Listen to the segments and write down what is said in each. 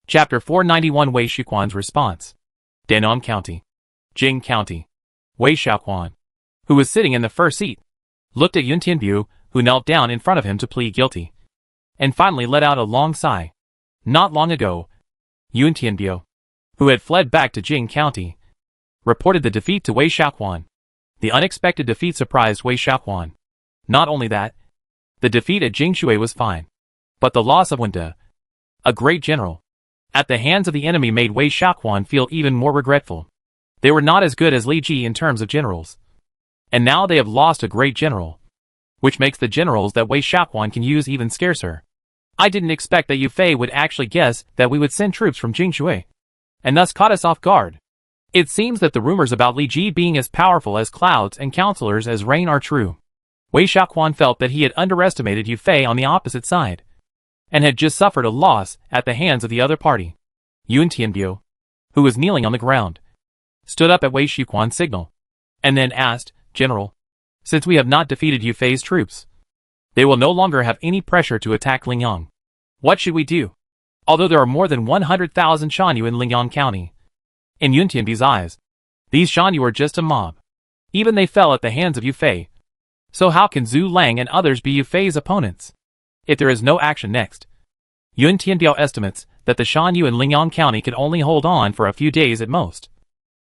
Chapter 491 Wei Xiuquan's Response. Danan County. Jing County. Wei Xiuquan, who was sitting in the first seat, looked at Yun Tianbu, who knelt down in front of him to plead guilty, and finally let out a long sigh. Not long ago, Yun Tianbu, who had fled back to Jing County, reported the defeat to Wei Xiuquan. The unexpected defeat surprised Wei Xiuquan. Not only that, the defeat at Jingshui was fine, but the loss of Wende, a great general, at the hands of the enemy made Wei Xiuquan feel even more regretful. They were not as good as Li Ji in terms of generals, and now they have lost a great general, which makes the generals that Wei Xiuquan can use even scarcer. I didn't expect that Yu Fei would actually guess that we would send troops from Jingshui, and thus caught us off guard. It seems that the rumors about Li Ji being as powerful as clouds and counselors as rain are true. Wei Xiuquan felt that he had underestimated Yu Fei on the opposite side, and had just suffered a loss at the hands of the other party. Yun Tianbu, who was kneeling on the ground, stood up at Wei Xiuquan's signal, and then asked, "General, since we have not defeated Yu Fei's troops, they will no longer have any pressure to attack Lingyang. What should we do? Although there are more than 100,000 Shanyu in Lingyang County." In Yun Tianbu's eyes, these Shanyu are just a mob. Even they fell at the hands of Yu Fei. So how can Zhu Lang and others be Yu Fei's opponents? If there is no action next, Yun Tianbu estimates that the Shanyu in Lingyang County can only hold on for a few days at most,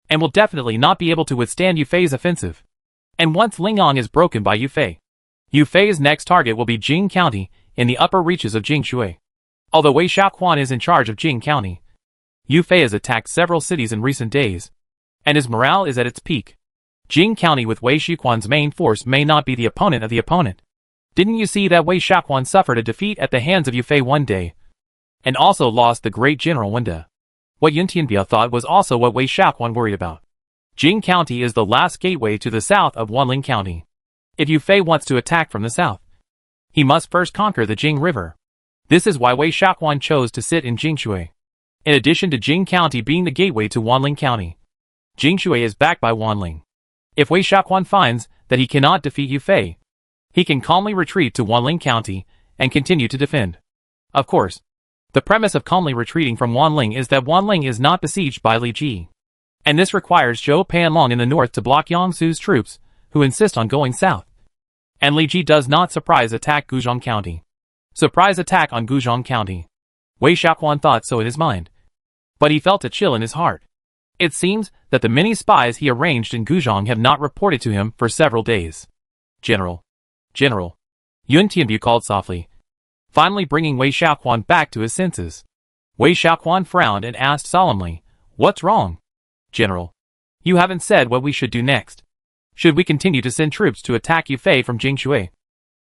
and will definitely not be able to withstand Yu Fei's offensive. And once Lingyang is broken by Yu Fei's next target will be Jing County in the upper reaches of Jingshui. Although Wei Xiuquan is in charge of Jing County, Yu Fei has attacked several cities in recent days, and his morale is at its peak. Jing County with Wei Xiuquan's main force may not be the opponent of the opponent. Didn't you see that Wei Xiuquan suffered a defeat at the hands of Yu Fei one day, and also lost the great general Wende? What Yun Tianbu thought was also what Wei Xiuquan worried about. Jing County is the last gateway to the south of Wanling County. If Yu Fei wants to attack from the south, he must first conquer the Jing River. This is why Wei Xiuquan chose to sit in Jingshui. In addition to Jing County being the gateway to Wanling County, Jingshui is backed by Wanling. If Wei Xiuquan finds that he cannot defeat Yu Fei, he can calmly retreat to Wanling County and continue to defend. Of course, the premise of calmly retreating from Wanling is that Wanling is not besieged by Li Ji, and this requires Zhou Panlong in the north to block Yang Su's troops, who insist on going south. And Li Ji does not surprise attack Guzhong County. Surprise attack on Guzhong County. Wei Xiuquan thought so in his mind, but he felt a chill in his heart. It seems that the many spies he arranged in Guzhong have not reported to him for several days. General, Yun Tianbu called softly, finally bringing Wei Xiuquan back to his senses. Wei Xiuquan frowned and asked solemnly, "What's wrong? General, you haven't said what we should do next. Should we continue to send troops to attack Yu Fei from Jingshui,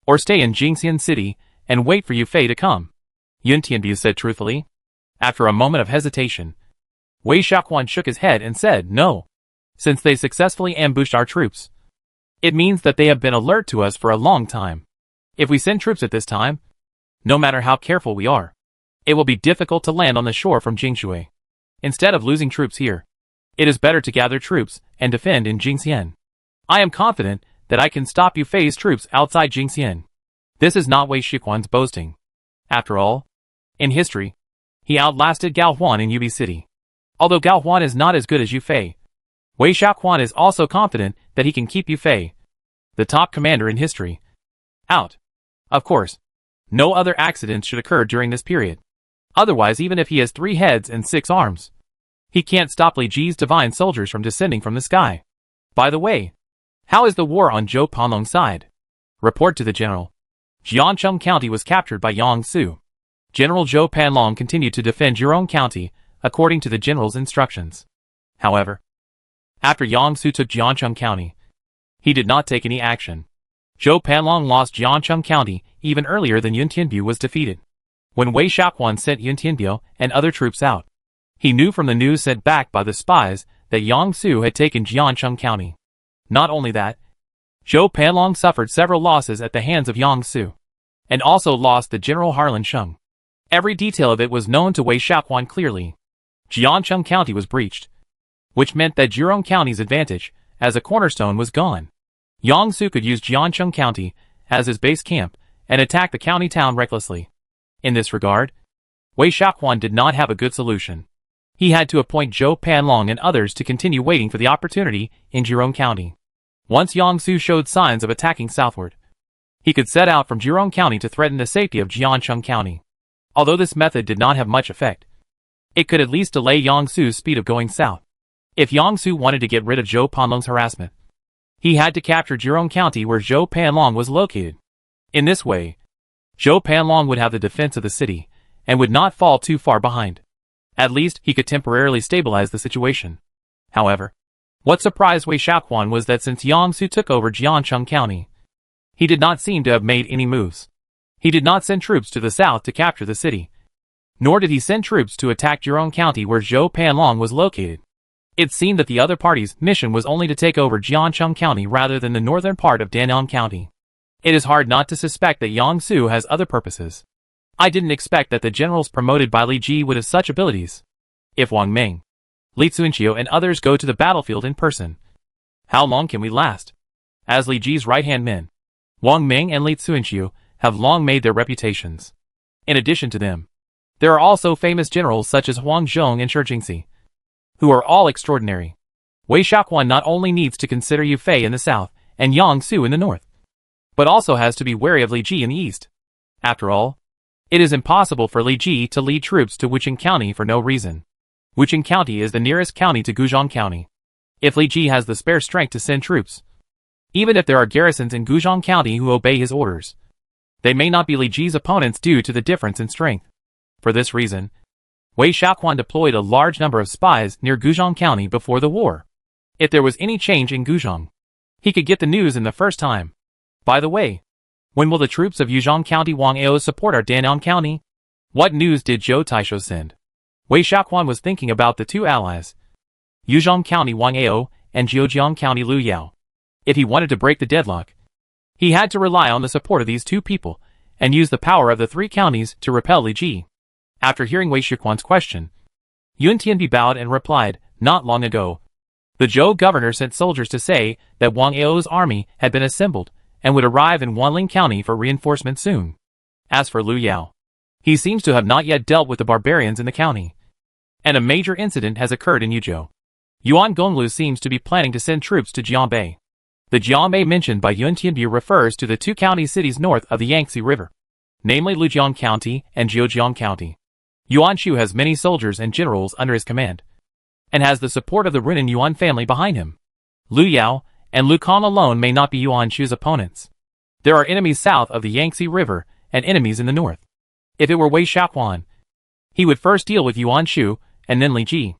or stay in Jingxian City and wait for Yu Fei to come?" Yun Tianbu said truthfully. After a moment of hesitation, Wei Xiuquan shook his head and said, "No. Since they successfully ambushed our troops, it means that they have been alert to us for a long time. If we send troops at this time, no matter how careful we are, it will be difficult to land on the shore from Jingshui. Instead of losing troops here, it is better to gather troops and defend in Jingxian. I am confident that I can stop Yu Fei's troops outside Jingxian." This is not Wei Xiuquan's boasting. After all, in history, he outlasted Gao Huan in Yubi City. Although Gao Huan is not as good as Yu Fei, Wei Xiuquan is also confident that he can keep Yu Fei, the top commander in history, out. Of course, no other accidents should occur during this period. Otherwise, even if he has 3 heads and 6 arms, he can't stop Li Ji's divine soldiers from descending from the sky. By the way, how is the war on Zhou Panlong's side? Report to the general. Jiancheng County was captured by Yang Su. General Zhou Panlong continued to defend Jurong County according to the general's instructions. However, after Yang Su took Jiancheng County, he did not take any action. Zhou Panlong lost Jiancheng County even earlier than Yun Tianbu was defeated. When Wei Xiuquan sent Yun Tianbu and other troops out, he knew from the news sent back by the spies that Yang Su had taken Jiancheng County. Not only that, Zhou Panlong suffered several losses at the hands of Yang Su, and also lost the General Harlan Sheng. Every detail of it was known to Wei Xiuquan clearly. Jiancheng County was breached, which meant that Jurong County's advantage as a cornerstone was gone. Yang Su could use Jiancheng County as his base camp and attack the county town recklessly. In this regard, Wei Xiaoquan did not have a good solution. He had to appoint Zhou Panlong and others to continue waiting for the opportunity in Zhirong County. Once Yangsu showed signs of attacking southward, he could set out from Zhirong County to threaten the safety of Jiancheng County. Although this method did not have much effect, it could at least delay Yangsu's speed of going south. If Yangsu wanted to get rid of Zhou Panlong's harassment, he had to capture Zhirong County where Zhou Panlong was located. In this way, Zhou Panlong would have the defense of the city and would not fall too far behind. At least he could temporarily stabilize the situation. However, what surprised Wei Xiaoquan was that since Yangsu took over Jiancheng County, he did not seem to have made any moves. He did not send troops to the south to capture the city, nor did he send troops to attack Zhirong County where Zhou Panlong was located. It seemed that the other party's mission was only to take over Jiancheng County rather than the northern part of Dan'an County. It is hard not to suspect that Yangsu has other purposes. I didn't expect that the generals promoted by Li Ji would have such abilities. If Wang Ming, Li Cunqiu and others go to the battlefield in person, how long can we last? As Li Ji's right-hand men, Wang Ming and Li Cunqiu have long made their reputations. In addition to them, there are also famous generals such as Huang Zhong and Shi Jingxi, who are all extraordinary. Wei Xiaoquan not only needs to consider Yu Fei in the south and Yangsu in the north, but also has to be wary of Li Ji in the east. After all, it is impossible for Li Ji to lead troops to Wucheng County for no reason. Wucheng County is the nearest county to Guzhong County. If Li Ji has the spare strength to send troops, even if there are garrisons in Guzhong County who obey his orders, they may not be Li Ji's opponents due to the difference in strength. For this reason, Wei Xiaoquan deployed a large number of spies near Guzhong County before the war. If there was any change in Guzhong, he could get the news in the first time. By the way, when will the troops of Yuzhong County Wang Ao support our Dan'an County? What news did Zhou Taisho send? Wei Xiaoquan was thinking about the two allies, Yuzhong County Wang Ao and Zhejiang County Lu Yao. If he wanted to break the deadlock, he had to rely on the support of these two people and use the power of the three counties to repel Li Ji. After hearing Wei Xiaoquan's question, Yun Tianbi bowed and replied, "Not long ago, the Zhou governor sent soldiers to say that Wang Ao's army had been assembled and would arrive in Wanling County for reinforcement soon. As for Lu Yao, he seems to have not yet dealt with the barbarians in the county, and a major incident has occurred in Yuzhou. Yuan Gonglu seems to be planning to send troops to Jianbei." The Jianbei mentioned by Yun Tianbi refers to the two county cities north of the Yangtze River, namely Lujiang County and Zhejiang County. Yuan Shu has many soldiers and generals under his command, and has the support of the Runan Yuan family behind him. Lu Yao and Lu Kang alone may not be Yuan Shu's opponents. There are enemies south of the Yangtze River and enemies in the north. If it were Wei Xiaoquan, he would first deal with Yuan Shu and then Li Ji.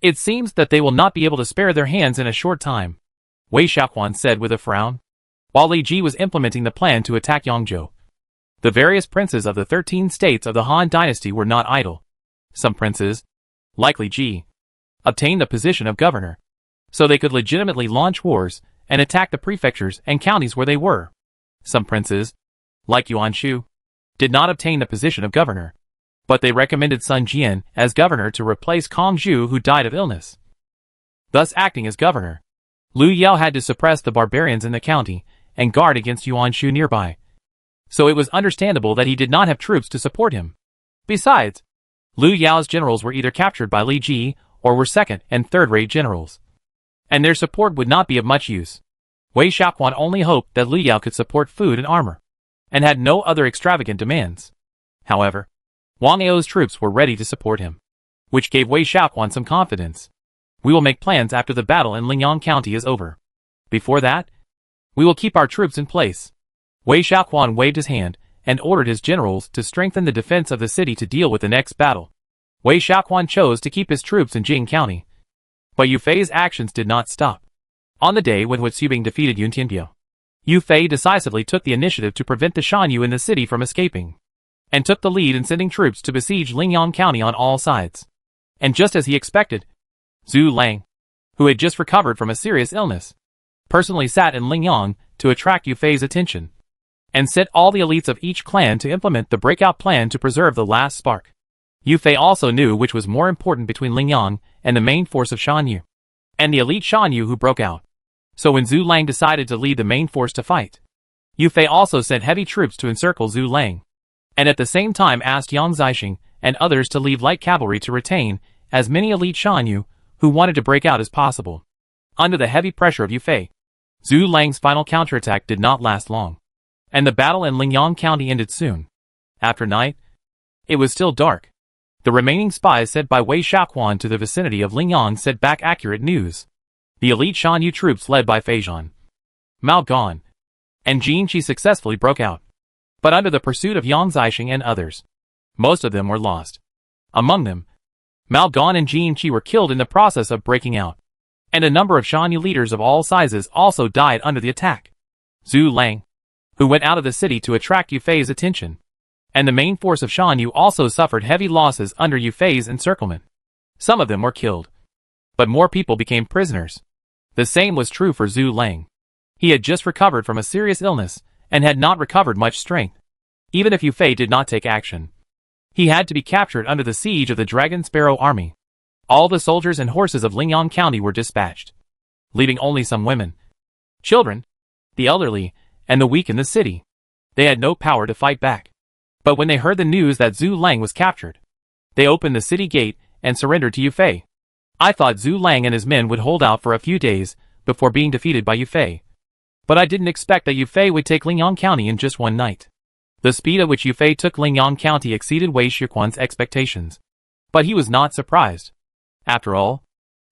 It seems that they will not be able to spare their hands in a short time, Wei Xiaoquan said with a frown, while Li Ji was implementing the plan to attack Yangzhou. The various princes of the 13 states of the Han dynasty were not idle. Some princes, like Li Ji, obtained the position of governor, so they could legitimately launch wars and attack the prefectures and counties where they were. Some princes, like Yuan Shu, did not obtain the position of governor, but they recommended Sun Jian as governor to replace Kong Zhu, who died of illness. Thus acting as governor, Lu Yao had to suppress the barbarians in the county and guard against Yuan Shu nearby, so it was understandable that he did not have troops to support him. Besides, Lu Yao's generals were either captured by Li Ji or were second and third-rate generals, and their support would not be of much use. Wei Xiaoquan only hoped that Lu Yao could support food and armor, and had no other extravagant demands. However, Wang Ao's troops were ready to support him, which gave Wei Xiaoquan some confidence. "We will make plans after the battle in Lingyang County is over. Before that, we will keep our troops in place." Wei Xiaoquan waved his hand and ordered his generals to strengthen the defense of the city to deal with the next battle. Wei Xiaoquan chose to keep his troops in Jing County, but Yu Fei's actions did not stop. On the day when Xubing defeated Yun Tianbiu, Yu Fei decisively took the initiative to prevent the Shan Yu in the city from escaping, and took the lead in sending troops to besiege Lingyang County on all sides. And just as he expected, Zhu Lang, who had just recovered from a serious illness, personally sat in Lingyang to attract Yu Fei's attention, and set all the elites of each clan to implement the breakout plan to preserve the last spark. Yu Fei also knew which was more important between Lingyang and the main force of Shan Yu, and the elite Shan Yu who broke out. So when Zhu Lang decided to lead the main force to fight, Yu Fei also sent heavy troops to encircle Zhu Lang, and at the same time asked Yang Zixing and others to leave light cavalry to retain as many elite Shan Yu who wanted to break out as possible. Under the heavy pressure of Yu Fei, Zhu Lang's final counterattack did not last long, and the battle in Lingyang County ended soon. After night, it was still dark. The remaining spies sent by Wei Xiaoquan to the vicinity of Lingyang sent back accurate news. The elite Shan Yu troops led by Fei Zhan, Mao Gan, and Jin Qi successfully broke out. But under the pursuit of Yang Zixing and others, most of them were lost. Among them, Mao Gan and Jin Qi were killed in the process of breaking out, and a number of Shan Yu leaders of all sizes also died under the attack. Zhu Lang, who went out of the city to attract Yu Fei's attention, and the main force of Shan Yu also suffered heavy losses under Yu Fei's encirclement. Some of them were killed, but more people became prisoners. The same was true for Zhu Lang. He had just recovered from a serious illness and had not recovered much strength. Even if Yu Fei did not take action, he had to be captured under the siege of the Dragon Sparrow army. All the soldiers and horses of Lingyang County were dispatched, leaving only some women, children, the elderly, and the weak in the city. They had no power to fight back. But when they heard the news that Zhu Lang was captured, they opened the city gate and surrendered to Yu Fei. I thought Zhu Lang and his men would hold out for a few days before being defeated by Yu Fei. But I didn't expect that Yu Fei would take Lingyang County in just one night. The speed at which Yu Fei took Lingyang County exceeded Wei Xiaoquan's expectations. But he was not surprised. After all,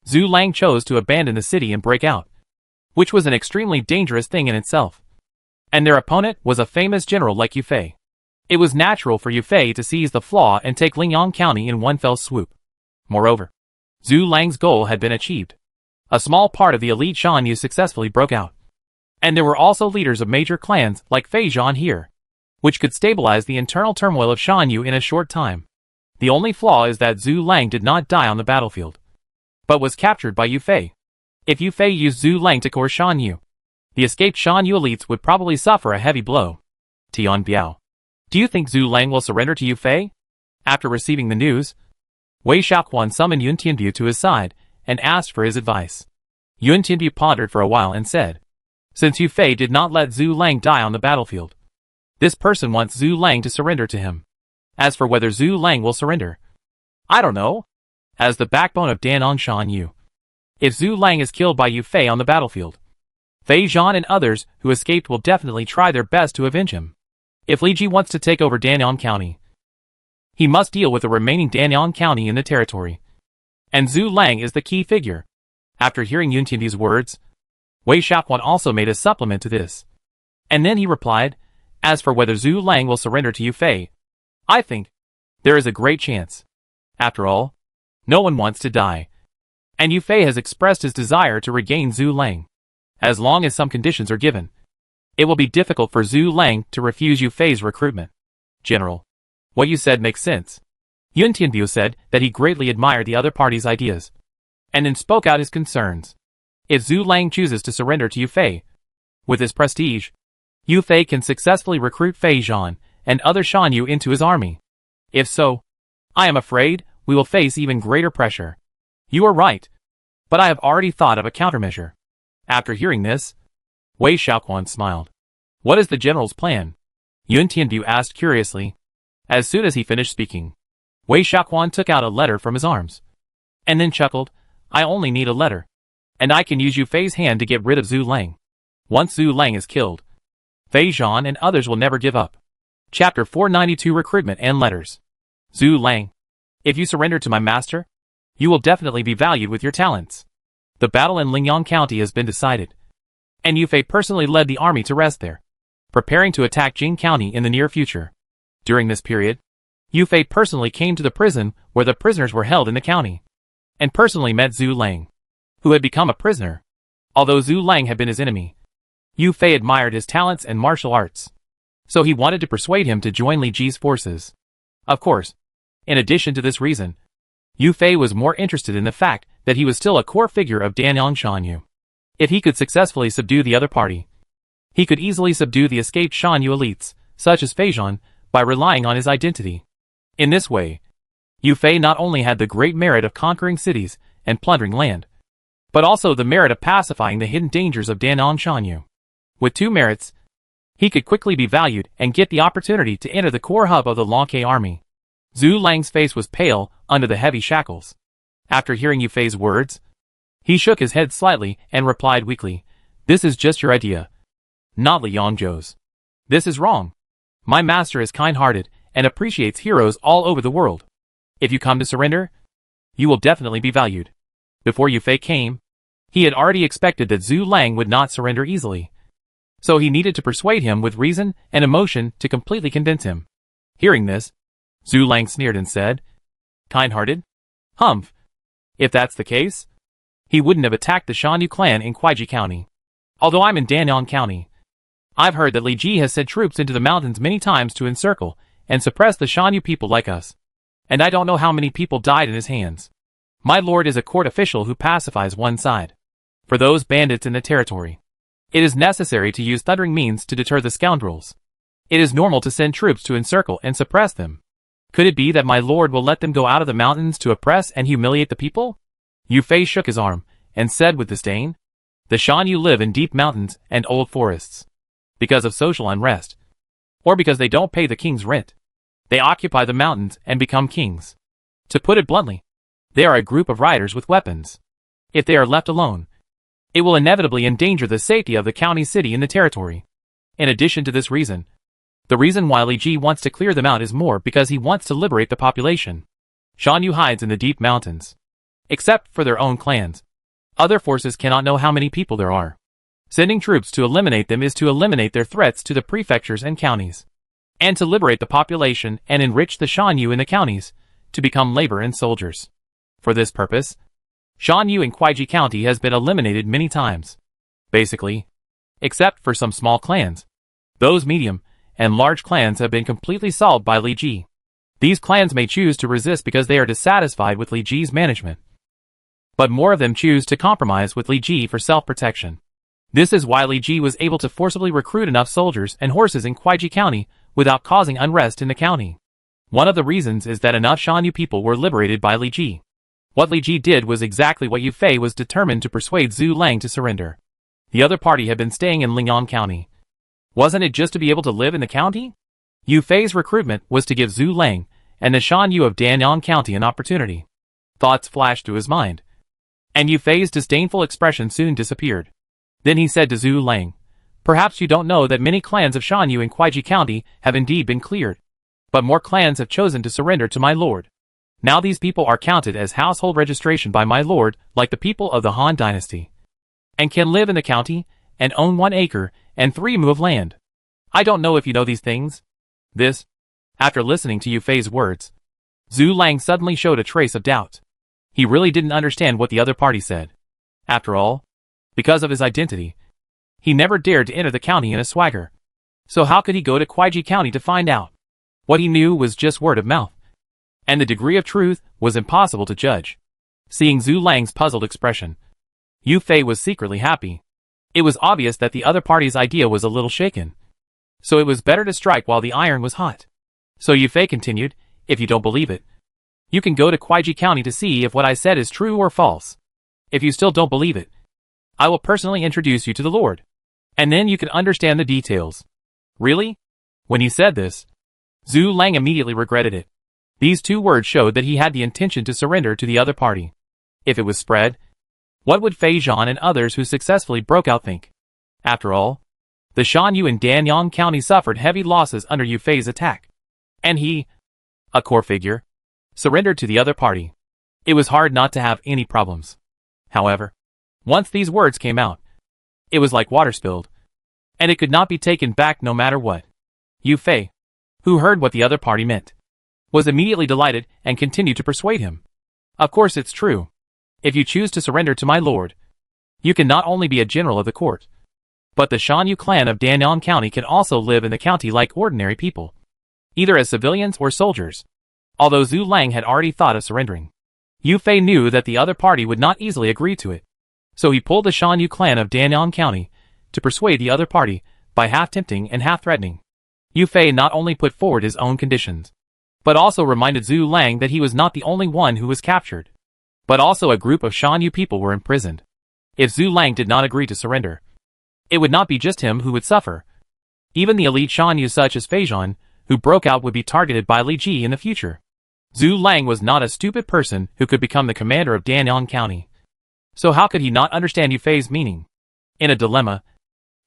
Zhu Lang chose to abandon the city and break out, which was an extremely dangerous thing in itself. And their opponent was a famous general like Yu Fei. It was natural for Yu Fei to seize the flaw and take Lingyang County in one fell swoop. Moreover, Zhu Lang's goal had been achieved. A small part of the elite Shan Yu successfully broke out. And there were also leaders of major clans like Fei Zhan here, which could stabilize the internal turmoil of Shan Yu in a short time. The only flaw is that Zhu Lang did not die on the battlefield, but was captured by Yu Fei. If Yu Fei used Zhu Lang to core Shan Yu, the escaped Shan Yu elites would probably suffer a heavy blow. Tian Biao, do you think Zhu Lang will surrender to Yu Fei? After receiving the news, Wei Xiaoquan summoned Yun Tianbu to his side and asked for his advice. Yun Tianbu pondered for a while and said, since Yu Fei did not let Zhu Lang die on the battlefield, this person wants Zhu Lang to surrender to him. As for whether Zhu Lang will surrender, I don't know. As the backbone of Danong Shan Yu, if Zhu Lang is killed by Yu Fei on the battlefield, Fei Zhan and others who escaped will definitely try their best to avenge him. If Li Ji wants to take over Danong County, he must deal with the remaining Danong County in the territory. And Zhu Lang is the key figure. After hearing Yun Tianbu's words, Wei Xiaoquan also made a supplement to this. And then he replied, as for whether Zhu Lang will surrender to Yu Fei, I think there is a great chance. After all, no one wants to die. And Yu Fei has expressed his desire to regain Zhu Lang. As long as some conditions are given, it will be difficult for Zhu Lang to refuse Yu Fei's recruitment. General, what you said makes sense. Yun Tianbu said that he greatly admired the other party's ideas, and then spoke out his concerns. If Zhu Lang chooses to surrender to Yu Fei, with his prestige, Yu Fei can successfully recruit Fei Zhan and other Shan Yu into his army. If so, I am afraid we will face even greater pressure. You are right, but I have already thought of a countermeasure. After hearing this, Wei Xiaoquan smiled. What is the general's plan? Yun Tianbu asked curiously. As soon as he finished speaking, Wei Xiaoquan took out a letter from his arms, and then chuckled, I only need a letter, and I can use Yu Fei's hand to get rid of Zhu Lang. Once Zhu Lang is killed, Fei Zhan and others will never give up. Chapter 492 Recruitment and Letters. Zhu Lang, if you surrender to my master, you will definitely be valued with your talents. The battle in Lingyang County has been decided, and Yu Fei personally led the army to rest there, preparing to attack Jing County in the near future. During this period, Yu Fei personally came to the prison where the prisoners were held in the county, and personally met Zhu Lang, who had become a prisoner. Although Zhu Lang had been his enemy, Yu Fei admired his talents and martial arts, so he wanted to persuade him to join Li Ji's forces. Of course, in addition to this reason, Yu Fei was more interested in the fact that he was still a core figure of Danong Shan Yu. If he could successfully subdue the other party, he could easily subdue the escaped Shan Yu elites, such as Fei Zhan, by relying on his identity. In this way, Yu Fei not only had the great merit of conquering cities and plundering land, but also the merit of pacifying the hidden dangers of Danong Shan Yu. With two merits, he could quickly be valued and get the opportunity to enter the core hub of the Long Ke army. Zhu Lang's face was pale under the heavy shackles. After hearing Yu Fei's words, he shook his head slightly and replied weakly, "This is just your idea, not Li Yongzhou's. This is wrong. My master is kind-hearted and appreciates heroes all over the world. If you come to surrender, you will definitely be valued." Before Yu Fei came, he had already expected that Zhu Lang would not surrender easily. So he needed to persuade him with reason and emotion to completely convince him. Hearing this, Zhu Lang sneered and said, "Kind-hearted? Humph. If that's the case, he wouldn't have attacked the Shanyu clan in Kuaiji County. Although I'm in Danyang County, I've heard that Li Ji has sent troops into the mountains many times to encircle and suppress the Shanyu people like us. And I don't know how many people died in his hands. My lord is a court official who pacifies one side. For those bandits in the territory, it is necessary to use thundering means to deter the scoundrels. It is normal to send troops to encircle and suppress them. Could it be that my lord will let them go out of the mountains to oppress and humiliate the people?" Yu Fei shook his arm and said with disdain, "The Shanyu live in deep mountains and old forests. Because of social unrest, or because they don't pay the king's rent, they occupy the mountains and become kings. To put it bluntly, they are a group of riders with weapons. If they are left alone, it will inevitably endanger the safety of the county city in the territory. In addition to this reason, the reason why Li Ji wants to clear them out is more because he wants to liberate the population. Shanyu hides in the deep mountains. Except for their own clans, other forces cannot know how many people there are. Sending troops to eliminate them is to eliminate their threats to the prefectures and counties, and to liberate the population and enrich the Shanyu in the counties to become labor and soldiers. For this purpose, Shanyu in Kuaiji County has been eliminated many times. Basically, except for some small clans, those medium and large clans have been completely solved by Li Ji. These clans may choose to resist because they are dissatisfied with Li Ji's management, but more of them choose to compromise with Li Ji for self-protection. This is why Li Ji was able to forcibly recruit enough soldiers and horses in Kuaiji County without causing unrest in the county. One of the reasons is that enough Shanyu people were liberated by Li Ji. What Li Ji did was exactly what Yu Fei was determined to persuade Zhu Lang to surrender. The other party had been staying in Lingyang County. Wasn't it just to be able to live in the county? Yu Fei's recruitment was to give Zhu Lang and the Shanyu of Danyang County an opportunity. Thoughts flashed through his mind, and Yu Fei's disdainful expression soon disappeared. Then he said to Zhu Lang, "Perhaps you don't know that many clans of Shanyu in Kuaiji County have indeed been cleared, but more clans have chosen to surrender to my lord. Now these people are counted as household registration by my lord like the people of the Han dynasty, and can live in the county and own 1 acre and 3 mu of land. I don't know if you know these things." This, after listening to Yu Fei's words, Zhu Lang suddenly showed a trace of doubt. He really didn't understand what the other party said. After all, because of his identity, he never dared to enter the county in a swagger. So how could he go to Kuaiji County to find out? What he knew was just word of mouth, and the degree of truth was impossible to judge. Seeing Zhu Lang's puzzled expression, Yu Fei was secretly happy. It was obvious that the other party's idea was a little shaken, so it was better to strike while the iron was hot. So Yu Fei continued, "If you don't believe it, you can go to Kuaiji County to see if what I said is true or false. If you still don't believe it, I will personally introduce you to the Lord, and then you can understand the details." Really? When he said this, Zhu Lang immediately regretted it. These 2 words showed that he had the intention to surrender to the other party. If it was spread, what would Fei Zhan and others who successfully broke out think? After all, the Shanyu in Danyang County suffered heavy losses under Yu Fei's attack, and he, a core figure, surrendered to the other party. It was hard not to have any problems. However, once these words came out, it was like water spilled, and it could not be taken back no matter what. Yu Fei, who heard what the other party meant, was immediately delighted and continued to persuade him. "Of course it's true. If you choose to surrender to my lord, you can not only be a general of the court, but the Shanyu clan of Danyang County can also live in the county like ordinary people, either as civilians or soldiers." Although Zhu Lang had already thought of surrendering, Yu Fei knew that the other party would not easily agree to it. So he pulled the Shanyu clan of Danyang County to persuade the other party by half tempting and half threatening. Yu Fei not only put forward his own conditions, but also reminded Zhu Lang that he was not the only one who was captured, but also a group of Shanyu people were imprisoned. If Zhu Lang did not agree to surrender, it would not be just him who would suffer. Even the elite Shanyu such as Fei Zhan, who broke out, would be targeted by Li Ji in the future. Zhu Lang was not a stupid person who could become the commander of Danyang County. So how could he not understand Yu Fei's meaning? In a dilemma,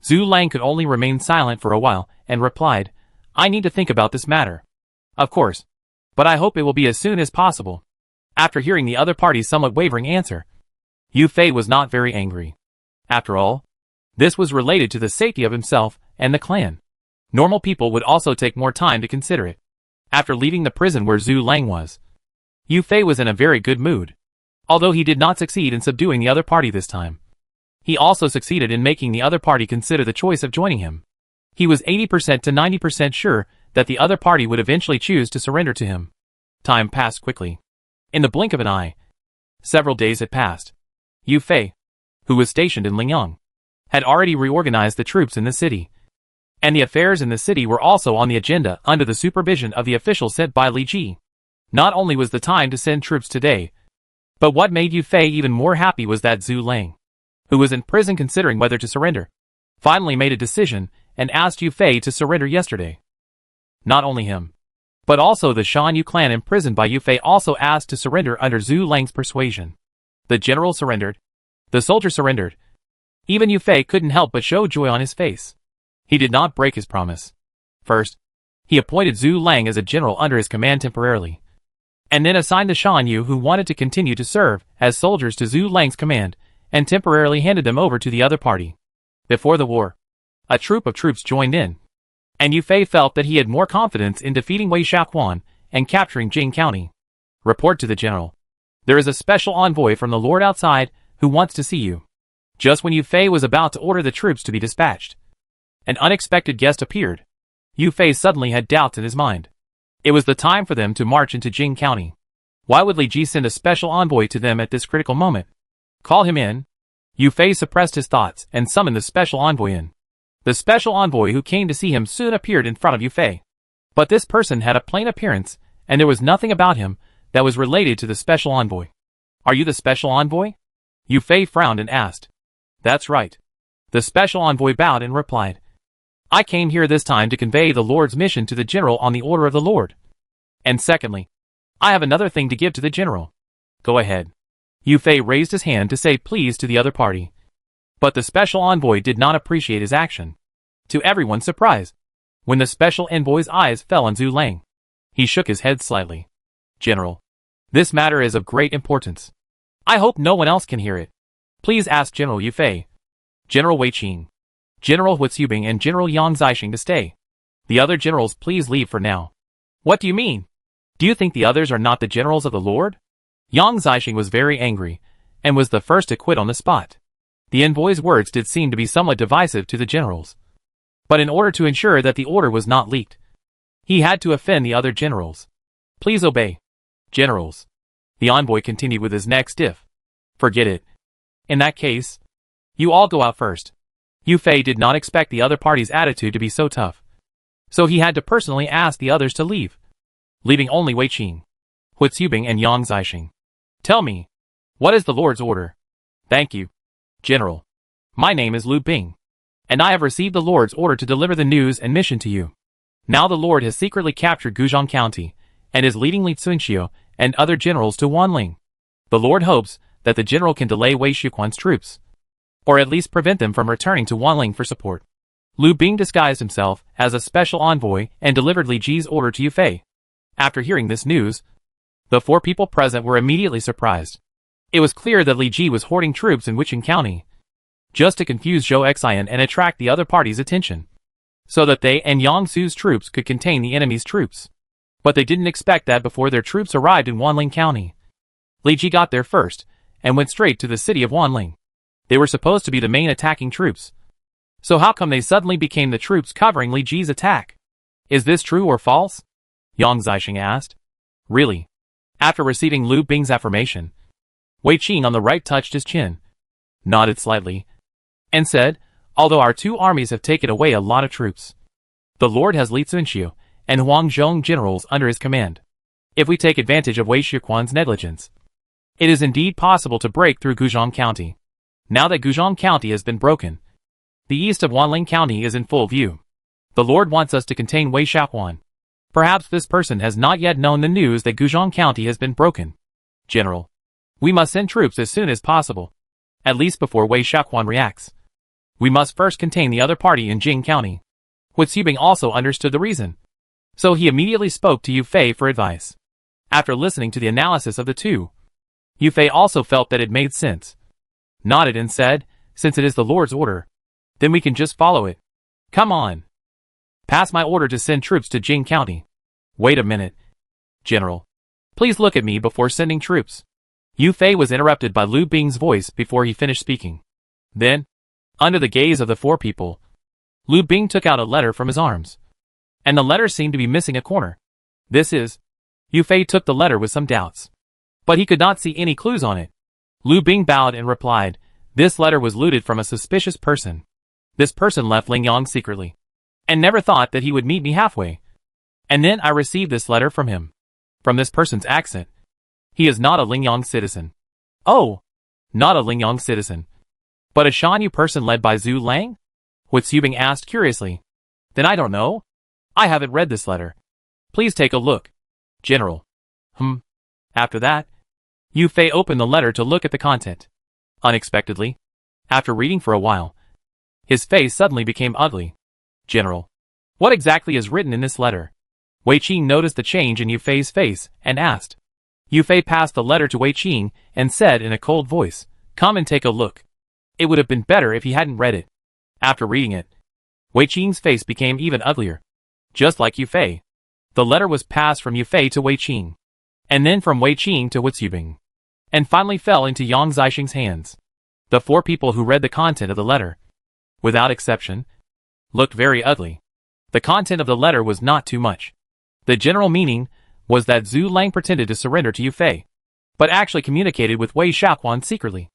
Zhu Lang could only remain silent for a while and replied, I need to think about this matter. Of course. But I hope it will be as soon as possible. After hearing the other party's somewhat wavering answer, Yu Fei was not very angry. After all, this was related to the safety of himself and the clan. Normal people would also take more time to consider it. After leaving the prison where Zhu Lang was, Yu Fei was in a very good mood. Although he did not succeed in subduing the other party this time, he also succeeded in making the other party consider the choice of joining him. He was 80% to 90% sure that the other party would eventually choose to surrender to him. Time passed quickly. In the blink of an eye, several days had passed. Yu Fei, who was stationed in Lingyang, had already reorganized the troops in the city. And the affairs in the city were also on the agenda under the supervision of the officials sent by Li Ji. Not only was the time to send troops today, but what made Yu Fei even more happy was that Zhu Lang, who was in prison considering whether to surrender, finally made a decision and asked Yu Fei to surrender yesterday. Not only him, but also the Shan Yu clan imprisoned by Yu Fei also asked to surrender under Zhu Lang's persuasion. The general surrendered. The soldier surrendered. Even Yu Fei couldn't help but show joy on his face. He did not break his promise. First, he appointed Zhu Lang as a general under his command temporarily, and then assigned the Shan Yu who wanted to continue to serve as soldiers to Zhu Lang's command, and temporarily handed them over to the other party. Before the war, a troop of troops joined in, and Yu Fei felt that he had more confidence in defeating Wei Shaoquan and capturing Jing County. Report to the general. There is a special envoy from the Lord outside who wants to see you. Just when Yu Fei was about to order the troops to be dispatched, an unexpected guest appeared. Yu Fei suddenly had doubts in his mind. It was the time for them to march into Jing County. Why would Li Ji send a special envoy to them at this critical moment? Call him in. Yu Fei suppressed his thoughts and summoned the special envoy in. The special envoy who came to see him soon appeared in front of Yu Fei. But this person had a plain appearance, and there was nothing about him that was related to the special envoy. Are you the special envoy? Yu Fei frowned and asked. That's right. The special envoy bowed and replied. I came here this time to convey the Lord's mission to the general on the order of the Lord. And secondly, I have another thing to give to the general. Go ahead. Yu Fei raised his hand to say please to the other party. But the special envoy did not appreciate his action. To everyone's surprise, when the special envoy's eyes fell on Zhu Lang, he shook his head slightly. General, this matter is of great importance. I hope no one else can hear it. Please ask General Yu Fei, General Wei Qing, General Hu Tsubing and General Yang Zixing to stay. The other generals please leave for now. What do you mean? Do you think the others are not the generals of the Lord? Yang Zixing was very angry, and was the first to quit on the spot. The envoy's words did seem to be somewhat divisive to the generals. But in order to ensure that the order was not leaked, he had to offend the other generals. Please obey. Generals. The envoy continued with his neck stiff. Forget it. In that case, you all go out first. Yu Fei did not expect the other party's attitude to be so tough, so he had to personally ask the others to leave, leaving only Wei Qing, Hu Tsubing and Yang Zixing. Tell me, what is the Lord's order? Thank you, General. My name is Lu Bing, and I have received the Lord's order to deliver the news and mission to you. Now the Lord has secretly captured Guzhong County, and is leading Li Tsunxiu and other generals to Wanling. The Lord hopes that the general can delay Wei Shaoquan's troops, or at least prevent them from returning to Wanling for support. Lu Bing disguised himself as a special envoy and delivered Li Ji's order to Yu Fei. After hearing this news, the 4 people present were immediately surprised. It was clear that Li Ji was hoarding troops in Wicheng County, just to confuse Zhou Xian and attract the other party's attention, so that they and Yang Su's troops could contain the enemy's troops. But they didn't expect that before their troops arrived in Wanling County. Li Ji got there first, and went straight to the city of Wanling. They were supposed to be the main attacking troops. So how come they suddenly became the troops covering Li Ji's attack? Is this true or false? Yang Zixing asked. Really? After receiving Lu Bing's affirmation, Wei Qing on the right touched his chin, nodded slightly, and said, although our 2 armies have taken away a lot of troops, the Lord has Li Tsunxiu and Huang Zhong generals under his command. If we take advantage of Wei Shaoquan's negligence, it is indeed possible to break through Guzhong County. Now that Guzhong County has been broken, the east of Wanling County is in full view. The Lord wants us to contain Wei Shaoquan. Perhaps this person has not yet known the news that Guzhang County has been broken. General, we must send troops as soon as possible. At least before Wei Xiaoquan reacts. We must first contain the other party in Jing County. Hu Xubing also understood the reason. So he immediately spoke to Yu Fei for advice. After listening to the analysis of the two, Yu Fei also felt that it made sense. Nodded and said, since it is the Lord's order, then we can just follow it. Come on. Pass my order to send troops to Jing County. Wait a minute. General, please look at me before sending troops. Yu Fei was interrupted by Lu Bing's voice before he finished speaking. Then, under the gaze of the four people, Lu Bing took out a letter from his arms. And the letter seemed to be missing a corner. This is... Yu Fei took the letter with some doubts. But he could not see any clues on it. Lu Bing bowed and replied, this letter was looted from a suspicious person. This person left Lingyang secretly. And never thought that he would meet me halfway. And then I received this letter from him. From this person's accent. He is not a Lingyang citizen. Oh! Not a Lingyang citizen. But a Shanyu person led by Zhu Lang? Hu Xubing asked curiously. Then I don't know. I haven't read this letter. Please take a look. General. After that, Yu Fei opened the letter to look at the content. Unexpectedly, after reading for a while, his face suddenly became ugly. General, what exactly is written in this letter? Wei Qing noticed the change in Yu Fei's face and asked. Yu Fei passed the letter to Wei Qing and said in a cold voice, come and take a look. It would have been better if he hadn't read it. After reading it, Wei Qing's face became even uglier. Just like Yu Fei, the letter was passed from Yu Fei to Wei Qing, and then from Wei Qing to Hu Xubing, and finally fell into Yang Zixing's hands. The four people who read the content of the letter, without exception, looked very ugly. The content of the letter was not too much. The general meaning was that Zhu Lang pretended to surrender to Yu Fei, but actually communicated with Wei Xiaoquan secretly.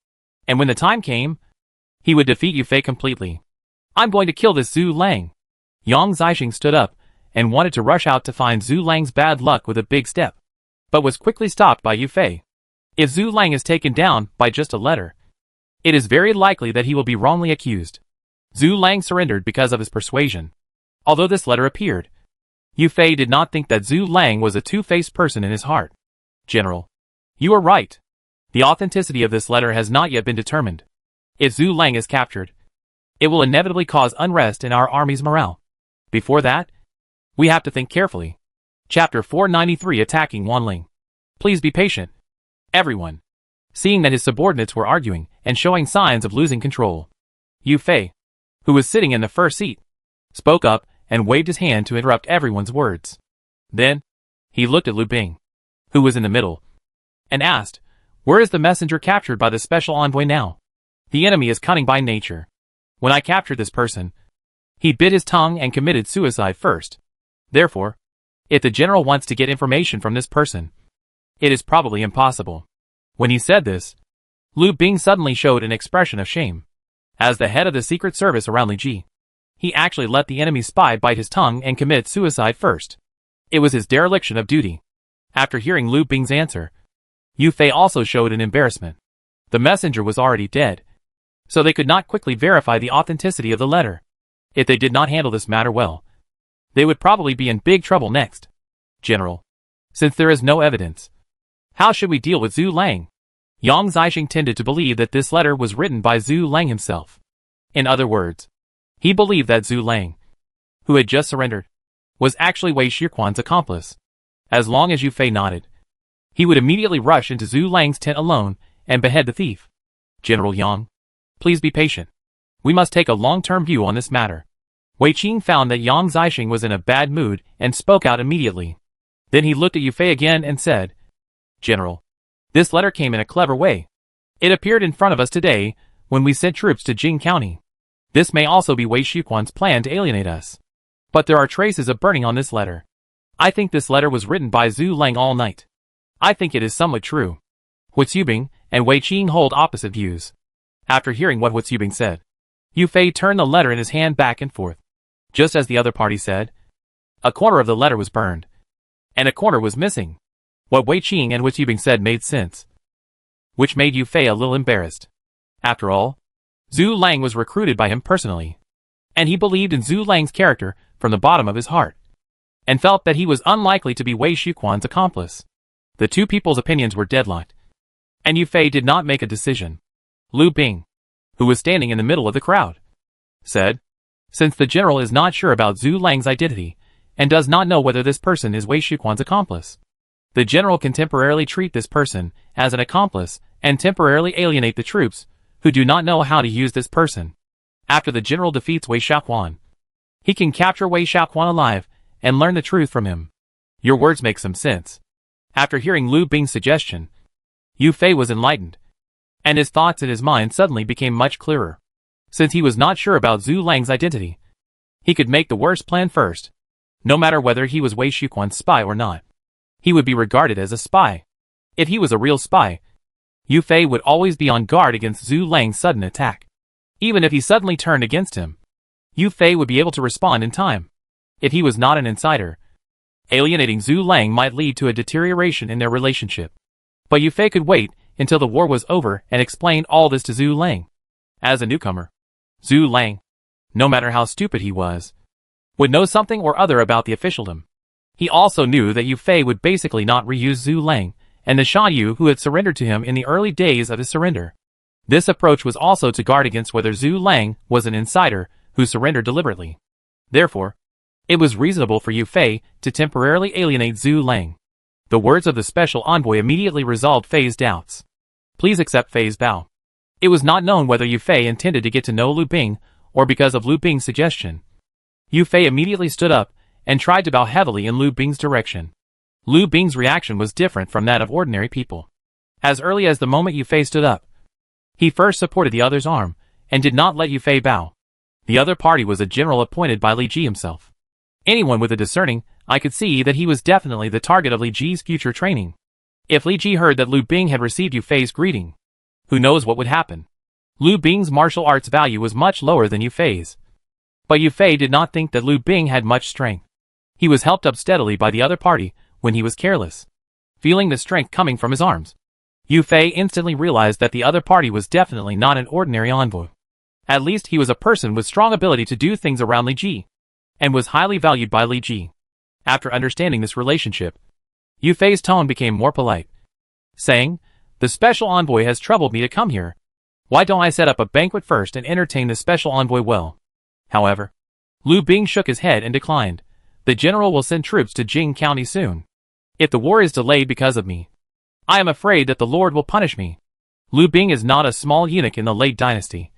And when the time came, he would defeat Yu Fei completely. I'm going to kill this Zhu Lang. Yang Zixing stood up and wanted to rush out to find Zhu Lang's bad luck with a big step, but was quickly stopped by Yu Fei. If Zhu Lang is taken down by just a letter, it is very likely that he will be wrongly accused. Zhu Lang surrendered because of his persuasion. Although this letter appeared, Yu Fei did not think that Zhu Lang was a two-faced person in his heart. General, you are right. The authenticity of this letter has not yet been determined. If Zhu Lang is captured, it will inevitably cause unrest in our army's morale. Before that, we have to think carefully. Chapter 493 Attacking Wanling. Please be patient. Everyone. Seeing that his subordinates were arguing and showing signs of losing control, Yu Fei, who was sitting in the first seat, spoke up and waved his hand to interrupt everyone's words. Then, he looked at Lu Bing, who was in the middle, and asked, where is the messenger captured by the special envoy now? The enemy is cunning by nature. When I captured this person, he bit his tongue and committed suicide first. Therefore, if the general wants to get information from this person, it is probably impossible. When he said this, Lu Bing suddenly showed an expression of shame. As the head of the secret service around Li Ji, he actually let the enemy spy bite his tongue and commit suicide first. It was his dereliction of duty. After hearing Lu Bing's answer, Yu Fei also showed an embarrassment. The messenger was already dead, so they could not quickly verify the authenticity of the letter. If they did not handle this matter well, they would probably be in big trouble next. General, since there is no evidence, how should we deal with Zhu Lang? Yang Zixing tended to believe that this letter was written by Zhu Lang himself. In other words, he believed that Zhu Lang, who had just surrendered, was actually Wei Xiaoquan's accomplice. As long as Yu Fei nodded, he would immediately rush into Zhu Lang's tent alone and behead the thief. General Yang, please be patient. We must take a long-term view on this matter. Wei Qing found that Yang Zixing was in a bad mood and spoke out immediately. Then he looked at Yu Fei again and said, General, this letter came in a clever way. It appeared in front of us today when we sent troops to Jing County. This may also be Wei Xiaoquan's plan to alienate us. But there are traces of burning on this letter. I think this letter was written by Zhu Lang all night. I think it is somewhat true. Hu Xubing and Wei Qing hold opposite views. After hearing what Hu Xubing said, Yu Fei turned the letter in his hand back and forth. Just as the other party said, a corner of the letter was burned, and a corner was missing. What Wei Qing and Hu Xubing said made sense, which made Yu Fei a little embarrassed. After all, Zhu Lang was recruited by him personally, and he believed in Zhu Lang's character from the bottom of his heart. and felt that he was unlikely to be Wei Shuquan's accomplice. The two people's opinions were deadlocked, and Yu Fei did not make a decision. Lu Bing, who was standing in the middle of the crowd, said, "Since the general is not sure about Zhu Lang's identity, and does not know whether this person is Wei Shuquan's accomplice, the general can temporarily treat this person as an accomplice and temporarily alienate the troops who do not know how to use this person. After the general defeats Wei Shuquan, he can capture Wei Shuquan alive and learn the truth from him." Your words make some sense. After hearing Lu Bing's suggestion, Yu Fei was enlightened, and his thoughts in his mind suddenly became much clearer. Since he was not sure about Zhu Lang's identity, he could make the worst plan first. No matter whether he was Wei Shuquan's spy or not, he would be regarded as a spy. If he was a real spy, Yu Fei would always be on guard against Zhu Lang's sudden attack. Even if he suddenly turned against him, Yu Fei would be able to respond in time. If he was not an insider, alienating Zhu Lang might lead to a deterioration in their relationship. But Yu Fei could wait until the war was over and explain all this to Zhu Lang. As a newcomer, Zhu Lang, no matter how stupid he was, would know something or other about the officialdom. He also knew that Yu Fei would basically not reuse Zhu Lang and the Shan Yu who had surrendered to him in the early days of his surrender. This approach was also to guard against whether Zhu Lang was an insider who surrendered deliberately. Therefore, it was reasonable for Yu Fei to temporarily alienate Zhu Lang. The words of the special envoy immediately resolved Fei's doubts. "Please accept Fei's bow." It was not known whether Yu Fei intended to get to know Lu Bing or because of Lu Bing's suggestion. Yu Fei immediately stood up and tried to bow heavily in Lu Bing's direction. Lu Bing's reaction was different from that of ordinary people. As early as the moment Yu Fei stood up, he first supported the other's arm and did not let Yu Fei bow. The other party was a general appointed by Li Ji himself. Anyone with a discerning eye could see that he was definitely the target of Li Ji's future training. If Li Ji heard that Lu Bing had received Yu Fei's greeting, who knows what would happen? Lu Bing's martial arts value was much lower than Yu Fei's. But Yu Fei did not think that Lu Bing had much strength. He was helped up steadily by the other party when he was careless. Feeling the strength coming from his arms, Yu Fei instantly realized that the other party was definitely not an ordinary envoy. At least he was a person with strong ability to do things around Li Ji, and was highly valued by Li Ji. After understanding this relationship, Yu Fei's tone became more polite, saying, "The special envoy has troubled me to come here. Why don't I set up a banquet first and entertain the special envoy well?" However, Lu Bing shook his head and declined. "The general will send troops to Jing County soon. If the war is delayed because of me, I am afraid that the Lord will punish me." Lu Bing is not a small eunuch in the late dynasty,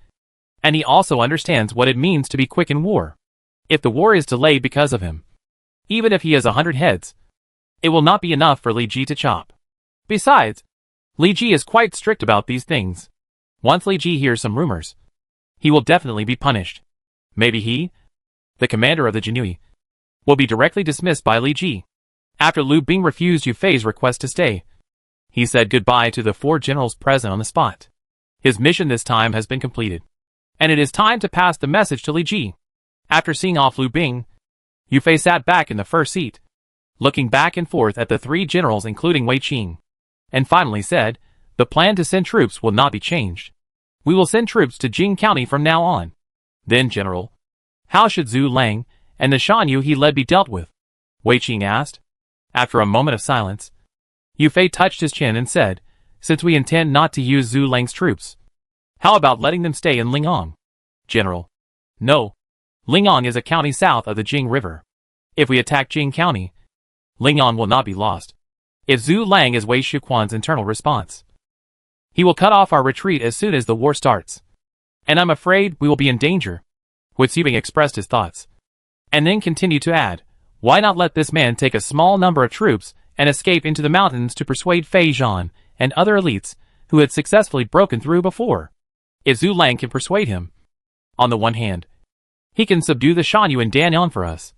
and he also understands what it means to be quick in war. If the war is delayed because of him, even if he has 100 heads, it will not be enough for Li Ji to chop. Besides, Li Ji is quite strict about these things. Once Li Ji hears some rumors, he will definitely be punished. Maybe he, the commander of the Jinui, will be directly dismissed by Li Ji. After Lu Bing refused Yu Fei's request to stay, he said goodbye to the 4 generals present on the spot. His mission this time has been completed, and it is time to pass the message to Li Ji. After seeing off Lu Bing, Yu Fei sat back in the first seat, looking back and forth at the 3 generals including Wei Qing, and finally said, "The plan to send troops will not be changed. We will send troops to Jing County from now on." "Then, General, how should Zhu Lang and the Shan Yu he led be dealt with?" Wei Qing asked. After a moment of silence, Yu Fei touched his chin and said, "Since we intend not to use Zhu Lang's troops, how about letting them stay in Lingang?" "General, no. Lingang is a county south of the Jing River. If we attack Jing County, Lingang will not be lost. If Zhu Lang is Wei Shuquan's internal response, he will cut off our retreat as soon as the war starts. And I'm afraid we will be in danger." Wu Xubing expressed his thoughts, and then continued to add, "Why not let this man take a small number of troops and escape into the mountains to persuade Fei Zhan and other elites who had successfully broken through before? If Zhu Lang can persuade him, on the one hand, he can subdue the Shan Yu and Danyan for us,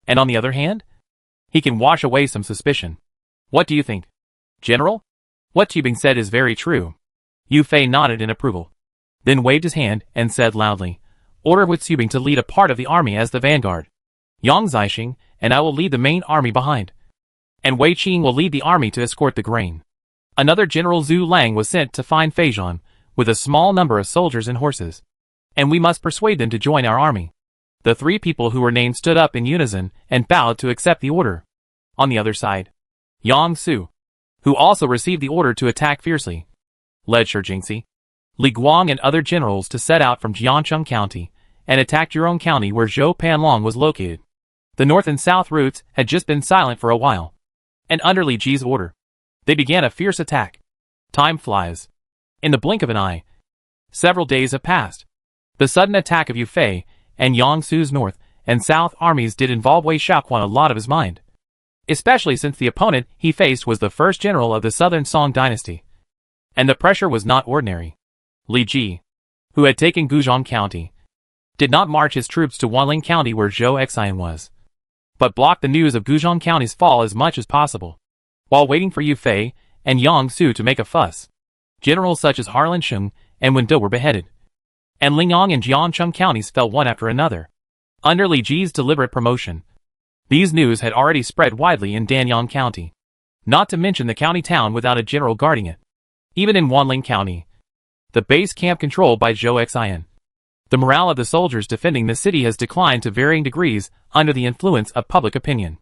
and on the other hand, he can wash away some suspicion. What do you think, General?" What Xubing said is very true. Yu Fei nodded in approval, then waved his hand and said loudly, "Order Wu Xubing to lead a part of the army as the vanguard. Yang Zixing and I will lead the main army behind, and Wei Qing will lead the army to escort the grain." Another General Zhu Lang was sent to find Fei Zhan with a small number of soldiers and horses, and we must persuade them to join our army. The three people who were named stood up in unison and bowed to accept the order. On the other side, Yang Su, who also received the order to attack fiercely, led Shi Jingxi, Li Guang and other generals to set out from Jiancheng County and attack Zhurong County where Zhou Panlong was located. The north and south routes had just been silent for a while, and under Li Ji's order, they began a fierce attack. Time flies. In the blink of an eye, several days have passed. The sudden attack of Yu Fei and Yang Su's north and south armies did involve Wei Xiaoquan a lot of his mind, especially since the opponent he faced was the first general of the southern Song dynasty. And the pressure was not ordinary. Li Ji, who had taken Guzhong County, did not march his troops to Wanling County where Zhou Xian was, but blocked the news of Guzhong County's fall as much as possible, while waiting for Yu Fei and Yang Su to make a fuss. Generals such as Harlan Sheng and Wen De were beheaded, and Lingyang and Jiancheng counties fell one after another. Under Li Ji's deliberate promotion, these news had already spread widely in Danyang County, not to mention the county town without a general guarding it. Even in Wanling County, the base camp controlled by Zhou Xian, the morale of the soldiers defending the city has declined to varying degrees under the influence of public opinion.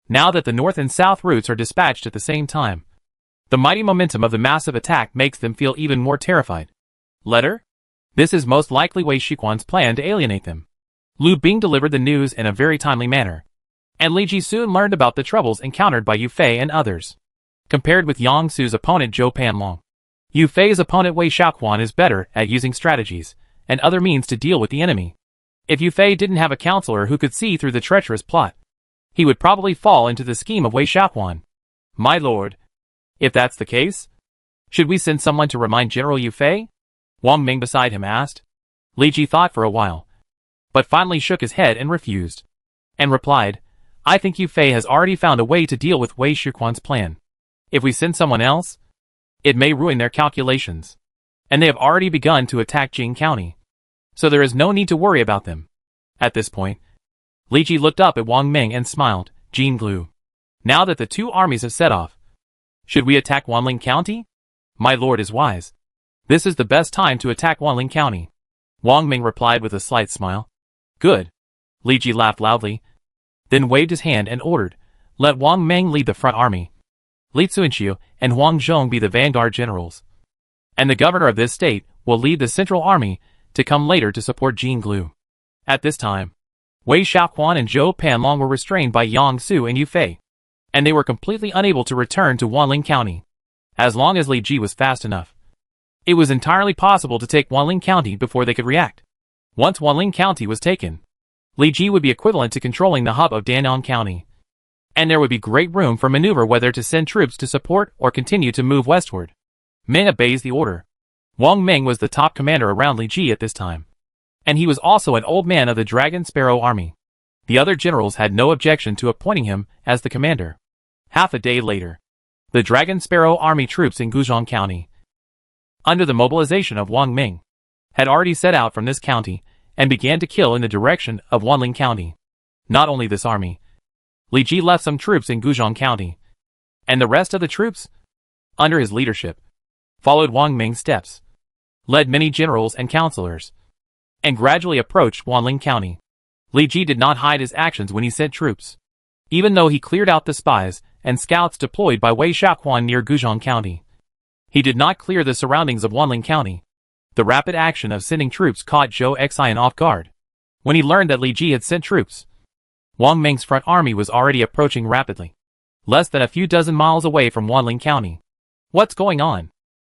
Now that the north and south routes are dispatched at the same time, the mighty momentum of the massive attack makes them feel even more terrified. Letter? This is most likely Wei Xiaoquan's plan to alienate them. Lu Bing delivered the news in a very timely manner, and Li Ji soon learned about the troubles encountered by Yu Fei and others. Compared with Yang Su's opponent Zhou Panlong, Yu Fei's opponent Wei Xiaoquan is better at using strategies and other means to deal with the enemy. If Yu Fei didn't have a counselor who could see through the treacherous plot, he would probably fall into the scheme of Wei Xiaoquan. My lord, if that's the case, should we send someone to remind General Yu Fei? Wang Ming beside him asked. Li Ji thought for a while, but finally shook his head and refused, and replied, I think Yu Fei has already found a way to deal with Wei Xiaoquan's plan. If we send someone else, it may ruin their calculations, and they have already begun to attack Jing County, so there is no need to worry about them. At this point, Li Ji looked up at Wang Ming and smiled. Jing Glu, now that the two armies have set off, should we attack Wanling County? My lord is wise. This is the best time to attack Wanling County. Wang Ming replied with a slight smile. Good. Li Ji laughed loudly, then waved his hand and ordered, let Wang Ming lead the front army. Li Zuanqiu and Huang Zhong be the vanguard generals, and the governor of this state will lead the central army to come later to support Jing Glu. At this time, Wei Xiaoquan and Zhou Panlong were restrained by Yang Su and Yu Fei, and they were completely unable to return to Wanling County. As long as Li Ji was fast enough, it was entirely possible to take Wanling County before they could react. Once Wanling County was taken, Li Ji would be equivalent to controlling the hub of Danyang County, and there would be great room for maneuver whether to send troops to support or continue to move westward. Ming obeys the order. Wang Ming was the top commander around Li Ji at this time, and he was also an old man of the Dragon Sparrow army. The other generals had no objection to appointing him as the commander. Half a day later, the Dragon Sparrow army troops in Guzhong County, under the mobilization of Wang Ming, had already set out from this county and began to kill in the direction of Wanling County. Not only this army, Li Ji left some troops in Guzhong County, and the rest of the troops, under his leadership, followed Wang Ming's steps, led many generals and counselors, and gradually approached Wanling County. Li Ji did not hide his actions when he sent troops, even though he cleared out the spies and scouts deployed by Wei Xiaoquan near Guzhong County. He did not clear the surroundings of Wanling County. The rapid action of sending troops caught Zhou Xian off guard. When he learned that Li Ji had sent troops, Wang Ming's front army was already approaching rapidly, less than a few dozen miles away from Wanling County. What's going on?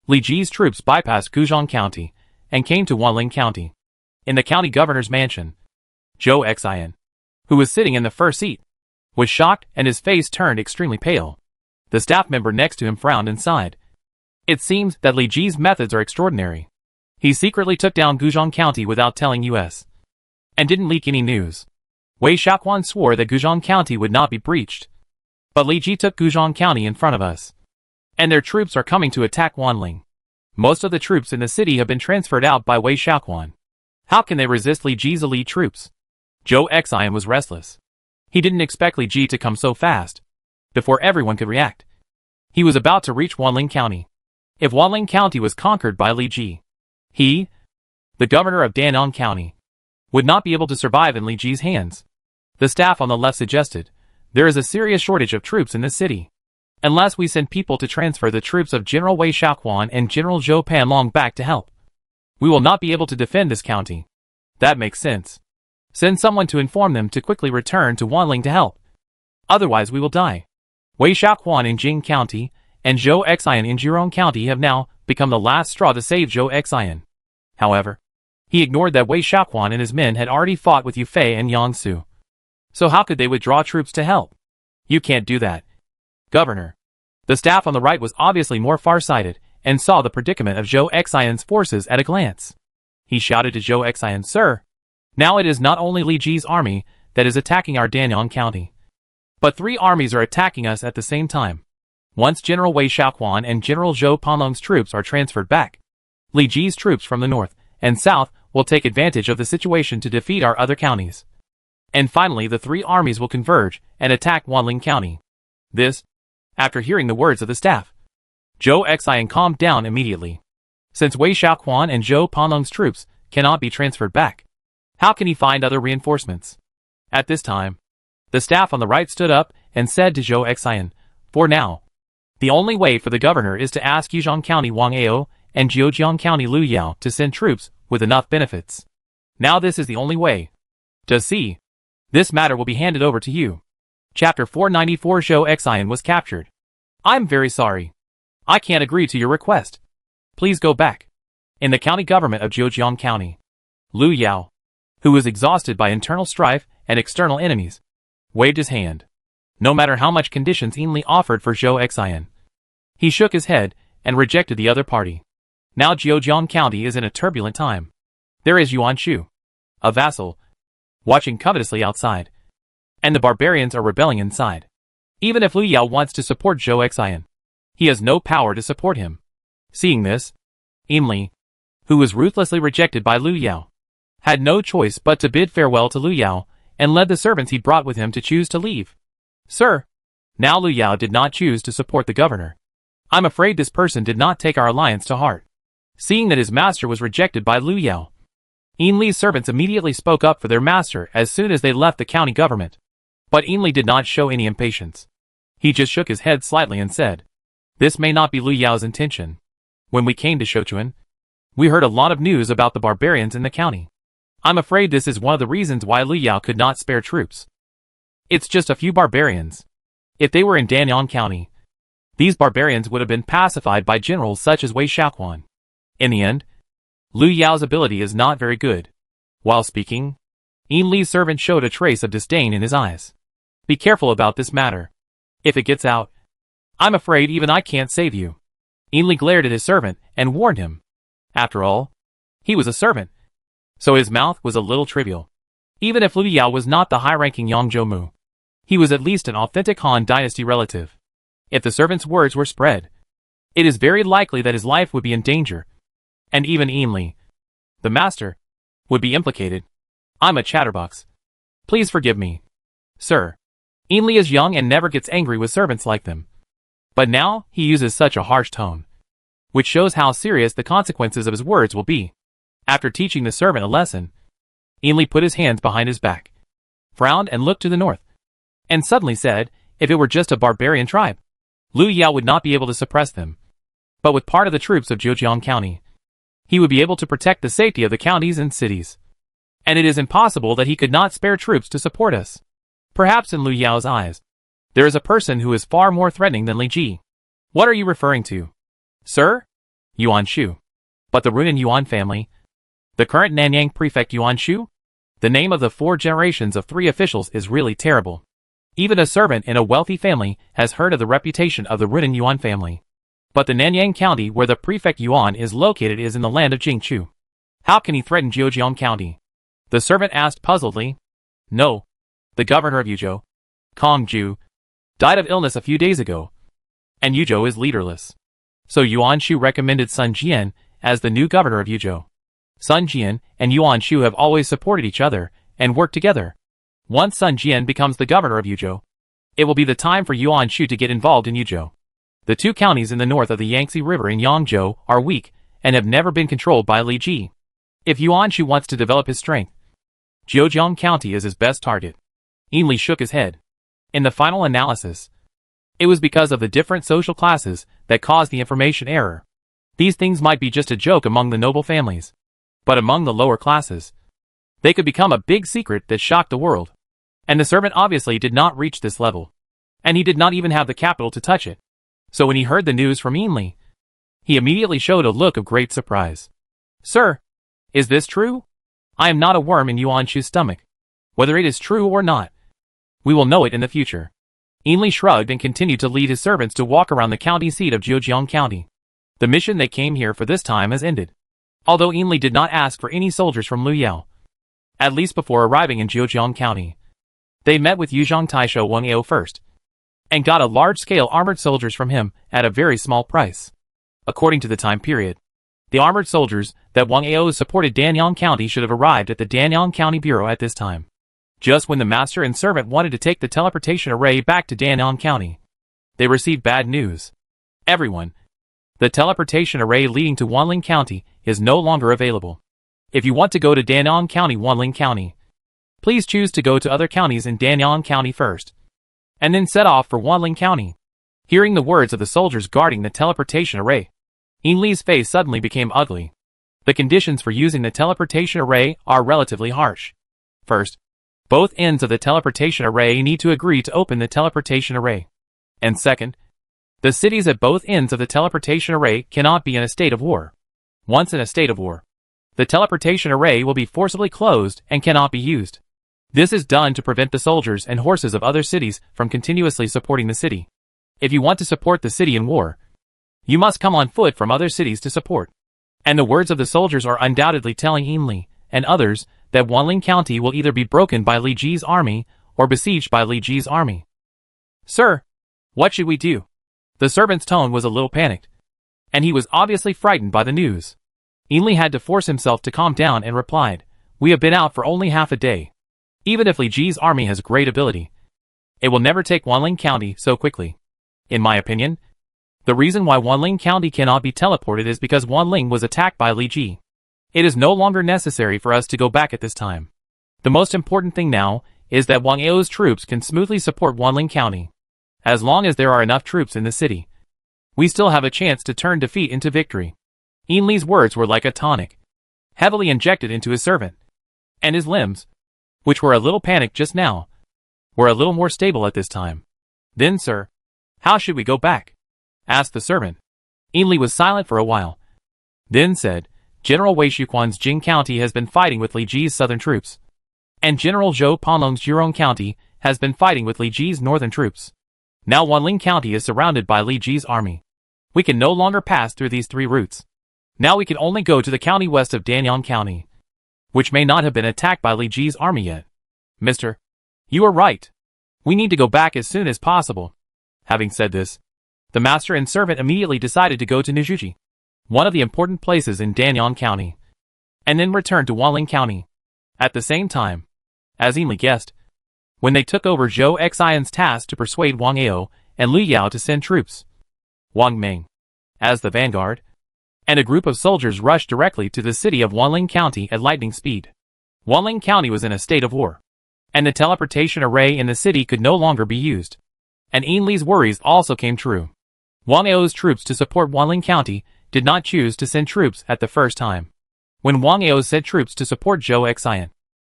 Li Ji's troops bypassed Guzhong County and came to Wanling County. In the county governor's mansion, Zhou Xian, who was sitting in the first seat, was shocked and his face turned extremely pale. The staff member next to him frowned and sighed. It seems that Li Ji's methods are extraordinary. He secretly took down Guzhong County without telling us, and didn't leak any news. Wei Xiaoquan swore that Guzhong County would not be breached, but Li Ji took Guzhong County in front of us, and their troops are coming to attack Wanling. Most of the troops in the city have been transferred out by Wei Xiaoquan. How can they resist Li Ji's elite troops? Zhou Xian was restless. He didn't expect Li Ji to come so fast, before everyone could react. He was about to reach Wanling County. If Wanling County was conquered by Li Ji, he, the governor of Danyang County, would not be able to survive in Li Ji's hands. The staff on the left suggested, there is a serious shortage of troops in this city. Unless we send people to transfer the troops of General Wei Xiaoquan and General Zhou Panlong back to help, we will not be able to defend this county. That makes sense. Send someone to inform them to quickly return to Wanling to help. Otherwise we will die. Wei Xiaoquan in Jing County and Zhou Xian in Zhirong County have now become the last straw to save Zhou Xian. However, he ignored that Wei Xiaoquan and his men had already fought with Yu Fei and Yang Su. So how could they withdraw troops to help? You can't do that, Governor. The staff on the right was obviously more far-sighted and saw the predicament of Zhou Xian's forces at a glance. He shouted to Zhou Xian, Sir, now it is not only Li Ji's army that is attacking our Danyang County, but 3 armies are attacking us at the same time. Once General Wei Xiaoquan and General Zhou Panlong's troops are transferred back, Li Ji's troops from the north and south will take advantage of the situation to defeat our other counties. And finally the 3 armies will converge and attack Wanling County. This, after hearing the words of the staff, Zhou Xian calmed down immediately. Since Wei Xiaoquan and Zhou Panlong's troops cannot be transferred back, how can he find other reinforcements? At this time, the staff on the right stood up and said to Zhou Xian, For now, the only way for the governor is to ask Yuzhong County Wang Ao and Jiujiang County Lu Yao to send troops with enough benefits. Now this is the only way. To see. This matter will be handed over to you. Chapter 494 Zhou Xian was captured. I'm very sorry. I can't agree to your request. Please go back. In the county government of Jiujiang County, Lu Yao, who was exhausted by internal strife and external enemies, waved his hand. No matter how much conditions Ainli offered for Zhou Xian, he shook his head and rejected the other party. Now Jiujiang County is in a turbulent time. There is Yuan Shu, a vassal, watching covetously outside, and the barbarians are rebelling inside. Even if Lu Yao wants to support Zhou Xian, he has no power to support him. Seeing this, Ainli, who was ruthlessly rejected by Lu Yao, had no choice but to bid farewell to Lu Yao and led the servants he brought with him to choose to leave. Sir, now Lu Yao did not choose to support the governor. I'm afraid this person did not take our alliance to heart. Seeing that his master was rejected by Lu Yao, Ainli's servants immediately spoke up for their master as soon as they left the county government. But Ainli did not show any impatience. He just shook his head slightly and said, This may not be Lu Yao's intention. When we came to Shochuan, we heard a lot of news about the barbarians in the county. I'm afraid this is one of the reasons why Lu Yao could not spare troops. It's just a few barbarians. If they were in Danyang County, these barbarians would have been pacified by generals such as Wei Xiaoquan. In the end, Lu Yao's ability is not very good. While speaking, Ainli's servant showed a trace of disdain in his eyes. Be careful about this matter. If it gets out, I'm afraid even I can't save you. Ainli glared at his servant and warned him. After all, he was a servant, so his mouth was a little trivial. Even if Lu Yao was not the high-ranking Yangzhou Mu, he was at least an authentic Han Dynasty relative. If the servant's words were spread, it is very likely that his life would be in danger. And even Ainli, the master, would be implicated. I'm a chatterbox. Please forgive me. Sir, Ainli is young and never gets angry with servants like them. But now he uses such a harsh tone, which shows how serious the consequences of his words will be. After teaching the servant a lesson, Ainli put his hands behind his back, frowned and looked to the north, and suddenly said, if it were just a barbarian tribe, Lu Yao would not be able to suppress them. But with part of the troops of Jiujiang County, he would be able to protect the safety of the counties and cities. And it is impossible that he could not spare troops to support us. Perhaps in Lu Yao's eyes, there is a person who is far more threatening than Li Ji. What are you referring to? Sir? Yuan Shu. But the Runan Yuan family? The current Nanyang prefect Yuan Shu? The name of the 4 generations of 3 officials is really terrible. Even a servant in a wealthy family has heard of the reputation of the Runan Yuan family. But the Nanyang County where the prefect Yuan is located is in the land of Jingchu. How can he threaten Jiujiang County? The servant asked puzzledly. No. The governor of Yuzhou, Kong Ju, died of illness a few days ago, and Yuzhou is leaderless. So Yuan Shu recommended Sun Jian as the new governor of Yuzhou. Sun Jian and Yuan Shu have always supported each other and worked together. Once Sun Jian becomes the governor of Yuzhou, it will be the time for Yuan Shu to get involved in Yuzhou. The 2 counties in the north of the Yangtze River in Yangzhou are weak and have never been controlled by Li Ji. If Yuan Shu wants to develop his strength, Zhejiang County is his best target. Ainley shook his head. In the final analysis, it was because of the different social classes that caused the information error. These things might be just a joke among the noble families, but among the lower classes, they could become a big secret that shocked the world. And the servant obviously did not reach this level, and he did not even have the capital to touch it. So when he heard the news from Ainley, he immediately showed a look of great surprise. Sir, is this true? I am not a worm in Yuan Shu's stomach. Whether it is true or not, we will know it in the future. Ainley shrugged and continued to lead his servants to walk around the county seat of Zhejiang County. The mission they came here for this time has ended. Although Ainley did not ask for any soldiers from Luyao, at least before arriving in Zhejiang County, they met with Yuzhang Taisho Wang Ao first, and got a large-scale armored soldiers from him at a very small price. According to the time period, the armored soldiers that Wang Ao supported Danyang County should have arrived at the Danyang County Bureau at this time. Just when the master and servant wanted to take the teleportation array back to Danyang County, they received bad news. Everyone, the teleportation array leading to Wanling County is no longer available. If you want to go to Danyang County, Wanling County, please choose to go to other counties in Danyang County first, and then set off for Wanling County. Hearing the words of the soldiers guarding the teleportation array, Ainley's face suddenly became ugly. The conditions for using the teleportation array are relatively harsh. First, both ends of the teleportation array need to agree to open the teleportation array. And second, the cities at both ends of the teleportation array cannot be in a state of war. Once in a state of war, the teleportation array will be forcibly closed and cannot be used. This is done to prevent the soldiers and horses of other cities from continuously supporting the city. If you want to support the city in war, you must come on foot from other cities to support. And the words of the soldiers are undoubtedly telling Ainley and others that Wanling County will either be broken by Li Ji's army or besieged by Li Ji's army. Sir, what should we do? The servant's tone was a little panicked, and he was obviously frightened by the news. Ainley had to force himself to calm down and replied, We have been out for only half a day. Even if Li Ji's army has great ability, it will never take Wanling County so quickly. In my opinion, the reason why Wanling County cannot be teleported is because Wanling was attacked by Li Ji. It is no longer necessary for us to go back at this time. The most important thing now is that Wang Ao's troops can smoothly support Wanling County. As long as there are enough troops in the city, we still have a chance to turn defeat into victory. Ainley's words were like a tonic, heavily injected into his servant, and his limbs, which were a little panicked just now, were a little more stable at this time. Then, sir, how should we go back? Asked the servant. Ainley was silent for a while, then said, General Wei Shuquan's Jing County has been fighting with Li Ji's southern troops, and General Zhou Panlong's Jurong County has been fighting with Li Ji's northern troops. Now Wanling County is surrounded by Li Ji's army. We can no longer pass through these three routes. Now we can only go to the county west of Danyang County, which may not have been attacked by Li Ji's army yet. Mister, you are right. We need to go back as soon as possible. Having said this, the master and servant immediately decided to go to Nijuji, one of the important places in Danyang County, and then return to Wanling County. At the same time, as Ainley guessed, when they took over Zhou Xian's task to persuade Wang Ao and Lu Yao to send troops, Wang Ming, as the vanguard, and a group of soldiers rushed directly to the city of Wanling County at lightning speed. Wanling County was in a state of war, and the teleportation array in the city could no longer be used. And Ainley's worries also came true. Wang Ao's troops to support Wanling County did not choose to send troops at the first time. When Wang Ao sent troops to support Zhou Xian,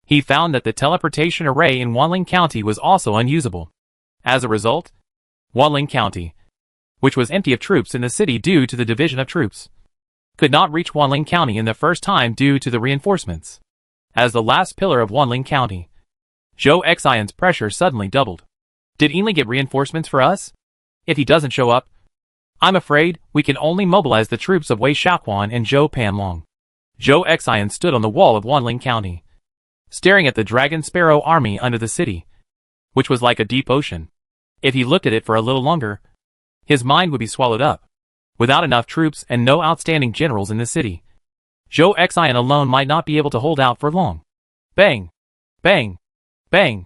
he found that the teleportation array in Wanling County was also unusable. As a result, Wanling County, which was empty of troops in the city due to the division of troops, could not reach Wanling County in the first time due to the reinforcements. As the last pillar of Wanling County, Zhou Xian's pressure suddenly doubled. Did Ainley get reinforcements for us? If he doesn't show up, I'm afraid we can only mobilize the troops of Wei Shaoquan and Zhou Panlong. Zhou Xian stood on the wall of Wanling County, staring at the Dragon Sparrow army under the city, which was like a deep ocean. If he looked at it for a little longer, his mind would be swallowed up. Without enough troops and no outstanding generals in the city, Zhou Xian alone might not be able to hold out for long. Bang! Bang! Bang!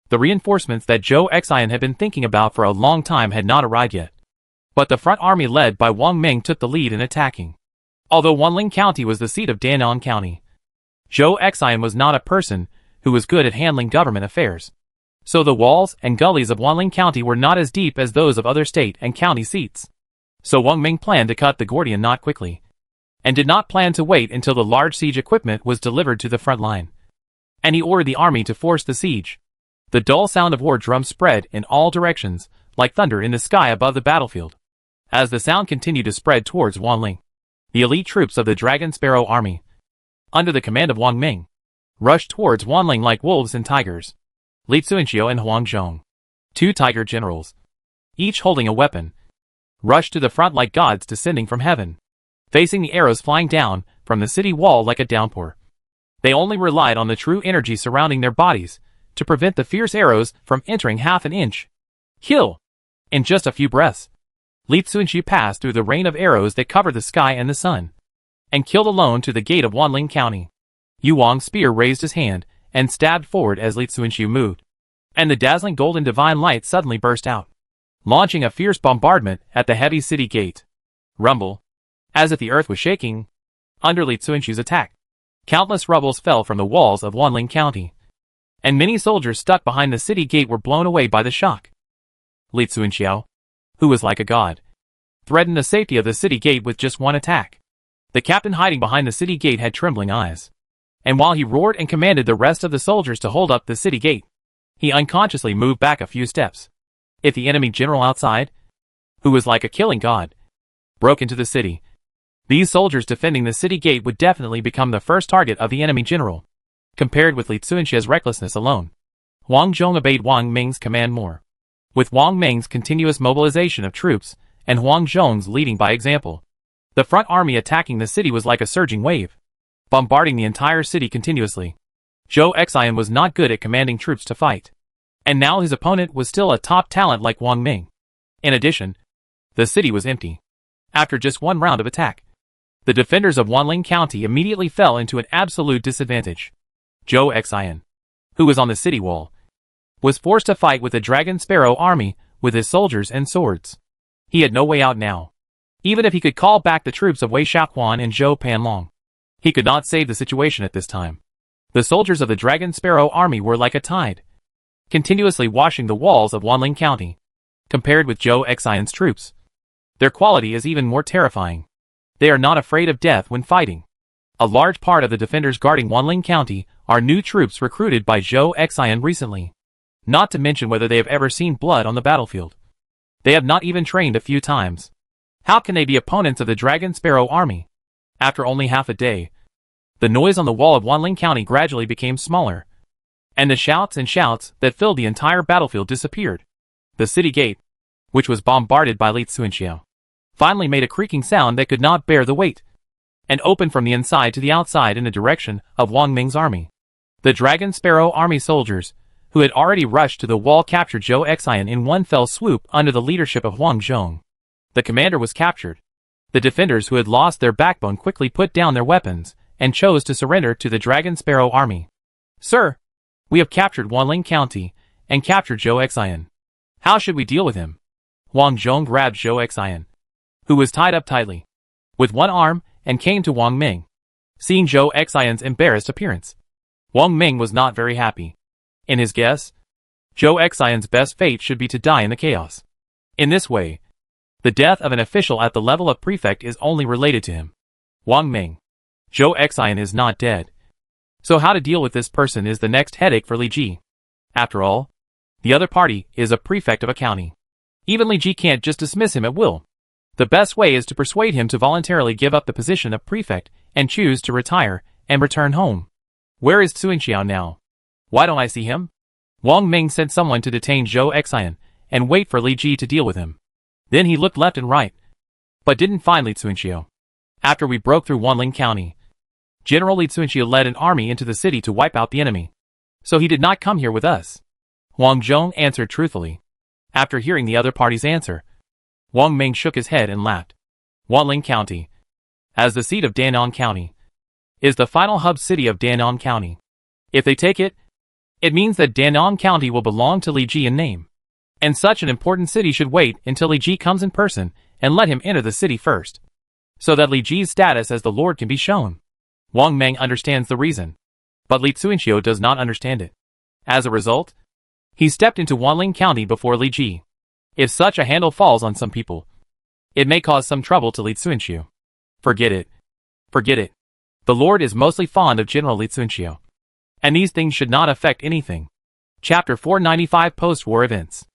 The reinforcements that Zhou Xian had been thinking about for a long time had not arrived yet. But the front army led by Wang Ming took the lead in attacking. Although Wanling County was the seat of Danyang County, Zhou Xian was not a person who was good at handling government affairs. So the walls and gullies of Wanling County were not as deep as those of other state and county seats. So Wang Ming planned to cut the Gordian knot quickly, and did not plan to wait until the large siege equipment was delivered to the front line. And he ordered the army to force the siege. The dull sound of war drums spread in all directions, like thunder in the sky above the battlefield. As the sound continued to spread towards Wanling, the elite troops of the Dragon Sparrow Army, under the command of Wang Ming, rushed towards Wanling like wolves and tigers. Li Xuanxiu and Huang Zhong, two tiger generals, each holding a weapon, rushed to the front like gods descending from heaven, facing the arrows flying down from the city wall like a downpour. They only relied on the true energy surrounding their bodies to prevent the fierce arrows from entering half an inch. Kill! In just a few breaths, Li Xuanxiu passed through the rain of arrows that covered the sky and the sun, and killed alone to the gate of Wanling County. Yu Wang's spear raised his hand and stabbed forward as Li Xuanxiu moved, and the dazzling golden divine light suddenly burst out, launching a fierce bombardment at the heavy city gate. Rumble, as if the earth was shaking, under Li Xuanxiu's attack. Countless rubbles fell from the walls of Wanling County, and many soldiers stuck behind the city gate were blown away by the shock. Li Xuanxiu, who was like a god, threatened the safety of the city gate with just one attack. The captain hiding behind the city gate had trembling eyes, and while he roared and commanded the rest of the soldiers to hold up the city gate, he unconsciously moved back a few steps. If the enemy general outside, who was like a killing god, broke into the city, these soldiers defending the city gate would definitely become the first target of the enemy general. Compared with Li Xuanxiu's recklessness alone, Huang Zhong obeyed Wang Ming's command more. With Wang Ming's continuous mobilization of troops, and Huang Zhong's leading by example, the front army attacking the city was like a surging wave, bombarding the entire city continuously. Zhou Xian was not good at commanding troops to fight, and now his opponent was still a top talent like Wang Ming. In addition, the city was empty. After just one round of attack, the defenders of Wanling County immediately fell into an absolute disadvantage. Zhou Xian, who was on the city wall, was forced to fight with the Dragon Sparrow army with his soldiers and swords. He had no way out now. Even if he could call back the troops of Wei Xiaoquan and Zhou Panlong, he could not save the situation at this time. The soldiers of the Dragon Sparrow army were like a tide, continuously washing the walls of Wanling County. Compared with Zhou Xian's troops, their quality is even more terrifying. They are not afraid of death when fighting. A large part of the defenders guarding Wanling County are new troops recruited by Zhou Xian recently. Not to mention whether they have ever seen blood on the battlefield. They have not even trained a few times. How can they be opponents of the Dragon Sparrow army? After only half a day, the noise on the wall of Wanling County gradually became smaller, and the shouts and shouts that filled the entire battlefield disappeared. The city gate, which was bombarded by Li Xuanxiu, finally made a creaking sound that could not bear the weight, and opened from the inside to the outside in the direction of Wang Ming's army. The Dragon Sparrow army soldiers, who had already rushed to the wall, captured Zhou Xian in one fell swoop under the leadership of Huang Zhong. The commander was captured. The defenders who had lost their backbone quickly put down their weapons and chose to surrender to the Dragon Sparrow army. "Sir, we have captured Wanling County and captured Zhou Xian. How should we deal with him?" Huang Zhong grabbed Zhou Xian, who was tied up tightly, with one arm, and came to Wang Ming. Seeing Zhou Xian's embarrassed appearance, Wang Ming was not very happy. In his guess, Zhou Xian's best fate should be to die in the chaos. In this way, the death of an official at the level of prefect is only related to him. Wang Ming, Zhou Xian is not dead. So how to deal with this person is the next headache for Li Ji. After all, the other party is a prefect of a county. Even Li Ji can't just dismiss him at will. The best way is to persuade him to voluntarily give up the position of prefect and choose to retire and return home. Where is Xuanxiao now? Why don't I see him? Wang Ming sent someone to detain Zhou Xian and wait for Li Ji to deal with him. Then he looked left and right, but didn't find Li Xuanxiao. After we broke through Wanling County, General Li Xuanxiao led an army into the city to wipe out the enemy. So he did not come here with us. Huang Zhong answered truthfully. After hearing the other party's answer, Wang Ming shook his head and laughed. Wanling County, as the seat of Danan County, is the final hub city of Danan County. If they take it, it means that Danan County will belong to Li Ji in name. And such an important city should wait until Li Ji comes in person and let him enter the city first, so that Li Ji's status as the Lord can be shown. Wang Ming understands the reason. But Li Tsuinxiu does not understand it. As a result, he stepped into Wanling County before Li Ji. If such a handle falls on some people, it may cause some trouble to Li Tsuinxiu. Forget it. Forget it. The Lord is mostly fond of General Li Tsuinxiu. And these things should not affect anything. Chapter 495 Post-War Events.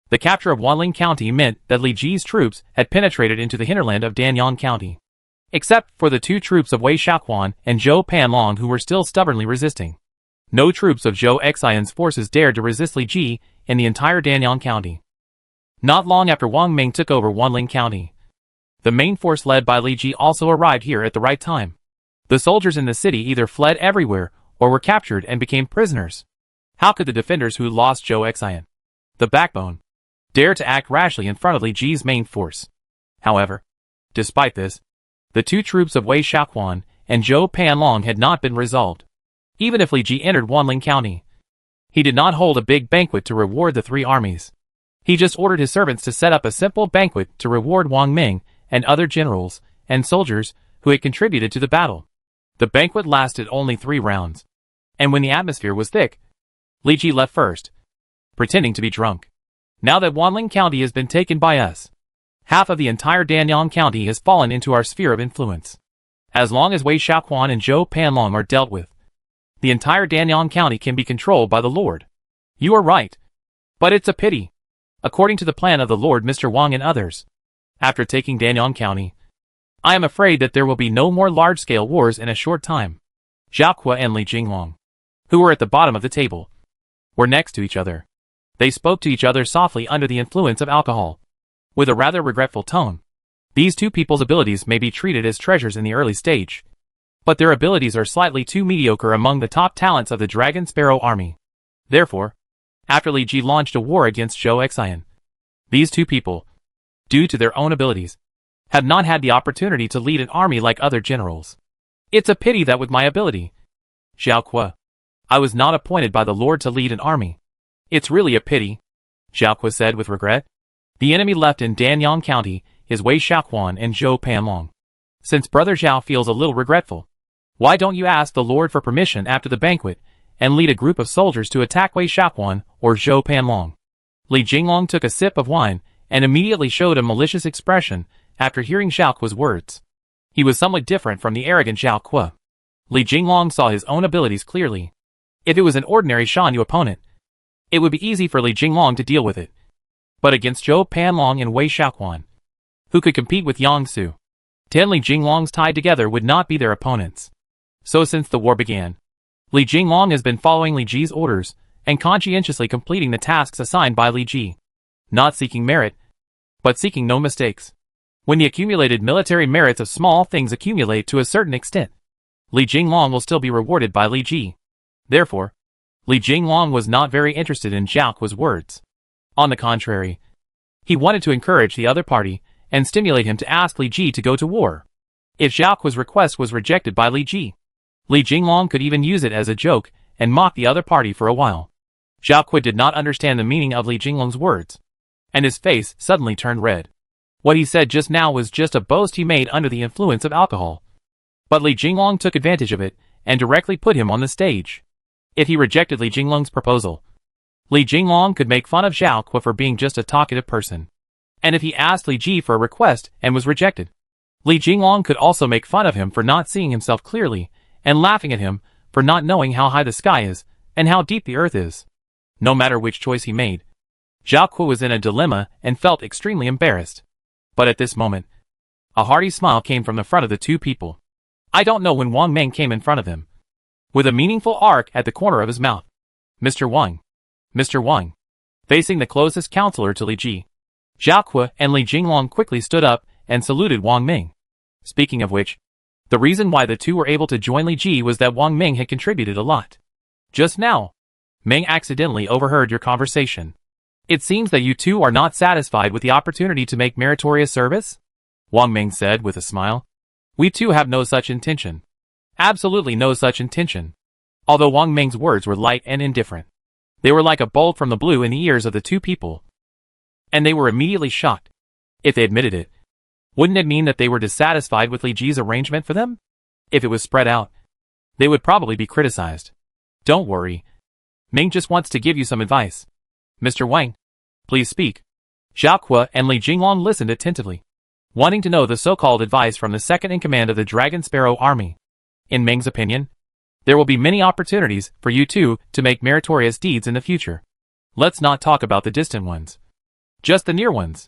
The capture of Wanling County meant that Li Ji's troops had penetrated into the hinterland of Danyang County. Except for the 2 troops of Wei Xiaoquan and Zhou Panlong who were still stubbornly resisting. No troops of Zhou Xian's forces dared to resist Li Ji in the entire Danyang County. Not long after Wang Ming took over Wanling County, the main force led by Li Ji also arrived here at the right time. The soldiers in the city either fled everywhere or were captured and became prisoners. How could the defenders who lost Zhou Xian, the backbone, dare to act rashly in front of Li Ji's main force? However, despite this, the 2 troops of Wei Xiaoquan and Zhou Panlong had not been resolved. Even if Li Ji entered Wanling County, he did not hold a big banquet to reward the 3 armies. He just ordered his servants to set up a simple banquet to reward Wang Ming and other generals and soldiers who had contributed to the battle. The banquet lasted only 3 rounds. And when the atmosphere was thick, Li Ji left first, pretending to be drunk. Now that Wanling County has been taken by us, half of the entire Danyang County has fallen into our sphere of influence. As long as Wei Xiaoquan and Zhou Panlong are dealt with, the entire Danyang County can be controlled by the Lord. You are right. But it's a pity. According to the plan of the Lord Mr. Wang and others, after taking Danyang County, I am afraid that there will be no more large-scale wars in a short time. Zhao Kuo and Li Jinglong, who were at the bottom of the table, were next to each other. They spoke to each other softly under the influence of alcohol, with a rather regretful tone. These 2 people's abilities may be treated as treasures in the early stage, but their abilities are slightly too mediocre among the top talents of the Dragon Sparrow army. Therefore, after Li Ji launched a war against Zhou Xian, these 2 people, due to their own abilities, have not had the opportunity to lead an army like other generals. It's a pity that with my ability, Zhao Kuo, I was not appointed by the Lord to lead an army. It's really a pity, Zhao Kuo said with regret. The enemy left in Danyang County is Wei Xiaoquan and Zhou Panlong. Since Brother Zhao feels a little regretful, why don't you ask the Lord for permission after the banquet and lead a group of soldiers to attack Wei Xiaoquan or Zhou Panlong? Li Jinglong took a sip of wine and immediately showed a malicious expression after hearing Zhao Kuo's words. He was somewhat different from the arrogant Zhao Kuo. Li Jinglong saw his own abilities clearly. If it was an ordinary Shanyu opponent, it would be easy for Li Jinglong to deal with it. But against Zhou Panlong and Wei Xiaoquan, who could compete with Yang Su, 10 Li Jinglongs tied together would not be their opponents. So since the war began, Li Jinglong has been following Li Ji's orders and conscientiously completing the tasks assigned by Li Ji, not seeking merit, but seeking no mistakes. When the accumulated military merits of small things accumulate to a certain extent, Li Jinglong will still be rewarded by Li Ji. Therefore, Li Jinglong was not very interested in Zhao Kuo's words. On the contrary, he wanted to encourage the other party and stimulate him to ask Li Ji to go to war. If Zhao Kuo's request was rejected by Li Ji, Li Jinglong could even use it as a joke and mock the other party for a while. Zhao Kuo did not understand the meaning of Li Jinglong's words, and his face suddenly turned red. What he said just now was just a boast he made under the influence of alcohol. But Li Jinglong took advantage of it and directly put him on the stage. If he rejected Li Jinglong's proposal, Li Jinglong could make fun of Zhao Kuo for being just a talkative person. And if he asked Li Ji for a request and was rejected, Li Jinglong could also make fun of him for not seeing himself clearly and laughing at him for not knowing how high the sky is and how deep the earth is. No matter which choice he made, Zhao Kuo was in a dilemma and felt extremely embarrassed. But at this moment, a hearty smile came from the front of the 2 people. I don't know when Wang Ming came in front of him, with a meaningful arc at the corner of his mouth. Mr. Wang. Mr. Wang. Facing the closest counselor to Li Ji, Zhao Kuo and Li Jinglong quickly stood up and saluted Wang Ming. Speaking of which, the reason why the 2 were able to join Li Ji was that Wang Ming had contributed a lot. Just now, Ming accidentally overheard your conversation. It seems that you 2 are not satisfied with the opportunity to make meritorious service? Wang Ming said with a smile. We 2 have no such intention. Absolutely no such intention. Although Wang Ming's words were light and indifferent, they were like a bolt from the blue in the ears of the 2 people. And they were immediately shocked. If they admitted it, wouldn't it mean that they were dissatisfied with Li Ji's arrangement for them? If it was spread out, they would probably be criticized. Don't worry. Ming just wants to give you some advice. Mr. Wang, please speak. Zhao Kuo and Li Jinglong listened attentively, wanting to know the so-called advice from the second-in-command of the Dragon Sparrow Army. In Ming's opinion, there will be many opportunities for you two to make meritorious deeds in the future. Let's not talk about the distant ones. Just the near ones.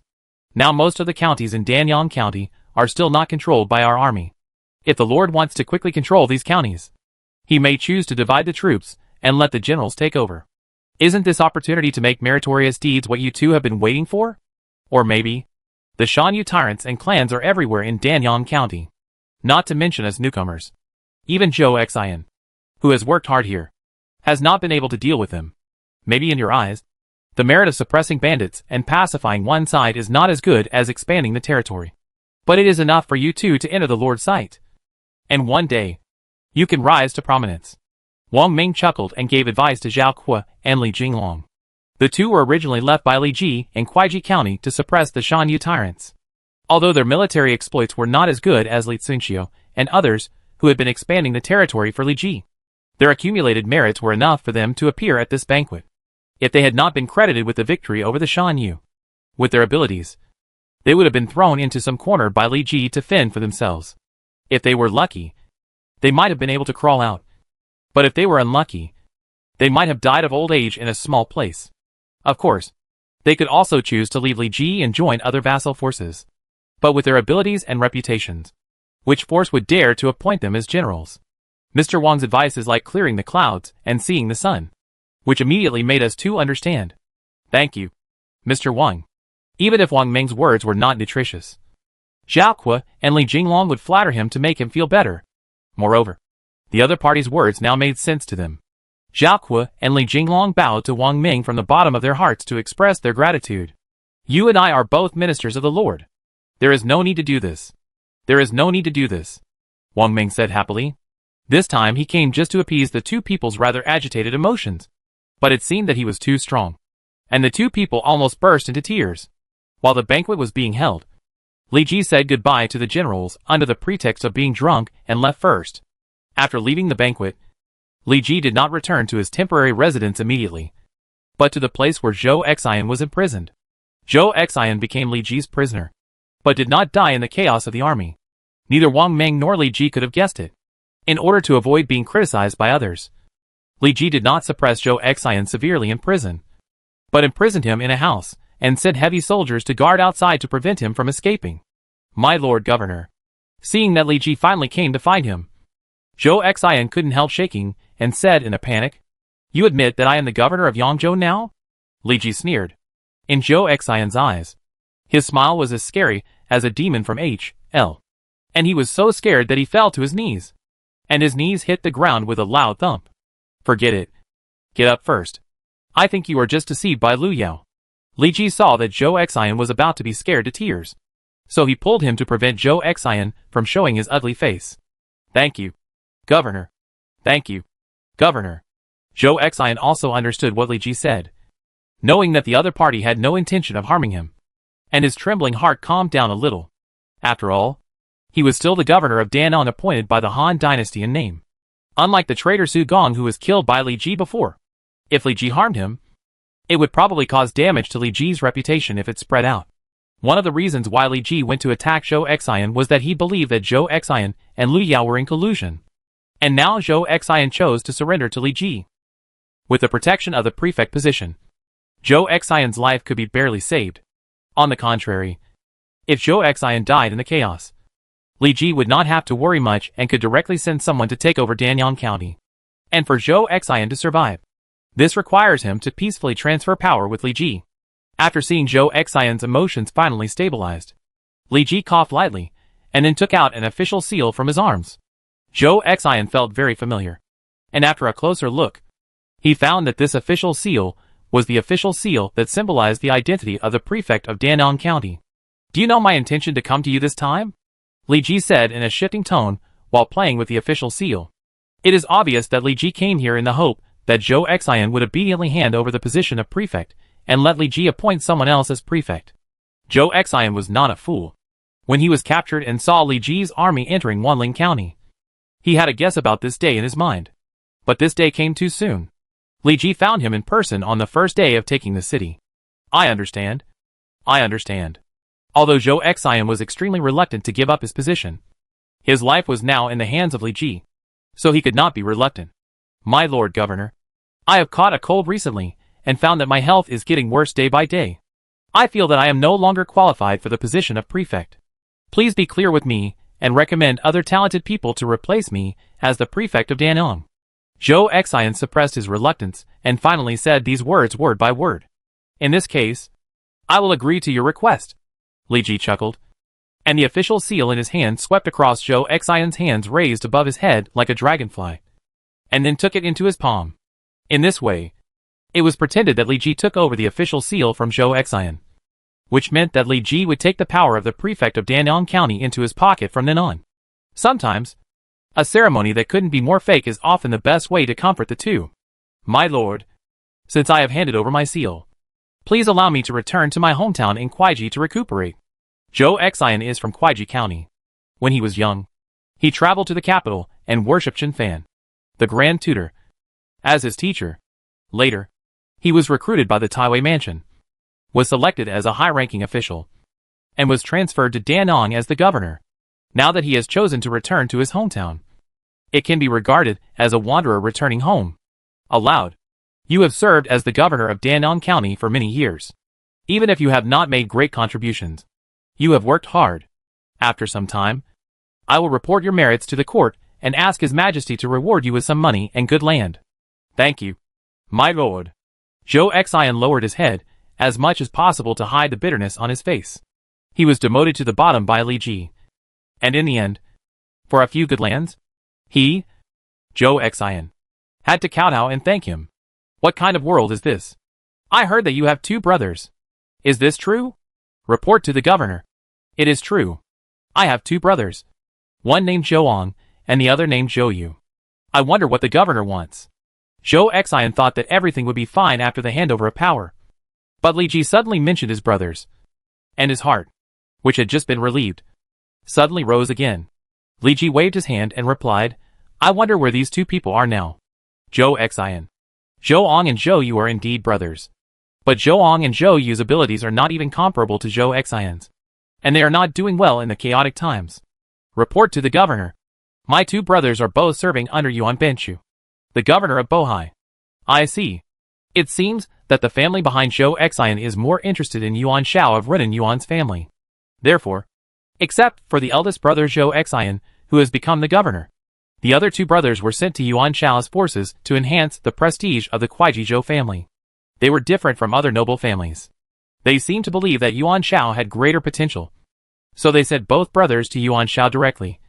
Now most of the counties in Danyang County are still not controlled by our army. If the Lord wants to quickly control these counties, he may choose to divide the troops and let the generals take over. Isn't this opportunity to make meritorious deeds what you two have been waiting for? Or maybe, the Shanyu tyrants and clans are everywhere in Danyang County. Not to mention us newcomers. Even Zhou Xian, who has worked hard here, has not been able to deal with them. Maybe in your eyes, the merit of suppressing bandits and pacifying one side is not as good as expanding the territory. But it is enough for you two to enter the Lord's sight. And one day, you can rise to prominence. Wang Ming chuckled and gave advice to Zhao Kuo and Li Jinglong. The two were originally left by Li Ji in Kuaiji County to suppress the Shanyu tyrants. Although their military exploits were not as good as Li Tsunxiu and others who had been expanding the territory for Li Ji, their accumulated merits were enough for them to appear at this banquet. If they had not been credited with the victory over the Shanyu, with their abilities, they would have been thrown into some corner by Li Ji to fend for themselves. If they were lucky, they might have been able to crawl out. But if they were unlucky, they might have died of old age in a small place. Of course, they could also choose to leave Li Ji and join other vassal forces. But with their abilities and reputations, which force would dare to appoint them as generals? Mr. Wang's advice is like clearing the clouds and seeing the sun, which immediately made us two understand. Thank you, Mr. Wang. Even if Wang Ming's words were not nutritious, Zhao Kuo and Li Jinglong would flatter him to make him feel better. Moreover, the other party's words now made sense to them. Zhao Kuo and Li Jinglong bowed to Wang Ming from the bottom of their hearts to express their gratitude. You and I are both ministers of the Lord. There is no need to do this. There is no need to do this, Wang Ming said happily. This time he came just to appease the two people's rather agitated emotions. But it seemed that he was too strong, and the two people almost burst into tears. While the banquet was being held, Li Ji said goodbye to the generals under the pretext of being drunk and left first. After leaving the banquet, Li Ji did not return to his temporary residence immediately, but to the place where Zhou Xian was imprisoned. Zhou Xian became Li Ji's prisoner, but did not die in the chaos of the army. Neither Wang Ming nor Li Ji could have guessed it. In order to avoid being criticized by others, Li Ji did not suppress Zhou Xian severely in prison, but imprisoned him in a house and sent heavy soldiers to guard outside to prevent him from escaping. My Lord Governor, seeing that Li Ji finally came to find him, Zhou Xian couldn't help shaking and said in a panic, You admit that I am the governor of Yangzhou now? Li Ji sneered. In Zhou Xian's eyes, his smile was as scary as a demon from H.L. And he was so scared that he fell to his knees. And his knees hit the ground with a loud thump. Forget it. Get up first. I think you are just deceived by Lu Yao. Li Ji saw that Zhou Xian was about to be scared to tears, so he pulled him to prevent Zhou Xian from showing his ugly face. Thank you, Governor. Thank you, Governor. Zhou Xian also understood what Li Ji said, knowing that the other party had no intention of harming him, and his trembling heart calmed down a little. After all, he was still the governor of Dan'an appointed by the Han dynasty in name. Unlike the traitor Su Gong who was killed by Li Ji before. If Li Ji harmed him, it would probably cause damage to Li Ji's reputation if it spread out. One of the reasons why Li Ji went to attack Zhou Xian was that he believed that Zhou Xian and Lu Yao were in collusion. And now Zhou Xian chose to surrender to Li Ji. With the protection of the prefect position, Zhou Xian's life could be barely saved. On the contrary, if Zhou Xian died in the chaos, Li Ji would not have to worry much and could directly send someone to take over Danyang County. And for Zhou Xian to survive, this requires him to peacefully transfer power with Li Ji. After seeing Zhou Xian's emotions finally stabilized, Li Ji coughed lightly, and then took out an official seal from his arms. Zhou Xian felt very familiar, and after a closer look, he found that this official seal was the official seal that symbolized the identity of the prefect of Dan'an County. Do you know my intention to come to you this time? Li Ji said in a shifting tone while playing with the official seal. It is obvious that Li Ji came here in the hope that Zhou Xian would obediently hand over the position of prefect and let Li Ji appoint someone else as prefect. Zhou Xian was not a fool. When he was captured and saw Li Ji's army entering Wanling County, he had a guess about this day in his mind. But this day came too soon. Li Ji found him in person on the first day of taking the city. I understand. I understand. Although Zhou Xian was extremely reluctant to give up his position, his life was now in the hands of Li Ji, so he could not be reluctant. My lord governor, I have caught a cold recently, and found that my health is getting worse day by day. I feel that I am no longer qualified for the position of prefect. Please be clear with me, and recommend other talented people to replace me as the prefect of Danong. Zhou Xian suppressed his reluctance, and finally said these words word by word. In this case, I will agree to your request. Li Ji chuckled, and the official seal in his hand swept across Zhou Xian's hands raised above his head like a dragonfly, and then took it into his palm. In this way, it was pretended that Li Ji took over the official seal from Zhou Xian, which meant that Li Ji would take the power of the prefect of Danong County into his pocket from then on. Sometimes, a ceremony that couldn't be more fake is often the best way to comfort the two. My lord, since I have handed over my seal, please allow me to return to my hometown in Kuaiji to recuperate. Zhou Xian is from Kuaiji County. When he was young, he traveled to the capital and worshipped Chen Fan, the Grand Tutor, as his teacher. Later, he was recruited by the Taiwei Mansion, was selected as a high-ranking official, and was transferred to Danong as the governor. Now that he has chosen to return to his hometown, it can be regarded as a wanderer returning home. Aloud, you have served as the governor of Danong County for many years. Even if you have not made great contributions, you have worked hard. After some time, I will report your merits to the court and ask His Majesty to reward you with some money and good land. Thank you, my lord. Zhou Xian lowered his head as much as possible to hide the bitterness on his face. He was demoted to the bottom by Li Ji, and in the end, for a few good lands, he, Zhou Xian, had to kowtow and thank him. What kind of world is this? I heard that you have 2 brothers. Is this true? Report to the governor. It is true. I have 2 brothers. One named Zhouang, and the other named Zhouyu. I wonder what the governor wants. Zhou Xian thought that everything would be fine after the handover of power. But Li Ji suddenly mentioned his brothers, and his heart, which had just been relieved, suddenly rose again. Li Ji waved his hand and replied, I wonder where these 2 people are now. Zhou Xian. Zhouang and Zhouyu are indeed brothers. But Zhouang and Zhouyu's abilities are not even comparable to Zhou Xian's, and they are not doing well in the chaotic times. Report to the governor. My 2 brothers are both serving under Yuan Benshu, the governor of Bohai. I see. It seems that the family behind Zhou Xian is more interested in Yuan Shao of Renan Yuan's family. Therefore, except for the eldest brother Zhou Xian, who has become the governor, the other 2 brothers were sent to Yuan Shao's forces to enhance the prestige of the Kuaiji Zhou family. They were different from other noble families. They seemed to believe that Yuan Shao had greater potential, so they sent both brothers to Yuan Shao directly,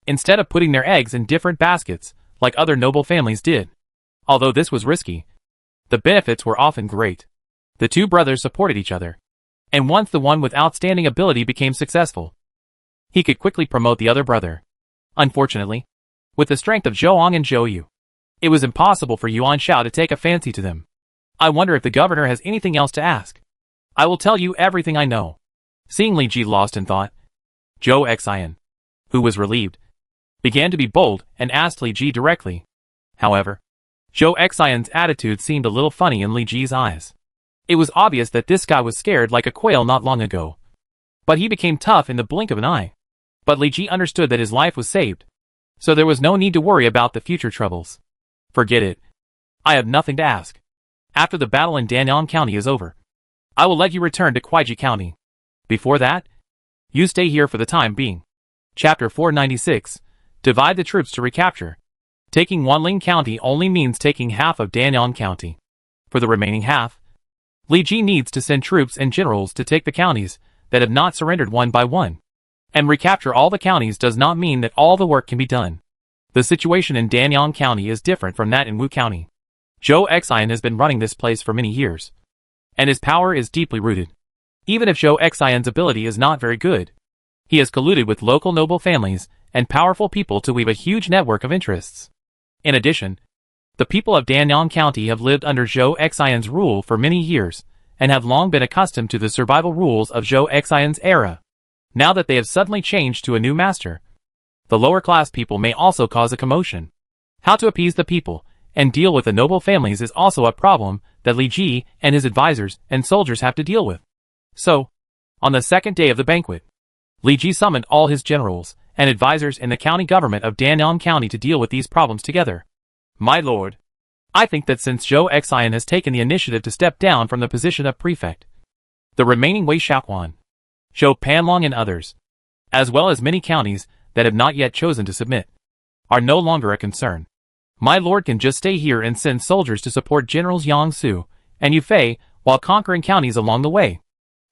instead of putting their eggs in different baskets like other noble families did. Although this was risky, the benefits were often great. The 2 brothers supported each other, and once the one with outstanding ability became successful, he could quickly promote the other brother. Unfortunately, with the strength of Zhouang and Zhouyu, it was impossible for Yuan Shao to take a fancy to them. I wonder if the governor has anything else to ask. I will tell you everything I know. Seeing Li Ji lost in thought, Zhou Xian, who was relieved, began to be bold and asked Li Ji directly. However, Zhou Xian's attitude seemed a little funny in Li Ji's eyes. It was obvious that this guy was scared like a quail not long ago, but he became tough in the blink of an eye. But Li Ji understood that his life was saved, so there was no need to worry about the future troubles. Forget it. I have nothing to ask. After the battle in Danong County is over, I will let you return to Kuaiji County. Before that, you stay here for the time being. Chapter 496. Divide the troops to recapture. Taking Wanling County only means taking half of Danong County. For the remaining half, Li Ji needs to send troops and generals to take the counties that have not surrendered one by one. And recapture all the counties does not mean that all the work can be done. The situation in Danong County is different from that in Wu County. Zhou Xian has been running this place for many years, and his power is deeply rooted. Even if Zhou Xian's ability is not very good, he has colluded with local noble families and powerful people to weave a huge network of interests. In addition, the people of Danong County have lived under Zhou Xian's rule for many years, and have long been accustomed to the survival rules of Zhou Xian's era. Now that they have suddenly changed to a new master, the lower class people may also cause a commotion. How to appease the people and deal with the noble families is also a problem that Li Ji and his advisors and soldiers have to deal with. So, on the second day of the banquet, Li Ji summoned all his generals and advisors in the county government of Danyang County to deal with these problems together. My lord, I think that since Zhou Xian has taken the initiative to step down from the position of prefect, the remaining Wei Xiaoquan, Zhou Panlong and others, as well as many counties that have not yet chosen to submit, are no longer a concern. My lord can just stay here and send soldiers to support Generals Yang Su and Yu Fei while conquering counties along the way.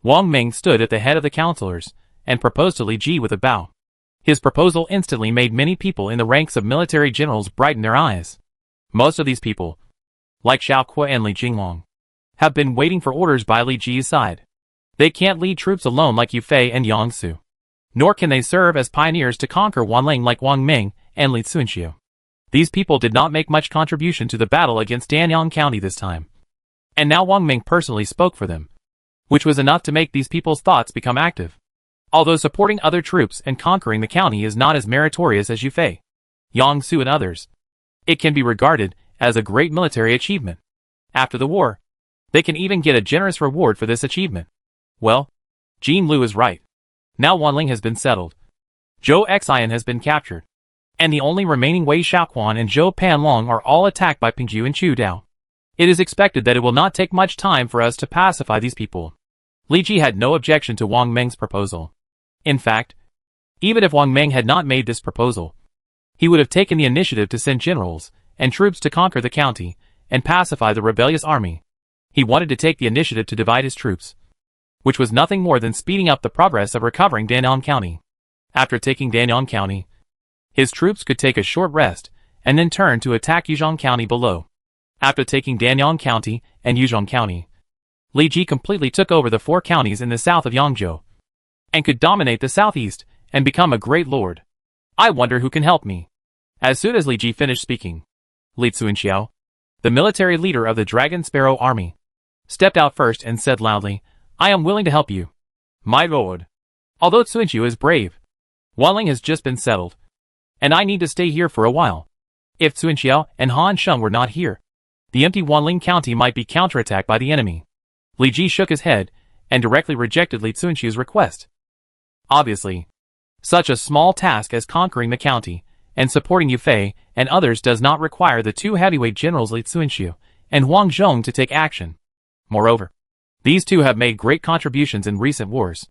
Wang Ming stood at the head of the counselors and proposed to Li Ji with a bow. His proposal instantly made many people in the ranks of military generals brighten their eyes. Most of these people, like Xiao Kuo and Li Jinglong, have been waiting for orders by Li Ji's side. They can't lead troops alone like Yu Fei and Yang Su, nor can they serve as pioneers to conquer Wanling like Wang Ming and Li Tsunxiu. These people did not make much contribution to the battle against Danyang County this time. And now Wang Ming personally spoke for them, which was enough to make these people's thoughts become active. Although supporting other troops and conquering the county is not as meritorious as Yu Fei, Yang Su and others, it can be regarded as a great military achievement. After the war, they can even get a generous reward for this achievement. Well, Jean Lu is right. Now Wanling has been settled. Zhou Xian has been captured. And the only remaining Wei Xiaoquan and Zhou Panlong are all attacked by Pingju and Chu Dao. It is expected that it will not take much time for us to pacify these people. Li Ji had no objection to Wang Ming's proposal. In fact, even if Wang Ming had not made this proposal, he would have taken the initiative to send generals and troops to conquer the county and pacify the rebellious army. He wanted to take the initiative to divide his troops, which was nothing more than speeding up the progress of recovering Danyang County. After taking Danyang County, his troops could take a short rest and then turn to attack Yuzhong County below. After taking Danyang County and Yuzhong County, Li Ji completely took over the 4 counties in the south of Yangzhou and could dominate the southeast and become a great lord. I wonder who can help me. As soon as Li Ji finished speaking, Li Tsunxiao, the military leader of the Dragon Sparrow army, stepped out first and said loudly, I am willing to help you, my lord. Although Tsunxiu is brave, Wanling has just been settled, and I need to stay here for a while. If Tsunxiao and Han Sheng were not here, the empty Wanling County might be counterattacked by the enemy. Li Ji shook his head and directly rejected Li Tsunxiu's request. Obviously, such a small task as conquering the county and supporting Yu Fei and others does not require the 2 heavyweight generals Li Tsunxiu and Huang Zhong to take action. Moreover, these two have made great contributions in recent wars.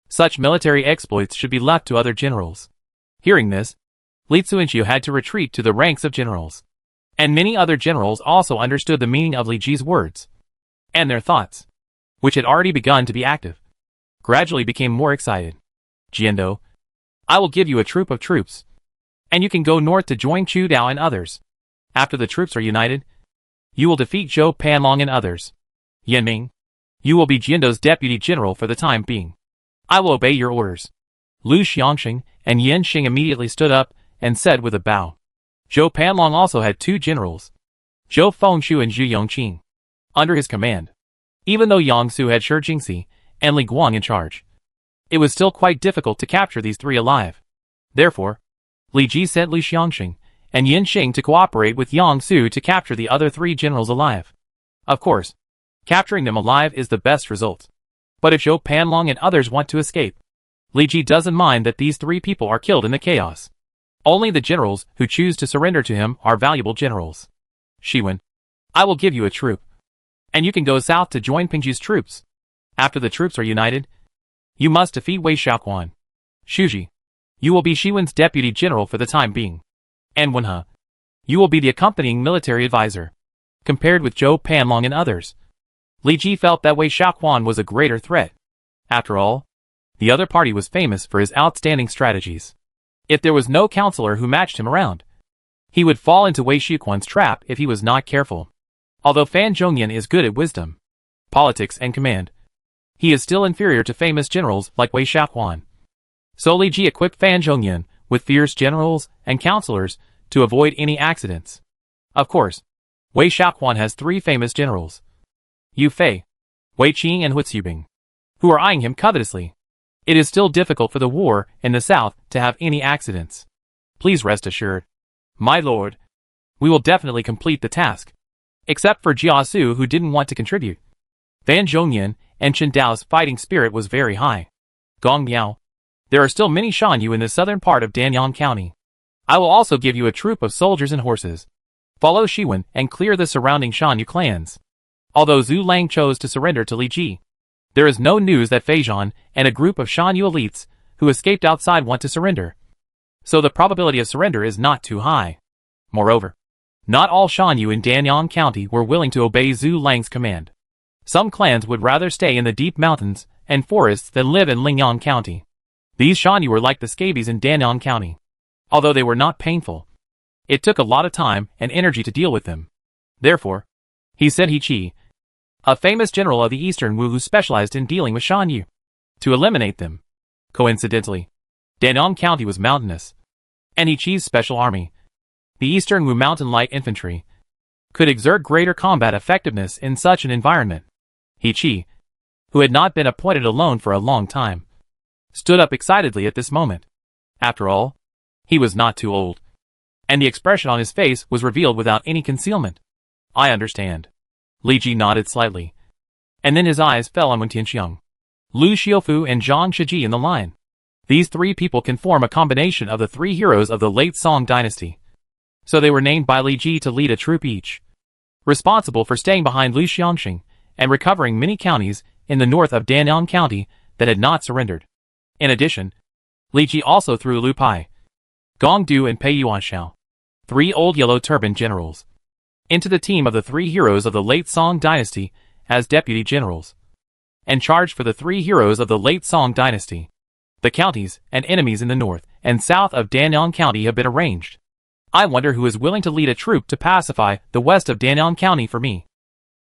Such military exploits should be left to other generals. Hearing this, Li Tsunxiu had to retreat to the ranks of generals. And many other generals also understood the meaning of Li Ji's words. And their thoughts, which had already begun to be active, gradually became more excited. Jiando, I will give you a troop of troops, and you can go north to join Chu Dao and others. After the troops are united, you will defeat Zhou Panlong and others. Yanming, you will be Jiando's deputy general for the time being. I will obey your orders. Lu Xiangxing and Yan Xing immediately stood up and said with a bow. Zhou Panlong also had 2 generals, Zhou Fengshu and Zhu Yongqing, under his command. Even though Yang Su had Shi Jingxi and Li Guang in charge, it was still quite difficult to capture these 3 alive. Therefore, Li Ji sent Lu Xiangxing and Yan Xing to cooperate with Yang Su to capture the other 3 generals alive. Of course, capturing them alive is the best result. But if Zhou Panlong and others want to escape, Li Ji doesn't mind that these 3 people are killed in the chaos. Only the generals who choose to surrender to him are valuable generals. Shiwen, I will give you a troop, and you can go south to join Pingju's troops. After the troops are united, you must defeat Wei Xiaoquan. Shuji, you will be Shiwen's deputy general for the time being. And Wenhe, you will be the accompanying military advisor. Compared with Zhou Panlong and others, Li Ji felt that Wei Xiaoquan was a greater threat. After all, the other party was famous for his outstanding strategies. If there was no counselor who matched him around, he would fall into Wei Xiaoquan's trap if he was not careful. Although Fan Zhongyan is good at wisdom, politics and command, he is still inferior to famous generals like Wei Xiaoquan. So Li Ji equipped Fan Zhongyan with fierce generals and counselors to avoid any accidents. Of course, Wei Xiaoquan has 3 famous generals, Yu Fei, Wei Qing and Hu Zubing, who are eyeing him covetously. It is still difficult for the war in the south to have any accidents. Please rest assured, my lord, We will definitely complete the task. Except for Jiasu, who didn't want to contribute. Fan Zhongyan and Chen Dao's fighting spirit was very high. Gong Miao. There are still many Shanyu in the southern part of Danyang County. I will also give you a troop of soldiers and horses. Follow Shiwen and clear the surrounding Shanyu clans. Although Zhu Lang chose to surrender to Li Ji, there is no news that Fei Zhan and a group of Shanyu elites who escaped outside want to surrender. So the probability of surrender is not too high. Moreover, not all Shanyu in Danyang County were willing to obey Zhu Lang's command. Some clans would rather stay in the deep mountains and forests than live in Lingyang County. These Shanyu were like the scabies in Danyang County. Although they were not painful, it took a lot of time and energy to deal with them. Therefore, he sent He Qi, a famous general of the Eastern Wu who specialized in dealing with Shanyu, to eliminate them. Coincidentally, Danyang County was mountainous, and He Qi's special army, the Eastern Wu Mountain Light Infantry, could exert greater combat effectiveness in such an environment. He Qi, who had not been appointed alone for a long time, stood up excitedly at this moment. After all, he was not too old, and the expression on his face was revealed without any concealment. I understand. Li Ji nodded slightly, and then his eyes fell on Wen Tianxiang, Lu Xiufu and Zhang Shiji in the line. These three people can form a combination of the three heroes of the late Song dynasty. So they were named by Li Ji to lead a troop each, responsible for staying behind Lu Xiangxing and recovering many counties in the north of Danyang County that had not surrendered. In addition, Li Ji also threw Lu Pai, Gong Du and Pei Yuanshao, three old yellow turban generals, into the team of the three heroes of the late Song dynasty as deputy generals, and charged for the three heroes of the late Song dynasty. The counties and enemies in the north and south of Danyang County have been arranged. I wonder who is willing to lead a troop to pacify the west of Danyang County for me.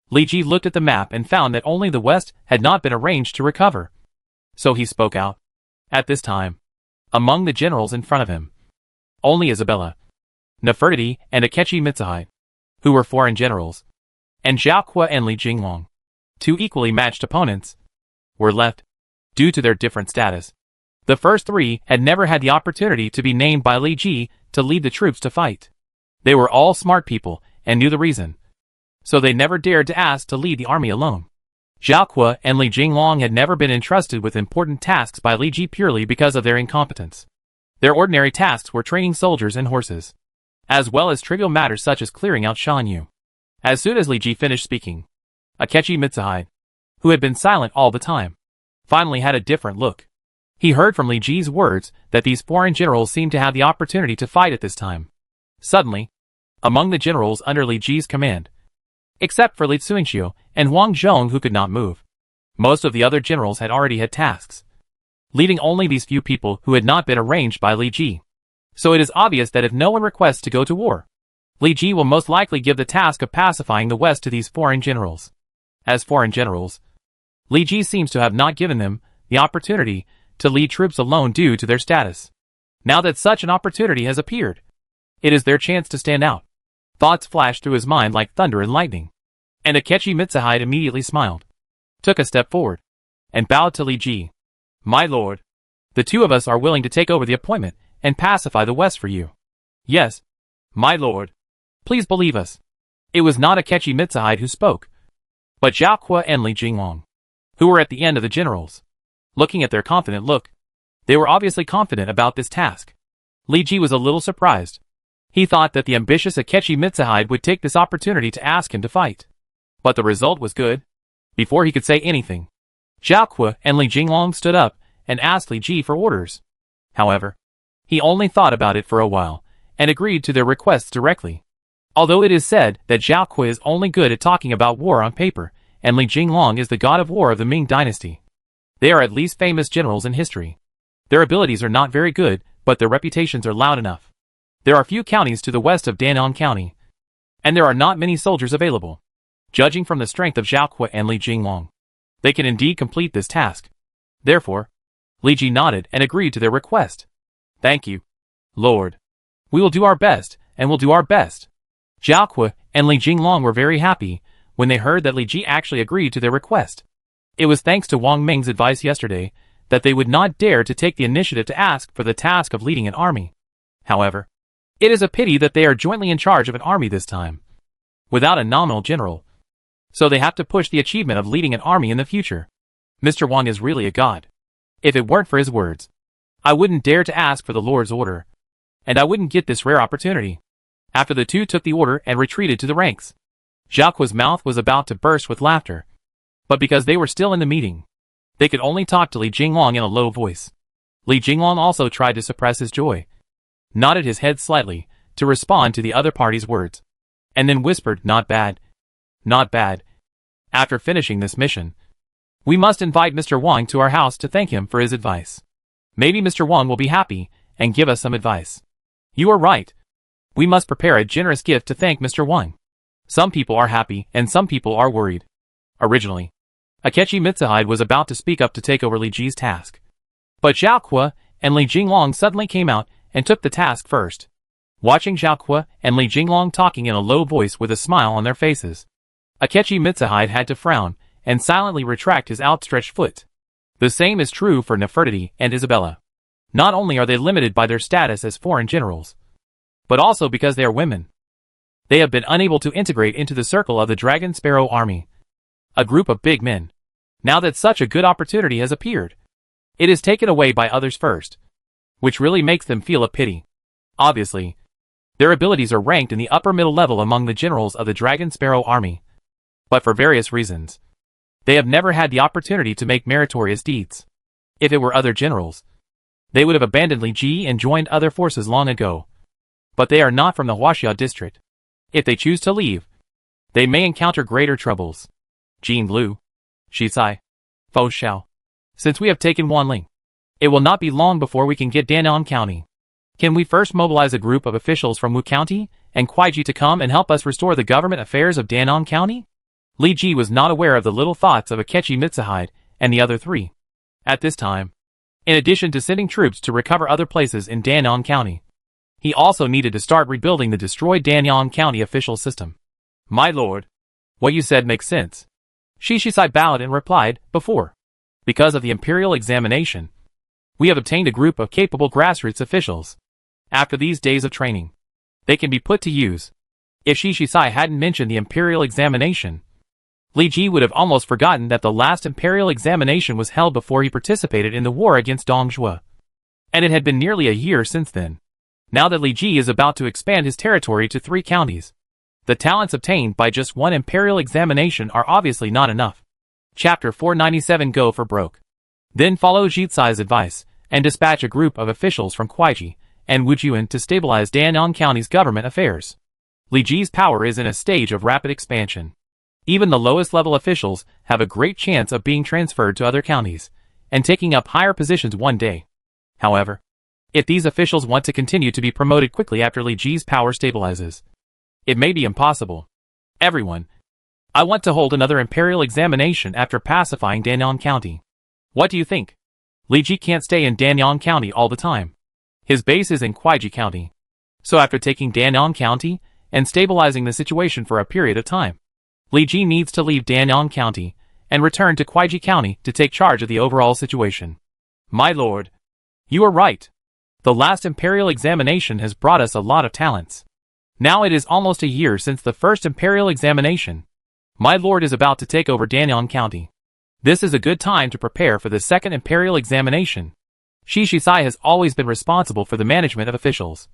Li Ji looked at the map and found that only the west had not been arranged to recover. So he spoke out. At this time, among the generals in front of him, only Isabella, Nefertiti and Akechi Mitsuhide, who were foreign generals, and Zhao Kuo and Li Jinglong, two equally matched opponents, were left, due to their different status. The first three had never had the opportunity to be named by Li Ji to lead the troops to fight. They were all smart people and knew the reason, so they never dared to ask to lead the army alone. Zhao Kuo and Li Jinglong had never been entrusted with important tasks by Li Ji purely because of their incompetence. Their ordinary tasks were training soldiers and horses, as well as trivial matters such as clearing out Shanyu. As soon as Li Ji finished speaking, Akechi Mitsuhide, who had been silent all the time, finally had a different look. He heard from Li Ji's words that these foreign generals seemed to have the opportunity to fight at this time. Suddenly, among the generals under Li Ji's command, except for Li Tsuingxiu and Huang Zhong who could not move, most of the other generals had already had tasks, leaving only these few people who had not been arranged by Li Ji. So it is obvious that if no one requests to go to war, Li Ji will most likely give the task of pacifying the West to these foreign generals. As foreign generals, Li Ji seems to have not given them the opportunity to lead troops alone due to their status. Now that such an opportunity has appeared, it is their chance to stand out. Thoughts flashed through his mind like thunder and lightning, and Akechi Mitsuhide immediately smiled, took a step forward, and bowed to Li Ji. My lord, the two of us are willing to take over the appointment and pacify the West for you. Yes, my lord. Please believe us. It was not Akechi Mitsuhide who spoke, but Zhao Kuo and Li Jinglong, who were at the end of the generals. Looking at their confident look, they were obviously confident about this task. Li Ji was a little surprised. He thought that the ambitious Akechi Mitsuhide would take this opportunity to ask him to fight. But the result was good. Before he could say anything, Zhao Kuo and Li Jinglong stood up and asked Li Ji for orders. However, he only thought about it for a while and agreed to their requests directly. Although it is said that Zhao Kuo is only good at talking about war on paper, and Li Jinglong is the god of war of the Ming dynasty, they are at least famous generals in history. Their abilities are not very good, but their reputations are loud enough. There are few counties to the west of Danyang County, and there are not many soldiers available. Judging from the strength of Zhao Kuo and Li Jinglong, they can indeed complete this task. Therefore, Li Ji nodded and agreed to their request. Thank you, Lord. We will do our best, and will do our best. Zhao Kuo and Li Jinglong were very happy when they heard that Li Ji actually agreed to their request. It was thanks to Wang Ming's advice yesterday that they would not dare to take the initiative to ask for the task of leading an army. However, It is a pity that they are jointly in charge of an army this time, without a nominal general. So they have to push the achievement of leading an army in the future. Mr. Wang is really a god. If it weren't for his words, I wouldn't dare to ask for the Lord's order, and I wouldn't get this rare opportunity. After the two took the order and retreated to the ranks, Xiaoqua's mouth was about to burst with laughter, but because they were still in the meeting, they could only talk to Li Jinglong in a low voice. Li Jinglong also tried to suppress his joy, nodded his head slightly to respond to the other party's words, and then whispered, "Not bad. Not bad. After finishing this mission, we must invite Mr. Wang to our house to thank him for his advice. Maybe Mr. Wang will be happy and give us some advice." You are right. We must prepare a generous gift to thank Mr. Wang. Some people are happy and some people are worried. Originally, Akechi Mitsuhide was about to speak up to take over Li Ji's task, but Xiaoqua and Li Jinglong suddenly came out and took the task first. Watching Xiaoqua and Li Jinglong talking in a low voice with a smile on their faces, Akechi Mitsuhide had to frown and silently retract his outstretched foot. The same is true for Nefertiti and Isabella. Not only are they limited by their status as foreign generals, but also because they are women. They have been unable to integrate into the circle of the Dragon Sparrow army, a group of big men. Now that such a good opportunity has appeared, it is taken away by others first, which really makes them feel a pity. Obviously, their abilities are ranked in the upper middle level among the generals of the Dragon Sparrow army, but for various reasons, they have never had the opportunity to make meritorious deeds. If it were other generals, they would have abandoned Li Ji and joined other forces long ago. But they are not from the Huaxia district. If they choose to leave, they may encounter greater troubles. Jin Blue, Shisai, Fo Xiao. Since we have taken Wanling, it will not be long before we can get Danan County. Can we first mobilize a group of officials from Wu County and Kuaiji to come and help us restore the government affairs of Danan County? Li Ji was not aware of the little thoughts of Akechi Mitsuhide and the other three. At this time, in addition to sending troops to recover other places in Danan County, he also needed to start rebuilding the destroyed Danan County official system. My lord, what you said makes sense. Shishisai bowed and replied, before, because of the imperial examination, we have obtained a group of capable grassroots officials. After these days of training, they can be put to use. If Shishisai hadn't mentioned the imperial examination, Li Ji would have almost forgotten that the last imperial examination was held before he participated in the war against Dongzhuo. And it had been nearly a year since then. Now that Li Ji is about to expand his territory to 3 counties, the talents obtained by just one imperial examination are obviously not enough. Chapter 497 Go for Broke. Then follow Jitsai's advice, and dispatch a group of officials from Kuaiji and Wujuan to stabilize Danan County's government affairs. Li Ji's power is in a stage of rapid expansion. Even the lowest level officials have a great chance of being transferred to other counties, and taking up higher positions one day. However, if these officials want to continue to be promoted quickly after Li Ji's power stabilizes, it may be impossible. Everyone, I want to hold another imperial examination after pacifying Danan County. What do you think? Li Ji can't stay in Danan County all the time. His base is in Kuaiji County. So after taking Danan County and stabilizing the situation for a period of time, Li Ji needs to leave Danan County and return to Kuaiji County to take charge of the overall situation. My lord, you are right. The last imperial examination has brought us a lot of talents. Now it is almost a year since the first imperial examination. My lord is about to take over Danan County. This is a good time to prepare for the second imperial examination. Shishisai has always been responsible for the management of officials,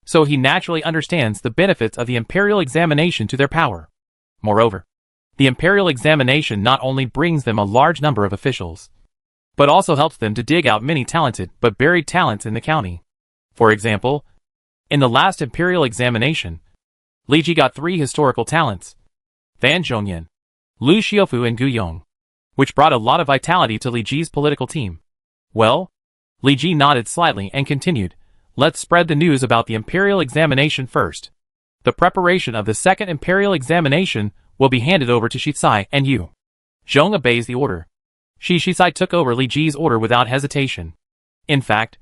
so he naturally understands the benefits of the imperial examination to their power. Moreover, the imperial examination not only brings them a large number of officials, but also helps them to dig out many talented but buried talents in the county. For example, in the last imperial examination, Li Ji got 3 historical talents, Fan Zhongyan, Lu Xiufu and Gu Yong, which brought a lot of vitality to Li Ji's political team. Well, Li Ji nodded slightly and continued, let's spread the news about the imperial examination first. The preparation of the second imperial examination will be handed over to Shisai and you. Zhong obeys the order. Shisai took over Li Ji's order without hesitation. In fact,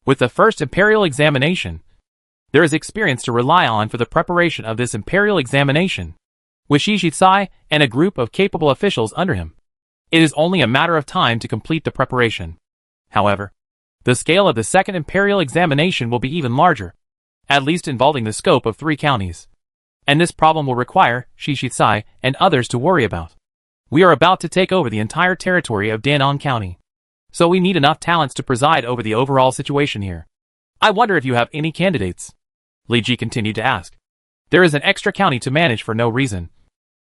with the first imperial examination, there is experience to rely on for the preparation of this imperial examination. With Shisai and a group of capable officials under him, it is only a matter of time to complete the preparation. However, the scale of the second imperial examination will be even larger. at least involving the scope of 3 counties. And this problem will require Shishitsai and others to worry about. We are about to take over the entire territory of Danon County. So we need enough talents to preside over the overall situation here. I wonder if you have any candidates? Li Ji continued to ask. There is an extra county to manage for no reason.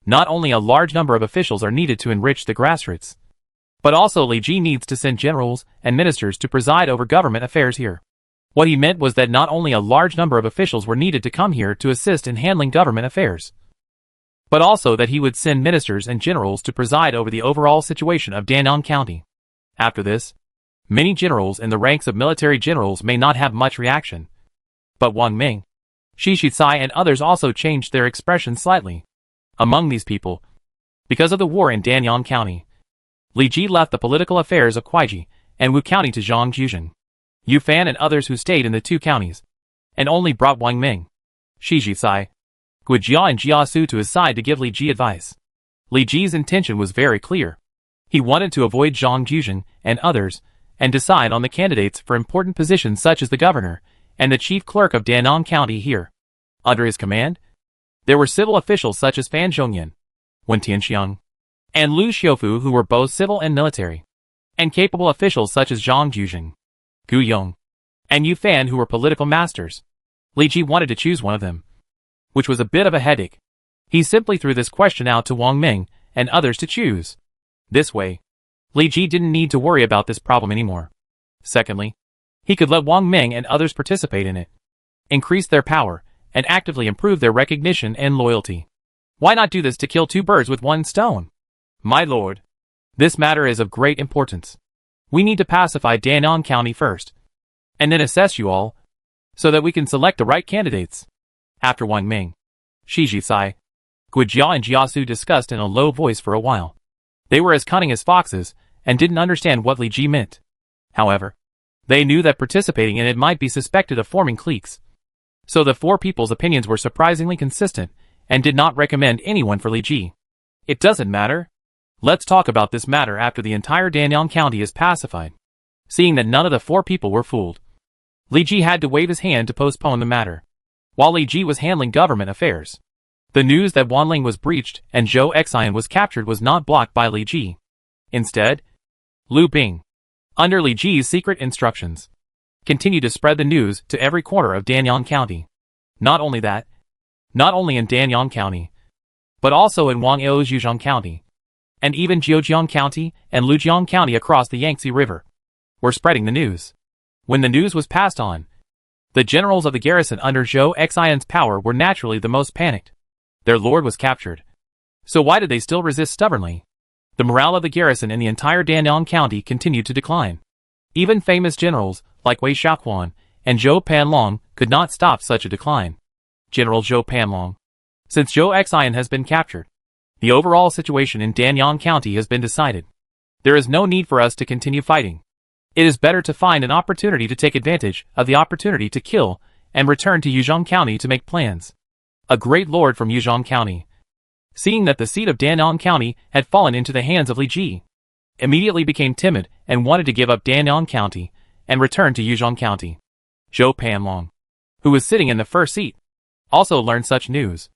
Not only a large number of officials are needed to enrich the grassroots, but also Li Ji needs to send generals and ministers to preside over government affairs here. What he meant was that not only a large number of officials were needed to come here to assist in handling government affairs, but also that he would send ministers and generals to preside over the overall situation of Danon County. After this, many generals in the ranks of military generals may not have much reaction. But Wang Ming, Shishitsai and others also changed their expression slightly. Among these people, because of the war in Danon County, Li Ji left the political affairs of Kuaiji and Wu County to Zhang Juzhen, Yu Fan and others who stayed in the 2 counties, and only brought Wang Ming, Shishitsai, Guijia and Jiasu to his side to give Li Ji advice. Li Ji's intention was very clear. He wanted to avoid Zhang Juzhen and others, and decide on the candidates for important positions such as the governor and the chief clerk of Danon County here. Under his command, there were civil officials such as Fan Zhongyan, Wen Tianxiang, and Lu Xiufu who were both civil and military, and capable officials such as Zhang Juzhen, Gu Yong, and Yu Fan who were political masters. Li Ji wanted to choose one of them, which was a bit of a headache. He simply threw this question out to Wang Ming and others to choose. This way, Li Ji didn't need to worry about this problem anymore. Secondly, he could let Wang Ming and others participate in it, increase their power, and actively improve their recognition and loyalty. Why not do this to kill 2 birds with 1 stone? My lord, this matter is of great importance. We need to pacify Danon County first, and then assess you all, so that we can select the right candidates. After Wang Ming, Shishitsai, Guijia and Jiasu discussed in a low voice for a while. They were as cunning as foxes, and didn't understand what Li Ji meant. However, they knew that participating in it might be suspected of forming cliques. So the 4 people's opinions were surprisingly consistent, and did not recommend anyone for Li Ji. It doesn't matter. Let's talk about this matter after the entire Danon County is pacified. Seeing that none of the 4 people were fooled, Li Ji had to wave his hand to postpone the matter. While Li Ji was handling government affairs, the news that Wanling was breached and Zhou Xian was captured was not blocked by Li Ji. Instead, Lu Bing, under Li Ji's secret instructions, continued to spread the news to every corner of Danon County. Not only that, not only in Danon County, but also in Wangiao Zhejiang County, and even Jiujiang County and Lujiang County across the Yangtze River, were spreading the news. When the news was passed on, the generals of the garrison under Zhou Xian's power were naturally the most panicked. Their lord was captured. So why did they still resist stubbornly? The morale of the garrison in the entire Danon County continued to decline. Even famous generals like Wei Xiaoquan and Zhou Panlong could not stop such a decline. General Zhou Panlong, since Zhou Xian has been captured, the overall situation in Danon County has been decided. There is no need for us to continue fighting. It is better to find an opportunity to take advantage of the opportunity to kill and return to Yuzhong County to make plans. A great lord from Yuzhong County, seeing that the seat of Danon County had fallen into the hands of Li Ji, immediately became timid and wanted to give up Danon County and return to Yuzhong County. Zhou Panlong, who was sitting in the first seat, also learned such news,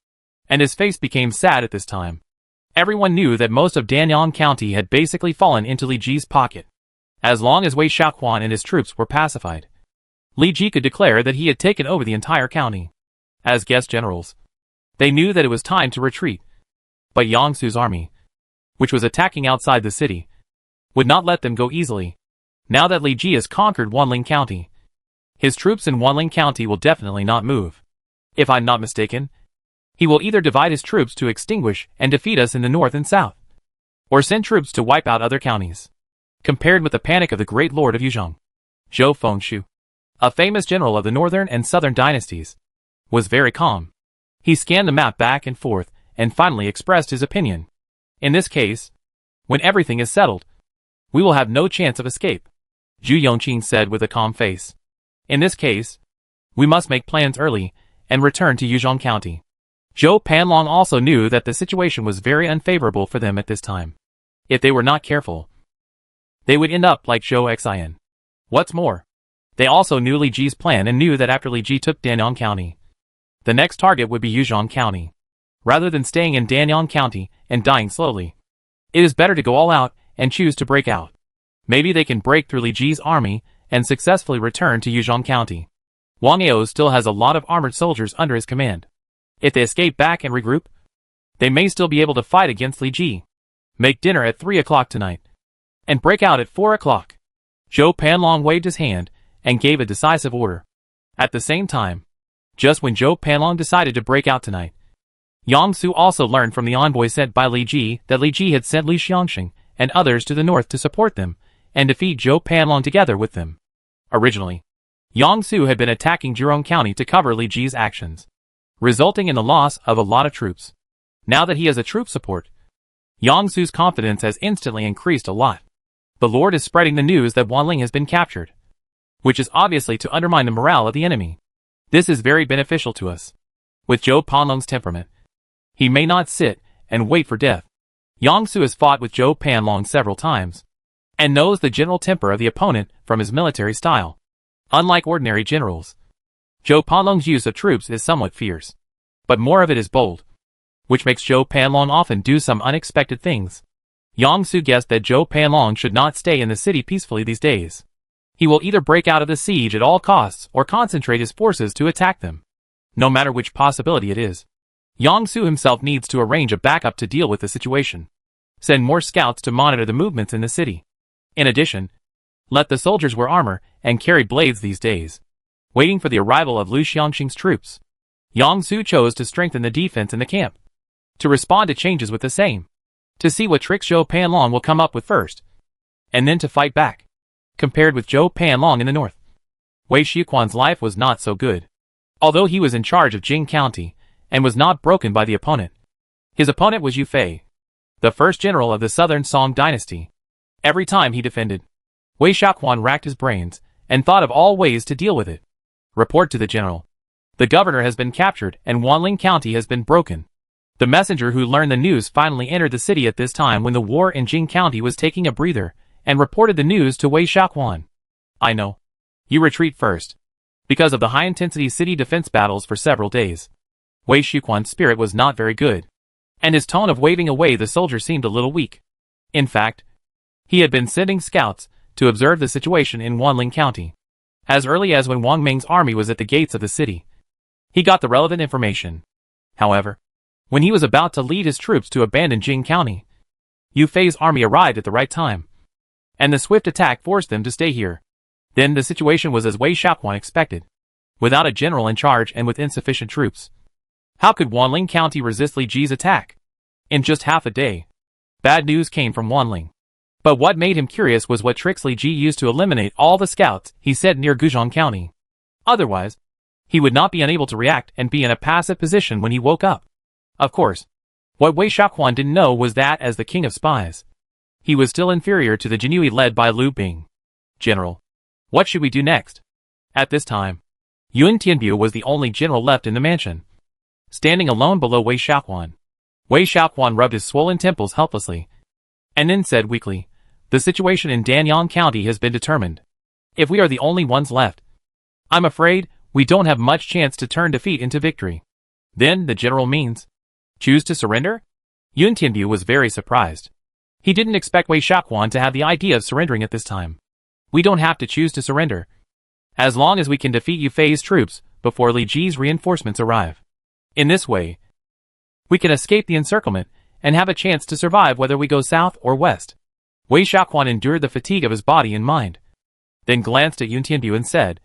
and his face became sad at this time. Everyone knew that most of Danon County had basically fallen into Li Ji's pocket. As long as Wei Xiaoquan and his troops were pacified, Li Ji could declare that he had taken over the entire county. As guest generals, they knew that it was time to retreat. But Yangsu's army, which was attacking outside the city, would not let them go easily. Now that Li Ji has conquered Wanling County, his troops in Wanling County will definitely not move. If I'm not mistaken, he will either divide his troops to extinguish and defeat us in the north and south, or send troops to wipe out other counties. Compared with the panic of the great lord of Yuzhong, Zhou Fengshu, a famous general of the northern and southern dynasties, was very calm. He scanned the map back and forth and finally expressed his opinion. In this case, when everything is settled, we will have no chance of escape, Zhu Yongqing said with a calm face. In this case, we must make plans early and return to Yuzhong County. Zhou Panlong also knew that the situation was very unfavorable for them at this time. If they were not careful, they would end up like Zhou Xian. What's more, They also knew Li Ji's plan and knew that after Li Ji took Danyang County, the next target would be Yuzhong County. Rather than staying in Danyang County and dying slowly, it is better to go all out and choose to break out. Maybe they can break through Li Ji's army and successfully return to Yuzhong County. Wang Yao still has a lot of armored soldiers under his command. If they escape back and regroup, they may still be able to fight against Li Ji. Make dinner at 3 o'clock tonight, and break out at 4 o'clock. Zhou Panlong waved his hand and gave a decisive order. At the same time, just when Zhou Panlong decided to break out tonight, Yang Su also learned from the envoy sent by Li Ji that Li Ji had sent Li Xiangxing and others to the north to support them and defeat Zhou Panlong together with them. Originally, Yang Su had been attacking Zhejiang County to cover Li Ji's actions, resulting in the loss of a lot of troops. Now that he has a troop support, Yang Su's confidence has instantly increased a lot. The Lord is spreading the news that Wanling has been captured, which is obviously to undermine the morale of the enemy. This is very beneficial to us. With Zhou Panlong's temperament, he may not sit and wait for death. Yang Su has fought with Zhou Panlong several times, and knows the general temper of the opponent from his military style. Unlike ordinary generals, Zhou Panlong's use of troops is somewhat fierce, but more of it is bold, which makes Zhou Panlong often do some unexpected things. Yang Su guessed that Zhou Panlong should not stay in the city peacefully these days. He will either break out of the siege at all costs or concentrate his forces to attack them. No matter which possibility it is, Yang Su himself needs to arrange a backup to deal with the situation. Send more scouts to monitor the movements in the city. In addition, let the soldiers wear armor and carry blades these days, waiting for the arrival of Liu Xiangxing's troops. Yang Su chose to strengthen the defense in the camp, to respond to changes with the same, to see what tricks Zhou Panlong will come up with first, and then to fight back. Compared with Zhou Panlong in the north, Wei Shiquan's life was not so good. Although he was in charge of Jing County and was not broken by the opponent, his opponent was Yu Fei, the first general of the southern Song dynasty. Every time he defended, Wei Shiquan racked his brains and thought of all ways to deal with it. Report to the general. The governor has been captured and Wanling County has been broken. The messenger who learned the news finally entered the city at this time when the war in Jing County was taking a breather, and reported the news to Wei Shiquan. I know. You retreat first, because of the high-intensity city defense battles for several days. Wei Shiquan's spirit was not very good, and his tone of waving away the soldier seemed a little weak. In fact, he had been sending scouts to observe the situation in Wanling County. As early as when Wang Ming's army was at the gates of the city, he got the relevant information. However, when he was about to lead his troops to abandon Jing County, Yu Fei's army arrived at the right time, and the swift attack forced them to stay here. Then the situation was as Wei Shiquan expected. Without a general in charge and with insufficient troops, how could Wanling County resist Li Ji's attack? In just half a day, bad news came from Wanling. But what made him curious was what tricks Li Ji used to eliminate all the scouts he sent near Guzhong County. Otherwise, he would not be unable to react and be in a passive position when he woke up. Of course, what Wei Shiquan didn't know was that as the king of spies, he was still inferior to the Jinui led by Liu Bing. General, what should we do next? At this time, Yun Tianbu was the only general left in the mansion, standing alone below Wei Shiquan. Wei Shiquan rubbed his swollen temples helplessly, and then said weakly, the situation in Danyang County has been determined. If we are the only ones left, I'm afraid we don't have much chance to turn defeat into victory. Then the general means, choose to surrender? Yun Tianbu was very surprised. He didn't expect Wei Shiquan to have the idea of surrendering at this time. We don't have to choose to surrender, as long as we can defeat Yu Fei's troops before Li Ji's reinforcements arrive. In this way, we can escape the encirclement and have a chance to survive whether we go south or west. Wei Shiquan endured the fatigue of his body and mind, then glanced at Yun Tianbu and said,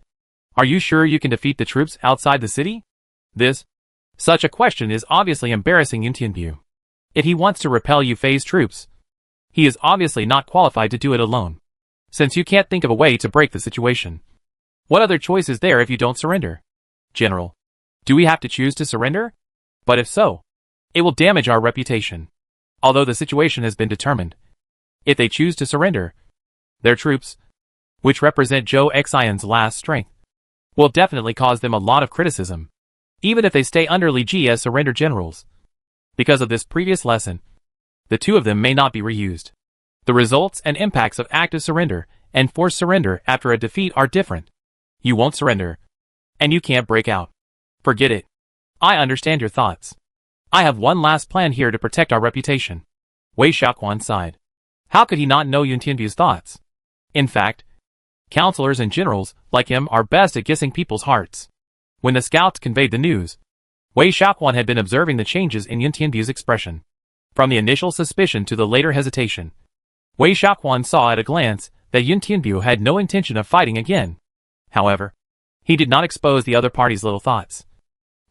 are you sure you can defeat the troops outside the city? Such a question is obviously embarrassing Yun Tianbu. If he wants to repel Yu Fei's troops, he is obviously not qualified to do it alone, since you can't think of a way to break the situation. What other choice is there if you don't surrender? General, do we have to choose to surrender? But if so, it will damage our reputation. Although the situation has been determined, if they choose to surrender, their troops, which represent Zhou Xian's last strength, will definitely cause them a lot of criticism, even if they stay under Li Ji as surrender generals. Because of this previous lesson, the two of them may not be reused. The results and impacts of active surrender and forced surrender after a defeat are different. You won't surrender. And you can't break out. Forget it. I understand your thoughts. I have one last plan here to protect our reputation. Wei Xiaoquan sighed. How could he not know Yun Tianbu's thoughts? In fact, counselors and generals like him are best at guessing people's hearts. When the scouts conveyed the news, Wei Xiaoquan had been observing the changes in Yun Tianbu's expression. From the initial suspicion to the later hesitation, Wei Xiaoquan saw at a glance that Yun Tianbu had no intention of fighting again. However, he did not expose the other party's little thoughts,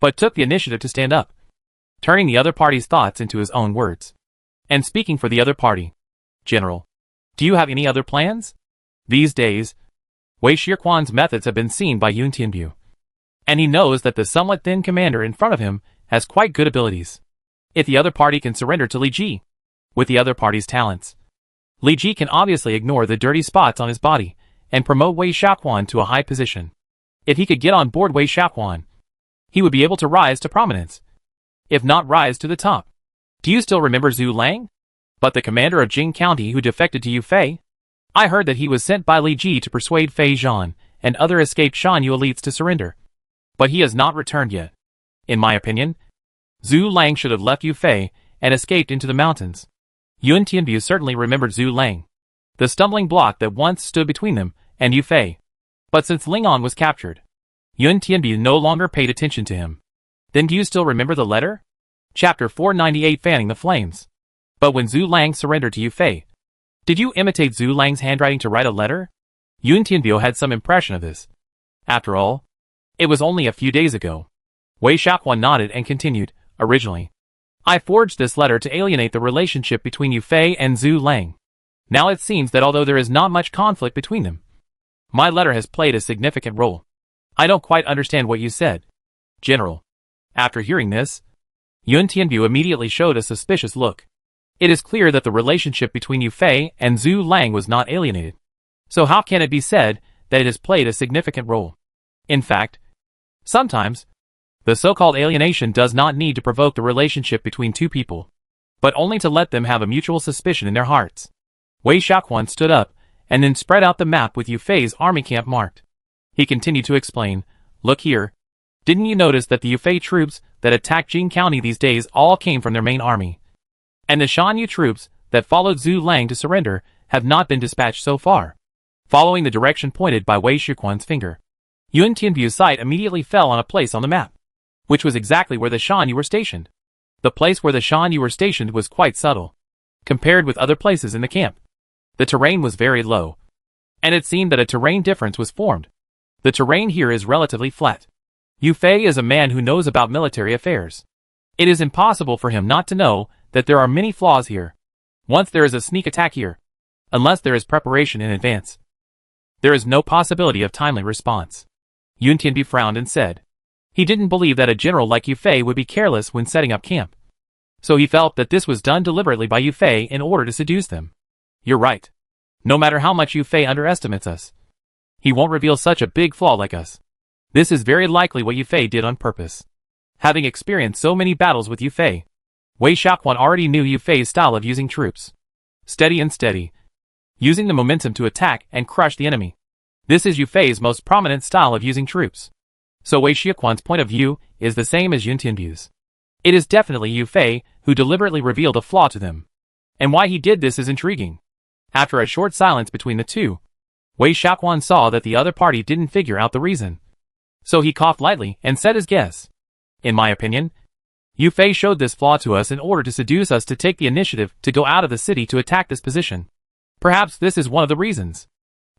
but took the initiative to stand up, turning the other party's thoughts into his own words, and speaking for the other party. General, do you have any other plans? These days, Wei Xiaoquan's methods have been seen by Yun Tianbu, and he knows that the somewhat thin commander in front of him has quite good abilities. If the other party can surrender to Li Ji, with the other party's talents, Li Ji can obviously ignore the dirty spots on his body and promote Wei Xiaoquan to a high position. If he could get on board Wei Xiaoquan, he would be able to rise to prominence, if not rise to the top. Do you still remember Zhu Lang? But the commander of Jing County who defected to Yufei? I heard that he was sent by Li Ji to persuade Fei Zhan and other escaped Shan Yu elites to surrender. But he has not returned yet. In my opinion, Zhu Lang should have left Yufei and escaped into the mountains. Yun Tianbu certainly remembered Zhu Lang, the stumbling block that once stood between them and Yufei. But since Lingon was captured, Yun Tianbu no longer paid attention to him. Then do you still remember the letter? Chapter 498, Fanning the Flames. But when Zhu Lang surrendered to Yufei, did you imitate Zhu Lang's handwriting to write a letter? Yun Tianbu had some impression of this. After all, it was only a few days ago. Wei Xiaoquan nodded and continued, originally, I forged this letter to alienate the relationship between Yufei and Zhu Lang. Now it seems that although there is not much conflict between them, my letter has played a significant role. I don't quite understand what you said, General. After hearing this, Yun Tianbu immediately showed a suspicious look. It is clear that the relationship between Yufei and Zhu Lang was not alienated. So how can it be said that it has played a significant role? In fact, sometimes, the so-called alienation does not need to provoke the relationship between two people, but only to let them have a mutual suspicion in their hearts. Wei Xiaoquan stood up, and then spread out the map with Yufei's army camp marked. He continued to explain, look here, didn't you notice that the Yufei troops that attacked Jing County these days all came from their main army? And the Shan Yu troops that followed Zhu Lang to surrender have not been dispatched so far. Following the direction pointed by Wei Xiaoquan's finger, Yun Tianbu's sight immediately fell on a place on the map, which was exactly where the Shan Yu were stationed. The place where the Shan Yu were stationed was quite subtle, compared with other places in the camp. The terrain was very low, and it seemed that a terrain difference was formed. The terrain here is relatively flat. Yufei is a man who knows about military affairs. It is impossible for him not to know that there are many flaws here. Once there is a sneak attack here, unless there is preparation in advance, there is no possibility of timely response. Yun Tianbu frowned and said, he didn't believe that a general like Yufei would be careless when setting up camp. So he felt that this was done deliberately by Yufei in order to seduce them. You're right. No matter how much Yufei underestimates us, he won't reveal such a big flaw like us. This is very likely what Yufei did on purpose. Having experienced so many battles with Yufei, Wei Xiaoquan already knew Yufei's style of using troops. Steady and steady, using the momentum to attack and crush the enemy. This is Yufei's most prominent style of using troops. So Wei Xiaoquan's point of view is the same as Yun Tianbu's. It is definitely Yufei who deliberately revealed a flaw to them. And why he did this is intriguing. After a short silence between the two, Wei Xiaoquan saw that the other party didn't figure out the reason. So he coughed lightly and said his guess. In my opinion, Yufei showed this flaw to us in order to seduce us to take the initiative to go out of the city to attack this position. Perhaps this is one of the reasons.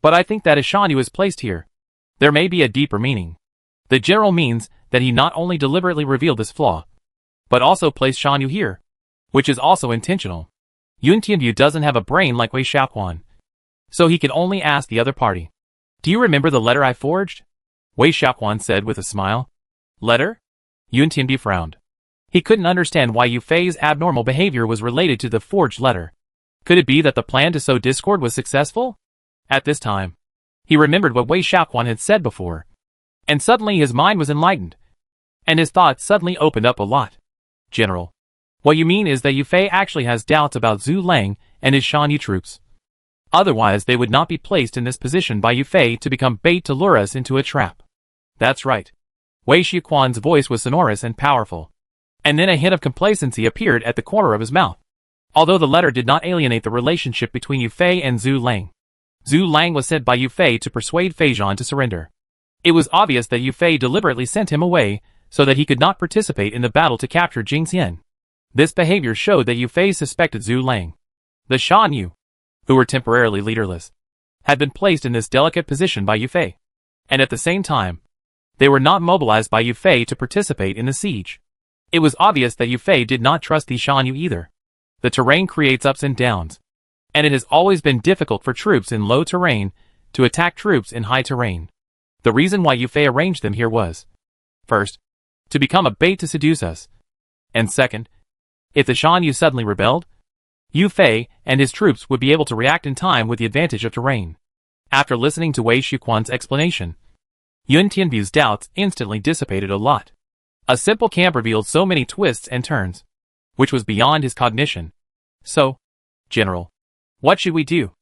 But I think that as Shan Yu is placed here, there may be a deeper meaning. The general means that he not only deliberately revealed this flaw, but also placed Shan Yu here, which is also intentional. Yun Tianbu doesn't have a brain like Wei Xiaoquan, so he can only ask the other party. Do you remember the letter I forged? Wei Xiaoquan said with a smile. Letter? Yun Tianbu frowned. He couldn't understand why Yufei's abnormal behavior was related to the forged letter. Could it be that the plan to sow discord was successful? At this time, he remembered what Wei Xiaoquan had said before, and suddenly his mind was enlightened, and his thoughts suddenly opened up a lot. General, what you mean is that Yufei actually has doubts about Zhu Lang and his Shan Yu troops. Otherwise they would not be placed in this position by Yufei to become bait to lure us into a trap. That's right. Wei Xiuquan's voice was sonorous and powerful. And then a hint of complacency appeared at the corner of his mouth. Although the letter did not alienate the relationship between Yufei and Zhu Lang. Zhu Lang was sent by Yufei to persuade Feijan to surrender. It was obvious that Yufei deliberately sent him away so that he could not participate in the battle to capture Jingxian. This behavior showed that Yufei suspected Zhu Lang. The Shan Yu, who were temporarily leaderless, had been placed in this delicate position by Yufei. And at the same time, they were not mobilized by Yufei to participate in the siege. It was obvious that Yufei did not trust the Shan Yu either. The terrain creates ups and downs, and it has always been difficult for troops in low terrain to attack troops in high terrain. The reason why Yufei arranged them here was, first, to become a bait to seduce us, and second, if the Shan Yu suddenly rebelled, Yufei and his troops would be able to react in time with the advantage of terrain. After listening to Wei Xiuquan's explanation, Yun Tianbu's doubts instantly dissipated a lot. A simple camp revealed so many twists and turns, which was beyond his cognition. So, General, what should we do?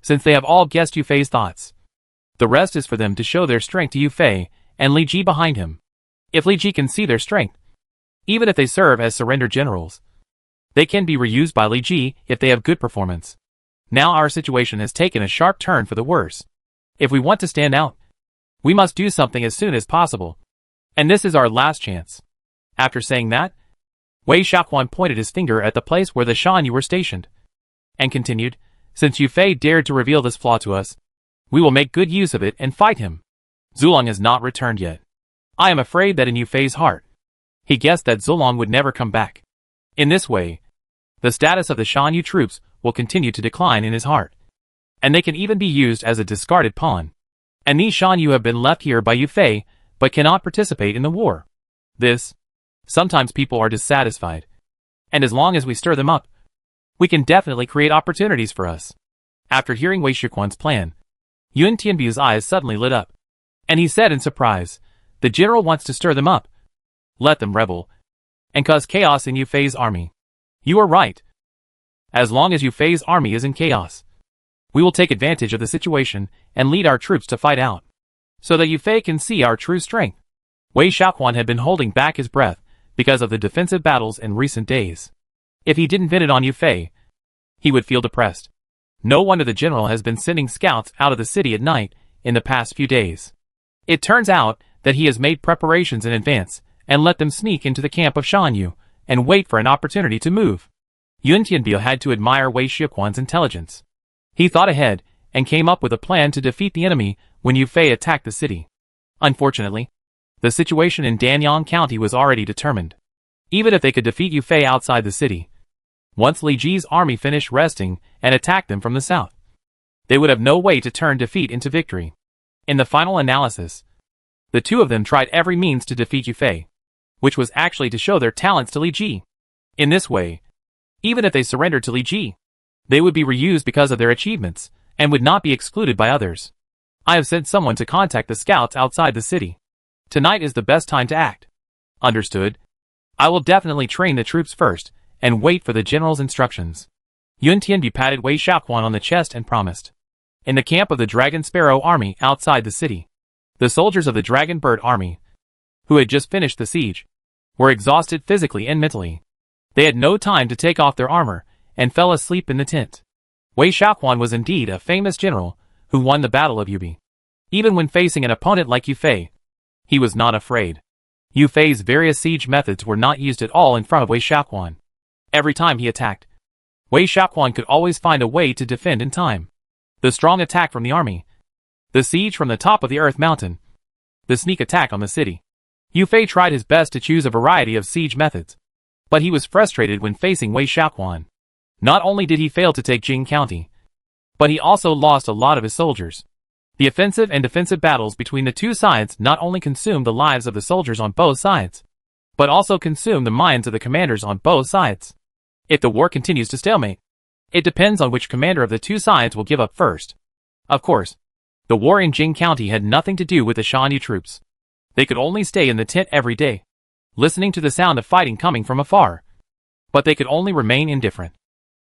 Since they have all guessed Yufei's thoughts, the rest is for them to show their strength to Yufei and Li Ji behind him. If Li Ji can see their strength, even if they serve as surrender generals, they can be reused by Li Ji if they have good performance. Now our situation has taken a sharp turn for the worse. If we want to stand out, we must do something as soon as possible. And this is our last chance. After saying that, Wei Xiuquan pointed his finger at the place where the Shan Yu were stationed, and continued, since Yufei dared to reveal this flaw to us, we will make good use of it and fight him. Zulong has not returned yet. I am afraid that in Yufei's heart, he guessed that Zulong would never come back. In this way, the status of the Shan Yu troops will continue to decline in his heart, and they can even be used as a discarded pawn. And these Shan Yu have been left here by Yufei, but cannot participate in the war. Sometimes people are dissatisfied, and as long as we stir them up, we can definitely create opportunities for us. After hearing Wei Xiuquan's plan, Yun Tianbu's eyes suddenly lit up, and he said in surprise, the general wants to stir them up. Let them rebel, and cause chaos in Yufei's army. You are right. As long as Yufei's army is in chaos, we will take advantage of the situation and lead our troops to fight out, so that Yufei can see our true strength. Wei Xiuquan had been holding back his breath because of the defensive battles in recent days. If he didn't vent it on Yufei, he would feel depressed. No wonder the general has been sending scouts out of the city at night in the past few days. It turns out that he has made preparations in advance and let them sneak into the camp of Shan Yu and wait for an opportunity to move. Yun Tianbu had to admire Wei Xiuquan's intelligence. He thought ahead and came up with a plan to defeat the enemy when Yufei attacked the city. Unfortunately, the situation in Danyang County was already determined. Even if they could defeat Yufei outside the city, once Li Ji's army finished resting and attacked them from the south, they would have no way to turn defeat into victory. In the final analysis, the two of them tried every means to defeat Yufei, which was actually to show their talents to Li Ji. In this way, even if they surrendered to Li Ji, they would be reused because of their achievements and would not be excluded by others. I have sent someone to contact the scouts outside the city. Tonight is the best time to act. Understood. I will definitely train the troops first and wait for the general's instructions. Yun Tianbu patted Wei Xiuquan on the chest and promised. In the camp of the Dragon Sparrow army outside the city, the soldiers of the Dragon Bird army, who had just finished the siege, were exhausted physically and mentally. They had no time to take off their armor and fell asleep in the tent. Wei Xiuquan was indeed a famous general who won the Battle of Yubi. Even when facing an opponent like Yufei, he was not afraid. Yufei's various siege methods were not used at all in front of Wei Xiuquan. Every time he attacked, Wei Xiuquan could always find a way to defend in time. The strong attack from the army, the siege from the top of the Earth Mountain, the sneak attack on the city. Yufei tried his best to choose a variety of siege methods, but he was frustrated when facing Wei Xiuquan. Not only did he fail to take Jing County, but he also lost a lot of his soldiers. The offensive and defensive battles between the two sides not only consumed the lives of the soldiers on both sides, but also consumed the minds of the commanders on both sides. If the war continues to stalemate, it depends on which commander of the two sides will give up first. Of course, the war in Jing County had nothing to do with the Shan Yu troops. They could only stay in the tent every day, listening to the sound of fighting coming from afar. But they could only remain indifferent.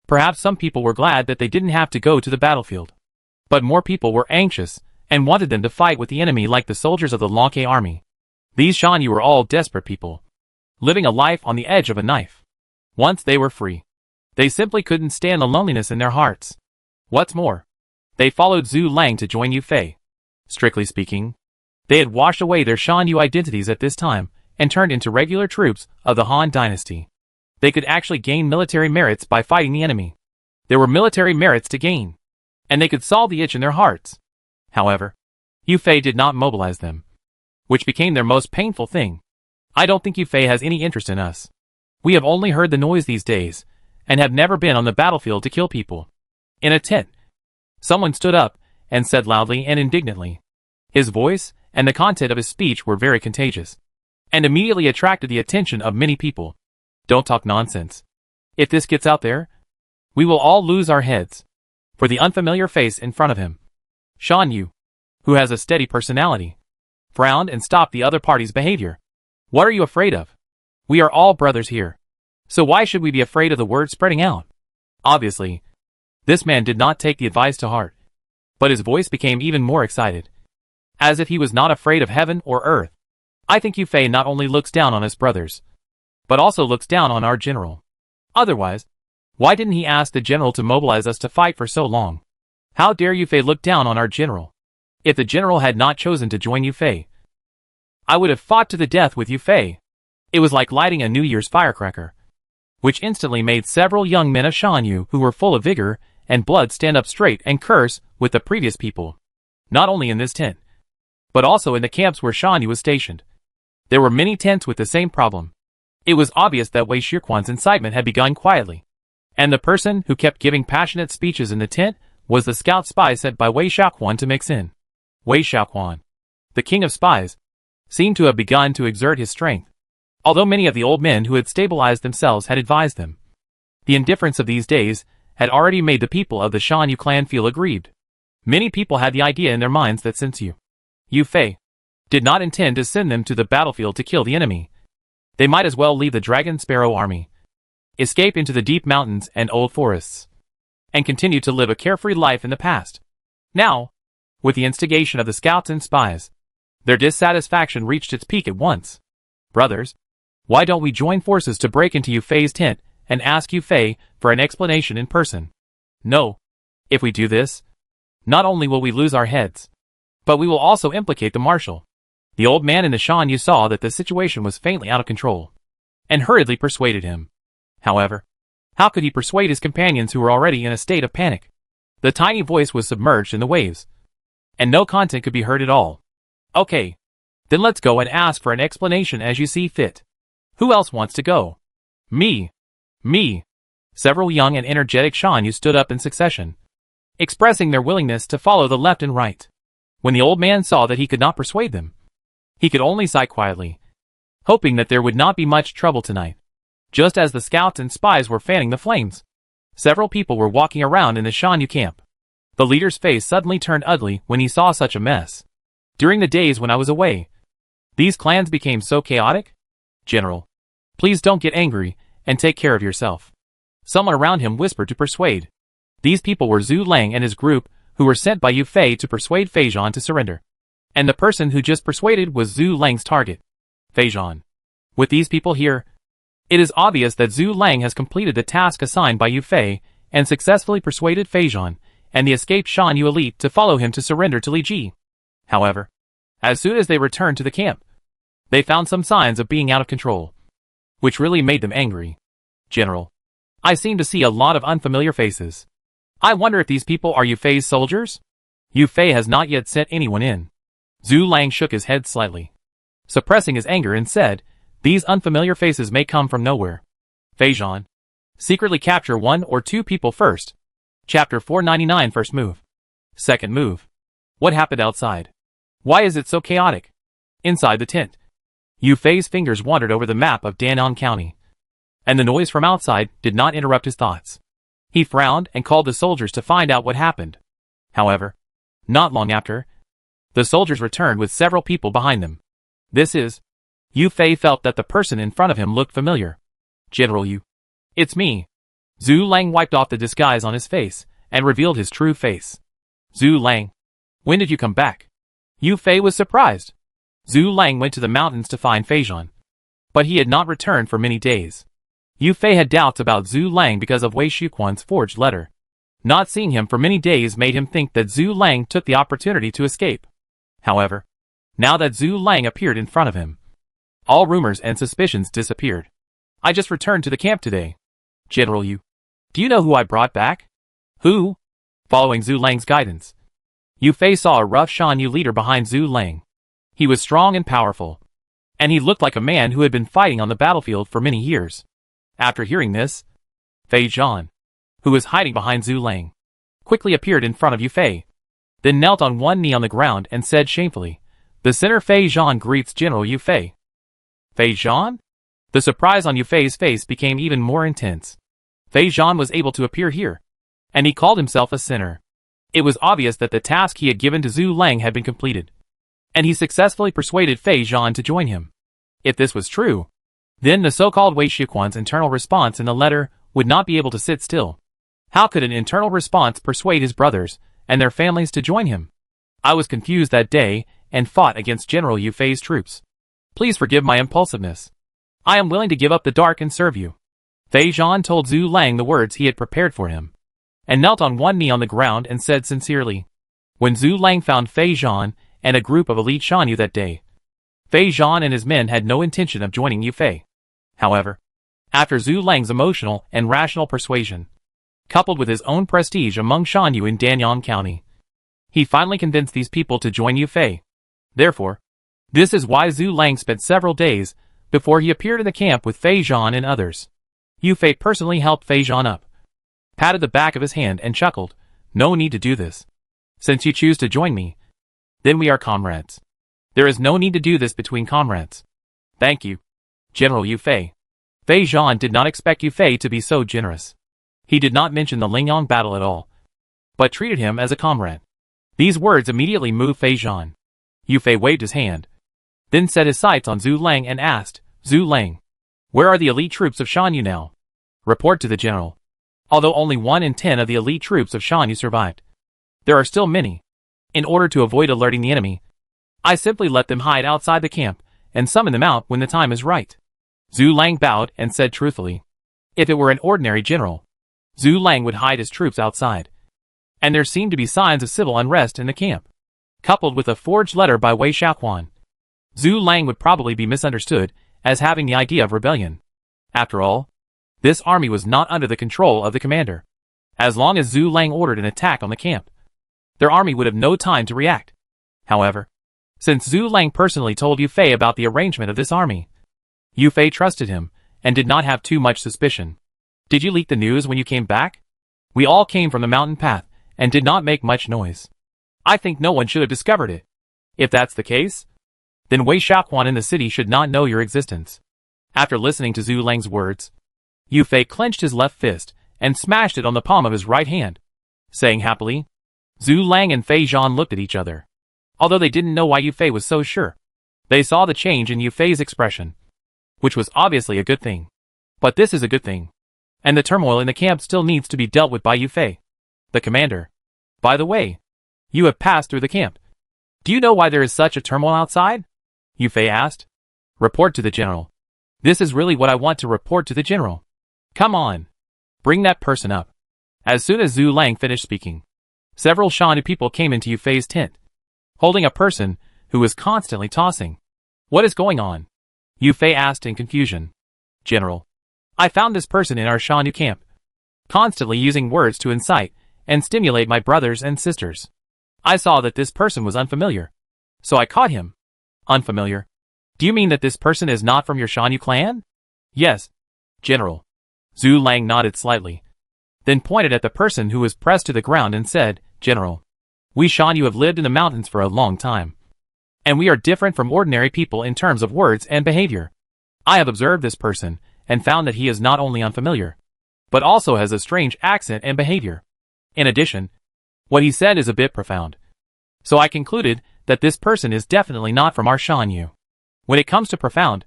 Perhaps some people were glad that they didn't have to go to the battlefield. But more people were anxious and wanted them to fight with the enemy like the soldiers of the Lanke army. These Shan Yu were all desperate people, living a life on the edge of a knife. Once they were free, they simply couldn't stand the loneliness in their hearts. What's more, they followed Zhu Lang to join Yu Fei. Strictly speaking, they had washed away their Shan Yu identities at this time and turned into regular troops of the Han dynasty. They could actually gain military merits by fighting the enemy. There were military merits to gain, and they could solve the itch in their hearts. However, Yu Fei did not mobilize them, which became their most painful thing. I don't think Yu Fei has any interest in us. We have only heard the noise these days, and have never been on the battlefield to kill people. In a tent, someone stood up and said loudly and indignantly. His voice and the content of his speech were very contagious, and immediately attracted the attention of many people. Don't talk nonsense. If this gets out there, we will all lose our heads. For the unfamiliar face in front of him, Shan Yu, who has a steady personality, frowned and stopped the other party's behavior. What are you afraid of? We are all brothers here. So why should we be afraid of the word spreading out? Obviously, this man did not take the advice to heart, but his voice became even more excited, as if he was not afraid of heaven or earth. I think Yu Fei not only looks down on us brothers, but also looks down on our general. Otherwise, why didn't he ask the general to mobilize us to fight for so long? How dare Yu Fei look down on our general? If the general had not chosen to join Yu Fei, I would have fought to the death with Yu Fei. It was like lighting a New Year's firecracker, which instantly made several young men of Shan Yu who were full of vigor and blood stand up straight and curse with the previous people. Not only in this tent, but also in the camps where Shan Yu was stationed. There were many tents with the same problem. It was obvious that Wei Shiquan's incitement had begun quietly, and the person who kept giving passionate speeches in the tent was the scout spy sent by Wei Shiquan to mix in. Wei Shiquan, the king of spies, seemed to have begun to exert his strength, although many of the old men who had stabilized themselves had advised them. The indifference of these days had already made the people of the Shan Yu clan feel aggrieved. Many people had the idea in their minds that since Yu Fei did not intend to send them to the battlefield to kill the enemy, they might as well leave the Dragon Sparrow army, escape into the deep mountains and old forests, and continue to live a carefree life in the past. Now, with the instigation of the scouts and spies, their dissatisfaction reached its peak at once. Brothers, why don't we join forces to break into Yu Fei's tent and ask Yu Fei for an explanation in person? No. If we do this, not only will we lose our heads, but we will also implicate the marshal. The old man in the Shan Yu saw that the situation was faintly out of control, and hurriedly persuaded him. However, how could he persuade his companions who were already in a state of panic? The tiny voice was submerged in the waves, and no content could be heard at all. Okay, then let's go and ask for an explanation as you see fit. Who else wants to go? Me. Me. Several young and energetic Shan Yu stood up in succession, expressing their willingness to follow the left and right. When the old man saw that he could not persuade them, he could only sigh quietly, hoping that there would not be much trouble tonight. Just as the scouts and spies were fanning the flames, several people were walking around in the Shan Yu camp. The leader's face suddenly turned ugly when he saw such a mess. During the days when I was away, these clans became so chaotic? General, please don't get angry and take care of yourself. Someone around him whispered to persuade. These people were Zhu Lang and his group, who were sent by Yu Fei to persuade Feijan to surrender. And the person who just persuaded was Zhu Lang's target, Feijan. With these people here, it is obvious that Zhu Lang has completed the task assigned by Yu Fei and successfully persuaded Feijan and the escaped Shan Yu elite to follow him to surrender to Li Ji. However, as soon as they returned to the camp, they found some signs of being out of control, which really made them angry. General, I seem to see a lot of unfamiliar faces. I wonder if these people are Yu Fei's soldiers? Yu Fei has not yet sent anyone in. Zhu Lang shook his head slightly, suppressing his anger, and said, these unfamiliar faces may come from nowhere. Feijan, secretly capture 1 or 2 people first. Chapter 499. First move. Second move. What happened outside? Why is it so chaotic? Inside the tent, Yu Fei's fingers wandered over the map of Danan County, and the noise from outside did not interrupt his thoughts. He frowned and called the soldiers to find out what happened. However, not long after, the soldiers returned with several people behind them. Yu Fei felt that the person in front of him looked familiar. General Yu. It's me. Zhu Lang wiped off the disguise on his face and revealed his true face. Zhu Lang, when did you come back? Yu Fei was surprised. Zhu Lang went to the mountains to find Fei Zhan, but he had not returned for many days. Yu Fei had doubts about Zhu Lang because of Wei Shuquan's forged letter. Not seeing him for many days made him think that Zhu Lang took the opportunity to escape. However, now that Zhu Lang appeared in front of him, all rumors and suspicions disappeared. I just returned to the camp today. General Yu, do you know who I brought back? Who? Following Zhu Lang's guidance, Yu Fei saw a rough Shan Yu leader behind Zhu Lang. He was strong and powerful, and he looked like a man who had been fighting on the battlefield for many years. After hearing this, Fei Zhan, who was hiding behind Zhu Lang, quickly appeared in front of Yu Fei, then knelt on one knee on the ground and said shamefully, "The sinner Fei Zhan greets General Yu Fei." Fei Zhan? The surprise on Yu Fei's face became even more intense. Fei Zhan was able to appear here, and he called himself a sinner. It was obvious that the task he had given to Zhu Lang had been completed, and he successfully persuaded Fei Zhan to join him. If this was true, then the so-called Wei Shuquan's internal response in the letter would not be able to sit still. How could an internal response persuade his brothers and their families to join him? I was confused that day and fought against General Yu Fei's troops. Please forgive my impulsiveness. I am willing to give up the dark and serve you. Fei Zhan told Zhu Lang the words he had prepared for him, and knelt on one knee on the ground and said sincerely. When Zhu Lang found Fei Zhan and a group of elite Shan Yu that day, Fei Zhan and his men had no intention of joining Yu Fei. However, after Zhu Lang's emotional and rational persuasion, coupled with his own prestige among Shan Yu in Danyang County, he finally convinced these people to join Yu Fei. Therefore, this is why Zhu Lang spent several days before he appeared in the camp with Fei Zhan and others. Yu Fei personally helped Fei Zhan up, patted the back of his hand and chuckled, "No need to do this. Since you choose to join me, then we are comrades. There is no need to do this between comrades. Thank you, General Yu Fei." Fei Zhan did not expect Yu Fei to be so generous. He did not mention the Lingyang battle at all, but treated him as a comrade. These words immediately moved Fei Zhan. Yu Fei waved his hand, then set his sights on Zhu Lang and asked, "Zhu Lang, where are the elite troops of Shan Yu now?" Report to the general. Although only 1 in 10 of the elite troops of Shan Yu survived, there are still many. In order to avoid alerting the enemy, I simply let them hide outside the camp and summon them out when the time is right. Zhu Lang bowed and said truthfully, if it were an ordinary general, Zhu Lang would hide his troops outside. And there seemed to be signs of civil unrest in the camp, coupled with a forged letter by Wei Shuquan. Zhu Lang would probably be misunderstood as having the idea of rebellion. After all, this army was not under the control of the commander. As long as Zhu Lang ordered an attack on the camp, their army would have no time to react. However, since Zhu Lang personally told Yu Fei about the arrangement of this army, Yu Fei trusted him and did not have too much suspicion. Did you leak the news when you came back? We all came from the mountain path and did not make much noise. I think no one should have discovered it. If that's the case, then Wei Shuquan in the city should not know your existence. After listening to Zhu Lang's words, Yu Fei clenched his left fist and smashed it on the palm of his right hand, saying happily. Zhu Lang and Fei Zhan looked at each other. Although they didn't know why Yu Fei was so sure, they saw the change in Yu Fei's expression, which was obviously a good thing. But this is a good thing, and the turmoil in the camp still needs to be dealt with by Yu Fei, the commander. By the way, you have passed through the camp. Do you know why there is such a turmoil outside? Yu Fei asked. Report to the general. This is really what I want to report to the general. Come on. Bring that person up. As soon as Zhu Lang finished speaking, several Shan Yu people came into Yu Fei's tent, holding a person who was constantly tossing. What is going on? Yu Fei asked in confusion. General, I found this person in our Shan Yu camp, constantly using words to incite and stimulate my brothers and sisters. I saw that this person was unfamiliar, so I caught him. Unfamiliar? Do you mean that this person is not from your Shan Yu clan? Yes, General. Zhu Lang nodded slightly, then pointed at the person who was pressed to the ground and said, General, we Shan Yu have lived in the mountains for a long time, and we are different from ordinary people in terms of words and behavior. I have observed this person and found that he is not only unfamiliar, but also has a strange accent and behavior. In addition, what he said is a bit profound. So I concluded that this person is definitely not from our Shan Yu. When it comes to profound,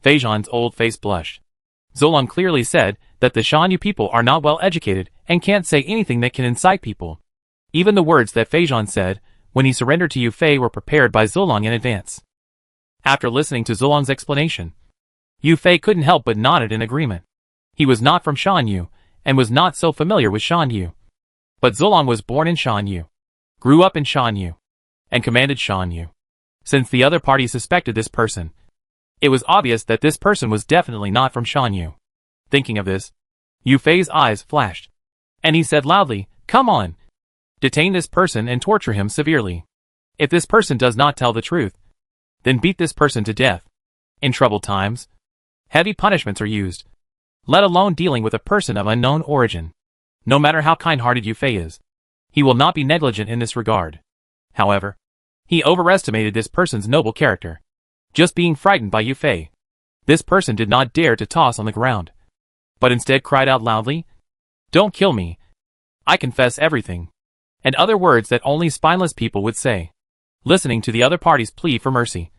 Fei Zhan's old face blushed. Zolong clearly said that the Shan Yu people are not well educated and can't say anything that can incite people. Even the words that Fei Zhan said when he surrendered to Yu Fei were prepared by Zhulang in advance. After listening to Zhulang's explanation, Yu Fei couldn't help but nodded in agreement. He was not from Shanyu, and was not so familiar with Shanyu. But Zhulang was born in Shanyu, grew up in Shanyu, and commanded Shanyu. Since the other party suspected this person, it was obvious that this person was definitely not from Shanyu. Thinking of this, Yu Fei's eyes flashed, and he said loudly, "Come on! Detain this person and torture him severely. If this person does not tell the truth, then beat this person to death. In troubled times, heavy punishments are used, let alone dealing with a person of unknown origin. No matter how kind-hearted Yu Fei is, he will not be negligent in this regard. However, he overestimated this person's noble character. Just being frightened by Yu Fei, this person did not dare to toss on the ground, but instead cried out loudly, 'Don't kill me. I confess everything,' and other words that only spineless people would say. Listening to the other party's plea for mercy,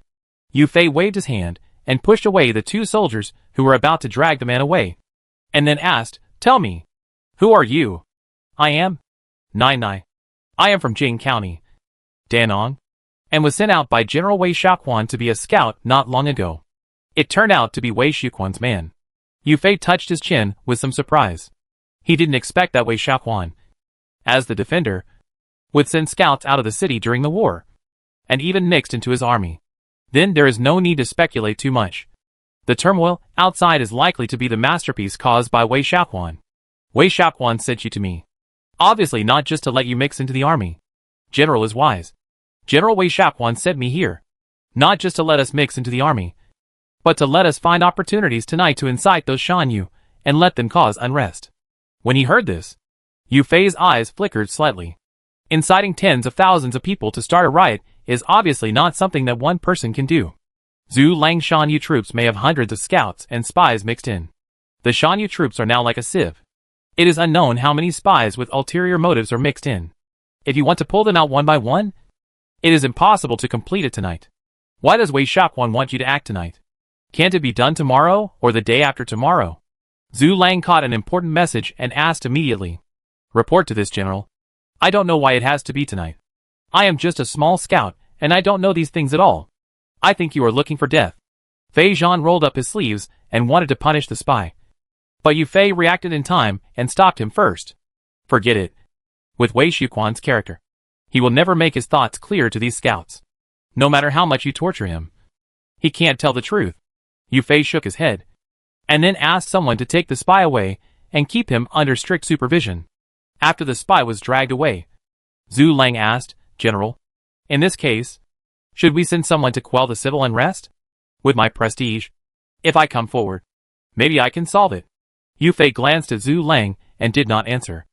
Yu Fei waved his hand and pushed away the two soldiers who were about to drag the man away, and then asked, 'Tell me, who are you?' 'I am Nai. I am from Jing County, Danong, and was sent out by General Wei Xiaoquan to be a scout not long ago. It turned out to be Wei Xiaoquan's man.' Yu Fei touched his chin with some surprise. He didn't expect that Wei Xiaoquan, as the defender, would send scouts out of the city during the war, and even mixed into his army. Then there is no need to speculate too much. The turmoil outside is likely to be the masterpiece caused by Wei Xiaoquan. Wei Xiaoquan sent you to me. Obviously not just to let you mix into the army. General is wise. General Wei Xiaoquan sent me here, not just to let us mix into the army, but to let us find opportunities tonight to incite those Shanyu, and let them cause unrest.' When he heard this, Yu Fei's eyes flickered slightly. Inciting tens of thousands of people to start a riot is obviously not something that one person can do. Zhu Lang Shanyu troops may have hundreds of scouts and spies mixed in. The Shanyu troops are now like a sieve. It is unknown how many spies with ulterior motives are mixed in. If you want to pull them out one by one, it is impossible to complete it tonight. Why does Wei Xiaoquan want you to act tonight? Can't it be done tomorrow or the day after tomorrow?" Zhu Lang caught an important message and asked immediately, "Report to this, General. I don't know why it has to be tonight. I am just a small scout, and I don't know these things at all. I think you are looking for death." Fei Zhan rolled up his sleeves and wanted to punish the spy. But Yu Fei reacted in time and stopped him first. "Forget it. With Wei Xiaoquan's character, he will never make his thoughts clear to these scouts. No matter how much you torture him, he can't tell the truth." Yu Fei shook his head, and then asked someone to take the spy away and keep him under strict supervision. After the spy was dragged away, Zhu Lang asked, "General, in this case, should we send someone to quell the civil unrest? With my prestige, if I come forward, maybe I can solve it." Yu Fei glanced at Zhu Lang and did not answer.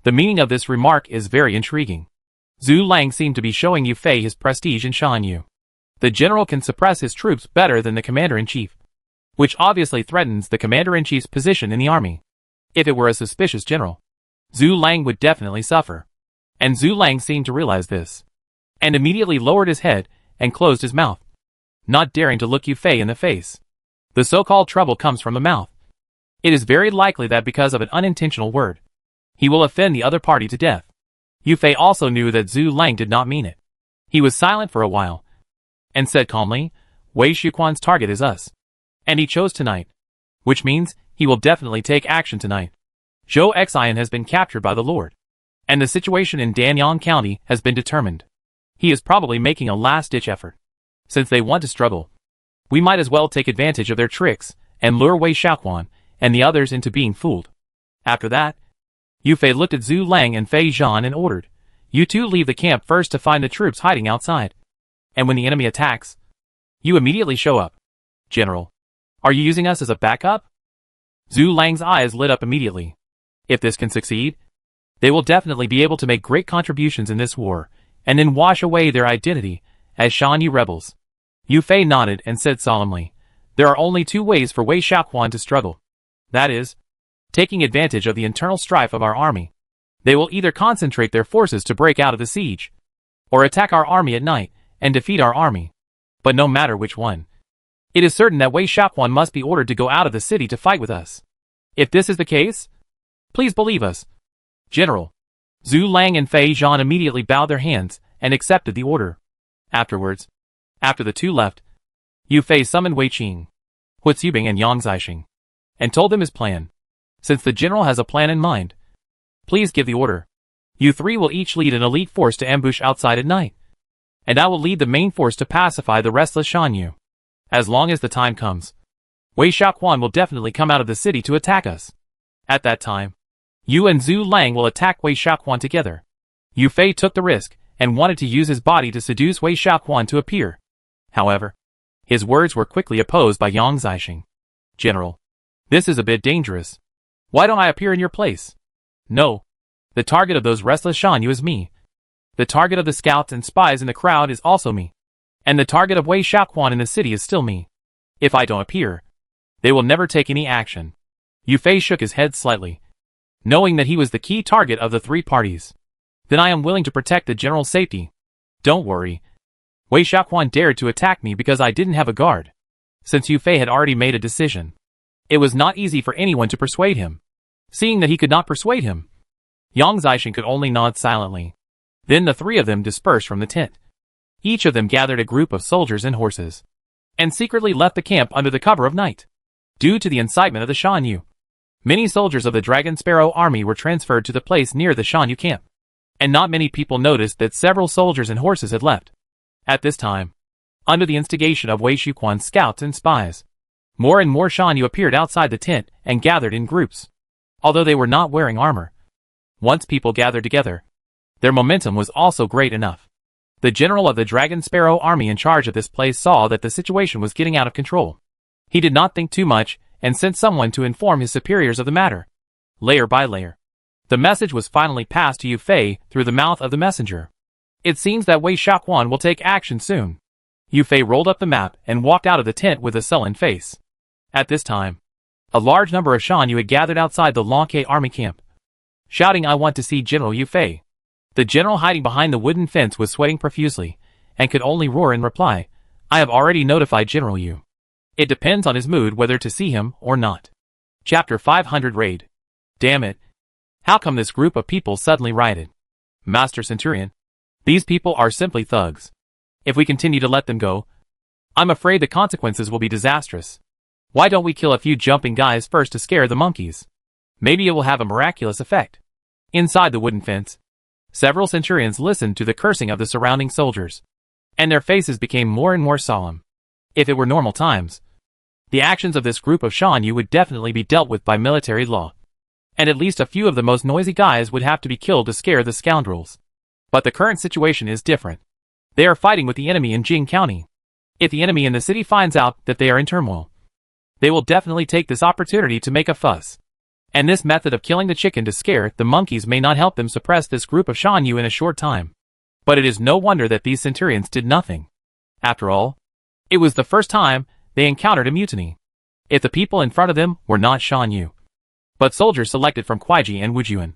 The meaning of this remark is very intriguing. Zhu Lang seemed to be showing Yu Fei his prestige in Shanyu. The general can suppress his troops better than the commander-in-chief, which obviously threatens the commander-in-chief's position in the army. If it were a suspicious general, Zhu Lang would definitely suffer. And Zhu Lang seemed to realize this, and immediately lowered his head and closed his mouth, not daring to look Yu Fei in the face. The so-called trouble comes from the mouth. It is very likely that because of an unintentional word, he will offend the other party to death. Yu Fei also knew that Zhu Lang did not mean it. He was silent for a while, and said calmly, "Wei Xiaoquan's target is us. And he chose tonight, which means he will definitely take action tonight. Zhou Xian has been captured by the Lord, and the situation in Danyang County has been determined. He is probably making a last-ditch effort. Since they want to struggle, we might as well take advantage of their tricks and lure Wei Xiaoquan and the others into being fooled." After that, Yu Fei looked at Zhu Lang and Fei Zhan and ordered, "You two leave the camp first to find the troops hiding outside. And when the enemy attacks, you immediately show up." "General, are you using us as a backup?" Zhu Lang's eyes lit up immediately. If this can succeed, they will definitely be able to make great contributions in this war, and then wash away their identity as Shanyu rebels. Yu Fei nodded and said solemnly, "There are only two ways for Wei Xiaoquan to struggle. That is, taking advantage of the internal strife of our army. They will either concentrate their forces to break out of the siege, or attack our army at night and defeat our army. But no matter which one, it is certain that Wei Xiaoquan must be ordered to go out of the city to fight with us. If this is the case, please believe us, General. Zhu Lang and Fei Zhan immediately bowed their hands and accepted the order. Afterwards, after the two left, Yu Fei summoned Wei Qing, Hu Zibing and Yang Zixing, and told them his plan. Since the general has a plan in mind, please give the order. You three will each lead an elite force to ambush outside at night, and I will lead the main force to pacify the restless Shan Yu. As long as the time comes, Wei Xiaoquan will definitely come out of the city to attack us. At that time, you and Zhu Lang will attack Wei Xiaoquan together. Yu Fei took the risk and wanted to use his body to seduce Wei Xiaoquan to appear. However, his words were quickly opposed by Yang Zixing. General, this is a bit dangerous. Why don't I appear in your place? No. The target of those restless Shan Yu is me. The target of the scouts and spies in the crowd is also me. And the target of Wei Xiaoquan in the city is still me. If I don't appear, they will never take any action. Yu Fei shook his head slightly, knowing that he was the key target of the three parties. Then I am willing to protect the general's safety. Don't worry. Wei Xiaoquan dared to attack me because I didn't have a guard. Since Yu Fei had already made a decision, it was not easy for anyone to persuade him. Seeing that he could not persuade him, Yang Zixing could only nod silently. Then the three of them dispersed from the tent. Each of them gathered a group of soldiers and horses, and secretly left the camp under the cover of night. Due to the incitement of the Shan Yu, many soldiers of the Dragon Sparrow army were transferred to the place near the Shan Yu camp, and not many people noticed that several soldiers and horses had left. At this time, under the instigation of Wei Xiaoquan's scouts and spies, more and more Shan Yu appeared outside the tent and gathered in groups. Although they were not wearing armor, once people gathered together, their momentum was also great enough. The general of the Dragon Sparrow army in charge of this place saw that the situation was getting out of control. He did not think too much and sent someone to inform his superiors of the matter. Layer by layer, the message was finally passed to Yu Fei through the mouth of the messenger. It seems that Wei Xiaoquan will take action soon. Yu Fei rolled up the map and walked out of the tent with a sullen face. At this time, a large number of Shan Yu had gathered outside the Lonke army camp, shouting, "I want to see General Yu Fei." The general hiding behind the wooden fence was sweating profusely, and could only roar in reply, "I have already notified General Yu. It depends on his mood whether to see him or not." Chapter 500 Raid. Damn it. How come this group of people suddenly rioted? Master Centurion, these people are simply thugs. If we continue to let them go, I'm afraid the consequences will be disastrous. Why don't we kill a few jumping guys first to scare the monkeys? Maybe it will have a miraculous effect. Inside the wooden fence, several centurions listened to the cursing of the surrounding soldiers, and their faces became more and more solemn. If it were normal times, the actions of this group of Shan Yu would definitely be dealt with by military law, and at least a few of the most noisy guys would have to be killed to scare the scoundrels. But the current situation is different. They are fighting with the enemy in Jing County. If the enemy in the city finds out that they are in turmoil, they will definitely take this opportunity to make a fuss. And this method of killing the chicken to scare the monkeys may not help them suppress this group of Shan Yu in a short time. But it is no wonder that these centurions did nothing. After all, it was the first time they encountered a mutiny. If the people in front of them were not Shan Yu, but soldiers selected from Kuaiji and Wujuan,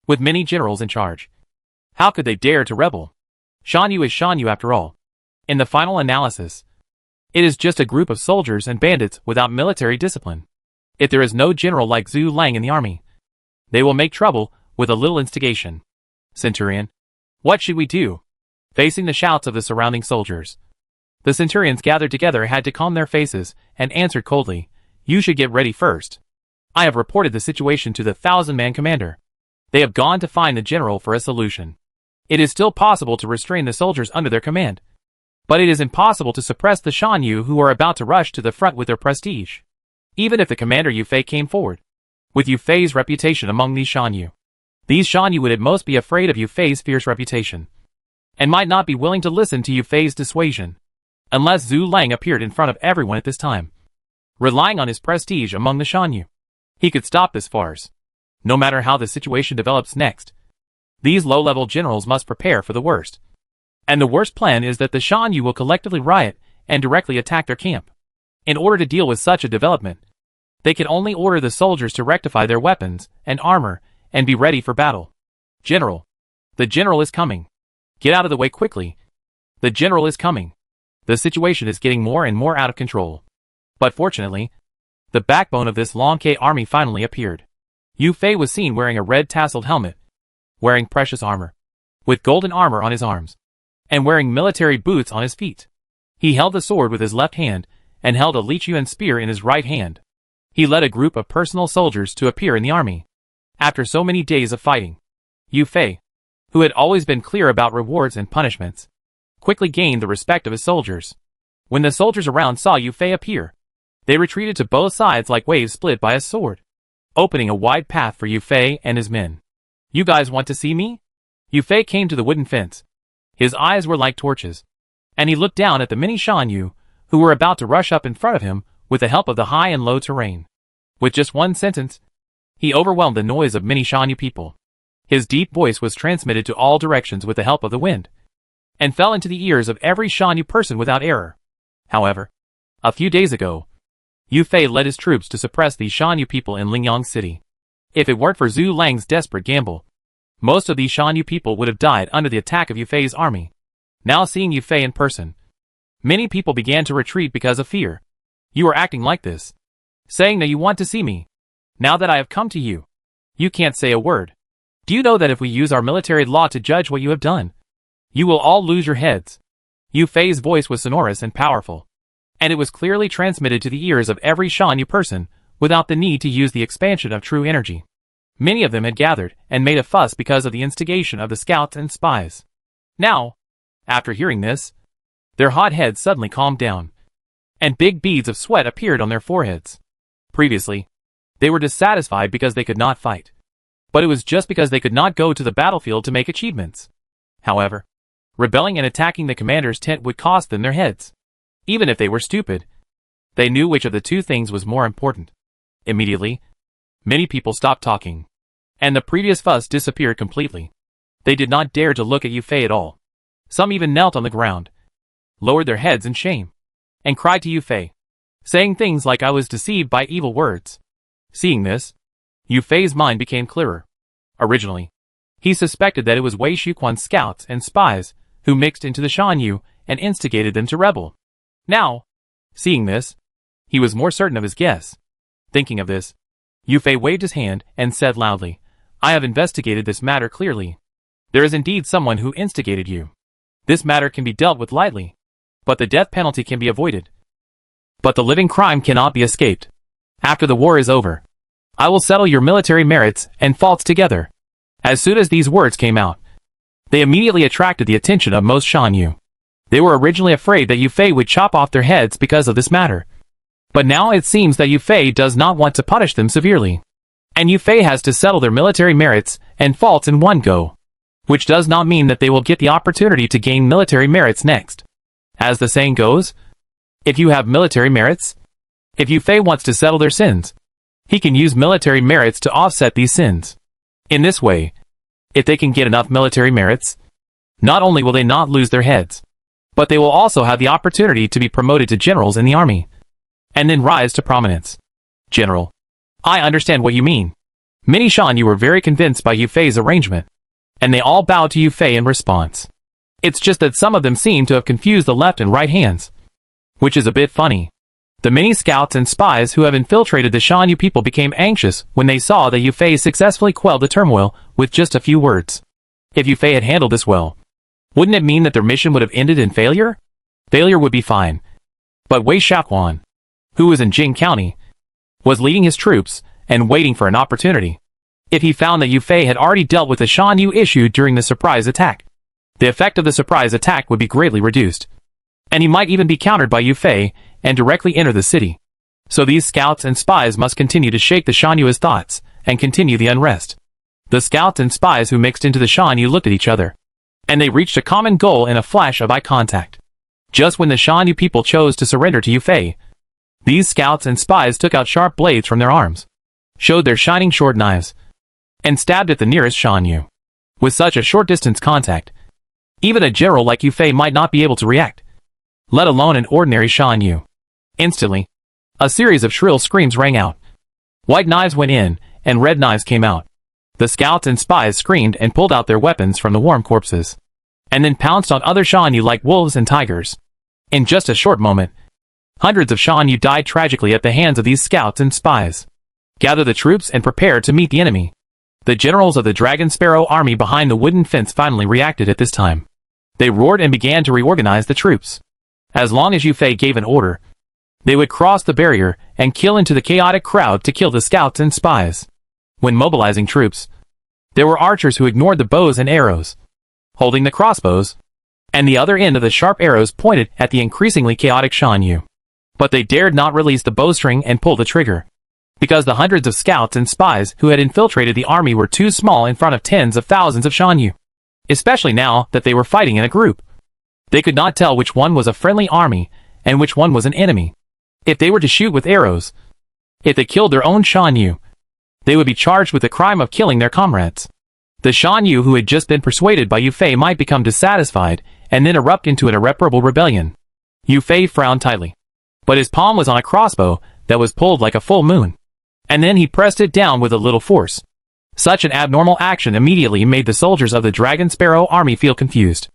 with many generals in charge, how could they dare to rebel? Shan Yu is Shan Yu after all. In the final analysis, it is just a group of soldiers and bandits without military discipline. If there is no general like Zhu Lang in the army, they will make trouble with a little instigation. Centurion, what should we do? Facing the shouts of the surrounding soldiers, the centurions gathered together had to calm their faces and answered coldly, "You should get ready first. I have reported the situation to the 1,000-man commander. They have gone to find the general for a solution. It is still possible to restrain the soldiers under their command, but it is impossible to suppress the Shan Yu who are about to rush to the front with their prestige. Even if the commander Yu Fei came forward, with Yu Fei's reputation among these Shan Yu would at most be afraid of Yu Fei's fierce reputation, and might not be willing to listen to Yu Fei's dissuasion, unless Zhu Lang appeared in front of everyone at this time. Relying on his prestige among the Shan Yu, he could stop this farce. No matter how the situation develops next, these low-level generals must prepare for the worst. And the worst plan is that the Shan Yu will collectively riot and directly attack their camp. In order to deal with such a development, they can only order the soldiers to rectify their weapons and armor and be ready for battle. General, the general is coming. Get out of the way quickly. The general is coming. The situation is getting more and more out of control. But fortunately, the backbone of this Lonke army finally appeared. Yu Fei was seen wearing a red tasseled helmet, wearing precious armor, with golden armor on his arms, and wearing military boots on his feet. He held the sword with his left hand, and held a Lichuan spear in his right hand. He led a group of personal soldiers to appear in the army. After so many days of fighting, Yu Fei, who had always been clear about rewards and punishments, quickly gained the respect of his soldiers. When the soldiers around saw Yu Fei appear, they retreated to both sides like waves split by a sword, opening a wide path for Yu Fei and his men. "You guys want to see me?" Yu Fei came to the wooden fence. His eyes were like torches, and he looked down at the many Shan Yu, who were about to rush up in front of him with the help of the high and low terrain. With just one sentence, he overwhelmed the noise of many Shan Yu people. His deep voice was transmitted to all directions with the help of the wind, and fell into the ears of every Shan Yu person without error. However, a few days ago, Yu Fei led his troops to suppress these Shan Yu people in Lingyang City. If it weren't for Zhu Lang's desperate gamble, most of these Shan Yu people would have died under the attack of Yu Fei's army. Now seeing Yu Fei in person, many people began to retreat because of fear. "You are acting like this, saying that you want to see me. Now that I have come to you, you can't say a word. Do you know that if we use our military law to judge what you have done, you will all lose your heads?" Yu Fei's voice was sonorous and powerful, and it was clearly transmitted to the ears of every Shan Yu person without the need to use the expansion of true energy. Many of them had gathered and made a fuss because of the instigation of the scouts and spies. Now, after hearing this, their hot heads suddenly calmed down, and big beads of sweat appeared on their foreheads. Previously, they were dissatisfied because they could not fight, but it was just because they could not go to the battlefield to make achievements. However, rebelling and attacking the commander's tent would cost them their heads. Even if they were stupid, they knew which of the two things was more important. Immediately, many people stopped talking, and the previous fuss disappeared completely. They did not dare to look at Yu Fei at all. Some even knelt on the ground, lowered their heads in shame, and cried to Yu Fei, saying things like, "I was deceived by evil words." Seeing this, Yu Fei's mind became clearer. Originally, he suspected that it was Wei Shuquan's scouts and spies who mixed into the Shan Yu and instigated them to rebel. Now, seeing this, he was more certain of his guess. Thinking of this, Yu Fei waved his hand and said loudly, "I have investigated this matter clearly. There is indeed someone who instigated you. This matter can be dealt with lightly, but the death penalty can be avoided. But the living crime cannot be escaped. After the war is over, I will settle your military merits and faults together." As soon as these words came out, they immediately attracted the attention of most Shan Yu. They were originally afraid that Yu Fei would chop off their heads because of this matter. But now it seems that Yu Fei does not want to punish them severely, and Yu Fei has to settle their military merits and faults in one go, which does not mean that they will get the opportunity to gain military merits next. As the saying goes, if you have military merits, if Yu Fei wants to settle their sins, he can use military merits to offset these sins. In this way, if they can get enough military merits, not only will they not lose their heads, but they will also have the opportunity to be promoted to generals in the army, and then rise to prominence. "General, I understand what you mean." Many Shan Yu were very convinced by Yu Fei's arrangement, and they all bowed to Yu Fei in response. It's just that some of them seem to have confused the left and right hands, which is a bit funny. The many scouts and spies who have infiltrated the Shan Yu people became anxious when they saw that Yu Fei successfully quelled the turmoil with just a few words. If Yu Fei had handled this well, wouldn't it mean that their mission would have ended in failure? Failure would be fine. But Wei Shaoquan, who was in Jing County, was leading his troops and waiting for an opportunity. If he found that Yu Fei had already dealt with the Shan Yu issue during the surprise attack, the effect of the surprise attack would be greatly reduced, and he might even be countered by Yu Fei and directly enter the city. So these scouts and spies must continue to shake the Shan Yu's thoughts and continue the unrest. The scouts and spies who mixed into the Shan Yu looked at each other, and they reached a common goal in a flash of eye contact. Just when the Shan Yu people chose to surrender to Yu Fei, these scouts and spies took out sharp blades from their arms, showed their shining short knives, and stabbed at the nearest Shan Yu. With such a short distance contact, even a general like Yu Fei might not be able to react, let alone an ordinary Shan Yu. Instantly, a series of shrill screams rang out. White knives went in, and red knives came out. The scouts and spies screamed and pulled out their weapons from the warm corpses, and then pounced on other Shan Yu like wolves and tigers. In just a short moment, hundreds of Shan Yu died tragically at the hands of these scouts and spies. Gather the troops and prepare to meet the enemy. The generals of the Dragon Sparrow army behind the wooden fence finally reacted at this time. They roared and began to reorganize the troops. As long as Yu Fei gave an order, they would cross the barrier and kill into the chaotic crowd to kill the scouts and spies. When mobilizing troops, there were archers who ignored the bows and arrows, holding the crossbows, and the other end of the sharp arrows pointed at the increasingly chaotic Shan Yu. But they dared not release the bowstring and pull the trigger, because the hundreds of scouts and spies who had infiltrated the army were too small in front of tens of thousands of Shan Yu. Especially now that they were fighting in a group. They could not tell which one was a friendly army and which one was an enemy. If they were to shoot with arrows, if they killed their own Shan Yu, they would be charged with the crime of killing their comrades. The Shan Yu who had just been persuaded by Yu Fei might become dissatisfied and then erupt into an irreparable rebellion. Yu Fei frowned tightly, but his palm was on a crossbow that was pulled like a full moon, and then he pressed it down with a little force. Such an abnormal action immediately made the soldiers of the Dragon Sparrow army feel confused.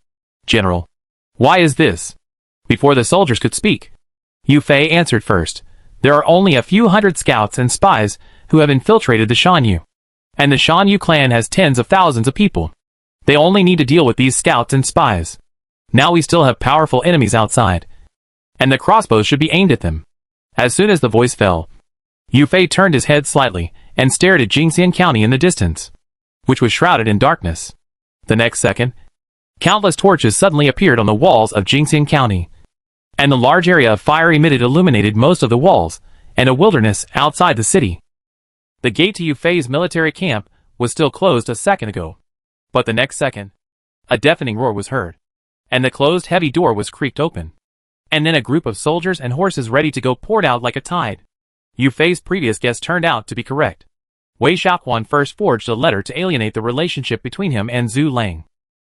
General, why is this? Before the soldiers could speak, Yu Fei answered first. There are only a few hundred scouts and spies who have infiltrated the Shan Yu, and the Shan Yu clan has tens of thousands of people. They only need to deal with these scouts and spies. Now we still have powerful enemies outside, and the crossbows should be aimed at them. As soon as the voice fell, Yu Fei turned his head slightly and stared at Jingxian County in the distance, which was shrouded in darkness. The next second, countless torches suddenly appeared on the walls of Jingxian County, and the large area of fire emitted illuminated most of the walls and a wilderness outside the city. The gate to Yu Fei's military camp was still closed a second ago, but the next second, a deafening roar was heard, and the closed heavy door was creaked open, and then a group of soldiers and horses ready to go poured out like a tide. Yu Fei's previous guess turned out to be correct. Wei Xiaoquan first forged a letter to alienate the relationship between him and Zhu Lang,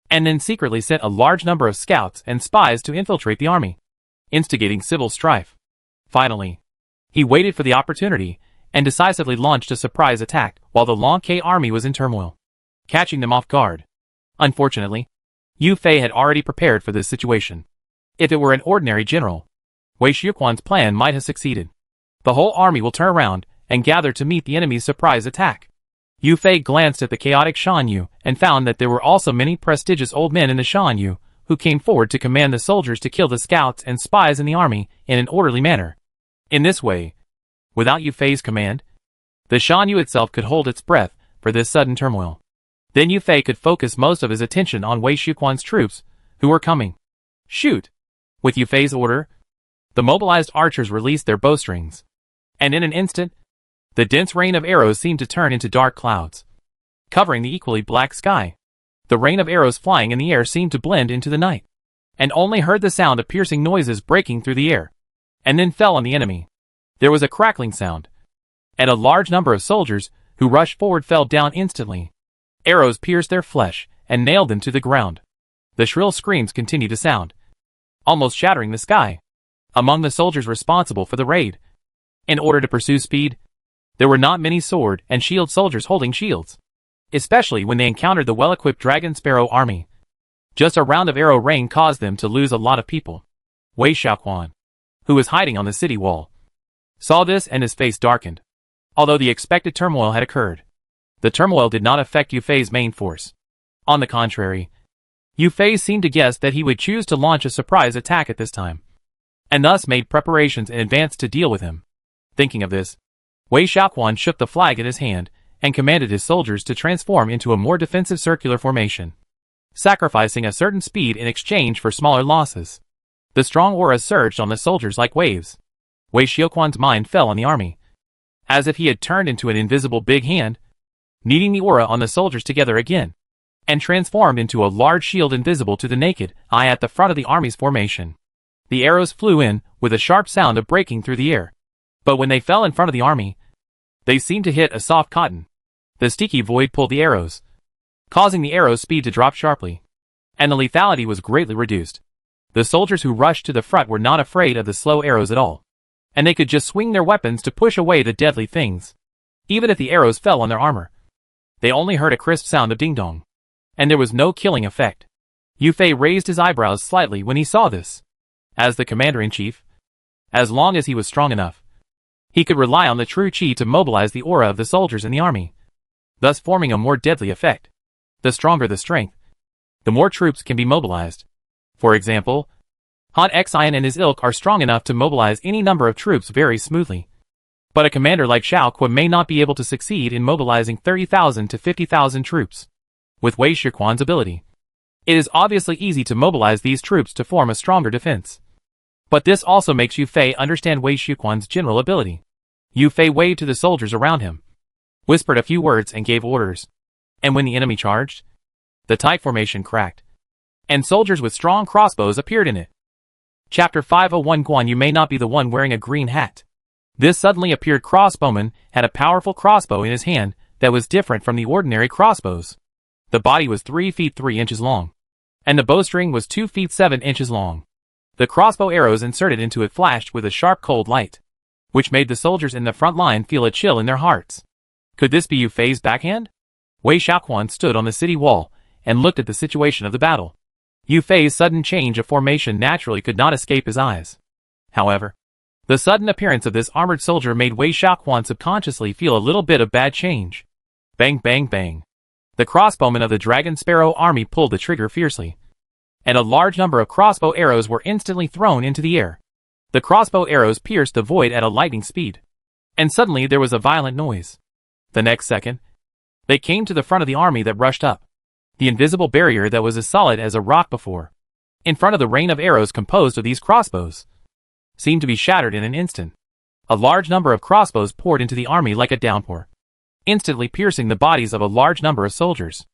and then secretly sent a large number of scouts and spies to infiltrate the army, instigating civil strife. Finally, he waited for the opportunity and decisively launched a surprise attack while the Long Ke army was in turmoil, catching them off guard. Unfortunately, Yu Fei had already prepared for this situation. If it were an ordinary general, Wei Xiaoquan's plan might have succeeded. The whole army will turn around and gather to meet the enemy's surprise attack. Yu Fei glanced at the chaotic Shan Yu and found that there were also many prestigious old men in the Shan Yu who came forward to command the soldiers to kill the scouts and spies in the army in an orderly manner. In this way, without Yu Fei's command, the Shan Yu itself could hold its breath for this sudden turmoil. Then Yu Fei could focus most of his attention on Wei Xiaoquan's troops, who were coming. Shoot! With Yu Fei's order, the mobilized archers released their bowstrings, and in an instant, the dense rain of arrows seemed to turn into dark clouds, covering the equally black sky. The rain of arrows flying in the air seemed to blend into the night, and only heard the sound of piercing noises breaking through the air, and then fell on the enemy. There was a crackling sound, and a large number of soldiers who rushed forward fell down instantly. Arrows pierced their flesh and nailed them to the ground. The shrill screams continued to sound, almost shattering the sky. Among the soldiers responsible for the raid, in order to pursue speed, there were not many sword and shield soldiers holding shields, especially when they encountered the well-equipped Dragon Sparrow army. Just a round of arrow rain caused them to lose a lot of people. Wei Xiaoquan, who was hiding on the city wall, saw this and his face darkened. Although the expected turmoil had occurred, the turmoil did not affect Yu Fei's main force. On the contrary, Yu Fei seemed to guess that he would choose to launch a surprise attack at this time, and thus made preparations in advance to deal with him. Thinking of this, Wei Xiaoquan shook the flag in his hand and commanded his soldiers to transform into a more defensive circular formation, sacrificing a certain speed in exchange for smaller losses. The strong aura surged on the soldiers like waves. Wei Xiaoquan's mind fell on the army, as if he had turned into an invisible big hand, kneading the aura on the soldiers together again, and transformed into a large shield invisible to the naked eye at the front of the army's formation. The arrows flew in with a sharp sound of breaking through the air, but when they fell in front of the army, they seemed to hit a soft cotton. The sticky void pulled the arrows, causing the arrow's speed to drop sharply, and the lethality was greatly reduced. The soldiers who rushed to the front were not afraid of the slow arrows at all, and they could just swing their weapons to push away the deadly things. Even if the arrows fell on their armor, they only heard a crisp sound of ding-dong, and there was no killing effect. Yu Fei raised his eyebrows slightly when he saw this. As the commander-in-chief, as long as he was strong enough, he could rely on the true qi to mobilize the aura of the soldiers in the army. thus forming a more deadly effect. The stronger the strength, the more troops can be mobilized. For example, Han Xian and his ilk are strong enough to mobilize any number of troops very smoothly. But a commander like Xiao Kuo may not be able to succeed in mobilizing 30,000 to 50,000 troops. With Wei Shiquan's ability, it is obviously easy to mobilize these troops to form a stronger defense. But this also makes Yu Fei understand Wei Shiquan's general ability. Yu Fei waved to the soldiers around him, whispered a few words and gave orders. And when the enemy charged, the tight formation cracked, and soldiers with strong crossbows appeared in it. Chapter 501 Guan Yu may not be the one wearing a green hat. This suddenly appeared crossbowman had a powerful crossbow in his hand that was different from the ordinary crossbows. The body was 3 feet 3 inches long, and the bowstring was 2 feet 7 inches long. The crossbow arrows inserted into it flashed with a sharp cold light, which made the soldiers in the front line feel a chill in their hearts. Could this be Yu Fei's backhand? Wei Shiquan stood on the city wall and looked at the situation of the battle. Yu Fei's sudden change of formation naturally could not escape his eyes. However, the sudden appearance of this armored soldier made Wei Shiquan subconsciously feel a little bit of bad change. Bang bang bang. The crossbowmen of the Dragon Sparrow army pulled the trigger fiercely, and a large number of crossbow arrows were instantly thrown into the air. The crossbow arrows pierced the void at a lightning speed, and suddenly there was a violent noise. The next second, they came to the front of the army that rushed up. The invisible barrier that was as solid as a rock before, in front of the rain of arrows composed of these crossbows, seemed to be shattered in an instant. A large number of crossbows poured into the army like a downpour, instantly piercing the bodies of a large number of soldiers.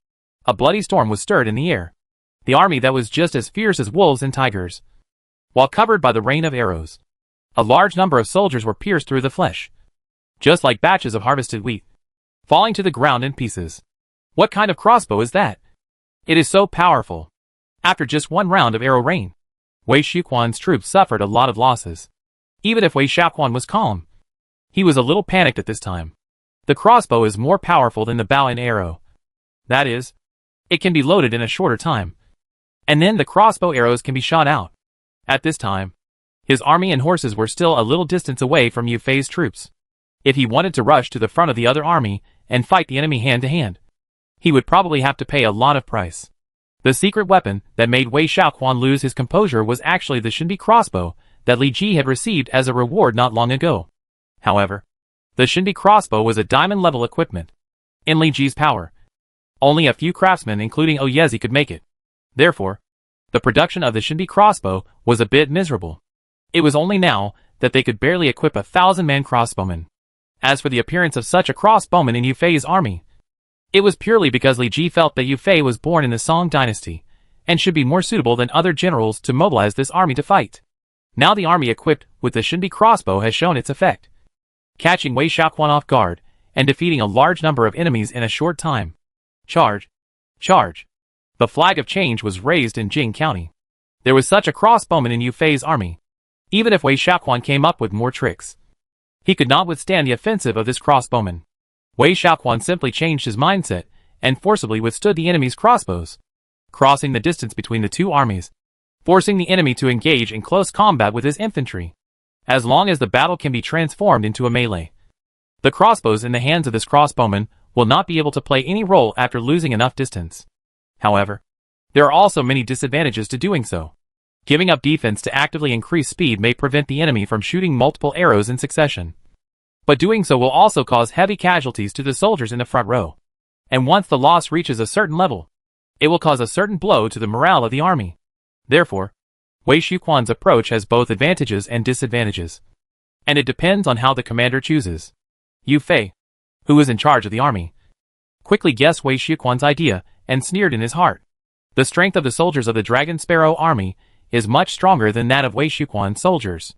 A bloody storm was stirred in the air. The army that was just as fierce as wolves and tigers, while covered by the rain of arrows. A large number of soldiers were pierced through the flesh, just like batches of harvested wheat, falling to the ground in pieces. What kind of crossbow is that? It is so powerful. After just one round of arrow rain, Wei Shiquan's troops suffered a lot of losses. Even if Wei Shiquan was calm, he was a little panicked at this time. The crossbow is more powerful than the bow and arrow. That is, it can be loaded in a shorter time, and then the crossbow arrows can be shot out. At this time, his army and horses were still a little distance away from Yu Fei's troops. If he wanted to rush to the front of the other army and fight the enemy hand to hand, he would probably have to pay a lot of price. The secret weapon that made Wei Shiquan lose his composure was actually the Shinbi crossbow that Li Ji had received as a reward not long ago. However, the Shinbi crossbow was a diamond-level equipment. In Li Ji's power, only a few craftsmen including Oyezi could make it. Therefore, the production of the Shinbi crossbow was a bit miserable. It was only now that they could barely equip 1,000-man crossbowmen. As for the appearance of such a crossbowman in Yu Fei's army, it was purely because Li Ji felt that Yu Fei was born in the Song dynasty, and should be more suitable than other generals to mobilize this army to fight. Now the army equipped with the Shinbi crossbow has shown its effect, catching Wei Shiquan off guard, and defeating a large number of enemies in a short time. Charge! Charge! The flag of change was raised in Jing County. There was such a crossbowman in Yu Fei's army. Even if Wei Shiquan came up with more tricks, he could not withstand the offensive of this crossbowman. Wei Shiquan simply changed his mindset and forcibly withstood the enemy's crossbows, crossing the distance between the two armies, forcing the enemy to engage in close combat with his infantry. As long as the battle can be transformed into a melee, the crossbows in the hands of this crossbowman will not be able to play any role after losing enough distance. However, there are also many disadvantages to doing so. Giving up defense to actively increase speed may prevent the enemy from shooting multiple arrows in succession. But doing so will also cause heavy casualties to the soldiers in the front row. And once the loss reaches a certain level, it will cause a certain blow to the morale of the army. Therefore, Wei Shiquan's approach has both advantages and disadvantages, and it depends on how the commander chooses. Yu Fei, who is in charge of the army, quickly guessed Wei Shiquan's idea and sneered in his heart. The strength of the soldiers of the Dragon Sparrow army is much stronger than that of Wei Shiquan's soldiers.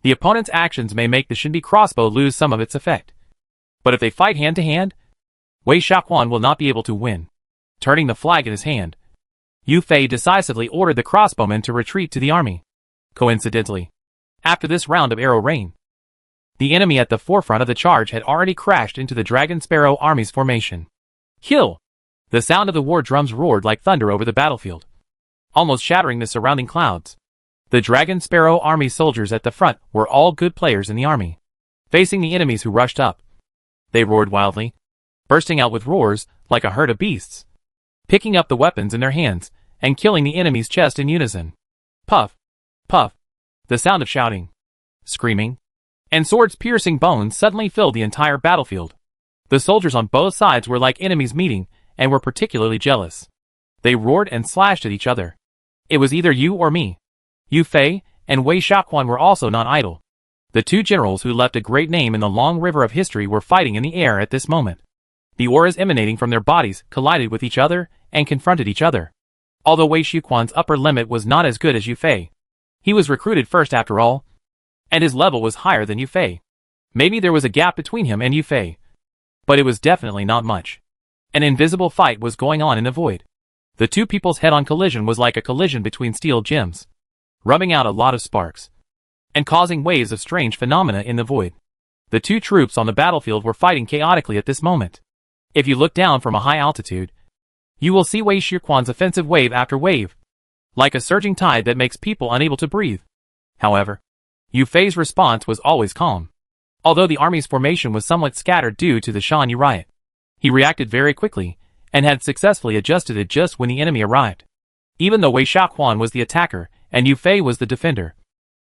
The opponent's actions may make the Shinbi crossbow lose some of its effect, but if they fight hand to hand, Wei Shiquan will not be able to win. Turning the flag in his hand, Yu Fei decisively ordered the crossbowmen to retreat to the army. Coincidentally, after this round of arrow rain, the enemy at the forefront of the charge had already crashed into the Dragon Sparrow army's formation. Kill! The sound of the war drums roared like thunder over the battlefield, almost shattering the surrounding clouds. The Dragon Sparrow army soldiers at the front were all good players in the army. Facing the enemies who rushed up, they roared wildly, bursting out with roars like a herd of beasts, picking up the weapons in their hands and killing the enemy's chest in unison. Puff, puff. The sound of shouting, screaming, and swords piercing bones suddenly filled the entire battlefield. The soldiers on both sides were like enemies meeting and were particularly jealous. They roared and slashed at each other. It was either you or me. Yu Fei and Wei Xiaoquan were also not idle. The two generals who left a great name in the long river of history were fighting in the air at this moment. The auras emanating from their bodies collided with each other and confronted each other. Although Wei Xiaoquan's upper limit was not as good as Yu Fei, he was recruited first after all, and his level was higher than Yu Fei. Maybe there was a gap between him and Yu Fei, but it was definitely not much. An invisible fight was going on in the void. The two people's head-on collision was like a collision between steel gems, rubbing out a lot of sparks, and causing waves of strange phenomena in the void. The two troops on the battlefield were fighting chaotically at this moment. If you look down from a high altitude, you will see Wei Xiaoquan's offensive wave after wave, like a surging tide that makes people unable to breathe. However, Yu Fei's response was always calm. Although the army's formation was somewhat scattered due to the Shan Yu riot, he reacted very quickly and had successfully adjusted it just when the enemy arrived. Even though Wei Xiaoquan was the attacker and Yu Fei was the defender,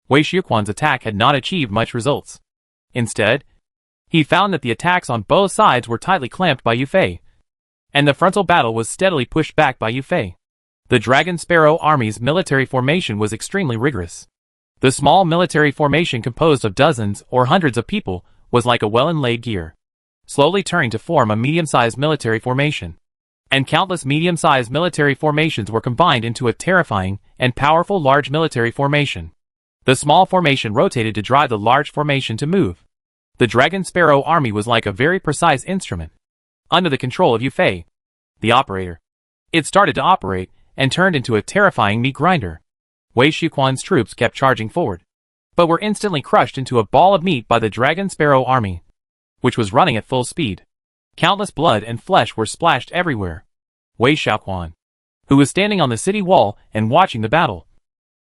Wei Xiaoquan's attack had not achieved much results. Instead, he found that the attacks on both sides were tightly clamped by Yu Fei, and the frontal battle was steadily pushed back by Yu Fei. The Dragon Sparrow Army's military formation was extremely rigorous. The small military formation composed of dozens or hundreds of people was like a well-inlaid gear, slowly turning to form a medium-sized military formation. And countless medium-sized military formations were combined into a terrifying and powerful large military formation. The small formation rotated to drive the large formation to move. The Dragon Sparrow Army was like a very precise instrument, under the control of Yu Fei, the operator. It started to operate and turned into a terrifying meat grinder. Wei Xiaoquan's troops kept charging forward, but were instantly crushed into a ball of meat by the Dragon Sparrow Army, which was running at full speed. Countless blood and flesh were splashed everywhere. Wei Xiaoquan, who was standing on the city wall and watching the battle,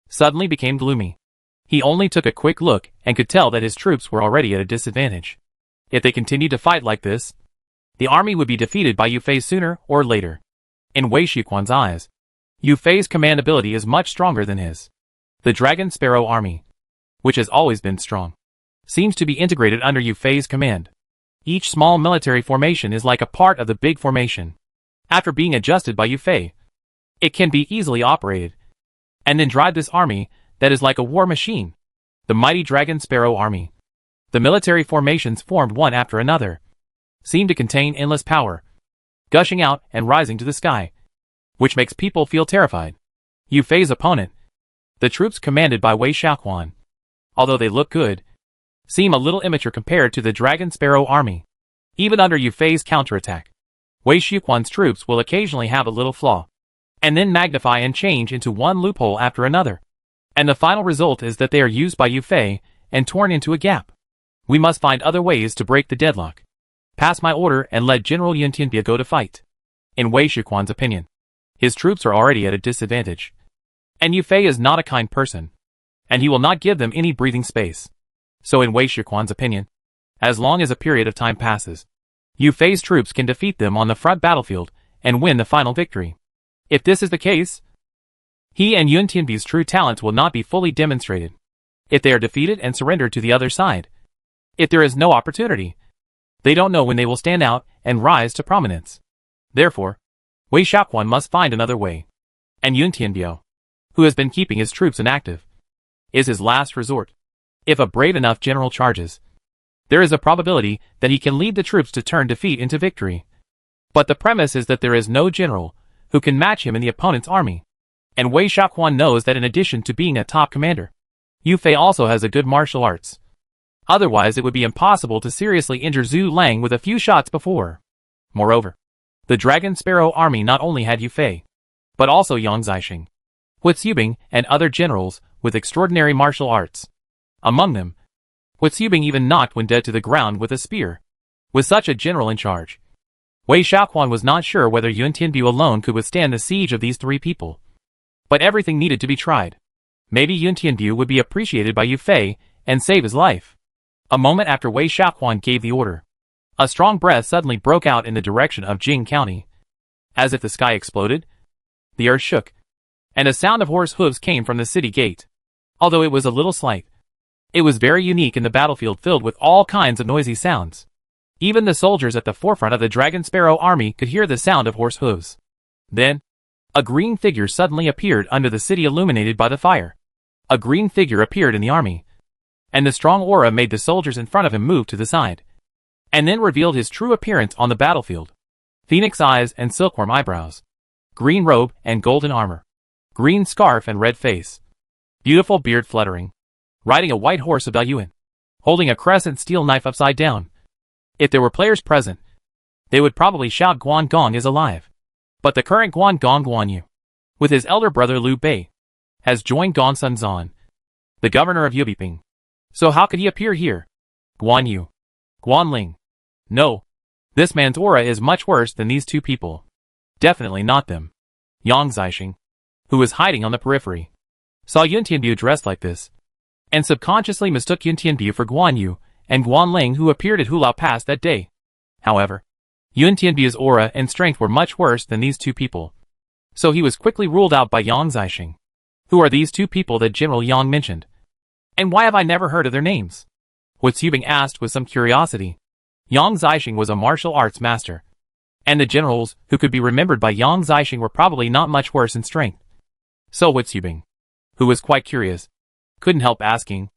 suddenly became gloomy. He only took a quick look and could tell that his troops were already at a disadvantage. If they continued to fight like this, the army would be defeated by Yu Fei sooner or later. In Wei Xiaoquan's eyes, Yu Fei's command ability is much stronger than his. The Dragon Sparrow Army, which has always been strong, seems to be integrated under Yu Fei's command. Each small military formation is like a part of the big formation. After being adjusted by Yu Fei, it can be easily operated, and then drive this army that is like a war machine. The mighty Dragon Sparrow Army. The military formations formed one after another, seem to contain endless power, gushing out and rising to the sky, which makes people feel terrified. Yu Fei's opponent, the troops commanded by Wei Xiaoquan, although they look good, seem a little immature compared to the Dragon Sparrow Army. Even under Yu Fei's counterattack, Wei Xiaoquan's troops will occasionally have a little flaw, and then magnify and change into one loophole after another. And the final result is that they are used by Yu Fei and torn into a gap. We must find other ways to break the deadlock. Pass my order and let General Yun Tianbia go to fight. In Wei Xiaoquan's opinion, his troops are already at a disadvantage, and Yu Fei is not a kind person, and he will not give them any breathing space. So in Wei Xiaoquan's opinion, as long as a period of time passes, Yu Fei's troops can defeat them on the front battlefield and win the final victory. If this is the case, he and Yun Tianbi's true talents will not be fully demonstrated. If they are defeated and surrendered to the other side, if there is no opportunity, they don't know when they will stand out and rise to prominence. Therefore, Wei Xiaoquan must find another way. And Yun Tianbio, who has been keeping his troops inactive, is his last resort. If a brave enough general charges, there is a probability that he can lead the troops to turn defeat into victory. But the premise is that there is no general who can match him in the opponent's army. And Wei Xiaoquan knows that in addition to being a top commander, Yu Fei also has a good martial arts. Otherwise it would be impossible to seriously injure Zhu Lang with a few shots before. Moreover, the Dragon Sparrow Army not only had Yu Fei, but also Yang Zixing, Hu Xubing, and other generals with extraordinary martial arts. Among them, Hu Xubing even knocked when dead to the ground with a spear. With such a general in charge, Wei Xiaoquan was not sure whether Yun Tianbu alone could withstand the siege of these three people. But everything needed to be tried. Maybe Yun Tianbu would be appreciated by Yu Fei and save his life. A moment after Wei Xiaoquan gave the order, A strong breath suddenly broke out in the direction of Jing County. As if the sky exploded, the earth shook, and a sound of horse hooves came from the city gate. Although it was a little slight, it was very unique in the battlefield filled with all kinds of noisy sounds. Even the soldiers at the forefront of the Dragon Sparrow army could hear the sound of horse hooves. Then, a green figure suddenly appeared under the city illuminated by the fire. A green figure appeared in the army, and the strong aura made the soldiers in front of him move to the side, and then revealed his true appearance on the battlefield. Phoenix eyes and silkworm eyebrows, green robe and golden armor, green scarf and red face, beautiful beard fluttering, riding a white horse of Yuan, holding a crescent steel knife upside down. If there were players present, they would probably shout Guan Gong is alive. But the current Guan Gong Guan Yu, with his elder brother Liu Bei, has joined Gongsun Zan, the governor of Yubiping. So how could he appear here? Guan Yu. Guan Ling. No. This man's aura is much worse than these two people. Definitely not them. Yang Zixing, who was hiding on the periphery, saw Yun Tianbu dressed like this, and subconsciously mistook Yun Tianbu for Guan Yu and Guan Ling who appeared at Hulao Pass that day. However, Yun Tianbu's aura and strength were much worse than these two people, so he was quickly ruled out by Yang Zixing. Who are these two people that General Yang mentioned? And why have I never heard of their names? What Xubing asked with some curiosity. Yang Zixing was a martial arts master, and the generals who could be remembered by Yang Zixing were probably not much worse in strength. So what Xubing, who was quite curious, couldn't help asking.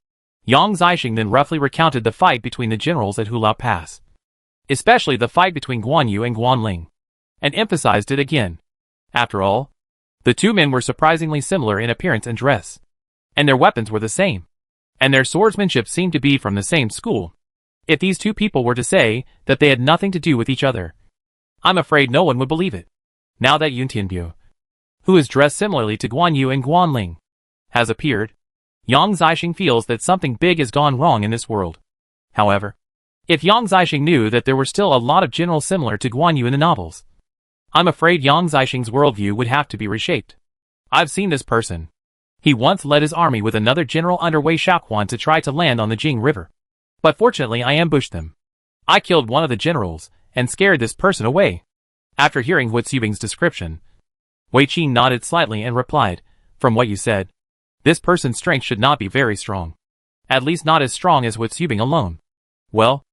Yang Zixing then roughly recounted the fight between the generals at Hulao Pass, especially the fight between Guan Yu and Guan Ling, and emphasized it again. After all, the two men were surprisingly similar in appearance and dress, and their weapons were the same, and their swordsmanship seemed to be from the same school. If these two people were to say that they had nothing to do with each other, I'm afraid no one would believe it. Now that Yun Tianbu, who is dressed similarly to Guan Yu and Guan Ling, has appeared, Yang Zixing feels that something big has gone wrong in this world. However, if Yang Zixing knew that there were still a lot of generals similar to Guan Yu in the novels, I'm afraid Yang Zixing's worldview would have to be reshaped. I've seen this person. He once led his army with another general under Wei Shaoquan to try to land on the Jing River. But fortunately I ambushed them. I killed one of the generals, and scared this person away. After hearing Hua Xubing's description, Wei Qi nodded slightly and replied, from what you said, this person's strength should not be very strong. At least not as strong as Hua Xubing alone. Well,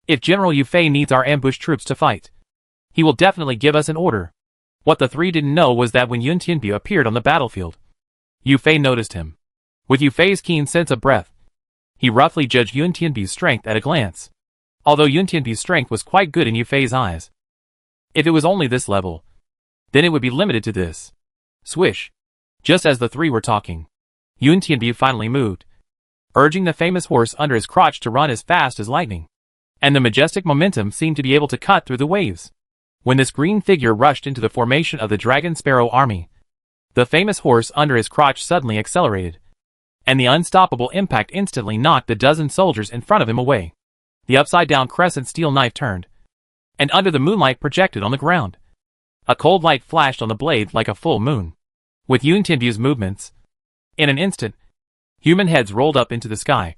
if General Yu Fei needs our ambush troops to fight, he will definitely give us an order. What the three didn't know was that when Yun Tianbu appeared on the battlefield, Yu Fei noticed him. With Yu Fei's keen sense of breath, he roughly judged Yun Tianbu's strength at a glance. Although Yun Tianbu's strength was quite good in Yu Fei's eyes, if it was only this level, then it would be limited to this. Swish. Just as the three were talking, Yun Tianbu finally moved, urging the famous horse under his crotch to run as fast as lightning, and the majestic momentum seemed to be able to cut through the waves. When this green figure rushed into the formation of the Dragon Sparrow army, the famous horse under his crotch suddenly accelerated, and the unstoppable impact instantly knocked the dozen soldiers in front of him away. The upside-down crescent steel knife turned, and under the moonlight projected on the ground. A cold light flashed on the blade like a full moon. With Yun Tianbu's movements, in an instant, human heads rolled up into the sky,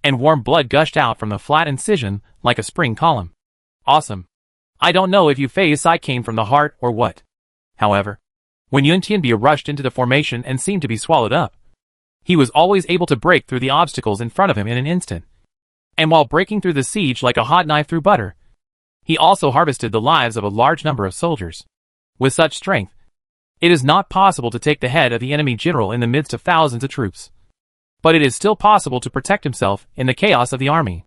and warm blood gushed out from the flat incision like a spring column. Awesome. I don't know if Yu Fei's sigh came from the heart or what. However, when Yun Tianbu rushed into the formation and seemed to be swallowed up, he was always able to break through the obstacles in front of him in an instant. And while breaking through the siege like a hot knife through butter, he also harvested the lives of a large number of soldiers. With such strength, it is not possible to take the head of the enemy general in the midst of thousands of troops. But it is still possible to protect himself in the chaos of the army.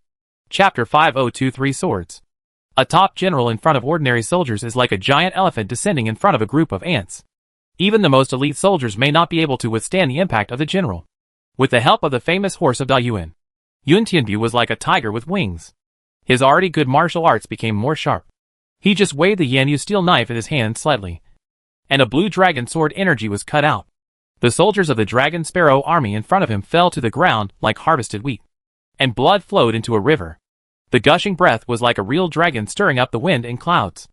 Chapter 5023 Swords. A top general in front of ordinary soldiers is like a giant elephant descending in front of a group of ants. Even the most elite soldiers may not be able to withstand the impact of the general. With the help of the famous horse of Yuan, Yun Tianbu was like a tiger with wings. His already good martial arts became more sharp. He just waved the Yanyu steel knife in his hand slightly, and a blue dragon sword energy was cut out. The soldiers of the Dragon Sparrow army in front of him fell to the ground like harvested wheat, and blood flowed into a river. The gushing breath was like a real dragon stirring up the wind and clouds.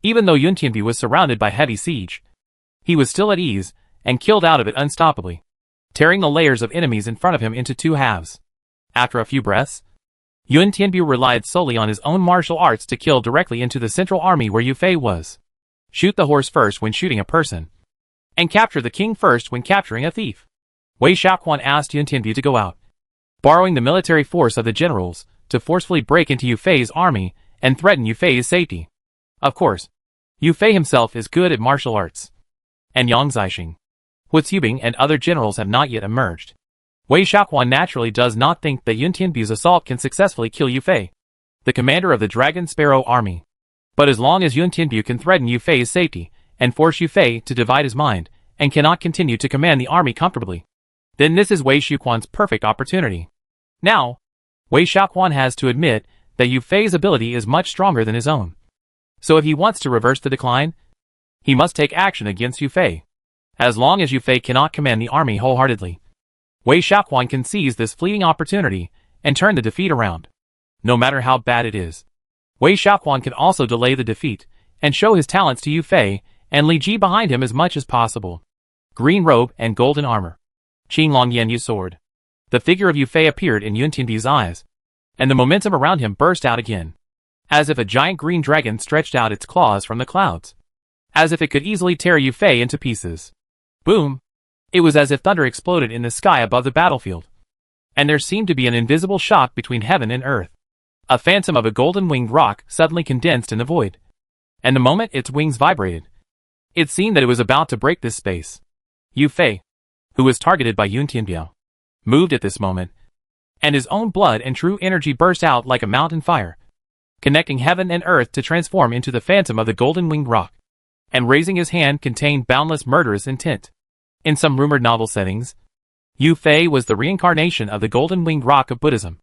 Even though Yun Tianbu was surrounded by heavy siege, he was still at ease, and killed out of it unstoppably, tearing the layers of enemies in front of him into two halves. After a few breaths, Yun Tianbu relied solely on his own martial arts to kill directly into the central army where Yu Fei was. Shoot the horse first when shooting a person, and capture the king first when capturing a thief. Wei Xiaoquan asked Yun Tianbu to go out, borrowing the military force of the generals, to forcefully break into Yu Fei's army and threaten Yu Fei's safety. Of course, Yu Fei himself is good at martial arts, and Yang Zixing, Hu Zubing and other generals have not yet emerged. Wei Xiaoquan naturally does not think that Yun Tianbu's assault can successfully kill Yu Fei, the commander of the Dragon Sparrow army. But as long as Yun Tianbu can threaten Yu Fei's safety and force Yu Fei to divide his mind and cannot continue to command the army comfortably, then this is Wei Xiaoquan's perfect opportunity. Now, Wei Xiaoquan has to admit that Yu Fei's ability is much stronger than his own. So if he wants to reverse the decline, he must take action against Yu Fei. As long as Yu Fei cannot command the army wholeheartedly, Wei Xiaoquan can seize this fleeting opportunity and turn the defeat around. No matter how bad it is, Wei Xiaoquan can also delay the defeat and show his talents to Yu Fei and Li Ji behind him as much as possible. Green robe and golden armor. Qinglong Yanyu sword. The figure of Yu Fei appeared in Yun Tianbu's eyes, and the momentum around him burst out again, as if a giant green dragon stretched out its claws from the clouds, as if it could easily tear Yu Fei into pieces. Boom! It was as if thunder exploded in the sky above the battlefield, and there seemed to be an invisible shock between heaven and earth. A phantom of a golden-winged rock suddenly condensed in the void, and the moment its wings vibrated, it seemed that it was about to break this space. Yu Fei, who was targeted by Yun Tianbu, moved at this moment, and his own blood and true energy burst out like a mountain fire, connecting heaven and earth to transform into the phantom of the golden-winged rock, and raising his hand contained boundless murderous intent. In some rumored novel settings, Yu Fei was the reincarnation of the golden-winged rock of Buddhism,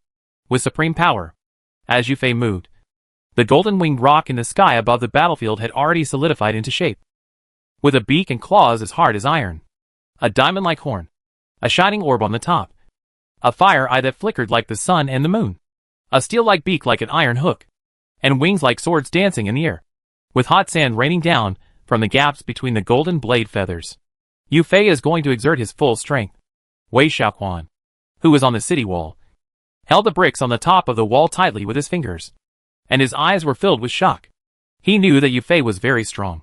with supreme power. As Yu Fei moved, the golden-winged rock in the sky above the battlefield had already solidified into shape, with a beak and claws as hard as iron, a diamond-like horn, a shining orb on the top, a fire eye that flickered like the sun and the moon, a steel-like beak like an iron hook, and wings like swords dancing in the air, with hot sand raining down from the gaps between the golden blade feathers. Yu Fei is going to exert his full strength. Wei Xiaoquan, who was on the city wall, held the bricks on the top of the wall tightly with his fingers, and his eyes were filled with shock. He knew that Yu Fei was very strong,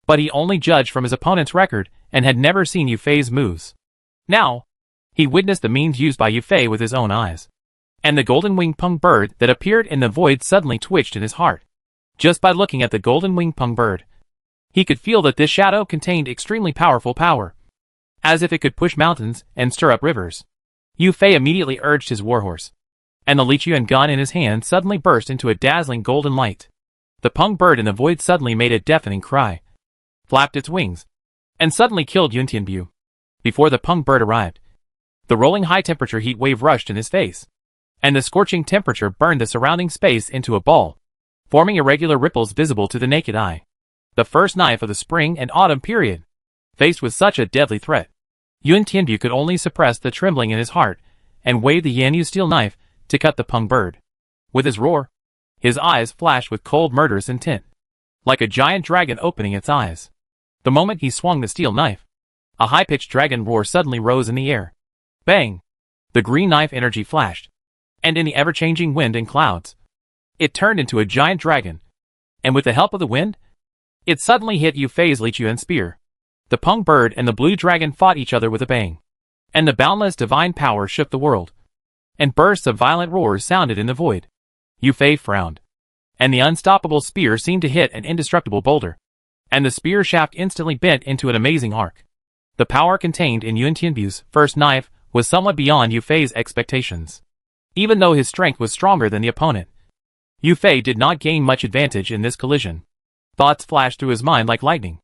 but he only judged from his opponent's record and had never seen Yu Fei's moves. Now, he witnessed the means used by Yu Fei with his own eyes, and the golden-winged pung bird that appeared in the void suddenly twitched in his heart. Just by looking at the golden-winged pung bird, he could feel that this shadow contained extremely powerful power, as if it could push mountains and stir up rivers. Yu Fei immediately urged his warhorse, and the Lichuan gun in his hand suddenly burst into a dazzling golden light. The pung bird in the void suddenly made a deafening cry, flapped its wings, and suddenly killed Yun Tianbu. Before the pung bird arrived, the rolling high-temperature heat wave rushed in his face, and the scorching temperature burned the surrounding space into a ball, forming irregular ripples visible to the naked eye. The first knife of the spring and autumn period. Faced with such a deadly threat, Yun Tianbu could only suppress the trembling in his heart and wave the Yanyu steel knife to cut the pung bird. With his roar, his eyes flashed with cold murderous intent, like a giant dragon opening its eyes. The moment he swung the steel knife, a high-pitched dragon roar suddenly rose in the air. Bang! The green knife energy flashed, and in the ever-changing wind and clouds, it turned into a giant dragon, and with the help of the wind, it suddenly hit Yu Fei's Lichuan spear. The pung bird and the blue dragon fought each other with a bang, and the boundless divine power shook the world, and bursts of violent roars sounded in the void. Yu Fei frowned, and the unstoppable spear seemed to hit an indestructible boulder, and the spear shaft instantly bent into an amazing arc. The power contained in Yun Tianbu's first knife was somewhat beyond Yu Fei's expectations. Even though his strength was stronger than the opponent, Yu Fei did not gain much advantage in this collision. Thoughts flashed through his mind like lightning,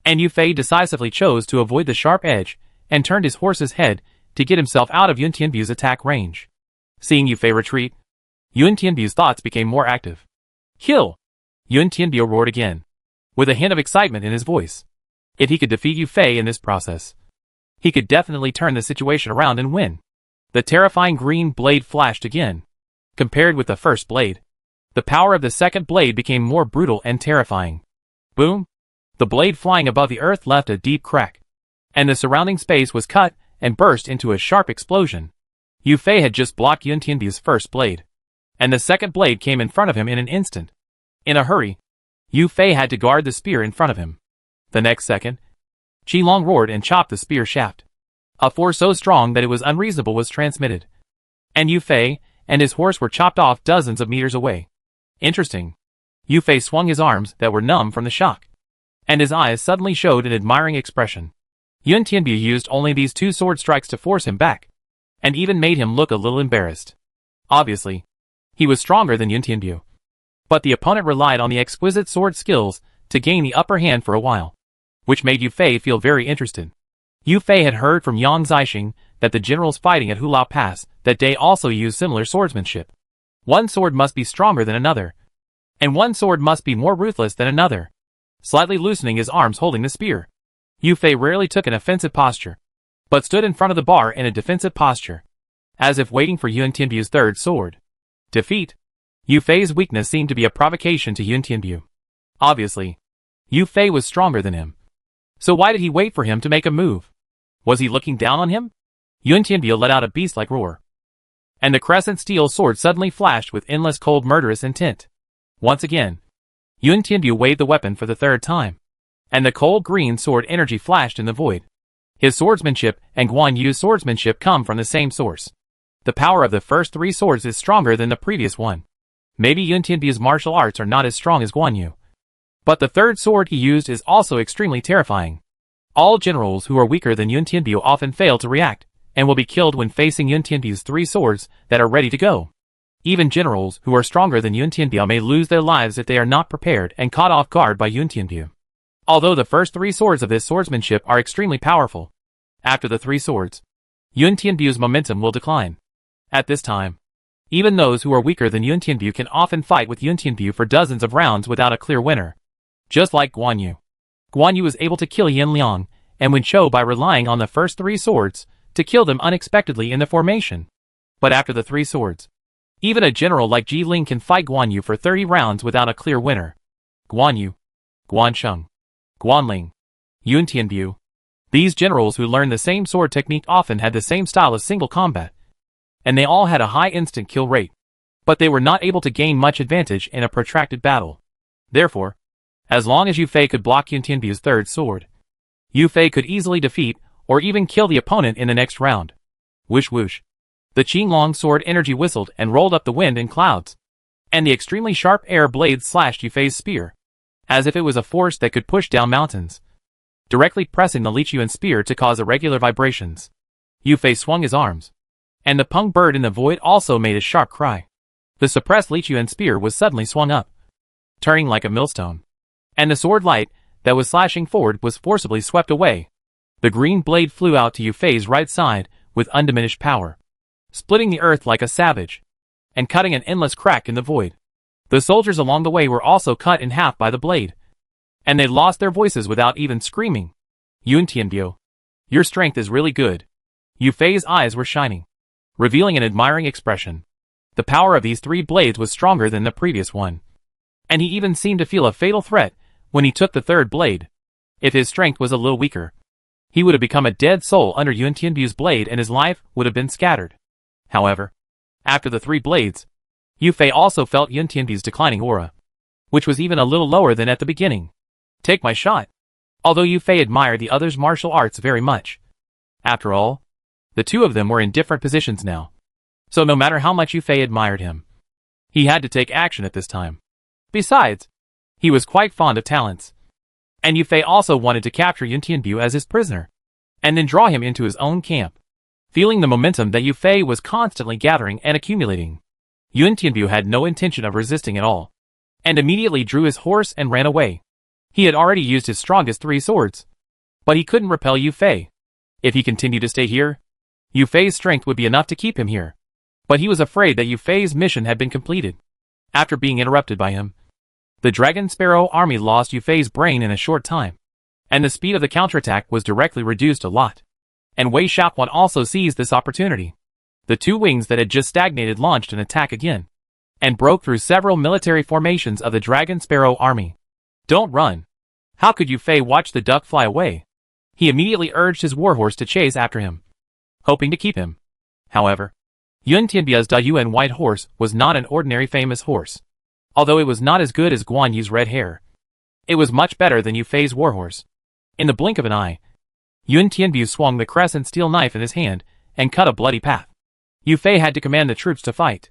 and Yu Fei decisively chose to avoid the sharp edge and turned his horse's head to get himself out of Yun Tianbu's attack range. Seeing Yu Fei retreat, Yun Tianbu's thoughts became more active. Kill! Yun Tianbu roared again, with a hint of excitement in his voice. If he could defeat Yu Fei in this process, he could definitely turn the situation around and win. The terrifying green blade flashed again. Compared with the first blade, the power of the second blade became more brutal and terrifying. Boom! The blade flying above the earth left a deep crack, and the surrounding space was cut and burst into a sharp explosion. Yu Fei had just blocked Yun Tianbu's first blade, and the second blade came in front of him in an instant. In a hurry, Yu Fei had to guard the spear in front of him. The next second, Qi Long roared and chopped the spear shaft. A force so strong that it was unreasonable was transmitted, and Yu Fei and his horse were chopped off dozens of meters away. Interesting. Yu Fei swung his arms that were numb from the shock, and his eyes suddenly showed an admiring expression. Yun Tianbu used only these 2 sword strikes to force him back, and even made him look a little embarrassed. Obviously, he was stronger than Yun Tianbu, but the opponent relied on the exquisite sword skills to gain the upper hand for a while, which made Yu Fei feel very interested. Yu Fei had heard from Yang Zixing that the generals fighting at Hulao Pass that day also used similar swordsmanship. One sword must be stronger than another, and one sword must be more ruthless than another. Slightly loosening his arms holding the spear, Yu Fei rarely took an offensive posture, but stood in front of the bar in a defensive posture, as if waiting for Yun Tianbu's third sword. Defeat. Yu Fei's weakness seemed to be a provocation to Yun Tianbu. Obviously, Yu Fei was stronger than him. So why did he wait for him to make a move? Was he looking down on him? Yun Tianbu let out a beast-like roar, and the crescent steel sword suddenly flashed with endless cold murderous intent. Once again, Yun Tianbu waved the weapon for the third time, and the cold green sword energy flashed in the void. His swordsmanship and Guan Yu's swordsmanship come from the same source. The power of the first 3 swords is stronger than the previous one. Maybe Yun Tianbu's martial arts are not as strong as Guan Yu, but the third sword he used is also extremely terrifying. All generals who are weaker than Yun Tianbu often fail to react, and will be killed when facing Yun Tianbu's 3 swords that are ready to go. Even generals who are stronger than Yun Tianbu may lose their lives if they are not prepared and caught off guard by Yun Tianbu. Although the first 3 swords of this swordsmanship are extremely powerful, after the 3 swords, Yun Tianbu's momentum will decline. At this time, even those who are weaker than Yun Tianbu can often fight with Yun Tianbu for dozens of rounds without a clear winner. Just like Guan Yu. Guan Yu was able to kill Yin Liang and Wen Chou by relying on the first 3 swords to kill them unexpectedly in the formation. But after the 3 swords, even a general like Ji Ling can fight Guan Yu for 30 rounds without a clear winner. Guan Yu, Guan Sheng, Guan Ling, Yun Tianbu. These generals who learned the same sword technique often had the same style of single combat, and they all had a high instant kill rate, but they were not able to gain much advantage in a protracted battle. Therefore, as long as Yu Fei could block Yun Tianbu's third sword, Yu Fei could easily defeat or even kill the opponent in the next round. Whoosh whoosh. The Qinglong sword energy whistled and rolled up the wind in clouds, and the extremely sharp air blades slashed Yu Fei's spear, as if it was a force that could push down mountains, directly pressing the Li Yuan spear to cause irregular vibrations. Yu Fei swung his arms, and the Peng bird in the void also made a sharp cry. The suppressed Li Yuan spear was suddenly swung up, turning like a millstone, and the sword light that was slashing forward was forcibly swept away. The green blade flew out to Yu Fei's right side with undiminished power, splitting the earth like a savage, and cutting an endless crack in the void. The soldiers along the way were also cut in half by the blade, and they lost their voices without even screaming. Yun Tianbu, your strength is really good. Yu Fei's eyes were shining, revealing an admiring expression. The power of these 3 blades was stronger than the previous one, and he even seemed to feel a fatal threat when he took the 3rd blade. If his strength was a little weaker, he would have become a dead soul under Yun Tianbu's blade and his life would have been scattered. However, after the 3 blades, Yu Fei also felt Yun Tianbu's declining aura, which was even a little lower than at the beginning. Take my shot. Although Yu Fei admired the other's martial arts very much, after all, the 2 of them were in different positions now. So no matter how much Yu Fei admired him, he had to take action at this time. Besides, he was quite fond of talents, and Yu Fei also wanted to capture Yun Tianbu as his prisoner, and then draw him into his own camp. Feeling the momentum that Yu Fei was constantly gathering and accumulating, Yun Tianbu had no intention of resisting at all, and immediately drew his horse and ran away. He had already used his strongest 3 swords, but he couldn't repel Yu Fei. If he continued to stay here, Yu Fei's strength would be enough to keep him here. But he was afraid that Yu Fei's mission had been completed. After being interrupted by him, the Dragon Sparrow army lost Yu Fei's brain in a short time, and the speed of the counterattack was directly reduced a lot. And Wei Shaoquan also seized this opportunity. The 2 wings that had just stagnated launched an attack again, and broke through several military formations of the Dragon Sparrow army. Don't run. How could Yu Fei watch the duck fly away? He immediately urged his warhorse to chase after him, hoping to keep him. However, Yun Tianbia's Dayuan white horse was not an ordinary famous horse. Although it was not as good as Guan Yu's red hair, it was much better than Yu Fei's warhorse. In the blink of an eye, Yun Tianbiu swung the crescent steel knife in his hand and cut a bloody path. Yu Fei had to command the troops to fight,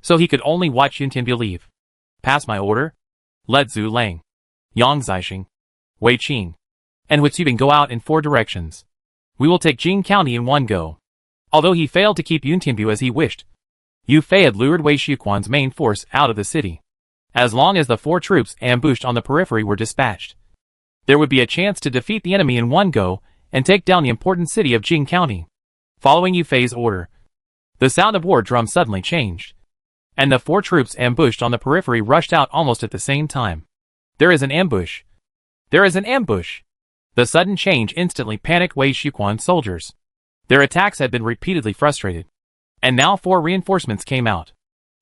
so he could only watch Yun Tianbiu leave. Pass my order? Let Zhu Lang, Yang Zixing, Wei Qing, and Hu Zibing go out in 4 directions. We will take Jing County in one go. Although he failed to keep Yun Tianbiu as he wished, Yu Fei had lured Wei Xiuquan's main force out of the city. As long as the 4 troops ambushed on the periphery were dispatched, there would be a chance to defeat the enemy in one go and take down the important city of Jing County. Following Yu Fei's order, the sound of war drums suddenly changed, and the 4 troops ambushed on the periphery rushed out almost at the same time. There is an ambush! There is an ambush! The sudden change instantly panicked Wei Xiuquan's soldiers. Their attacks had been repeatedly frustrated, and now 4 reinforcements came out.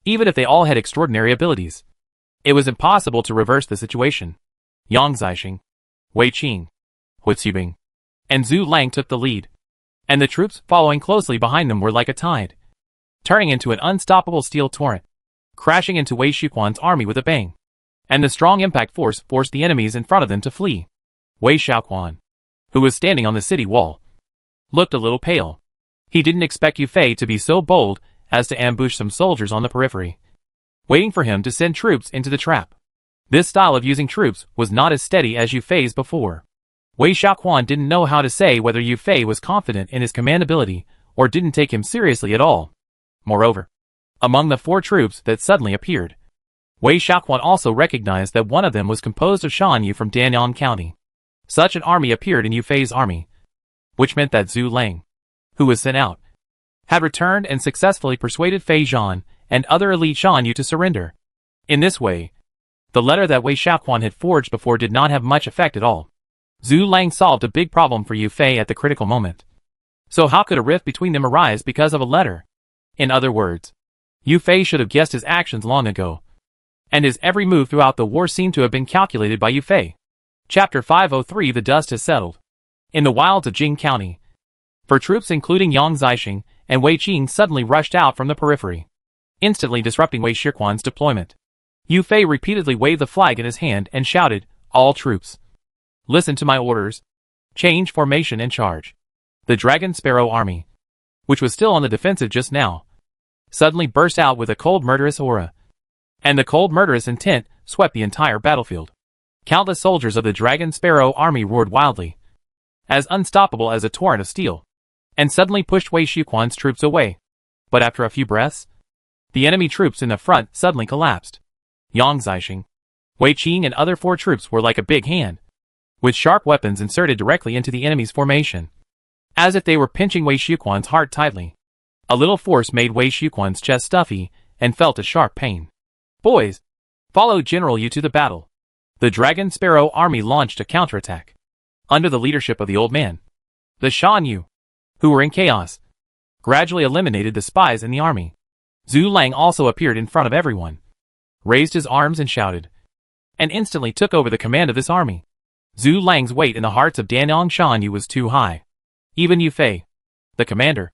Even if they all had extraordinary abilities, it was impossible to reverse the situation. Yang Zixing, Wei Qing, Hu Zibing, and Zhu Lang took the lead, and the troops following closely behind them were like a tide, turning into an unstoppable steel torrent, crashing into Wei Xiuquan's army with a bang, and the strong impact force forced the enemies in front of them to flee. Wei Xiuquan, who was standing on the city wall, looked a little pale. He didn't expect Yu Fei to be so bold as to ambush some soldiers on the periphery, waiting for him to send troops into the trap. This style of using troops was not as steady as Yu Fei's before. Wei Xiuquan didn't know how to say whether Yu Fei was confident in his command ability or didn't take him seriously at all. Moreover, among the 4 troops that suddenly appeared, Wei Xiuquan also recognized that one of them was composed of Shan Yu from Danyang County. Such an army appeared in Yu Fei's army, which meant that Zhu Lang, who was sent out, had returned and successfully persuaded Fei Zhan and other elite Shan Yu to surrender. In this way, the letter that Wei Xiuquan had forged before did not have much effect at all. Zhu Lang solved a big problem for Yu Fei at the critical moment. So how could a rift between them arise because of a letter? In other words, Yu Fei should have guessed his actions long ago, and his every move throughout the war seemed to have been calculated by Yu Fei. Chapter 503 The dust has settled. In the wilds of Jing County, 4 troops including Yang Zixing and Wei Qing suddenly rushed out from the periphery, instantly disrupting Wei Xiuquan's deployment. Yu Fei repeatedly waved the flag in his hand and shouted, "All troops, listen to my orders. Change formation and charge." The Dragon Sparrow army, which was still on the defensive just now, suddenly burst out with a cold murderous aura, and the cold murderous intent swept the entire battlefield. Countless soldiers of the Dragon Sparrow army roared wildly, as unstoppable as a torrent of steel, and suddenly pushed Wei Xiuquan's troops away. But after a few breaths, the enemy troops in the front suddenly collapsed. Yang Zixing, Wei Qing and other 4 troops were like a big hand, with sharp weapons inserted directly into the enemy's formation, as if they were pinching Wei Xiuquan's heart tightly. A little force made Wei Xiuquan's chest stuffy and felt a sharp pain. "Boys, follow General Yu to the battle." The Dragon Sparrow army launched a counterattack, under the leadership of the old man. The Shan Yu, who were in chaos, gradually eliminated the spies in the army. Zhu Lang also appeared in front of everyone, raised his arms and shouted, and instantly took over the command of this army. Zhu Lang's weight in the hearts of Danyang Shan Yu was too high. Even Yu Fei, the commander,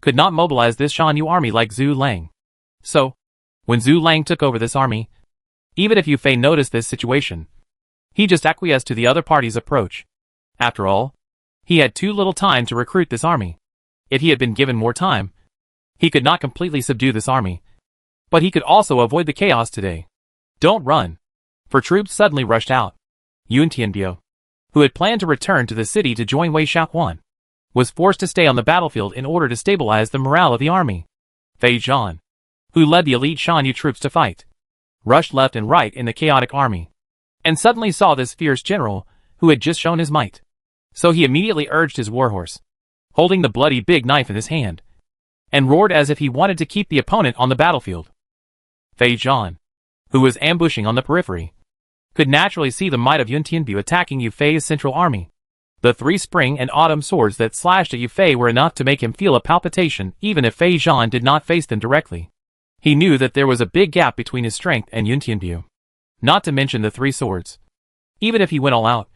could not mobilize this Shan Yu army like Zhu Lang. So, when Zhu Lang took over this army, even if Yu Fei noticed this situation, he just acquiesced to the other party's approach. After all, he had too little time to recruit this army. If he had been given more time, he could not completely subdue this army, but he could also avoid the chaos today. Don't run, for troops suddenly rushed out. Yun Tianbiu, who had planned to return to the city to join Wei Xiuquan, was forced to stay on the battlefield in order to stabilize the morale of the army. Fei Zhan, who led the elite Shan Yu troops to fight, rushed left and right in the chaotic army, and suddenly saw this fierce general who had just shown his might. So he immediately urged his warhorse, holding the bloody big knife in his hand, and roared as if he wanted to keep the opponent on the battlefield. Fei Zhan, who was ambushing on the periphery, could naturally see the might of Yun Tianbiu attacking Yu Fei's central army. The 3 spring and autumn swords that slashed at Yu Fei were enough to make him feel a palpitation even if Fei Zhan did not face them directly. He knew that there was a big gap between his strength and Yun Tianbiu, not to mention the 3 swords. Even if he went all out,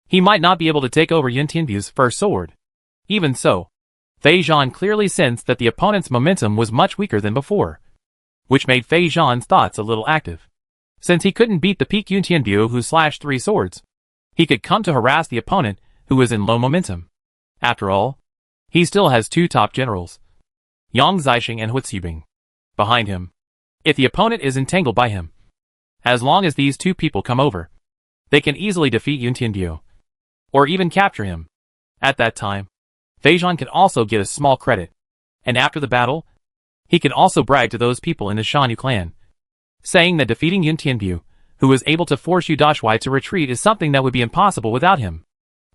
he might not be able to take over Yun Tianbiu's first sword. Even so, Fei Zhan clearly sensed that the opponent's momentum was much weaker than before, which made Fei Zhan's thoughts a little active. Since he couldn't beat the peak Yun Tianbu who slashed 3 swords, he could come to harass the opponent who was in low momentum. After all, he still has 2 top generals, Yang Zixing and Hu Zibing, behind him. If the opponent is entangled by him, as long as these 2 people come over, they can easily defeat Yun Tianbu, or even capture him. At that time, Fei Zhan can also get a small credit, and after the battle, he can also brag to those people in the Shan Yu clan, saying that defeating Yun Tianbu, who was able to force Yu Dashui to retreat, is something that would be impossible without him.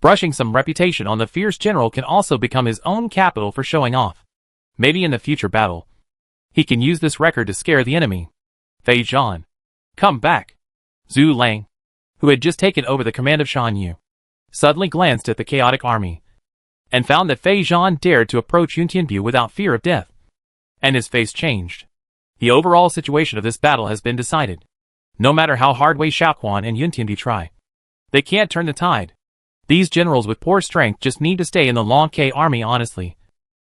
Brushing some reputation on the fierce general can also become his own capital for showing off. Maybe in the future battle, he can use this record to scare the enemy. Fei Zhan, come back. Zhu Lang, who had just taken over the command of Shan Yu, suddenly glanced at the chaotic army, and found that Fei Zhan dared to approach Yun Tianbu without fear of death. And his face changed. The overall situation of this battle has been decided. No matter how hard Wei Xiaoquan and Yun Tianbu try, they can't turn the tide. These generals with poor strength just need to stay in the Long K army honestly,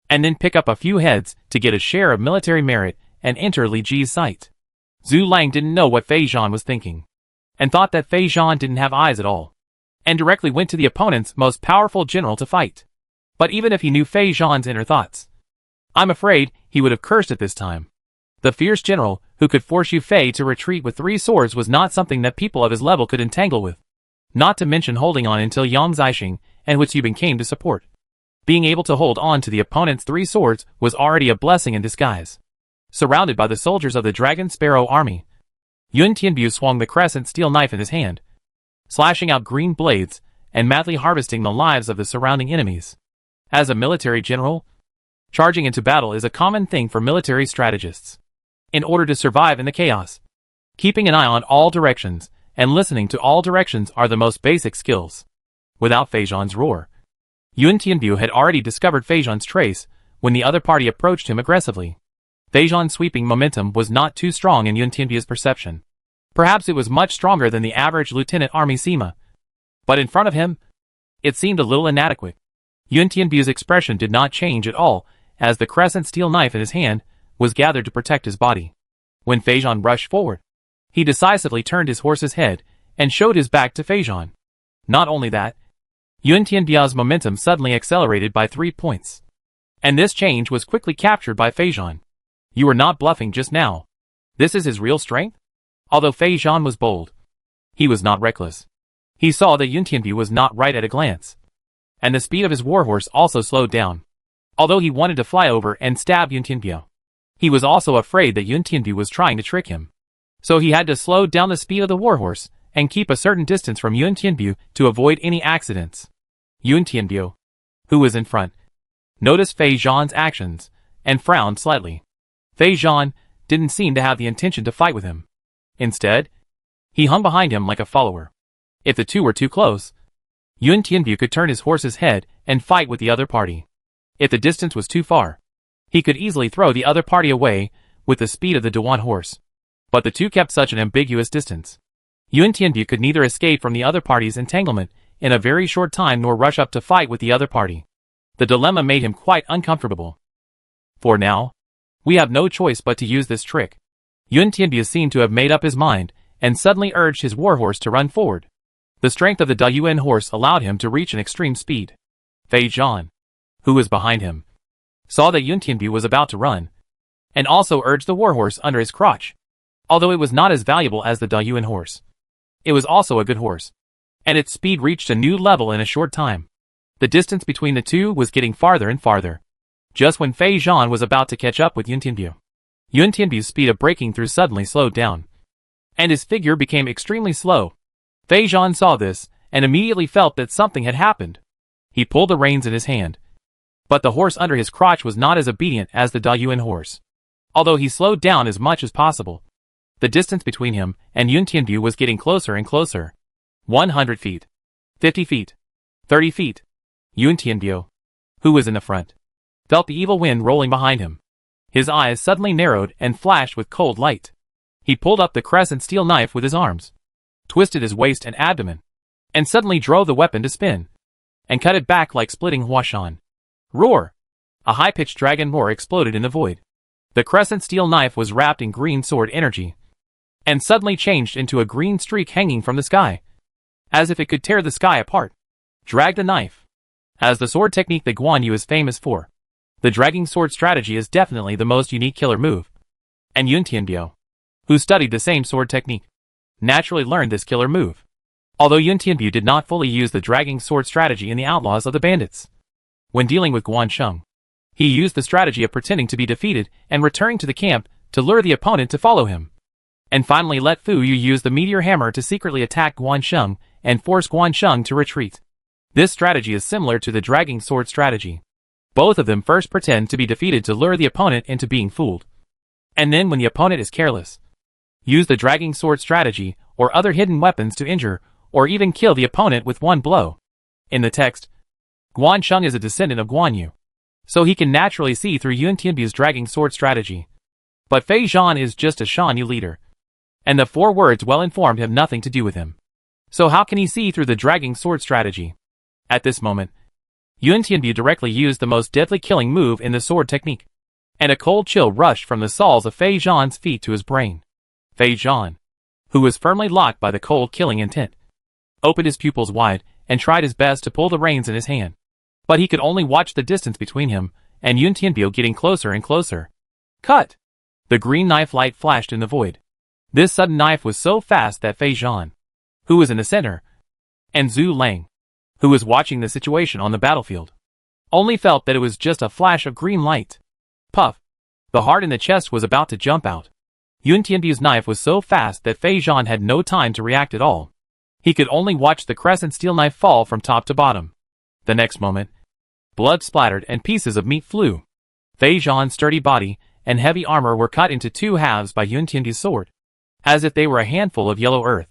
and then pick up a few heads to get a share of military merit and enter Li Ji's sight. Zhu Lang didn't know what Fei Zhan was thinking, and thought that Fei Zhan didn't have eyes at all, and directly went to the opponent's most powerful general to fight. But even if he knew Fei Zhan's inner thoughts, I'm afraid he would have cursed at this time. The fierce general, who could force Yu Fei to retreat with 3 swords, was not something that people of his level could entangle with. Not to mention holding on until Yang Zixing and Hu Zibing came to support. Being able to hold on to the opponent's 3 swords was already a blessing in disguise. Surrounded by the soldiers of the Dragon Sparrow army, Yun Tianbu swung the crescent steel knife in his hand, slashing out green blades and madly harvesting the lives of the surrounding enemies. As a military general, charging into battle is a common thing for military strategists. In order to survive in the chaos, keeping an eye on all directions and listening to all directions are the most basic skills. Without Fei Zhan's roar, Yun Tianbu had already discovered Fei Zhan's trace when the other party approached him aggressively. Fei Zhan's sweeping momentum was not too strong in Yun Tianbu's perception. Perhaps it was much stronger than the average lieutenant army Sima, but in front of him, it seemed a little inadequate. Yun Tianbu's expression did not change at all as the crescent steel knife in his hand was gathered to protect his body. When Fei Zhan rushed forward, he decisively turned his horse's head and showed his back to Fei Zhan. Not only that, Yun Tianbu's momentum suddenly accelerated by 3 points. And this change was quickly captured by Fei Zhan. You were not bluffing just now. This is his real strength? Although Fei Zhan was bold, he was not reckless. He saw that Yun Tianbu was not right at a glance, and the speed of his warhorse also slowed down. Although he wanted to fly over and stab Yun Tianbu, he was also afraid that Yun Tianbu was trying to trick him. So he had to slow down the speed of the warhorse and keep a certain distance from Yun Tianbu to avoid any accidents. Yun Tianbu, who was in front, noticed Fei Zhan's actions and frowned slightly. Fei Zhan didn't seem to have the intention to fight with him. Instead, he hung behind him like a follower. If the two were too close, Yun Tianbu could turn his horse's head and fight with the other party. If the distance was too far, he could easily throw the other party away with the speed of the Dewan horse. But the two kept such an ambiguous distance. Yun Tianbu could neither escape from the other party's entanglement in a very short time nor rush up to fight with the other party. The dilemma made him quite uncomfortable. For now, we have no choice but to use this trick. Yun Tianbu seemed to have made up his mind and suddenly urged his warhorse to run forward. The strength of the Dayuan horse allowed him to reach an extreme speed. Fei Zhan, who was behind him, saw that Yun Tianbu was about to run, and also urged the warhorse under his crotch. Although it was not as valuable as the Dayuan horse, it was also a good horse, and its speed reached a new level in a short time. The distance between the two was getting farther and farther. Just when Fei Zhan was about to catch up with Yun Tianbu's speed of breaking through suddenly slowed down, and his figure became extremely slow. Fei Zhan saw this and immediately felt that something had happened. He pulled the reins in his hand, but the horse under his crotch was not as obedient as the Dayuan horse. Although he slowed down as much as possible, the distance between him and Yun Tianbu was getting closer and closer. 100 feet. 50 feet. 30 feet. Yun Tianbu, who was in the front, felt the evil wind rolling behind him. His eyes suddenly narrowed and flashed with cold light. He pulled up the crescent steel knife with his arms, twisted his waist and abdomen, and suddenly drove the weapon to spin, and cut it back like splitting Huashan. Roar! A high-pitched dragon roar exploded in the void. The crescent steel knife was wrapped in green sword energy, and suddenly changed into a green streak hanging from the sky, as if it could tear the sky apart. Drag the knife. As the sword technique that Guan Yu is famous for, the dragging sword strategy is definitely the most unique killer move. And Yun Tianbiu, who studied the same sword technique, naturally learned this killer move. Although Yun Tianbiu did not fully use the dragging sword strategy in the Outlaws of the Bandits, when dealing with Guan Sheng, he used the strategy of pretending to be defeated and returning to the camp to lure the opponent to follow him. And finally let Fu Yu use the meteor hammer to secretly attack Guan Sheng and force Guan Sheng to retreat. This strategy is similar to the dragging sword strategy. Both of them first pretend to be defeated to lure the opponent into being fooled. And then when the opponent is careless, use the dragging sword strategy or other hidden weapons to injure or even kill the opponent with one blow. In the text, Guan Sheng is a descendant of Guan Yu, so he can naturally see through Yun Tianbiu's dragging sword strategy. But Fei Zhan is just a Shan Yu leader, and the 4 words well-informed have nothing to do with him. So how can he see through the dragging sword strategy? At this moment, Yun Tianbiu directly used the most deadly killing move in the sword technique, and a cold chill rushed from the soles of Fei Zhan's feet to his brain. Fei Zhan, who was firmly locked by the cold killing intent, opened his pupils wide and tried his best to pull the reins in his hand. But he could only watch the distance between him and Yun Tianbiu getting closer and closer. Cut! The green knife light flashed in the void. This sudden knife was so fast that Fei Zhan, who was in the center, and Zhu Lang, who was watching the situation on the battlefield, only felt that it was just a flash of green light. Puff! The heart in the chest was about to jump out. Yun Tianbiu's knife was so fast that Fei Zhan had no time to react at all. He could only watch the crescent steel knife fall from top to bottom. The next moment, blood splattered and pieces of meat flew. Fei Zhan's sturdy body and heavy armor were cut into 2 halves by Yun Tianbiu's sword, as if they were a handful of yellow earth.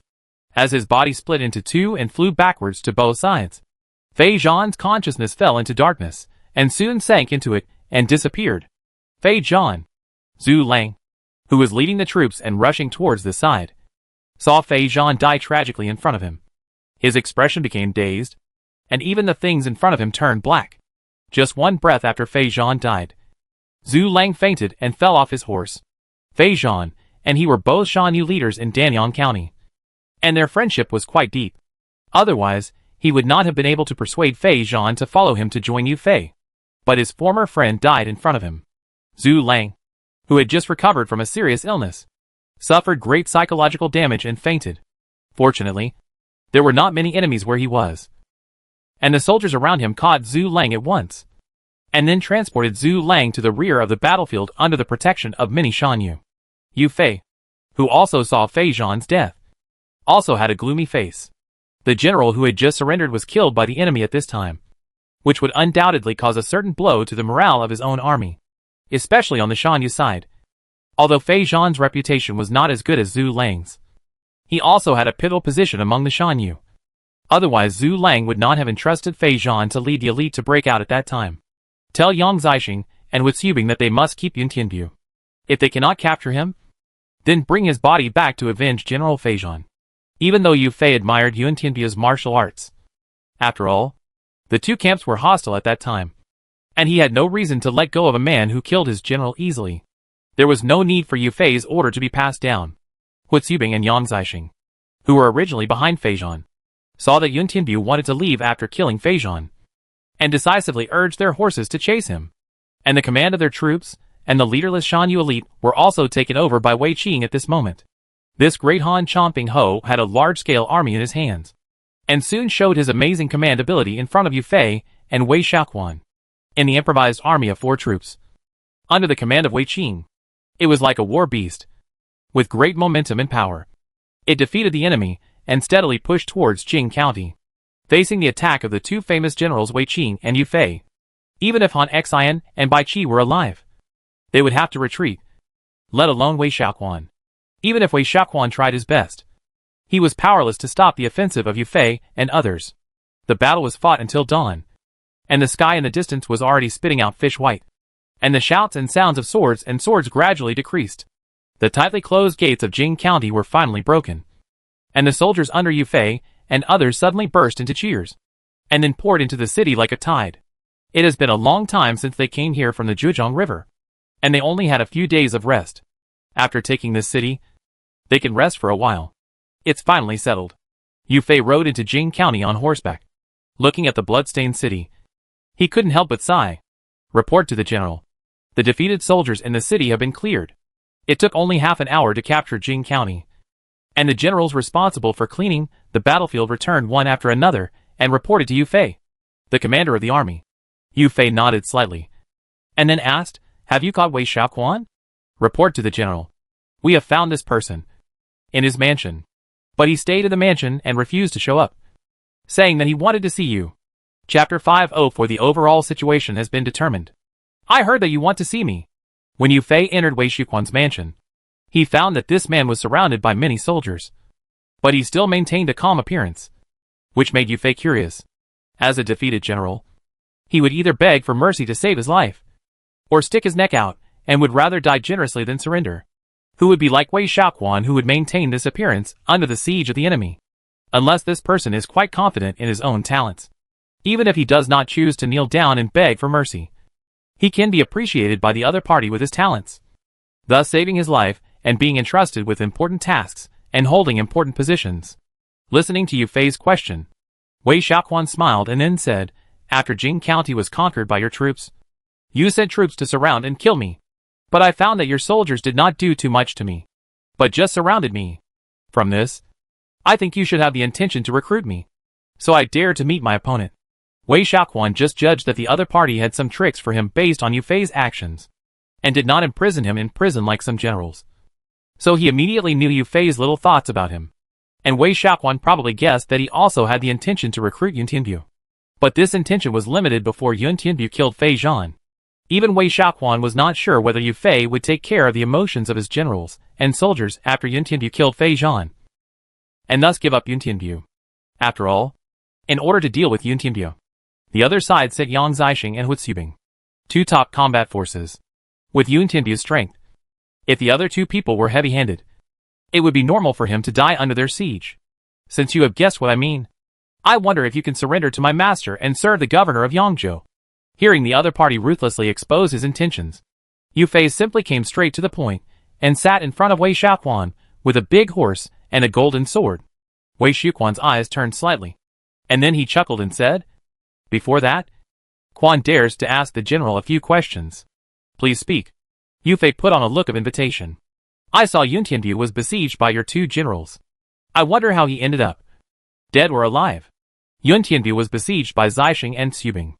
As his body split into 2 and flew backwards to both sides, Fei Zhan's consciousness fell into darkness, and soon sank into it and disappeared. Fei Zhan. Zhu Lang, who was leading the troops and rushing towards the side, saw Fei Zhan die tragically in front of him. His expression became dazed, and even the things in front of him turned black. Just one breath after Fei Zhan died, Zhu Lang fainted and fell off his horse. Fei Zhan and he were both Shan Yu leaders in Danyang County, and their friendship was quite deep. Otherwise, he would not have been able to persuade Fei Zhan to follow him to join Yu Fei. But his former friend died in front of him. Zhu Lang, who had just recovered from a serious illness, suffered great psychological damage and fainted. Fortunately, there were not many enemies where he was, and the soldiers around him caught Zhu Lang at once, and then transported Zhu Lang to the rear of the battlefield under the protection of many Shan Yu. Yu Fei, who also saw Fei Zhan's death, also had a gloomy face. The general who had just surrendered was killed by the enemy at this time, which would undoubtedly cause a certain blow to the morale of his own army, especially on the Shan Yu side. Although Fei Zhan's reputation was not as good as Zhu Lang's, he also had a pivotal position among the Shan Yu. Otherwise Zhu Lang would not have entrusted Fei Zhan to lead the elite to break out at that time. Tell Yang Zixing and Wu Xubing that they must keep Yun Tianbiu. If they cannot capture him, then bring his body back to avenge General Fei Zhan. Even though Yu Fei admired Yun Tianbiu's martial arts, after all, the 2 camps were hostile at that time, and he had no reason to let go of a man who killed his general easily. There was no need for Yu Fei's order to be passed down. Wu Xubing and Yang Zixing, who were originally behind Fei Zhan, saw that Yun Tianbiu wanted to leave after killing Fei Zhan, and decisively urged their horses to chase him. And the command of their troops and the leaderless Shan Yu elite were also taken over by Wei Qing at this moment. This great Han Chomping Ho had a large-scale army in his hands, and soon showed his amazing command ability in front of Yu Fei and Wei Xiaoquan. In the improvised army of 4 troops, under the command of Wei Qing, it was like a war beast, with great momentum and power. It defeated the enemy and steadily pushed towards Jing County, facing the attack of the 2 famous generals Wei Qing and Yu Fei. Even if Han Xian and Bai Qi were alive, they would have to retreat, let alone Wei Xiaoquan. Even if Wei Xiaoquan tried his best, he was powerless to stop the offensive of Yu Fei and others. The battle was fought until dawn, and the sky in the distance was already spitting out fish white, and the shouts and sounds of swords gradually decreased. The tightly closed gates of Jing County were finally broken, and the soldiers under Yu Fei and others suddenly burst into cheers, and then poured into the city like a tide. It has been a long time since they came here from the Zhejiang River, and they only had a few days of rest. After taking this city, they can rest for a while. It's finally settled. Yu Fei rode into Jing County on horseback. Looking at the bloodstained city, he couldn't help but sigh. Report to the general. The defeated soldiers in the city have been cleared. It took only half an hour to capture Jing County, and the generals responsible for cleaning the battlefield returned one after another and reported to Yu Fei, the commander of the army. Yu Fei nodded slightly, and then asked, "Have you caught Wei Xiaoquan?" Report to the general. We have found this person in his mansion, but he stayed in the mansion and refused to show up, saying that he wanted to see you. Chapter 50 For the overall situation has been determined. I heard that you want to see me. When Yu Fei entered Wei Xiaoquan's mansion, he found that this man was surrounded by many soldiers, but he still maintained a calm appearance, which made Yu Fei curious. As a defeated general, he would either beg for mercy to save his life, or stick his neck out, and would rather die generously than surrender. Who would be like Wei Xiaoquan, who would maintain this appearance under the siege of the enemy? Unless this person is quite confident in his own talents. Even if he does not choose to kneel down and beg for mercy, he can be appreciated by the other party with his talents, thus saving his life and being entrusted with important tasks and holding important positions. Listening to Yu Fei's question, Wei Xiaoquan smiled and then said, "After Jing County was conquered by your troops, you sent troops to surround and kill me. But I found that your soldiers did not do too much to me, but just surrounded me. From this, I think you should have the intention to recruit me. So I dared to meet my opponent." Wei Xiaoquan just judged that the other party had some tricks for him based on Yu Fei's actions, and did not imprison him in prison like some generals. So he immediately knew Yu Fei's little thoughts about him, and Wei Xiaoquan probably guessed that he also had the intention to recruit Yun Tianbu. But this intention was limited before Yun Tianbu killed Fei Zhan. Even Wei Xiaoquan was not sure whether Yu Fei would take care of the emotions of his generals and soldiers after Yun Tianbu killed Fei Zhan, and thus give up Yun Tianbu. After all, in order to deal with Yun Tianbu, the other side sent Yang Zixing and Hu Xubing, two top combat forces, with Yun Tianbu's strength. If the other two people were heavy-handed, it would be normal for him to die under their siege. Since you have guessed what I mean, I wonder if you can surrender to my master and serve the governor of Yangzhou. Hearing the other party ruthlessly expose his intentions, Yu Fei simply came straight to the point and sat in front of Wei Xiaoquan with a big horse and a golden sword. Wei Xiaoquan's eyes turned slightly, and then he chuckled and said, "Before that, Quan dares to ask the general a few questions. Please speak." Yu Fei put on a look of invitation. "I saw Yun Tianbu was besieged by your two generals. I wonder how he ended up, dead or alive." Yun Tianbu was besieged by Zixing and Xubing,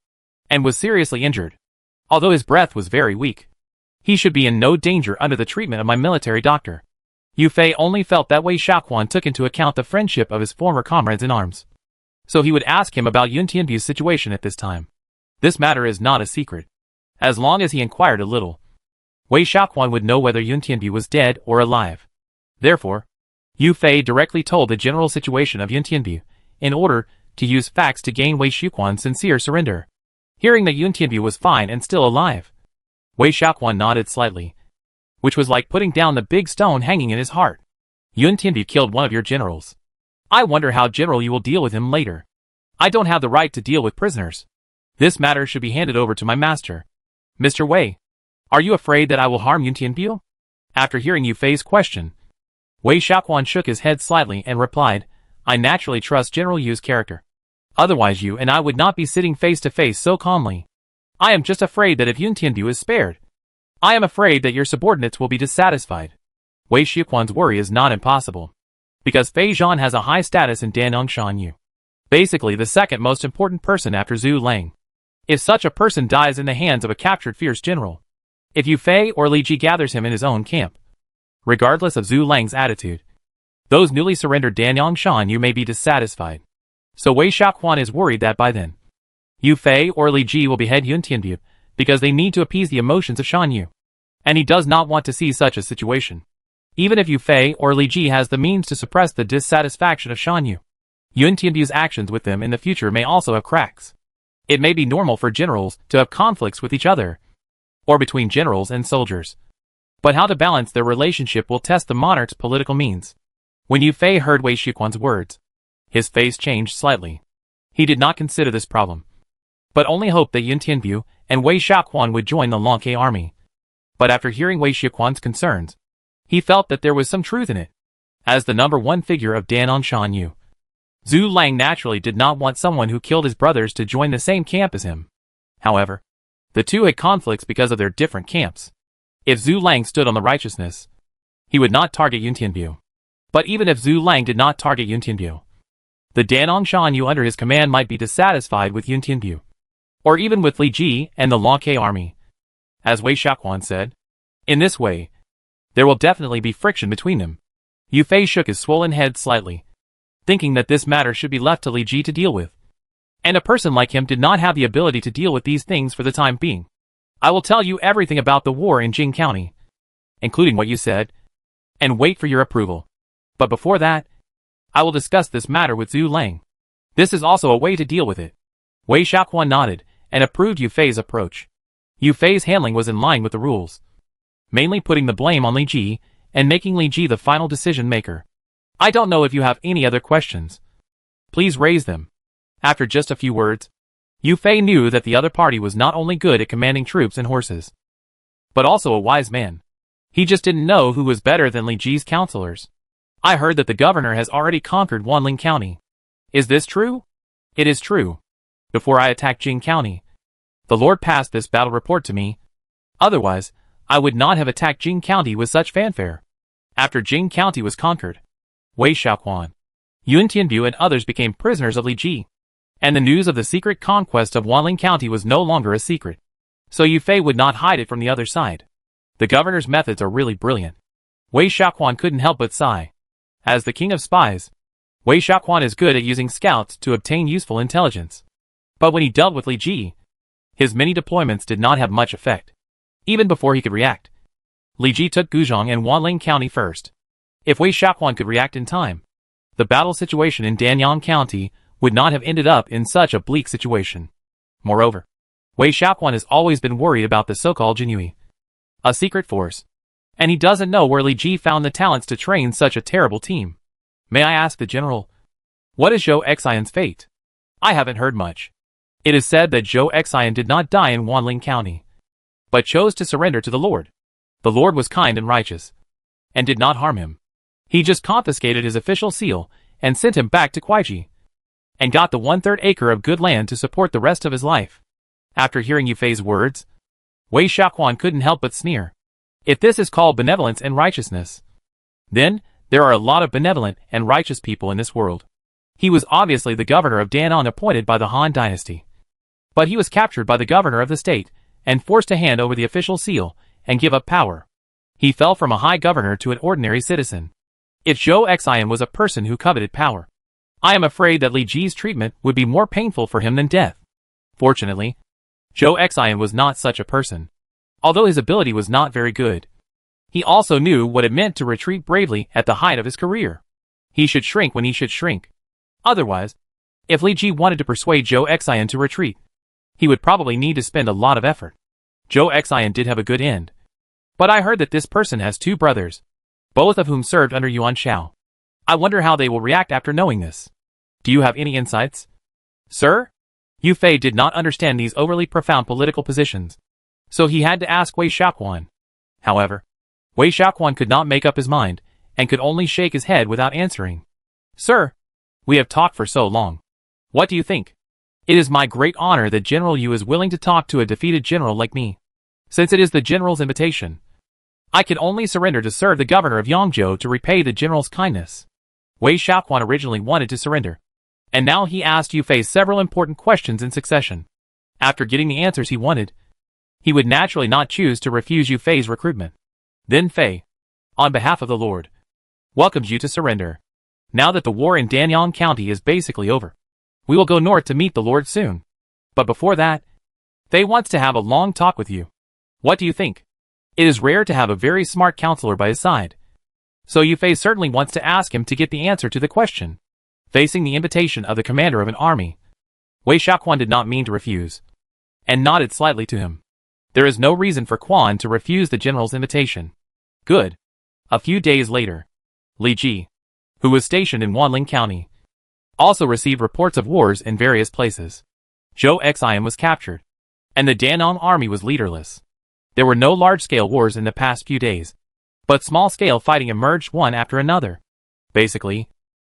and was seriously injured. Although his breath was very weak, he should be in no danger under the treatment of my military doctor. Yu Fei only felt that Wei Xiaoquan took into account the friendship of his former comrades in arms, so he would ask him about Yun Tianbu's situation at this time. This matter is not a secret. As long as he inquired a little, Wei Xiaoquan would know whether Yun Tianbu was dead or alive. Therefore, Yu Fei directly told the general situation of Yun Tianbu, in order to use facts to gain Wei Xiaoquan's sincere surrender. Hearing that Yun Tianbu was fine and still alive, Wei Xiaoquan nodded slightly, which was like putting down the big stone hanging in his heart. Yun Tianbu killed one of your generals. I wonder how general you will deal with him later. I don't have the right to deal with prisoners. This matter should be handed over to my master. Mr. Wei, are you afraid that I will harm Yun Tianbu? After hearing Yu Fei's question, Wei Xiaoquan shook his head slightly and replied, I naturally trust General Yu's character. Otherwise you and I would not be sitting face to face so calmly. I am just afraid that if Yun Tianbu is spared, I am afraid that your subordinates will be dissatisfied. Wei Xiaoquan's worry is not impossible, because Fei Zhan has a high status in Danong Shanyu, basically the second most important person after Zhu Lang. If such a person dies in the hands of a captured fierce general, if Yu Fei or Li Ji gathers him in his own camp, regardless of Zhu Lang's attitude, those newly surrendered Danong Shanyu may be dissatisfied. So Wei Xiaoquan is worried that by then, Yu Fei or Li Ji will behead Yun Tianbu, because they need to appease the emotions of Shanyu, and he does not want to see such a situation. Even if Yu Fei or Li Ji has the means to suppress the dissatisfaction of Shanyu, Yun Tianbu's actions with them in the future may also have cracks. It may be normal for generals to have conflicts with each other, or between generals and soldiers. But how to balance their relationship will test the monarch's political means. When Yu Fei heard Wei Xiaoquan's words, his face changed slightly. He did not consider this problem. but only hoped that Yun Tianbu and Wei Xiaoquan would join the Long Ke army. But after hearing Wei Xiaoquan's concerns, he felt that there was some truth in it. As the number one figure of Danon Shanyu, Zhu Lang naturally did not want someone who killed his brothers to join the same camp as him. However, the two had conflicts because of their different camps. If Zhu Lang stood on the righteousness, he would not target Yun Tianbu. But even if Zhu Lang did not target Yun Tianbu, the Danon Shanyu under his command might be dissatisfied with Yun Tianbu, or even with Li Ji and the Long Ke army. As Wei Xiaoquan said, in this way, there will definitely be friction between them. Yu Fei shook his swollen head slightly, thinking that this matter should be left to Li Ji to deal with. And a person like him did not have the ability to deal with these things for the time being. I will tell you everything about the war in Jing County, including what you said, and wait for your approval. But before that, I will discuss this matter with Zhu Lang. This is also a way to deal with it. Wei Xiaoquan nodded and approved Yu Fei's approach. Yu Fei's handling was in line with the rules, mainly putting the blame on Li Ji and making Li Ji the final decision maker. I don't know if you have any other questions. Please raise them. After just a few words, Yu Fei knew that the other party was not only good at commanding troops and horses, but also a wise man. He just didn't know who was better than Li Ji's counselors. I heard that the governor has already conquered Wanling County. Is this true? It is true. Before I attacked Jing County, the Lord passed this battle report to me. Otherwise, I would not have attacked Jing County with such fanfare. After Jing County was conquered, Wei Xiaoquan, Yun Tianbu and others became prisoners of Li Ji, and the news of the secret conquest of Wanling County was no longer a secret. So Yu Fei would not hide it from the other side. The governor's methods are really brilliant. Wei Xiaoquan couldn't help but sigh. As the king of spies, Wei Xiaoquan is good at using scouts to obtain useful intelligence. But when he dealt with Li Ji, his many deployments did not have much effect. Even before he could react, Li Ji took Guzhong and Wanling County first. If Wei Xiaoquan could react in time, the battle situation in Danyang County would not have ended up in such a bleak situation. Moreover, Wei Xiaoquan has always been worried about the so-called Jinyue, a secret force, and he doesn't know where Li Ji found the talents to train such a terrible team. May I ask the general, what is Zhou Xian's fate? I haven't heard much. It is said that Zhou Xian did not die in Wanling County, but chose to surrender to the Lord. The Lord was kind and righteous, and did not harm him. He just confiscated his official seal and sent him back to Kuaiji, and got the 1/3 acre of good land to support the rest of his life. After hearing Yu Fei's words, Wei Xiaoquan couldn't help but sneer. If this is called benevolence and righteousness, then there are a lot of benevolent and righteous people in this world. He was obviously the governor of Danon appointed by the Han dynasty. But he was captured by the governor of the state and forced to hand over the official seal and give up power. He fell from a high governor to an ordinary citizen. If Zhou Xian was a person who coveted power, I am afraid that Li Ji's treatment would be more painful for him than death. Fortunately, Zhou Xian was not such a person. Although his ability was not very good, he also knew what it meant to retreat bravely at the height of his career. He should shrink when he should shrink. Otherwise, if Li Ji wanted to persuade Zhou Xian to retreat, he would probably need to spend a lot of effort. Zhou Xian did have a good end. But I heard that this person has 2 brothers, both of whom served under Yuan Shao. I wonder how they will react after knowing this. Do you have any insights? Sir? Yu Fei did not understand these overly profound political positions, so he had to ask Wei Xiaoquan. However, Wei Xiaoquan could not make up his mind, and could only shake his head without answering. Sir, we have talked for so long. What do you think? It is my great honor that General Yu is willing to talk to a defeated general like me. Since it is the general's invitation, I can only surrender to serve the governor of Yangzhou to repay the general's kindness. Wei Xiaoquan originally wanted to surrender, and now he asked Yu Fei several important questions in succession. After getting the answers he wanted, he would naturally not choose to refuse Yu Fei's recruitment. Then Fei, on behalf of the Lord, welcomes you to surrender. Now that the war in Danyang County is basically over, we will go north to meet the Lord soon. But before that, Fei wants to have a long talk with you. What do you think? It is rare to have a very smart counselor by his side, so Yu Fei certainly wants to ask him to get the answer to the question. Facing the invitation of the commander of an army, Wei Xiaoquan did not mean to refuse, and nodded slightly to him. There is no reason for Quan to refuse the general's invitation. Good. A few days later, Li Ji, who was stationed in Wanling County, also received reports of wars in various places. Zhou Xian was captured, and the Danong army was leaderless. There were no large-scale wars in the past few days, but small-scale fighting emerged one after another. Basically,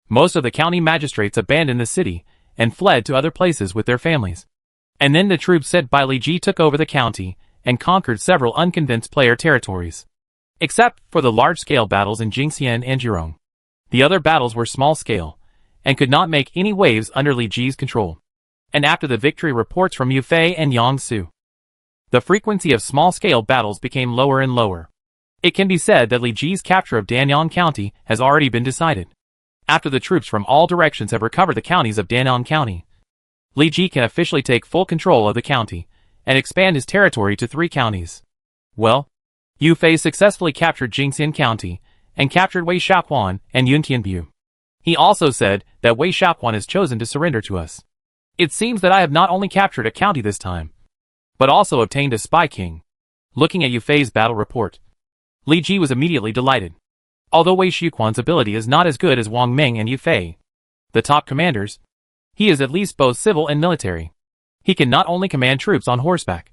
most of the county magistrates abandoned the city and fled to other places with their families. And then the troops sent by Li Ji took over the county and conquered several unconvinced player territories. Except for the large-scale battles in Jingxian and Zhirong. The other battles were small-scale, and could not make any waves under Li Ji's control. And after the victory reports from Yufei and Yangsu, the frequency of small-scale battles became lower and lower. It can be said that Li Ji's capture of Danyang County has already been decided. After the troops from all directions have recovered the counties of Danong County, Li Ji can officially take full control of the county and expand his territory to 3 counties. Well, Yufei successfully captured Jingxian County and captured Wei Shaoquan and Yuntianbu. He also said that Wei Shaoquan has chosen to surrender to us. It seems that I have not only captured a county this time, but also obtained a spy king. Looking at Yufei's battle report, Li Ji was immediately delighted. Although Wei Shaoquan's ability is not as good as Wang Ming and Yufei, the top commanders, he is at least both civil and military. He can not only command troops on horseback,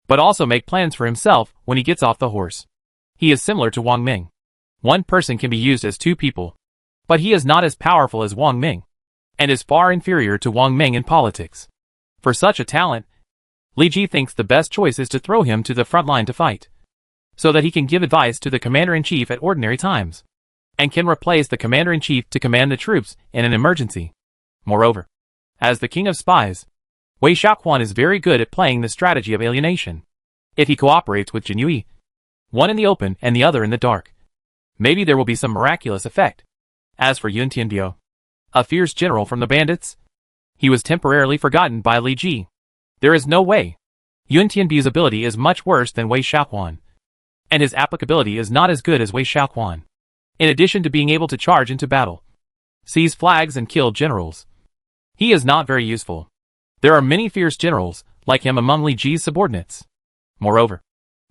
but also make plans for himself when he gets off the horse. He is similar to Wang Ming. One person can be used as 2 people, but he is not as powerful as Wang Ming, and is far inferior to Wang Ming in politics. For such a talent, Li Ji thinks the best choice is to throw him to the front line to fight, so that he can give advice to the commander-in-chief at ordinary times, and can replace the commander-in-chief to command the troops in an emergency. Moreover, as the king of spies, Wei Shaoquan is very good at playing the strategy of alienation. If he cooperates with Jin Yui, one in the open and the other in the dark, maybe there will be some miraculous effect. As for Yun Tianbiu, a fierce general from the bandits, he was temporarily forgotten by Li Ji. There is no way. Yun Tianbiu's ability is much worse than Wei Shaoquan, and his applicability is not as good as Wei Shaoquan. In addition to being able to charge into battle, seize flags and kill generals, he is not very useful. There are many fierce generals like him among Li Ji's subordinates. Moreover,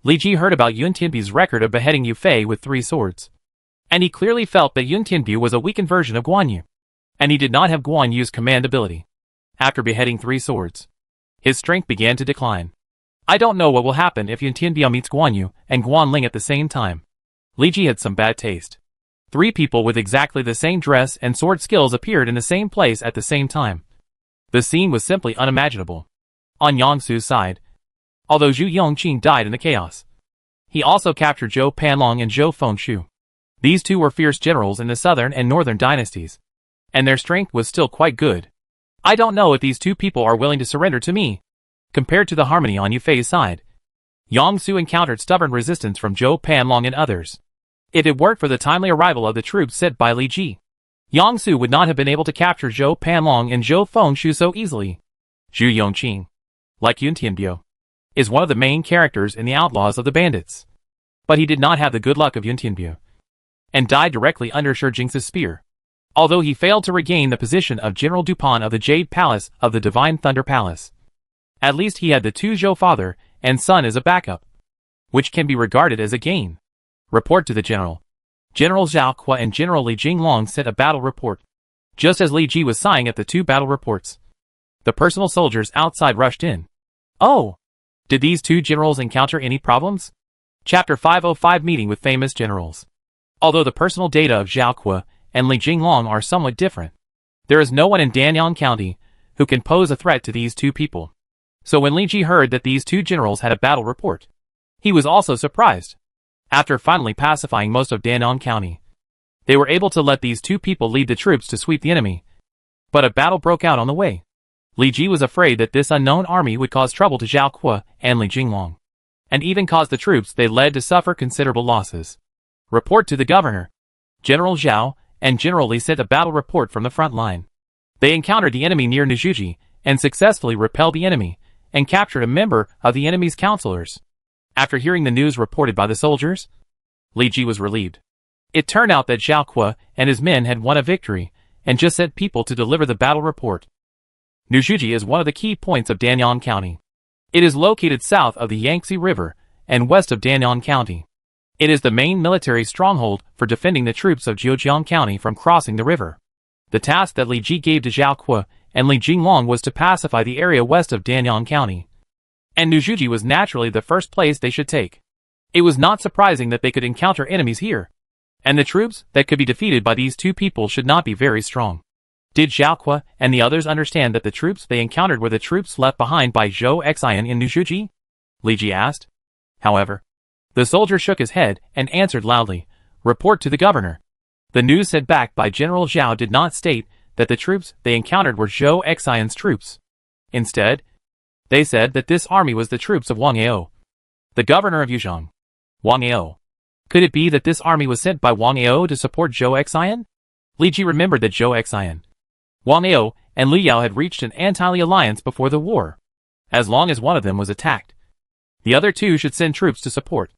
Li Ji heard about Yun Tianbiu's record of beheading Yufei with 3 swords, and he clearly felt that Yun Tianbiu was a weakened version of Guan Yu, and he did not have Guan Yu's command ability. After beheading 3 swords, his strength began to decline. I don't know what will happen if Yun Tianbiu meets Guan Yu and Guan Ling at the same time. Li Ji had some bad taste. 3 people with exactly the same dress and sword skills appeared in the same place at the same time. The scene was simply unimaginable. On Yangsu's side, although Zhu Yongqing died in the chaos, he also captured Zhou Panlong and Zhou Fengshu. These 2 were fierce generals in the southern and northern dynasties, and their strength was still quite good. I don't know if these 2 people are willing to surrender to me. Compared to the harmony on Yufei's side, Yangsu encountered stubborn resistance from Zhou Panlong and others. If it weren't for the timely arrival of the troops sent by Li Ji, Yangsu would not have been able to capture Zhou Panlong and Zhou Fengshu so easily. Zhu Yongqing, like Yun Tianbiu, is one of the main characters in the Outlaws of the Bandits. But he did not have the good luck of Yun Tianbiu, and died directly under Shi Jing's spear. Although he failed to regain the position of General Dupont of the Jade Palace of the Divine Thunder Palace, at least he had the 2 Zhou father and son as a backup, which can be regarded as a gain. Report to the general. General Zhao Qua and General Li Jinglong sent a battle report. Just as Li Ji was sighing at the 2 battle reports, the personal soldiers outside rushed in. Oh! Did these 2 generals encounter any problems? Chapter 505 Meeting with Famous Generals. Although the personal data of Zhao Qua and Li Jinglong are somewhat different, there is no one in Danyang County who can pose a threat to these 2 people. So when Li Ji heard that these 2 generals had a battle report, he was also surprised. After finally pacifying most of Danong County, they were able to let these 2 people lead the troops to sweep the enemy. But a battle broke out on the way. Li Ji was afraid that this unknown army would cause trouble to Zhao Qua and Li Jinglong, and even cause the troops they led to suffer considerable losses. Report to the governor. General Zhao and General Li sent a battle report from the front line. They encountered the enemy near Nijuji and successfully repelled the enemy and captured a member of the enemy's counselors. After hearing the news reported by the soldiers, Li Ji was relieved. It turned out that Zhao Qua and his men had won a victory and just sent people to deliver the battle report. Nijuji is one of the key points of Danyang County. It is located south of the Yangtze River and west of Danyang County. It is the main military stronghold for defending the troops of Zhejiang County from crossing the river. The task that Li Ji gave to Zhao Qua and Li Jinglong was to pacify the area west of Danyang County. And Nujuji was naturally the first place they should take. It was not surprising that they could encounter enemies here. And the troops that could be defeated by these two people should not be very strong. Did Zhao Kuo and the others understand that the troops they encountered were the troops left behind by Zhou Xian in Nujuji? Li Ji asked. However, the soldier shook his head and answered loudly, "Report to the governor." The news sent back by General Zhao did not state that the troops they encountered were Zhou Xian's troops. Instead, they said that this army was the troops of Wang Ao, the governor of Yuzhong. Wang Ao. Could it be that this army was sent by Wang Ao to support Zhou Xian? Li Ji remembered that Zhou Xian, Wang Ao, and Liu Yao had reached an anti-alliance before the war. As long as one of them was attacked, the other two should send troops to support.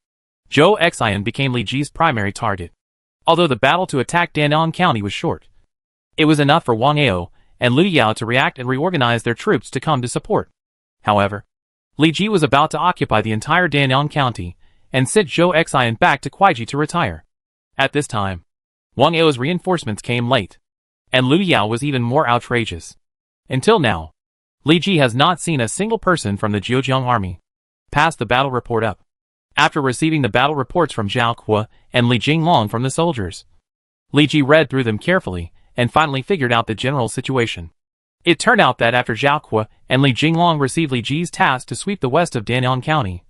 Zhou Xian became Li Ji's primary target. Although the battle to attack Danyang County was short, it was enough for Wang Ao and Liu Yao to react and reorganize their troops to come to support. However, Li Ji was about to occupy the entire Danyang County and sent Zhou Xian back to Kuaiji to retire. At this time, Wang Ao's reinforcements came late, and Liu Yao was even more outrageous. Until now, Li Ji has not seen a single person from the Zhejiang army pass the battle report up. After receiving the battle reports from Zhao Kuo and Li Jinglong from the soldiers, Li Ji read through them carefully and finally figured out the general situation. It turned out that after Zhao Kuo and Li Jinglong received Li Ji's task to sweep the west of Danyang County,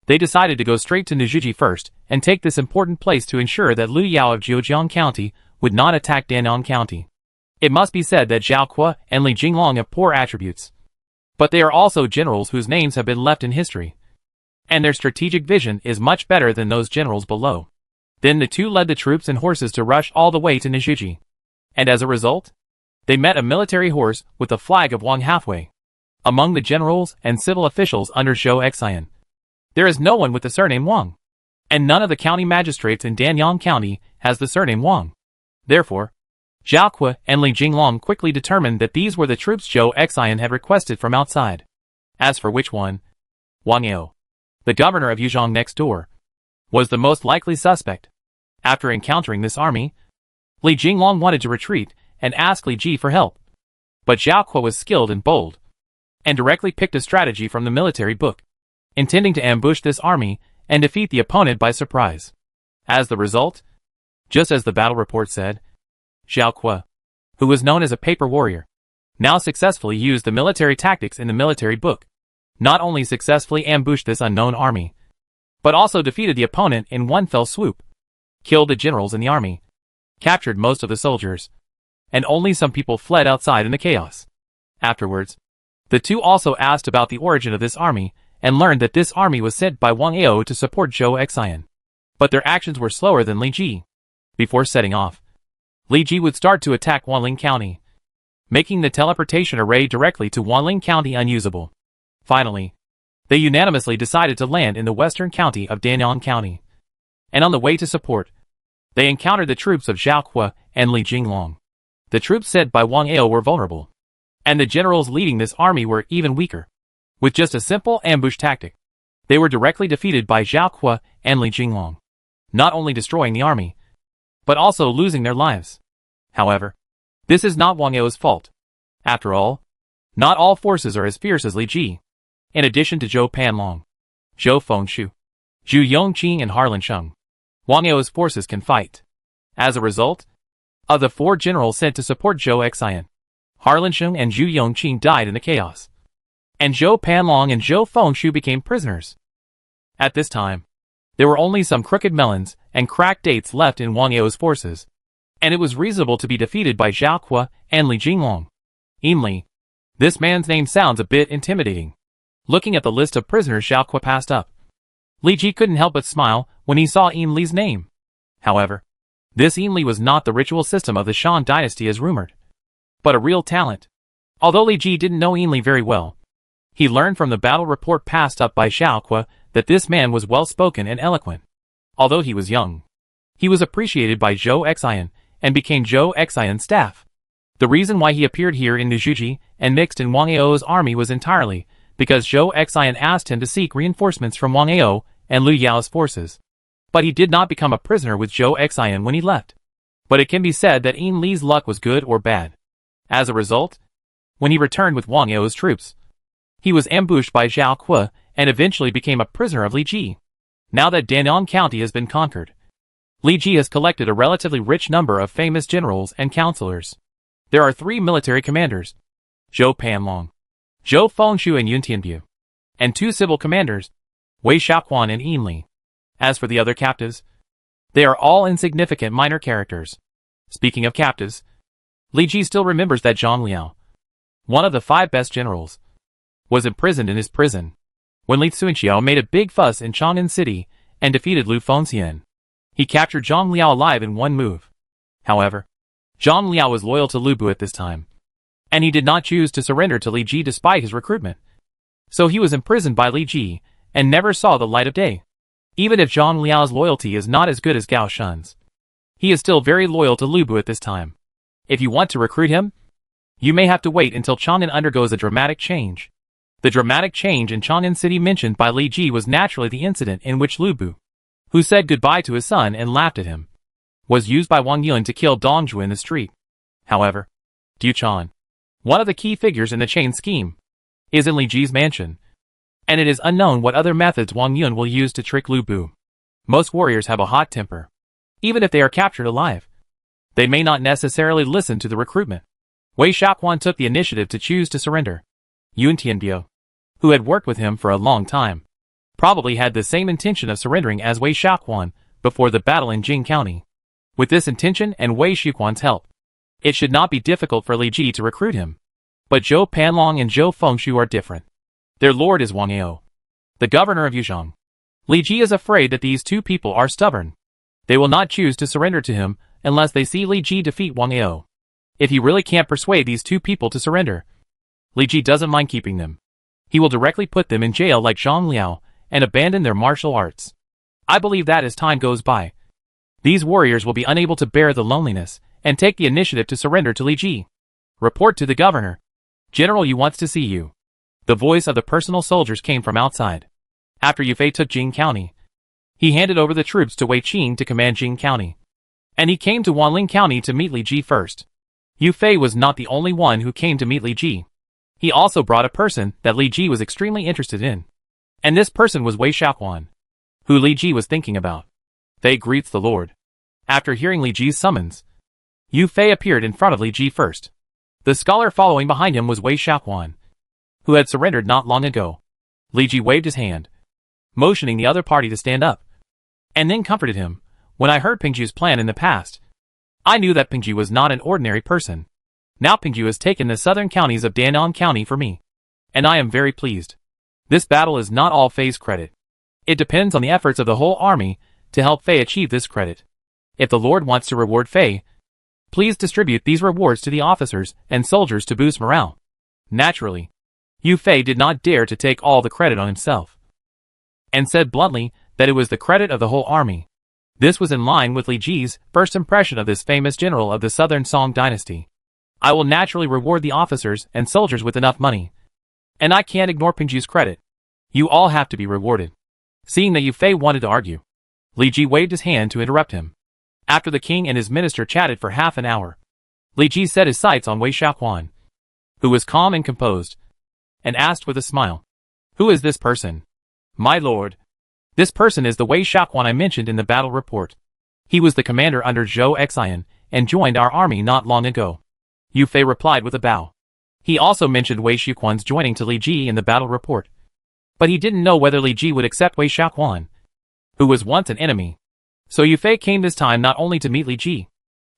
they decided to go straight to Nujuji first and take this important place to ensure that Liu Yao of Zhejiang County would not attack Danyang County. It must be said that Zhao Kuo and Li Jinglong have poor attributes, but they are also generals whose names have been left in history, and their strategic vision is much better than those generals below. Then the two led the troops and horses to rush all the way to Nujuji, and as a result, they met a military horse with the flag of Wang halfway. Among the generals and civil officials under Zhou Xian, there is no one with the surname Wang, and none of the county magistrates in Danyang County has the surname Wang. Therefore, Zhao Kuo and Li Jinglong quickly determined that these were the troops Zhou Xian had requested from outside. As for which one, Wang Ao, the governor of Yuzhong next door, was the most likely suspect. After encountering this army, Li Jinglong wanted to retreat and ask Li Ji for help. But Zhao Kuo was skilled and bold, and directly picked a strategy from the military book, intending to ambush this army and defeat the opponent by surprise. As the result, just as the battle report said, Zhao Kuo, who was known as a paper warrior, now successfully used the military tactics in the military book, not only successfully ambushed this unknown army, but also defeated the opponent in one fell swoop, killed the generals in the army, captured most of the soldiers, and only some people fled outside in the chaos. Afterwards, the two also asked about the origin of this army and learned that this army was sent by Wang Ao to support Zhou Xian. But their actions were slower than Li Ji. Before setting off, Li Ji would start to attack Wanling County, making the teleportation array directly to Wanling County unusable. Finally, they unanimously decided to land in the western county of Danyang County. And on the way to support, they encountered the troops of Zhao Kuo and Li Jinglong. The troops sent by Wang Ao were vulnerable, and the generals leading this army were even weaker. With just a simple ambush tactic, they were directly defeated by Zhao Kuo and Li Jinglong, not only destroying the army, but also losing their lives. However, this is not Wang Ao's fault. After all, not all forces are as fierce as Li Ji. In addition to Zhou Panlong, Zhou Fengshu, Zhu Yongqing and Harlan Sheng, Wang Ao's forces can fight. As a result, of the four generals sent to support Zhou Xian, Harlan Sheng and Zhu Yongqing died in the chaos, and Zhou Panlong and Zhou Fengshu became prisoners. At this time, there were only some crooked melons and cracked dates left in Wang Ao's forces, and it was reasonable to be defeated by Zhao Kuo and Li Jinglong. Li, this man's name sounds a bit intimidating. Looking at the list of prisoners Zhao Kuo passed up, Li Ji couldn't help but smile when he saw Li's name. However, this Li was not the ritual system of the Shan dynasty as rumored, but a real talent. Although Li Ji didn't know Li very well, he learned from the battle report passed up by Zhao Kuo that this man was well-spoken and eloquent. Although he was young, he was appreciated by Zhou Xian and became Zhou Xian's staff. The reason why he appeared here in Nujuji and mixed in Wang Ao's army was entirely because Zhou Xian asked him to seek reinforcements from Wang Ao and Liu Yao's forces. But he did not become a prisoner with Zhou Xian when he left. But it can be said that Li's luck was good or bad. As a result, when he returned with Wang Yao's troops. He was ambushed by Zhao Kuo and eventually became a prisoner of Li Ji. Now that Danong County has been conquered, Li Ji has collected a relatively rich number of famous generals and counselors. There are 3 military commanders, Zhou Panlong, Zhou Fengshu and Yun Tianbu, and 2 civil commanders, Wei Xiaoquan and Yin Li. As for the other captives, they are all insignificant minor characters. Speaking of captives, Li Ji still remembers that Zhang Liao, one of the 5 best generals, was imprisoned in his prison when Li Xunxiao made a big fuss in Chang'an City and defeated Lu Fengxian. He captured Zhang Liao alive in one move. However, Zhang Liao was loyal to Lu Bu at this time, and he did not choose to surrender to Li Ji despite his recruitment. So he was imprisoned by Li Ji and never saw the light of day. Even if Zhang Liao's loyalty is not as good as Gao Shun's, he is still very loyal to Lu Bu at this time. If you want to recruit him, you may have to wait until Chang'an undergoes a dramatic change. The dramatic change in Chang'an City mentioned by Li Ji was naturally the incident in which Lu Bu, who said goodbye to his son and laughed at him, was used by Wang Yun to kill Dong Zhu in the street. However, Du Chan, one of the key figures in the chain scheme, is in Li Ji's mansion, and it is unknown what other methods Wang Yun will use to trick Lu Bu. Most warriors have a hot temper. Even if they are captured alive, they may not necessarily listen to the recruitment. Wei Xiaoquan took the initiative to choose to surrender. Yun Tianbu, who had worked with him for a long time, probably had the same intention of surrendering as Wei Xiaoquan before the battle in Jing County. With this intention and Wei Xiaoquan's help, it should not be difficult for Li Ji to recruit him. But Zhou Panlong and Zhou Fengshu are different. Their lord is Wang Yao, the governor of Yuzhong. Li Ji is afraid that these 2 people are stubborn. They will not choose to surrender to him unless they see Li Ji defeat Wang Yao. If he really can't persuade these 2 people to surrender, Li Ji doesn't mind keeping them. He will directly put them in jail like Zhang Liao and abandon their martial arts. I believe that as time goes by, these warriors will be unable to bear the loneliness and take the initiative to surrender to Li Ji. Report to the governor. General Yu wants to see you. The voice of the personal soldiers came from outside. After Yu Fei took Jing County, he handed over the troops to Wei Qing to command Jing County, and he came to Wanling County to meet Li Ji first. Yu Fei was not the only one who came to meet Li Ji. He also brought a person that Li Ji was extremely interested in, and this person was Wei Xiaoquan, who Li Ji was thinking about. Fei greets the Lord. After hearing Li Ji's summons, Yu Fei appeared in front of Li Ji first. The scholar following behind him was Wei Xiaoquan, who had surrendered not long ago. Li Ji waved his hand, motioning the other party to stand up, and then comforted him. When I heard Pingju's plan in the past, I knew that Pingju was not an ordinary person. Now Pingju has taken the southern counties of Danong County for me, and I am very pleased. This battle is not all Fei's credit. It depends on the efforts of the whole army to help Fei achieve this credit. If the Lord wants to reward Fei, please distribute these rewards to the officers and soldiers to boost morale. Naturally, Yu Fei did not dare to take all the credit on himself, and said bluntly that it was the credit of the whole army. This was in line with Li Ji's first impression of this famous general of the Southern Song dynasty. I will naturally reward the officers and soldiers with enough money, and I can't ignore Pingju's credit. You all have to be rewarded. Seeing that Yu Fei wanted to argue, Li Ji waved his hand to interrupt him. After the king and his minister chatted for half an hour, Li Ji set his sights on Wei Xiaoquan, who was calm and composed, and asked with a smile, "Who is this person?" "My lord, this person is the Wei Xiaoquan I mentioned in the battle report. He was the commander under Zhou Xian and joined our army not long ago." Yu Fei replied with a bow. He also mentioned Wei Xiaoquan's joining to Li Ji in the battle report, but he didn't know whether Li Ji would accept Wei Xiaoquan, who was once an enemy. So Yu Fei came this time not only to meet Li Ji,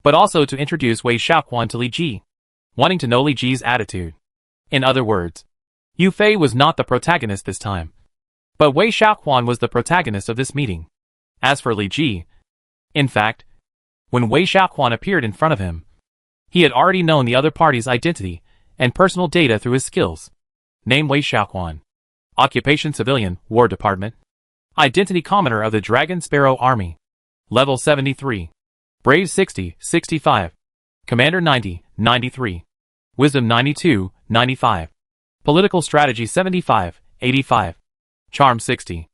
but also to introduce Wei Xiaoquan to Li Ji, wanting to know Li Ji's attitude. In other words, Yu Fei was not the protagonist this time, but Wei Xiaoquan was the protagonist of this meeting. As for Li Ji, in fact, when Wei Xiaoquan appeared in front of him, he had already known the other party's identity and personal data through his skills. Name Wei Xiaoquan. Occupation Civilian, War Department. Identity Commander of the Dragon Sparrow Army. Level 73. Brave 60, 65. Commander 90, 93. Wisdom 92, 95. Political Strategy 75, 85. Charm 60.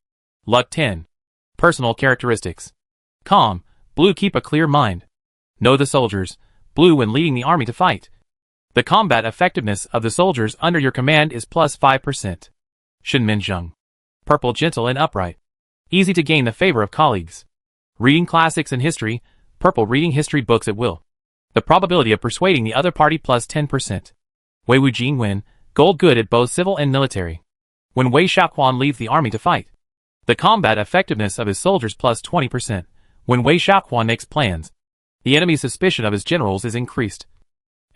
Luck 10. Personal Characteristics. Calm, Blue. Keep a clear mind. Know the soldiers. Blue when leading the army to fight. The combat effectiveness of the soldiers under your command is plus 5%. Shenminzheng. Purple, gentle and upright. Easy to gain the favor of colleagues. Reading classics and history. Purple, reading history books at will. The probability of persuading the other party plus 10%. Wei Wu Jingwen. Gold, good at both civil and military. When Wei Xiaoquan leaves the army to fight. The combat effectiveness of his soldiers plus 20%. When Wei Xiaoquan makes plans. The enemy's suspicion of his generals is increased.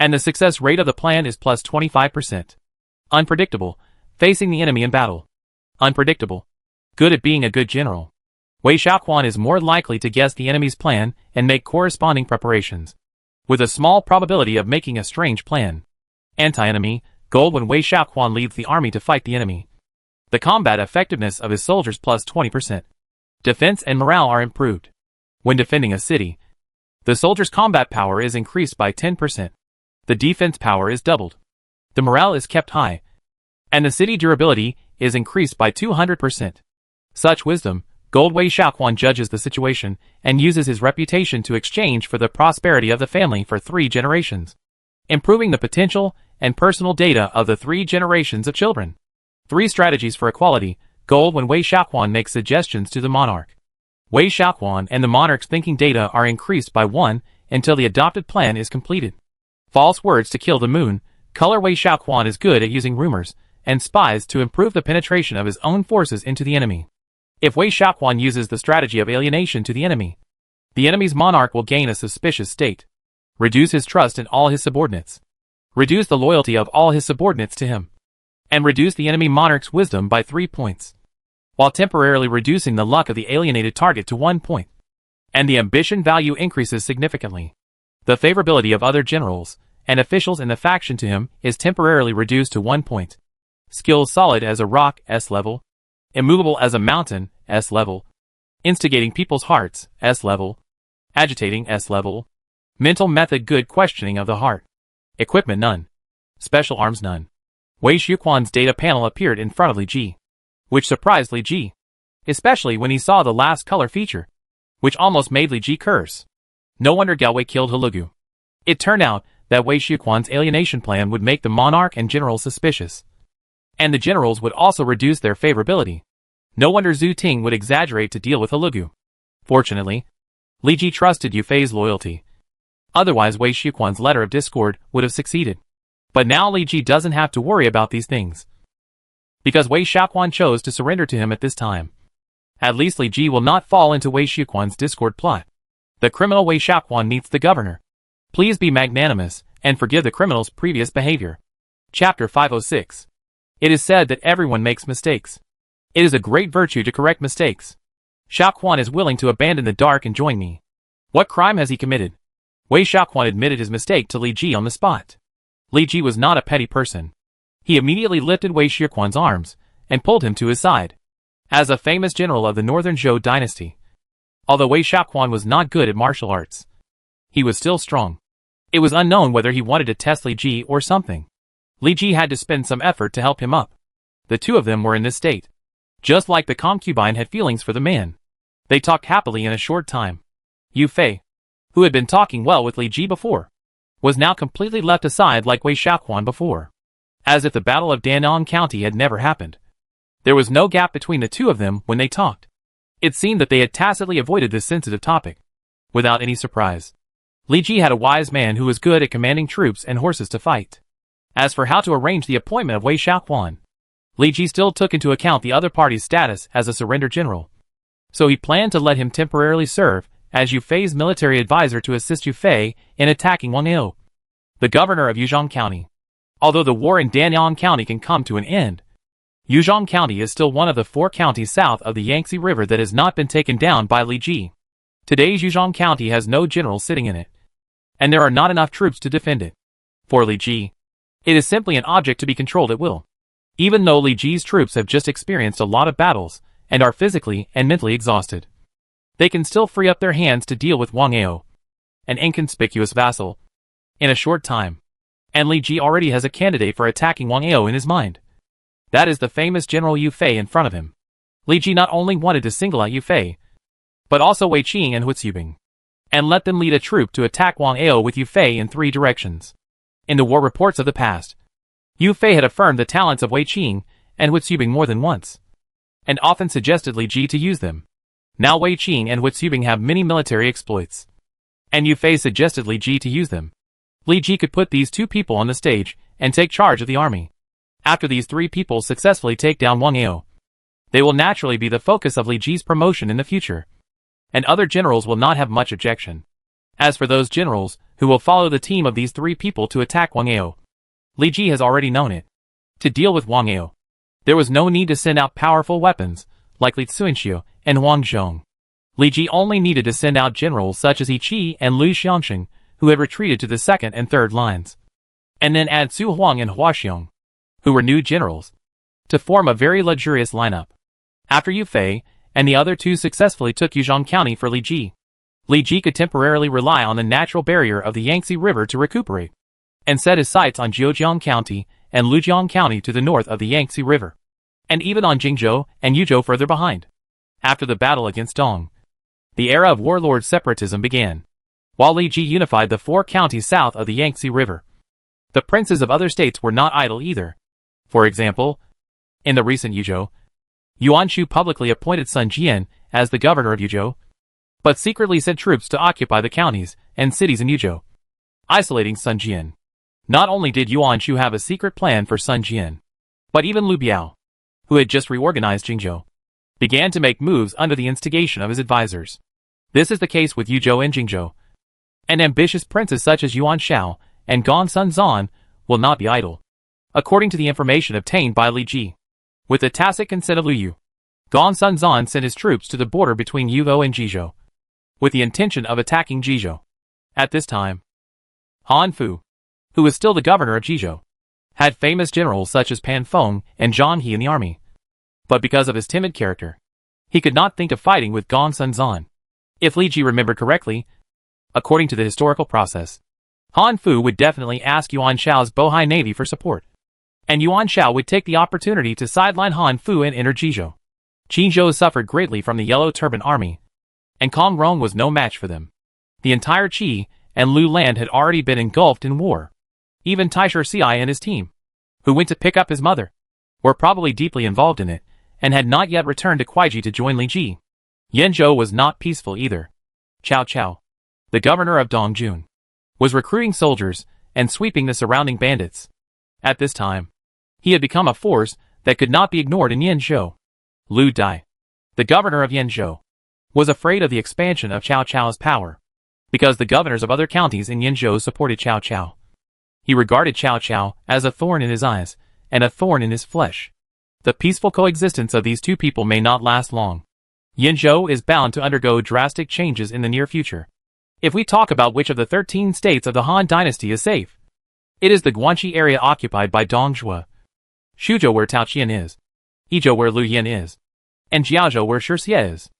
And the success rate of the plan is plus 25%. Unpredictable. Facing the enemy in battle. Unpredictable. Good at being a good general. Wei Xiaoquan is more likely to guess the enemy's plan and make corresponding preparations. With a small probability of making a strange plan. Anti-enemy. Gold, when Wei Xiaoquan leads the army to fight the enemy. The combat effectiveness of his soldiers plus 20%. Defense and morale are improved. When defending a city. The soldiers' combat power is increased by 10%. The defense power is doubled. The morale is kept high. And the city durability is increased by 200%. Such wisdom, Gold Wei Xiaoquan judges the situation and uses his reputation to exchange for the prosperity of the family for 3 generations. Improving the potential and personal data of the 3 generations of children. 3 strategies for equality. Gold, when Wei Xiaoquan makes suggestions to the monarch. Wei Xiaoquan and the monarch's thinking data are increased by 1 until the adopted plan is completed. False words to kill the moon. Color, Wei Xiaoquan is good at using rumors and spies to improve the penetration of his own forces into the enemy. If Wei Xiaoquan uses the strategy of alienation to the enemy's monarch will gain a suspicious state. Reduce his trust in all his subordinates. Reduce the loyalty of all his subordinates to him. And reduce the enemy monarch's wisdom by 3 points. While temporarily reducing the luck of the alienated target to 1 point. And the ambition value increases significantly. The favorability of other generals and officials in the faction to him is temporarily reduced to 1 point. Skills, solid as a rock, S level. Immovable as a mountain, S level. Instigating people's hearts, S level. Agitating, S level. Mental method, good questioning of the heart. Equipment, none. Special arms, none. Wei Xiaoquan's data panel appeared in front of Li Ji, which surprised Li Ji, especially when he saw the last color feature, which almost made Li Ji curse. No wonder Gao Wei killed Hulugu. It turned out that Wei Xiaoquan's alienation plan would make the monarch and generals suspicious. And the generals would also reduce their favorability. No wonder Zhu Ting would exaggerate to deal with Hulugu. Fortunately, Li Ji trusted Yu Fei's loyalty. Otherwise Wei Xiaoquan's letter of discord would have succeeded. But now Li Ji doesn't have to worry about these things. Because Wei Xiaoquan chose to surrender to him at this time. At least Li Ji will not fall into Wei Xiaoquan's discord plot. The criminal Wei Xiaoquan meets the governor. Please be magnanimous and forgive the criminal's previous behavior. Chapter 506. It is said that everyone makes mistakes. It is a great virtue to correct mistakes. Xiaoquan is willing to abandon the dark and join me. What crime has he committed? Wei Xiaoquan admitted his mistake to Li Ji on the spot. Li Ji was not a petty person. He immediately lifted Wei Xiaoquan's arms and pulled him to his side. As a famous general of the Northern Zhou dynasty, although Wei Xiaoquan was not good at martial arts, he was still strong. It was unknown whether he wanted to test Li Ji or something. Li Ji had to spend some effort to help him up. The two of them were in this state. Just like the concubine had feelings for the man. They talked happily in a short time. Yu Fei, who had been talking well with Li Ji before, was now completely left aside like Wei Xiaoquan before. As if the Battle of Danong County had never happened. There was no gap between the two of them when they talked. It seemed that they had tacitly avoided this sensitive topic. Without any surprise. Li Ji had a wise man who was good at commanding troops and horses to fight. As for how to arrange the appointment of Wei Xiaoquan, Li Ji still took into account the other party's status as a surrender general. So he planned to let him temporarily serve as Yu Fei's military advisor to assist Yu Fei in attacking Wang Yao, the governor of Yuzhong County. Although the war in Danyang County can come to an end, Yuzhong County is still one of the 4 counties south of the Yangtze River that has not been taken down by Li Ji. Today's Yuzhong County has no general sitting in it, and there are not enough troops to defend it. For Li Ji, it is simply an object to be controlled at will. Even though Li Ji's troops have just experienced a lot of battles and are physically and mentally exhausted, they can still free up their hands to deal with Wang Yao, an inconspicuous vassal, in a short time. And Li Ji already has a candidate for attacking Wang Yao in his mind. That is the famous General Yu Fei in front of him. Li Ji not only wanted to single out Yu Fei, but also Wei Qing and Huitziubing, and let them lead a troop to attack Wang Yao with Yu Fei in 3 directions. In the war reports of the past, Yu Fei had affirmed the talents of Wei Qing and Wu Xubing more than once, and often suggested Li Ji to use them. Now Wei Qing and Wu Xubing have many military exploits, and Yu Fei suggested Li Ji to use them. Li Ji could put these two people on the stage and take charge of the army. After these three people successfully take down Wang Ao, they will naturally be the focus of Li Ji's promotion in the future, and other generals will not have much objection. As for those generals who will follow the team of these three people to attack Wang Ao, Li Ji has already known it. To deal with Wang Ao, there was no need to send out powerful weapons like Li Tsuinxiu and Wang Zhong. Li Ji only needed to send out generals such as Yi Qi and Lu Xiangxing, who had retreated to the second and third lines, and then add Su Huang and Hua Xiong, who were new generals, to form a very luxurious lineup. After Yu Fei and the other two successfully took Yuzhong County for Li Ji, Li Ji could temporarily rely on the natural barrier of the Yangtze River to recuperate, and set his sights on Zhejiang County and Lujiang County to the north of the Yangtze River, and even on Jingzhou and Yuzhou further behind. After the battle against Dong, the era of warlord separatism began, while Li Ji unified the 4 counties south of the Yangtze River. The princes of other states were not idle either. For example, in the recent Yuzhou, Yuan Shu publicly appointed Sun Jian as the governor of Yuzhou, but secretly sent troops to occupy the counties and cities in Yuzhou, isolating Sun Jian. Not only did Yuan Shu have a secret plan for Sun Jian, but even Lu Biao, who had just reorganized Jingzhou, began to make moves under the instigation of his advisors. This is the case with Yuzhou and Jingzhou. And ambitious princes such as Yuan Shao and Gong Sun Zan will not be idle. According to the information obtained by Li Ji, with the tacit consent of Lu Yu, Gong Sun Zan sent his troops to the border between Yuzhou and Jizhou, with the intention of attacking Jizhou. At this time, Han Fu, who was still the governor of Jizhou, had famous generals such as Pan Feng and Zhang He in the army. But because of his timid character, he could not think of fighting with Gong Sun Zan. If Li Ji remembered correctly, according to the historical process, Han Fu would definitely ask Yuan Shao's Bohai Navy for support, and Yuan Shao would take the opportunity to sideline Han Fu and enter Jizhou. Jizhou suffered greatly from the Yellow Turban Army, and Kong Rong was no match for them. The entire Qi and Lu land had already been engulfed in war. Even Taisher Si and his team, who went to pick up his mother, were probably deeply involved in it, and had not yet returned to Kuaiji to join Li Ji. Yanzhou was not peaceful either. Cao Cao, the governor of Dongjun, was recruiting soldiers and sweeping the surrounding bandits. At this time, he had become a force that could not be ignored in Yanzhou. Lu Dai, the governor of Yanzhou, was afraid of the expansion of Cao Cao's power, because the governors of other counties in Yanzhou supported Cao Cao. He regarded Cao Cao as a thorn in his eyes and a thorn in his flesh. The peaceful coexistence of these two people may not last long. Yanzhou is bound to undergo drastic changes in the near future. If we talk about which of the 13 states of the Han dynasty is safe, it is the Guanxi area occupied by Dongzhou, Shuzhou where Tao Qian is, Yizhou where Lu Yan is, and Jiaozhou where Shixie is.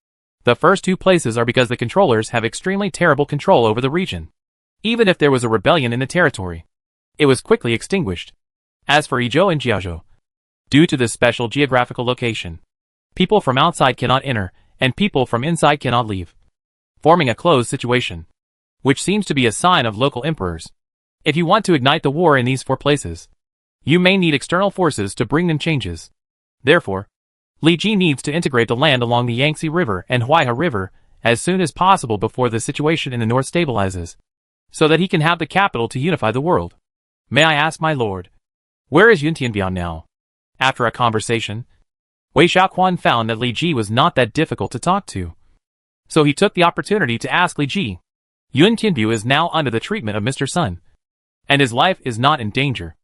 The first two places are because the controllers have extremely terrible control over the region. Even if there was a rebellion in the territory, it was quickly extinguished. As for Yizhou and Jiaozhou, due to this special geographical location, people from outside cannot enter, and people from inside cannot leave, forming a closed situation, which seems to be a sign of local emperors. If you want to ignite the war in these 4 places, you may need external forces to bring them changes. Therefore, Li Ji needs to integrate the land along the Yangtze River and Huaihe River as soon as possible before the situation in the north stabilizes, so that he can have the capital to unify the world. May I ask, my lord, where is Yun Tianbiao now? After a conversation, Wei Xiaoquan found that Li Ji was not that difficult to talk to. So he took the opportunity to ask Li Ji. Yun Tianbiao is now under the treatment of Mr. Sun, and his life is not in danger.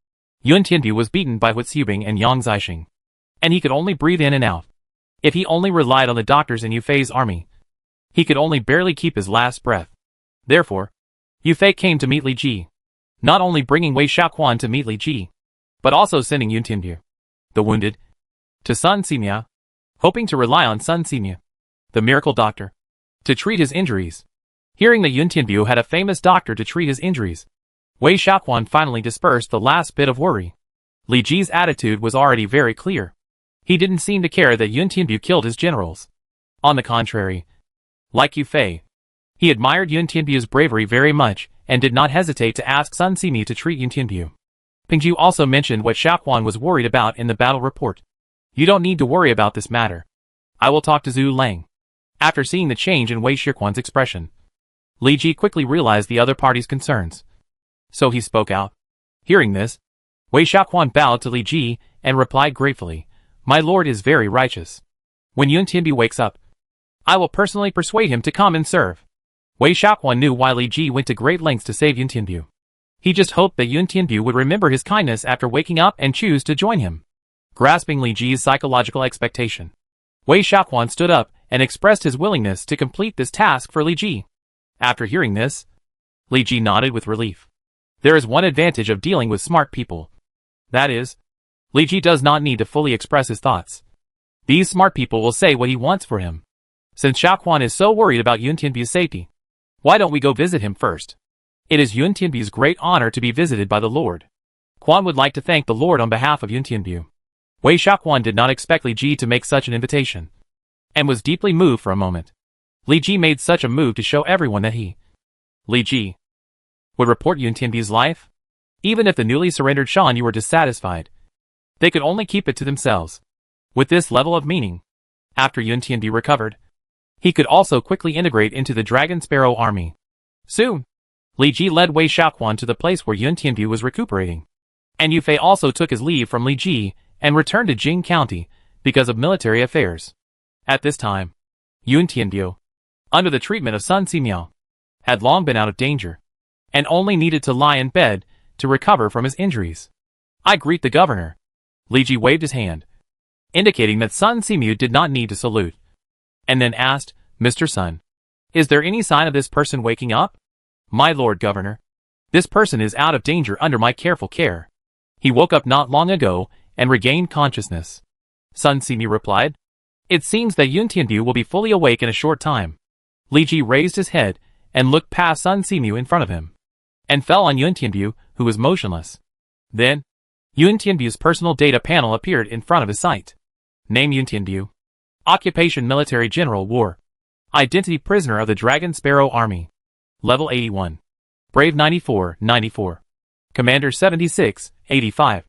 Yun Tianbiao was beaten by Wu Xubing and Yang Zixing, and he could only breathe in and out. If he only relied on the doctors in Yu Fei's army, he could only barely keep his last breath. Therefore, Yu Fei came to meet Li Ji, not only bringing Wei Xiaoquan to meet Li Ji, but also sending Yun Tianbiao, the wounded, to Sun Ximia, hoping to rely on Sun Ximia, the miracle doctor, to treat his injuries. Hearing that Yun Tianbiao had a famous doctor to treat his injuries, Wei Xiaoquan finally dispersed the last bit of worry. Li Ji's attitude was already very clear. He didn't seem to care that Yun Tianbiao killed his generals. On the contrary, like Yu Fei, he admired Yun Tianbiao's bravery very much and did not hesitate to ask Sun Simiu to treat Yun Tianbu. Pingju also mentioned what Xiaoquan was worried about in the battle report. You don't need to worry about this matter. I will talk to Zhu Lang. After seeing the change in Wei Shiquan's expression, Li Ji quickly realized the other party's concerns. So he spoke out. Hearing this, Wei Xiaoquan bowed to Li Ji and replied gratefully, My lord is very righteous. When Yun Tianbu wakes up, I will personally persuade him to come and serve. Wei Xiaoquan knew why Li Ji went to great lengths to save Yun Tianbu. He just hoped that Yun Tianbu would remember his kindness after waking up and choose to join him. Grasping Li Ji's psychological expectation, Wei Xiaoquan stood up and expressed his willingness to complete this task for Li Ji. After hearing this, Li Ji nodded with relief. There is one advantage of dealing with smart people. That is, Li Ji does not need to fully express his thoughts. These smart people will say what he wants for him. Since Xiaoquan is so worried about Yun Tianbu's safety, why don't we go visit him first? It is Yun Tianbu's great honor to be visited by the Lord. Quan would like to thank the Lord on behalf of Yun Tianbu. Wei Xiaoquan did not expect Li Ji to make such an invitation, and was deeply moved for a moment. Li Ji made such a move to show everyone that he, Li Ji, would report Yun Tianbu's life? Even if the newly surrendered Shan Yu were dissatisfied, they could only keep it to themselves. With this level of meaning, after Yun Tianbu recovered, he could also quickly integrate into the Dragon Sparrow army. Soon, Li Ji led Wei Xiaoquan to the place where Yun Tianbu was recuperating. And Yu Fei also took his leave from Li Ji and returned to Jing County because of military affairs. At this time, Yun Tianbu, under the treatment of Sun Simiu, had long been out of danger, and only needed to lie in bed to recover from his injuries. I greet the governor. Li Ji waved his hand, indicating that Sun Simiu did not need to salute, and then asked, Mr. Sun, is there any sign of this person waking up? My lord governor, this person is out of danger under my careful care. He woke up not long ago and regained consciousness. Sun Simiu replied. It seems that Yun Tianbu will be fully awake in a short time. Li Ji raised his head and looked past Sun Simiu in front of him, and fell on Yun Tianbu, who was motionless. Then, Yun Tianbu's personal data panel appeared in front of his sight. Name Yun Tianbu. Occupation Military General War. Identity Prisoner of the Dragon Sparrow Army. Level 81. Brave 94, Commander 76, 85.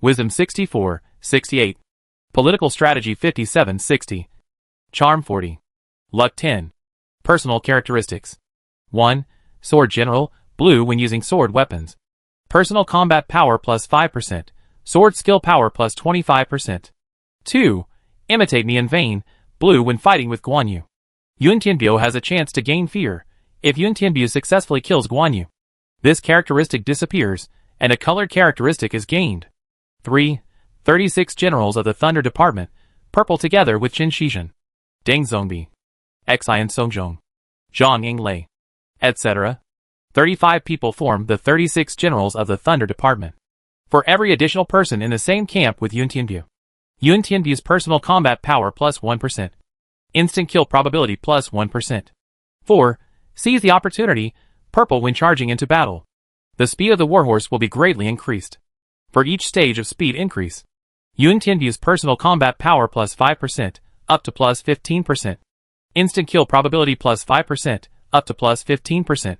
Wisdom 64, 68. Political Strategy 57, 60. Charm 40. Luck 10. Personal Characteristics. 1. Sword General, blue when using sword weapons. Personal Combat Power plus 5%. Sword Skill Power plus 25%. 2. Imitate Me in Vain, blue when fighting with Guan Yu. Yun Tianbu has a chance to gain fear if Yun Tianbu successfully kills Guan Yu. This characteristic disappears, and a colored characteristic is gained. 3. 36 Generals of the Thunder Department, purple together with Qin Shizhen, Deng Zongbi, Xian Songjong, Zhang Yinglei, etc. 35 people form the 36 Generals of the Thunder Department. For every additional person in the same camp with Yun Tianbu. Yun Tianbu's personal combat power plus 1%. Instant kill probability plus 1%. 4. Seize the opportunity, purple when charging into battle. The speed of the warhorse will be greatly increased. For each stage of speed increase, Yun Tianbu's personal combat power plus 5%, up to plus 15%. Instant kill probability plus 5%, up to plus 15%.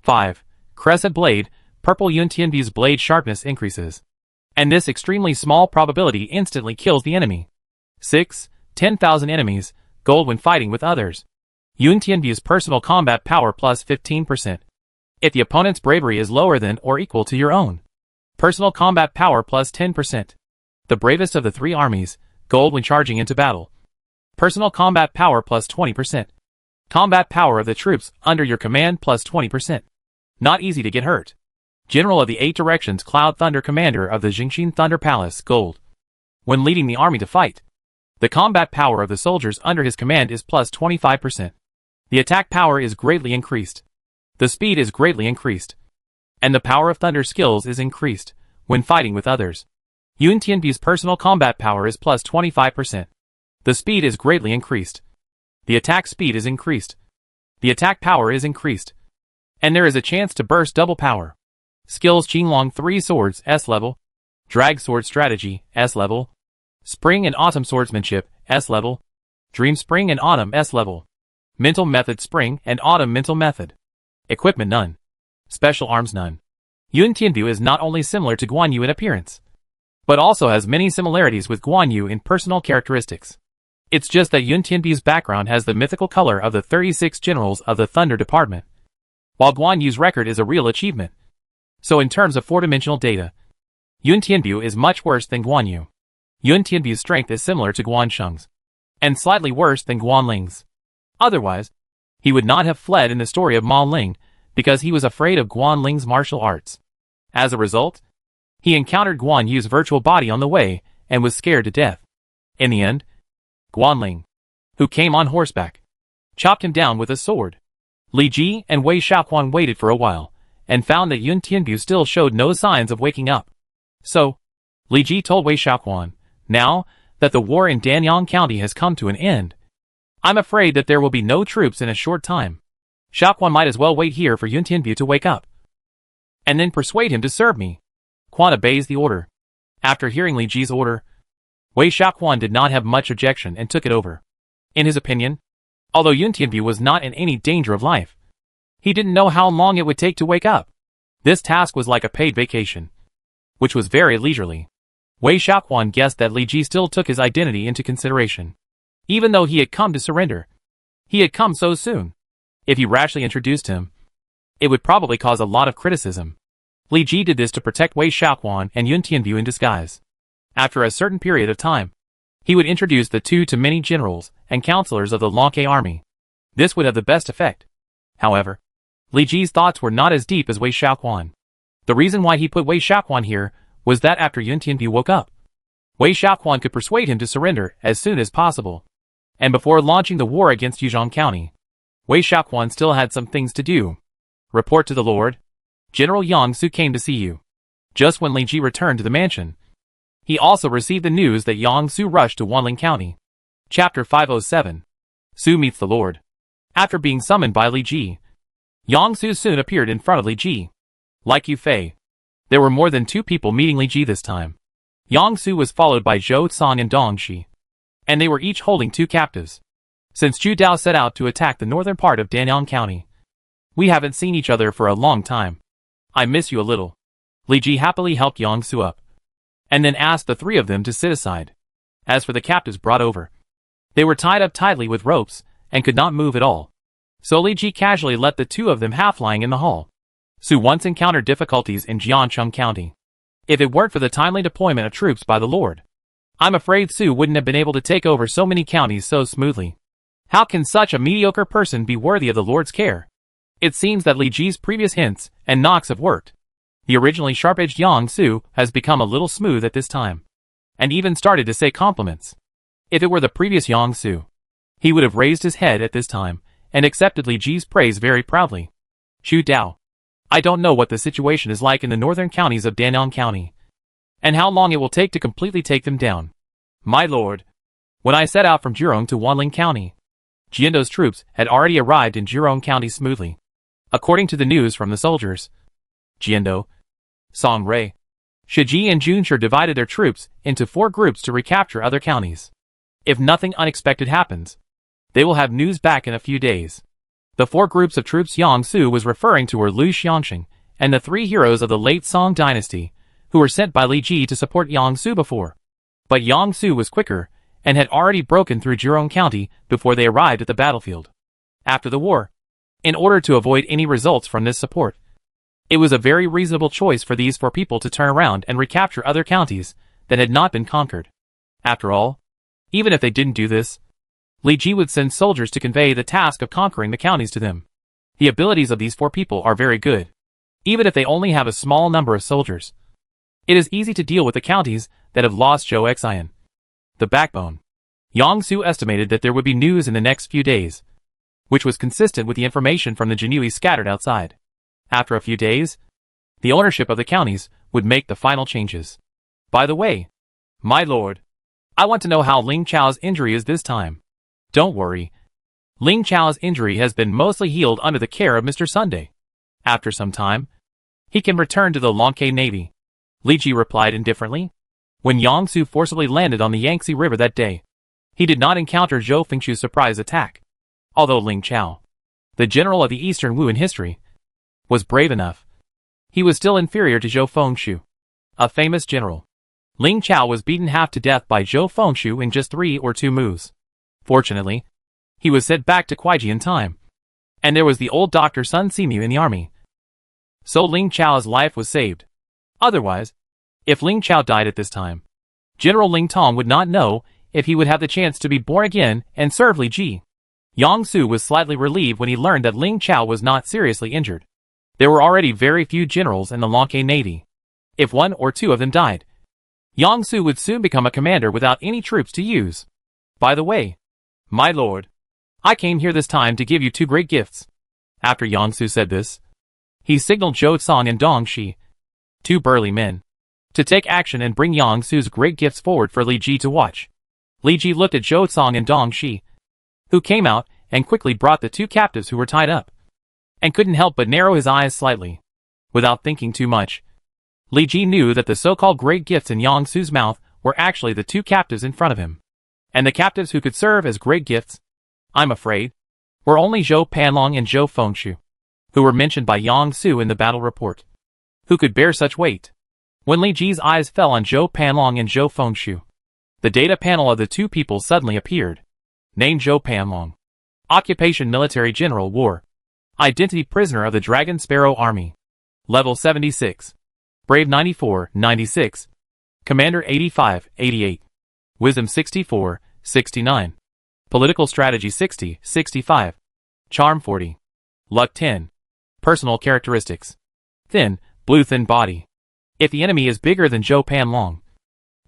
5. Crescent blade, purple Yun Tianbu's blade sharpness increases, and this extremely small probability instantly kills the enemy. 6. 10,000 enemies, gold when fighting with others. Yun Tianbu's personal combat power plus 15%. If the opponent's bravery is lower than or equal to your own. Personal combat power plus 10%. The bravest of the 3 armies, gold when charging into battle. Personal combat power plus 20%. Combat power of the troops under your command plus 20%. Not easy to get hurt. General of the 8 Directions Cloud Thunder Commander of the Jingxin Thunder Palace, gold. When leading the army to fight, the combat power of the soldiers under his command is plus 25%. The attack power is greatly increased. The speed is greatly increased. And the power of thunder skills is increased when fighting with others. Yun Tianbu's personal combat power is plus 25%. The speed is greatly increased. The attack speed is increased. The attack power is increased. And there is a chance to burst double power. Skills Qinglong 3 Swords, S level. Drag Sword Strategy, S level. Spring and Autumn Swordsmanship, S level. Dream Spring and Autumn, S level. Mental Method Spring and Autumn Mental Method. Equipment none. Special arms none. Yun Tianbu is not only similar to Guan Yu in appearance, but also has many similarities with Guan Yu in personal characteristics. It's just that Yun Tianbu's background has the mythical color of the 36 generals of the Thunder Department, while Guan Yu's record is a real achievement. So in terms of four-dimensional data, Yun Tianbu is much worse than Guan Yu. Yun Tianbu's strength is similar to Guan Sheng's, and slightly worse than Guan Ling's. Otherwise, he would not have fled in the story of Ma Ling, because he was afraid of Guan Ling's martial arts. As a result, he encountered Guan Yu's virtual body on the way, and was scared to death. In the end, Guan Ling, who came on horseback, chopped him down with a sword. Li Ji and Wei Xiaoquan waited for a while, and found that Yun Tianbu still showed no signs of waking up. So, Li Ji told Wei Xiaoquan, "Now that the war in Danyang County has come to an end, I'm afraid that there will be no troops in a short time. Xiaoquan might as well wait here for Yun Tianbu to wake up, and then persuade him to serve me." Quan obeys the order. After hearing Li Ji's order, Wei Xiaoquan did not have much objection and took it over. In his opinion, although Yun Tianbu was not in any danger of life, he didn't know how long it would take to wake up. This task was like a paid vacation, which was very leisurely. Wei Xiaoquan guessed that Li Ji still took his identity into consideration. Even though he had come to surrender, he had come so soon. If he rashly introduced him, it would probably cause a lot of criticism. Li Ji did this to protect Wei Xiaoquan and Yun Tianbu in disguise. After a certain period of time, he would introduce the two to many generals and counselors of the Lonke army. This would have the best effect. However, Li Ji's thoughts were not as deep as Wei Xiaoquan. The reason why he put Wei Xiaoquan here was that after Yun Tianbu woke up, Wei Xiaoquan could persuade him to surrender as soon as possible. And before launching the war against Yuzhong County, Wei Xiaoquan still had some things to do. Report to the Lord. General Yang Su came to see you. Just when Li Ji returned to the mansion, he also received the news that Yang Su rushed to Wanling County. Chapter 507. Su meets the Lord. After being summoned by Li Ji, Yang Su soon appeared in front of Li Ji. Like Yu Fei, there were more than two people meeting Li Ji this time. Yang Su was followed by Zhou Cang and Dong Shi, and they were each holding two captives. Since Zhu Dao set out to attack the northern part of Danyang County, we haven't seen each other for a long time. I miss you a little. Li Ji happily helped Yang Su up, and then asked the three of them to sit aside. As for the captives brought over, they were tied up tightly with ropes and could not move at all. So Li Ji casually let the two of them half lying in the hall. Su once encountered difficulties in Jiancheng County. If it weren't for the timely deployment of troops by the Lord, I'm afraid Su wouldn't have been able to take over so many counties so smoothly. How can such a mediocre person be worthy of the Lord's care? It seems that Li Ji's previous hints and knocks have worked. The originally sharp-edged Yang Su has become a little smooth at this time, and even started to say compliments. If it were the previous Yang Su, he would have raised his head at this time and accepted Li Ji's praise very proudly. Zhu Dao, I don't know what the situation is like in the northern counties of Danyang County, and how long it will take to completely take them down. My lord, when I set out from Jurong to Wanling County, Jiando's troops had already arrived in Jurong County smoothly. According to the news from the soldiers, Jiando, Song Rui, Shiji and Junshi divided their troops into 4 groups to recapture other counties. If nothing unexpected happens, they will have news back in a few days. The 4 groups of troops Yang Su was referring to were Lu Xianxing and the 3 heroes of the late Song dynasty, who were sent by Li Ji to support Yang Su before. But Yang Su was quicker and had already broken through Jurong County before they arrived at the battlefield. After the war, in order to avoid any results from this support, it was a very reasonable choice for these 4 people to turn around and recapture other counties that had not been conquered. After all, even if they didn't do this, Li Ji would send soldiers to convey the task of conquering the counties to them. The abilities of these 4 people are very good, even if they only have a small number of soldiers. It is easy to deal with the counties that have lost Zhou Xian, the backbone. Yang Su estimated that there would be news in the next few days, which was consistent with the information from the Jinui scattered outside. After a few days, the ownership of the counties would make the final changes. By the way, my lord, I want to know how Ling Chao's injury is this time. Don't worry. Ling Chao's injury has been mostly healed under the care of Mr. Sunday. After some time, he can return to the Lonke Navy. Li Ji replied indifferently. When Yang Su forcibly landed on the Yangtze River that day, he did not encounter Zhou Fengshu's surprise attack. Although Ling Chao, the general of the Eastern Wu in history, was brave enough. He was still inferior to Zhou Fengshu, a famous general. Ling Chao was beaten half to death by Zhou Fengshu in just 3 or 2 moves. Fortunately, he was sent back to Kuaiji in time. And there was the old Dr. Sun Simu in the army. So Ling Chao's life was saved. Otherwise, if Ling Chao died at this time, General Ling Tong would not know if he would have the chance to be born again and serve Li Ji. Yang Su was slightly relieved when he learned that Ling Chao was not seriously injured. There were already very few generals in the Longhai Navy. If 1 or 2 of them died, Yang Su would soon become a commander without any troops to use. By the way, my lord, I came here this time to give you 2 great gifts. After Yang Su said this, he signaled Zhou Cong and Dong Shi, 2 burly men, to take action and bring Yang Su's great gifts forward for Li Ji to watch. Li Ji looked at Zhou Cong and Dong Shi, who came out and quickly brought the 2 captives who were tied up, and couldn't help but narrow his eyes slightly. Without thinking too much, Li Ji knew that the so-called great gifts in Yang Su's mouth were actually the 2 captives in front of him. And the captives who could serve as great gifts, I'm afraid, were only Zhou Panlong and Zhou Fengshu, who were mentioned by Yang Su in the battle report. Who could bear such weight? When Li Ji's eyes fell on Zhou Panlong and Zhou Fengshu, the data panel of the 2 people suddenly appeared. Name Zhou Panlong. Occupation Military General War. Identity Prisoner of the Dragon Sparrow Army. Level 76. Brave 94, 96. Commander 85, 88. Wisdom 64, 69. Political Strategy 60, 65. Charm 40. Luck 10. Personal Characteristics. Thin, blue thin body. If the enemy is bigger than Zhou Panlong,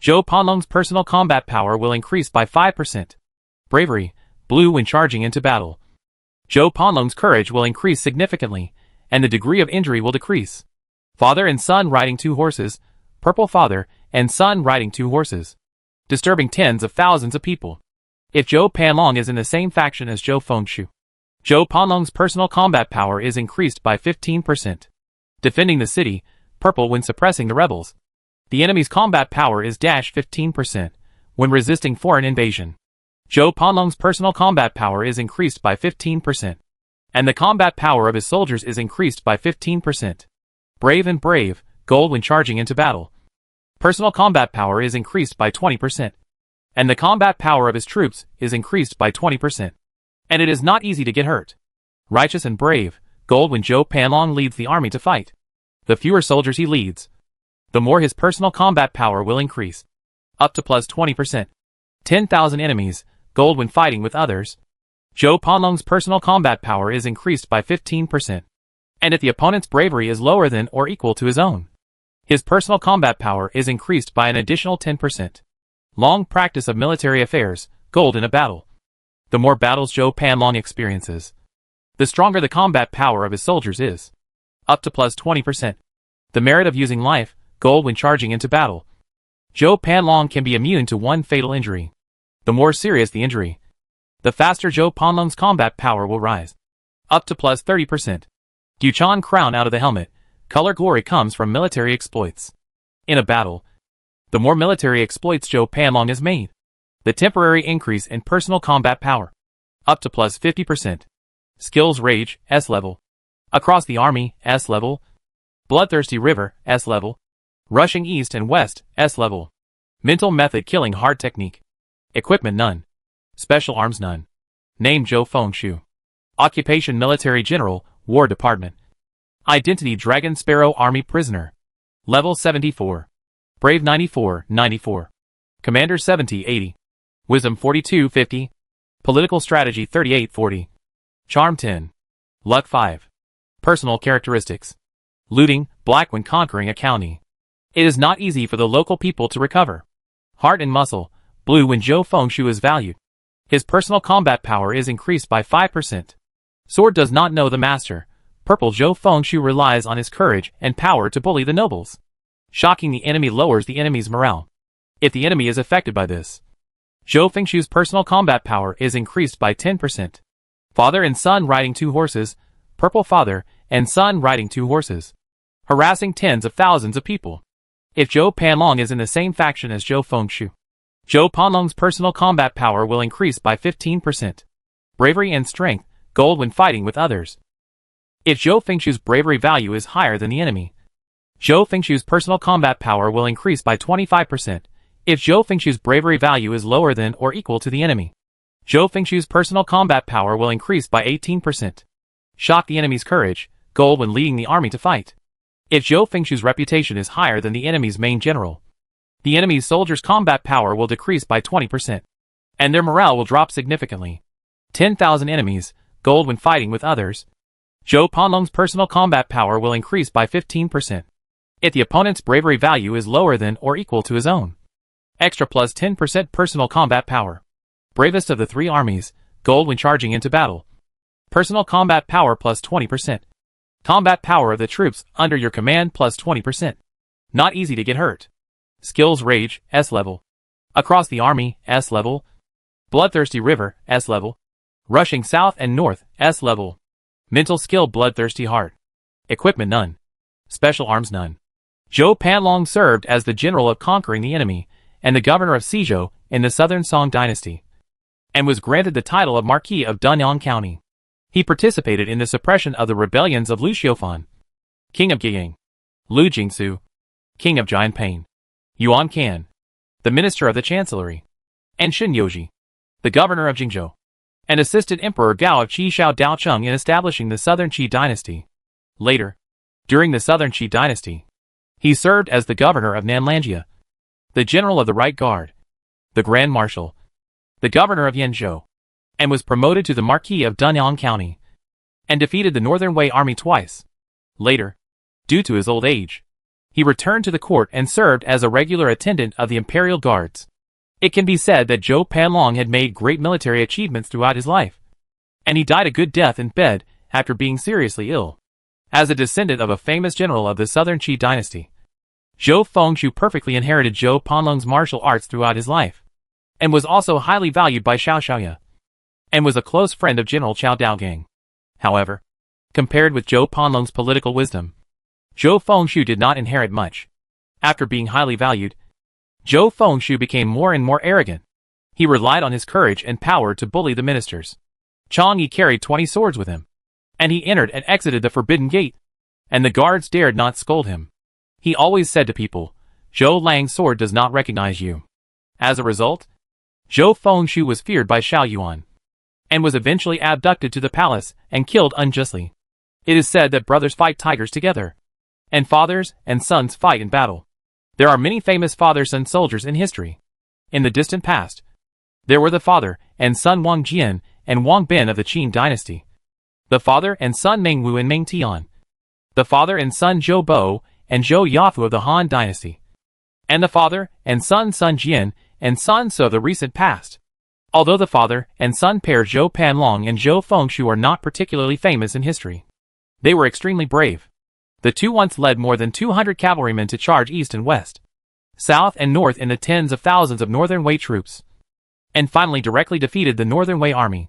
Zhou Panlong's personal combat power will increase by 5%. Bravery, blue when charging into battle. Zhou Panlong's courage will increase significantly, and the degree of injury will decrease. Father and son riding 2 horses, purple father and son riding 2 horses, disturbing tens of thousands of people. If Zhou Panlong is in the same faction as Zhou Fengshu, Zhou Panlong's personal combat power is increased by 15%. Defending the city, purple when suppressing the rebels. The enemy's combat power is -15% when resisting foreign invasion. Zhou Panlong's personal combat power is increased by 15%. And the combat power of his soldiers is increased by 15%. Brave and brave, gold when charging into battle. Personal combat power is increased by 20%. And the combat power of his troops is increased by 20%. And it is not easy to get hurt. Righteous and brave, gold when Zhou Panlong leads the army to fight. The fewer soldiers he leads, the more his personal combat power will increase. Up to +20%. 10,000 enemies, gold when fighting with others. Zhou Panlong's personal combat power is increased by 15%. And if the opponent's bravery is lower than or equal to his own, his personal combat power is increased by an additional 10%. Long practice of military affairs, gold in a battle. The more battles Zhou Panlong experiences, the stronger the combat power of his soldiers is. Up to +20%. The merit of using life, gold when charging into battle. Zhou Panlong can be immune to 1 fatal injury. The more serious the injury, the faster Zhou Panlong's combat power will rise. Up to +30%. Duchan crown out of the helmet, color glory comes from military exploits. In a battle, the more military exploits Zhou Panlong has made, the temporary increase in personal combat power. Up to +50%. Skills Rage, S level. Across the army, S level. Bloodthirsty River, S level. Rushing East and West, S level. Mental Method Killing Hard Technique. Equipment none. Special Arms none. Name Zhou Fengshu. Occupation Military General, War Department. Identity Dragon Sparrow Army Prisoner. Level 74. Brave 94, 94. Commander 70, 80. Wisdom 42, 50. Political Strategy 38, 40. Charm 10. Luck 5. Personal Characteristics. Looting, black when conquering a county. It is not easy for the local people to recover. Heart and muscle, blue when Zhou Fengshu is valued. His personal combat power is increased by 5%. Sword does not know the master. Purple Zhou Fengshu relies on his courage and power to bully the nobles. Shocking the enemy lowers the enemy's morale. If the enemy is affected by this, Zhou Fengshu's personal combat power is increased by 10%. Father and son riding 2 horses, purple father and son riding 2 horses, harassing tens of thousands of people. If Zhou Panlong is in the same faction as Zhou Fengshu, Zhou Panlong's personal combat power will increase by 15%. Bravery and strength, gold when fighting with others. If Zhou Fengshu's bravery value is higher than the enemy, Zhou Fengshu's personal combat power will increase by 25%. If Zhou Fengshu's bravery value is lower than or equal to the enemy, Zhou Fengshu's personal combat power will increase by 18%. Shock the enemy's courage, gold when leading the army to fight. If Zhou Fengshu's reputation is higher than the enemy's main general, the enemy's soldiers' combat power will decrease by 20%, and their morale will drop significantly. 10,000 enemies, gold when fighting with others. Zhou Panlong's personal combat power will increase by 15%. If the opponent's bravery value is lower than or equal to his own, extra plus 10% personal combat power. Bravest of the three armies, gold when charging into battle. Personal combat power plus 20%. Combat power of the troops under your command plus 20%. Not easy to get hurt. Skills rage, S level. Across the army, S level. Bloodthirsty river, S level. Rushing south and north, S level. Mental skill bloodthirsty heart. Equipment none. Special arms none. Zhou Panlong served as the general of conquering the enemy, and the governor of Xizhou in the southern Song dynasty, and was granted the title of Marquis of Dunyang County. He participated in the suppression of the rebellions of Lu Xiufan, king of Guiyang, Lu Jingsu, king of Jianping, Yuan Can, the minister of the chancellery, and Shen Youji, the governor of Jingzhou, and assisted Emperor Gao of Qi Shao Daocheng in establishing the southern Qi dynasty. Later, during the southern Qi dynasty, he served as the governor of Nanlanjia, the general of the Right Guard, the Grand Marshal, the governor of Yanzhou, and was promoted to the Marquis of Dunyang County, and defeated the Northern Wei army twice. Later, due to his old age, he returned to the court and served as a regular attendant of the Imperial Guards. It can be said that Zhou Panlong had made great military achievements throughout his life, and he died a good death in bed after being seriously ill. As a descendant of a famous general of the southern Qi dynasty, Zhou Fengshu perfectly inherited Zhou Panlong's martial arts throughout his life, and was also highly valued by Xiao Xiaoya, and was a close friend of General Qiao Daogang. However, compared with Zhou Panlong's political wisdom, Zhou Fengshu did not inherit much. After being highly valued, Zhou Fengshu became more and more arrogant. He relied on his courage and power to bully the ministers. Chang Yi carried 20 swords with him, and he entered and exited the forbidden gate, and the guards dared not scold him. He always said to people, "Zhou Lang's sword does not recognize you." As a result, Zhou Fengshu was feared by Xiao Yuan, and was eventually abducted to the palace and killed unjustly. It is said that brothers fight tigers together, and fathers and sons fight in battle. There are many famous father-son soldiers in history. In the distant past, there were the father and son Wang Jian and Wang Bin of the Qin dynasty, the father and son Meng Wu and Meng Tian, the father and son Zhou Bo and Zhou Yafu of the Han dynasty, and the father and son Sun Jian and Sun So of the recent past. Although the father and son pair Zhou Panlong and Zhou Fengshu are not particularly famous in history, they were extremely brave. The two once led more than 200 cavalrymen to charge east and west, south and north in the tens of thousands of Northern Wei troops, and finally directly defeated the Northern Wei army.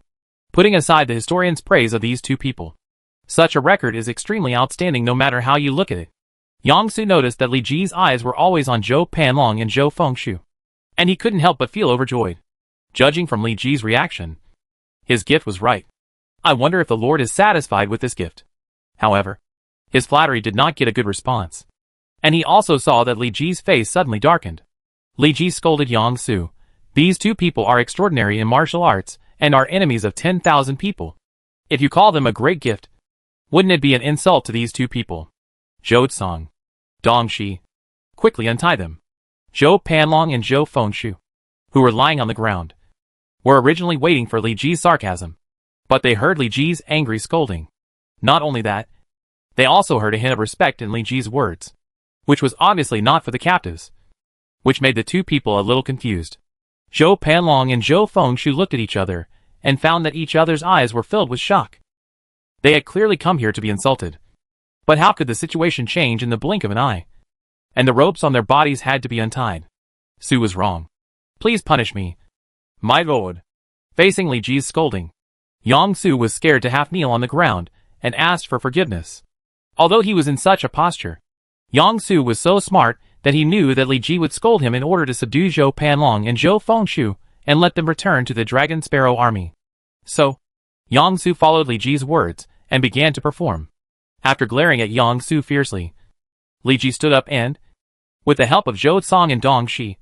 Putting aside the historian's praise of these two people, such a record is extremely outstanding no matter how you look at it. Yang Su noticed that Li Ji's eyes were always on Zhou Panlong and Zhou Fengshu, and he couldn't help but feel overjoyed. Judging from Li Ji's reaction, his gift was right. I wonder if the Lord is satisfied with this gift. However, his flattery did not get a good response, and he also saw that Li Ji's face suddenly darkened. Li Ji scolded Yang Su. These two people are extraordinary in martial arts and are enemies of 10,000 people. If you call them a great gift, wouldn't it be an insult to these two people? Zhou Tsang, Dong Shi, quickly untie them. Zhou Panlong and Zhou Fengshu, who were lying on the ground, were originally waiting for Li Ji's sarcasm, but they heard Li Ji's angry scolding. Not only that, they also heard a hint of respect in Li Ji's words, which was obviously not for the captives, which made the two people a little confused. Zhou Panlong and Zhou Fengshu looked at each other and found that each other's eyes were filled with shock. They had clearly come here to be insulted. But how could the situation change in the blink of an eye? And the ropes on their bodies had to be untied. Su was wrong. Please punish me, my lord. Facing Li Ji's scolding, Yang Su was scared to half kneel on the ground and asked for forgiveness. Although he was in such a posture, Yang Su was so smart that he knew that Li Ji would scold him in order to subdue Zhou Panlong and Zhou Fengshu and let them return to the Dragon Sparrow army. So, Yang Su followed Li Ji's words and began to perform. After glaring at Yang Su fiercely, Li Ji stood up and, with the help of Zhou Cong and Dong Shi,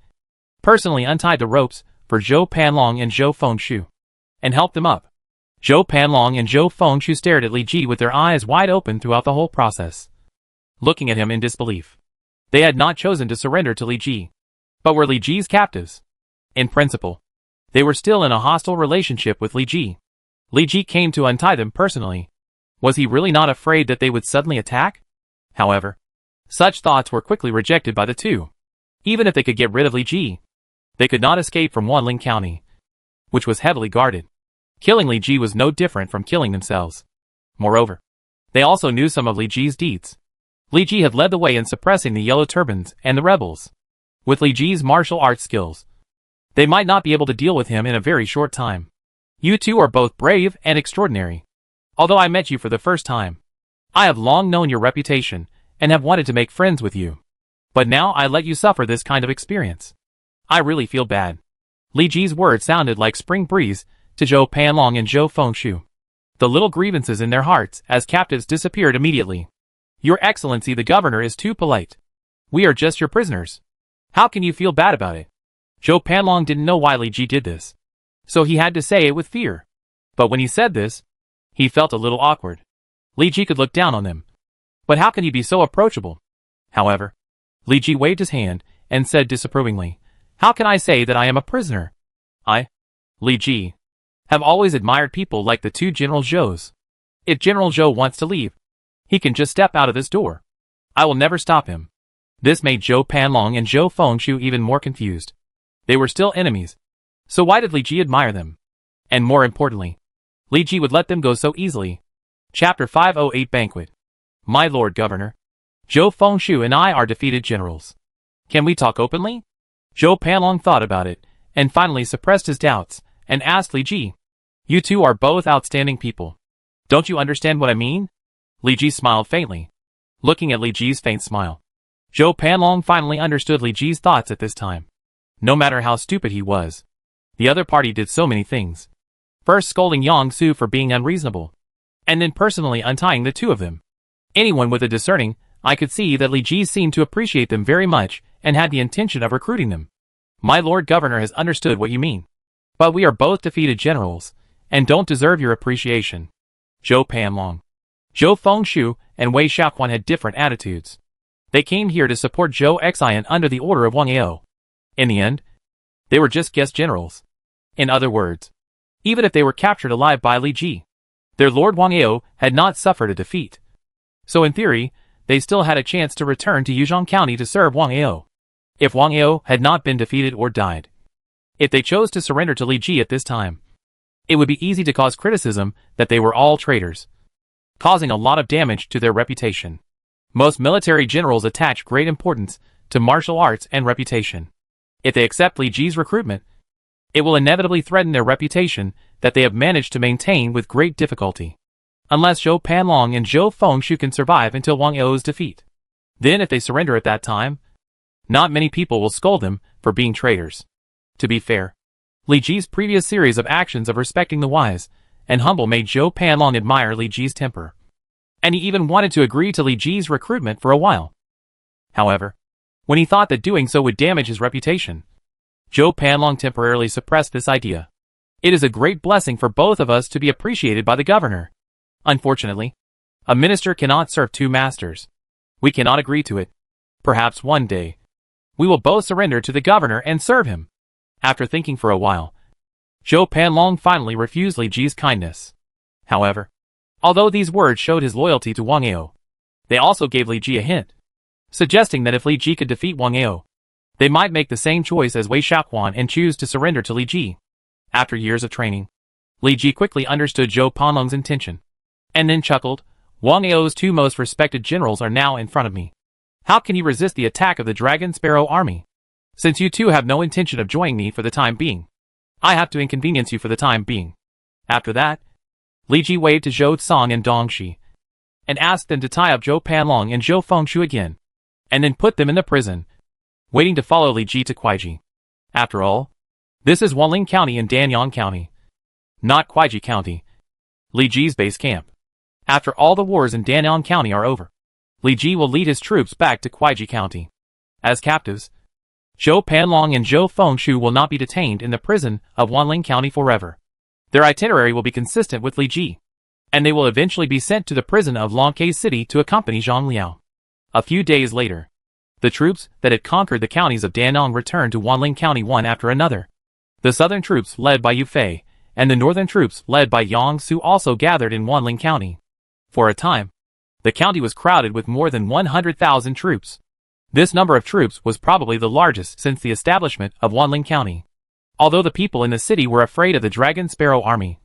personally untied the ropes for Zhou Panlong and Zhou Fengshu, and helped them up. Zhou Panlong and Zhou Fengshu stared at Li Ji with their eyes wide open throughout the whole process, looking at him in disbelief. They had not chosen to surrender to Li Ji, but were Li Ji's captives. In principle, they were still in a hostile relationship with Li Ji. Li Ji came to untie them personally. Was he really not afraid that they would suddenly attack? However, such thoughts were quickly rejected by the two. Even if they could get rid of Li Ji, they could not escape from Wanling County, which was heavily guarded. Killing Li Ji was no different from killing themselves. Moreover, they also knew some of Li Ji's deeds. Li Ji had led the way in suppressing the Yellow Turbans and the rebels. With Li Ji's martial arts skills, they might not be able to deal with him in a very short time. You two are both brave and extraordinary. Although I met you for the first time, I have long known your reputation and have wanted to make friends with you. But now I let you suffer this kind of experience. I really feel bad. Li Ji's words sounded like spring breeze to Zhou Panlong and Zhou Fengshu. The little grievances in their hearts as captives disappeared immediately. Your Excellency the Governor is too polite. We are just your prisoners. How can you feel bad about it? Zhou Panlong didn't know why Li Ji did this, so he had to say it with fear. But when he said this, he felt a little awkward. Li Ji could look down on them. But how can he be so approachable? However, Li Ji waved his hand and said disapprovingly, how can I say that I am a prisoner? I, Li Ji, have always admired people like the two General Zhous. If General Zhou wants to leave, he can just step out of this door. I will never stop him. This made Zhou Panlong and Zhou Fengshu even more confused. They were still enemies. So why did Li Ji admire them? And more importantly, Li Ji would let them go so easily. Chapter 508 Banquet. My Lord Governor, Zhou Fengshu and I are defeated generals. Can we talk openly? Zhou Panlong thought about it, and finally suppressed his doubts, and asked Li Ji. You two are both outstanding people. Don't you understand what I mean? Li Ji smiled faintly, looking at Li Ji's faint smile. Zhou Panlong finally understood Li Ji's thoughts at this time. No matter how stupid he was, the other party did so many things. First scolding Yang Su for being unreasonable, and then personally untying the two of them. Anyone with a discerning eye could see that Li Ji seemed to appreciate them very much and had the intention of recruiting them. My Lord Governor has understood what you mean. But we are both defeated generals, and don't deserve your appreciation. Zhou Panlong, Zhou Fengshu, and Wei Xiaoquan had different attitudes. They came here to support Zhou Xian under the order of Wang Yao. In the end, they were just guest generals. In other words, even if they were captured alive by Li Ji, their Lord Wang Yao had not suffered a defeat. So in theory, they still had a chance to return to Yuzhong County to serve Wang Yao. If Wang Yao had not been defeated or died. If they chose to surrender to Li Ji at this time, it would be easy to cause criticism that they were all traitors, causing a lot of damage to their reputation. Most military generals attach great importance to martial arts and reputation. If they accept Li Ji's recruitment, it will inevitably threaten their reputation that they have managed to maintain with great difficulty. Unless Zhou Panlong and Zhou Fengshu can survive until Wang Yao's defeat. Then if they surrender at that time, not many people will scold them for being traitors. To be fair, Li Ji's previous series of actions of respecting the wise and humble made Zhou Panlong admire Li Ji's temper. And he even wanted to agree to Li Ji's recruitment for a while. However, when he thought that doing so would damage his reputation, Zhou Panlong temporarily suppressed this idea. It is a great blessing for both of us to be appreciated by the governor. Unfortunately, a minister cannot serve two masters. We cannot agree to it. Perhaps one day, we will both surrender to the governor and serve him. After thinking for a while, Zhou Panlong finally refused Li Ji's kindness. However, although these words showed his loyalty to Wang Yao, they also gave Li Ji a hint, suggesting that if Li Ji could defeat Wang Yao, they might make the same choice as Wei Xiaoquan and choose to surrender to Li Ji. After years of training, Li Ji quickly understood Zhou Panlong's intention, and then chuckled, Wang Yao's two most respected generals are now in front of me. How can you resist the attack of the Dragon Sparrow army? Since you two have no intention of joining me for the time being, I have to inconvenience you for the time being. After that, Li Ji waved to Zhou Cong and Dong Shi, and asked them to tie up Zhou Panlong and Zhou Fengshu again, and then put them in the prison, waiting to follow Li Ji to Kuaiji. After all, this is Wanling County and Danyang County, not Kuaiji County, Li Ji's base camp. After all the wars in Danong County are over, Li Ji will lead his troops back to Kuaiji County. As captives, Zhou Panlong and Zhou Fengshu will not be detained in the prison of Wanling County forever. Their itinerary will be consistent with Li Ji, and they will eventually be sent to the prison of Longke City to accompany Zhang Liao. A few days later, the troops that had conquered the counties of Danong returned to Wanling County one after another. The southern troops led by Yu Fei and the northern troops led by Yang Su also gathered in Wanling County. For a time, the county was crowded with more than 100,000 troops. This number of troops was probably the largest since the establishment of Wanling County. Although the people in the city were afraid of the Dragon Sparrow Army,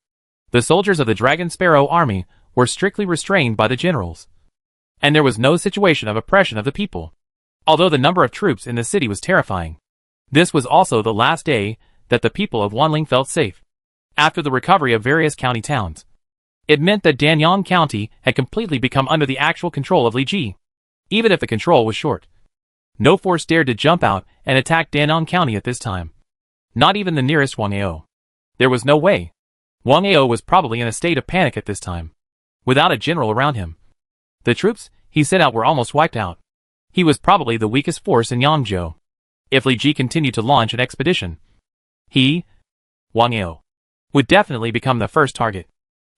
the soldiers of the Dragon Sparrow Army were strictly restrained by the generals, and there was no situation of oppression of the people. Although the number of troops in the city was terrifying, this was also the last day that the people of Wanling felt safe. After the recovery of various county towns, it meant that Danyang County had completely become under the actual control of Li Ji. Even if the control was short, no force dared to jump out and attack Danong County at this time. Not even the nearest Wang Ao. There was no way. Wang Ao was probably in a state of panic at this time, without a general around him. The troops he sent out were almost wiped out. He was probably the weakest force in Yangzhou. If Li Ji continued to launch an expedition, he, Wang Ao, would definitely become the first target.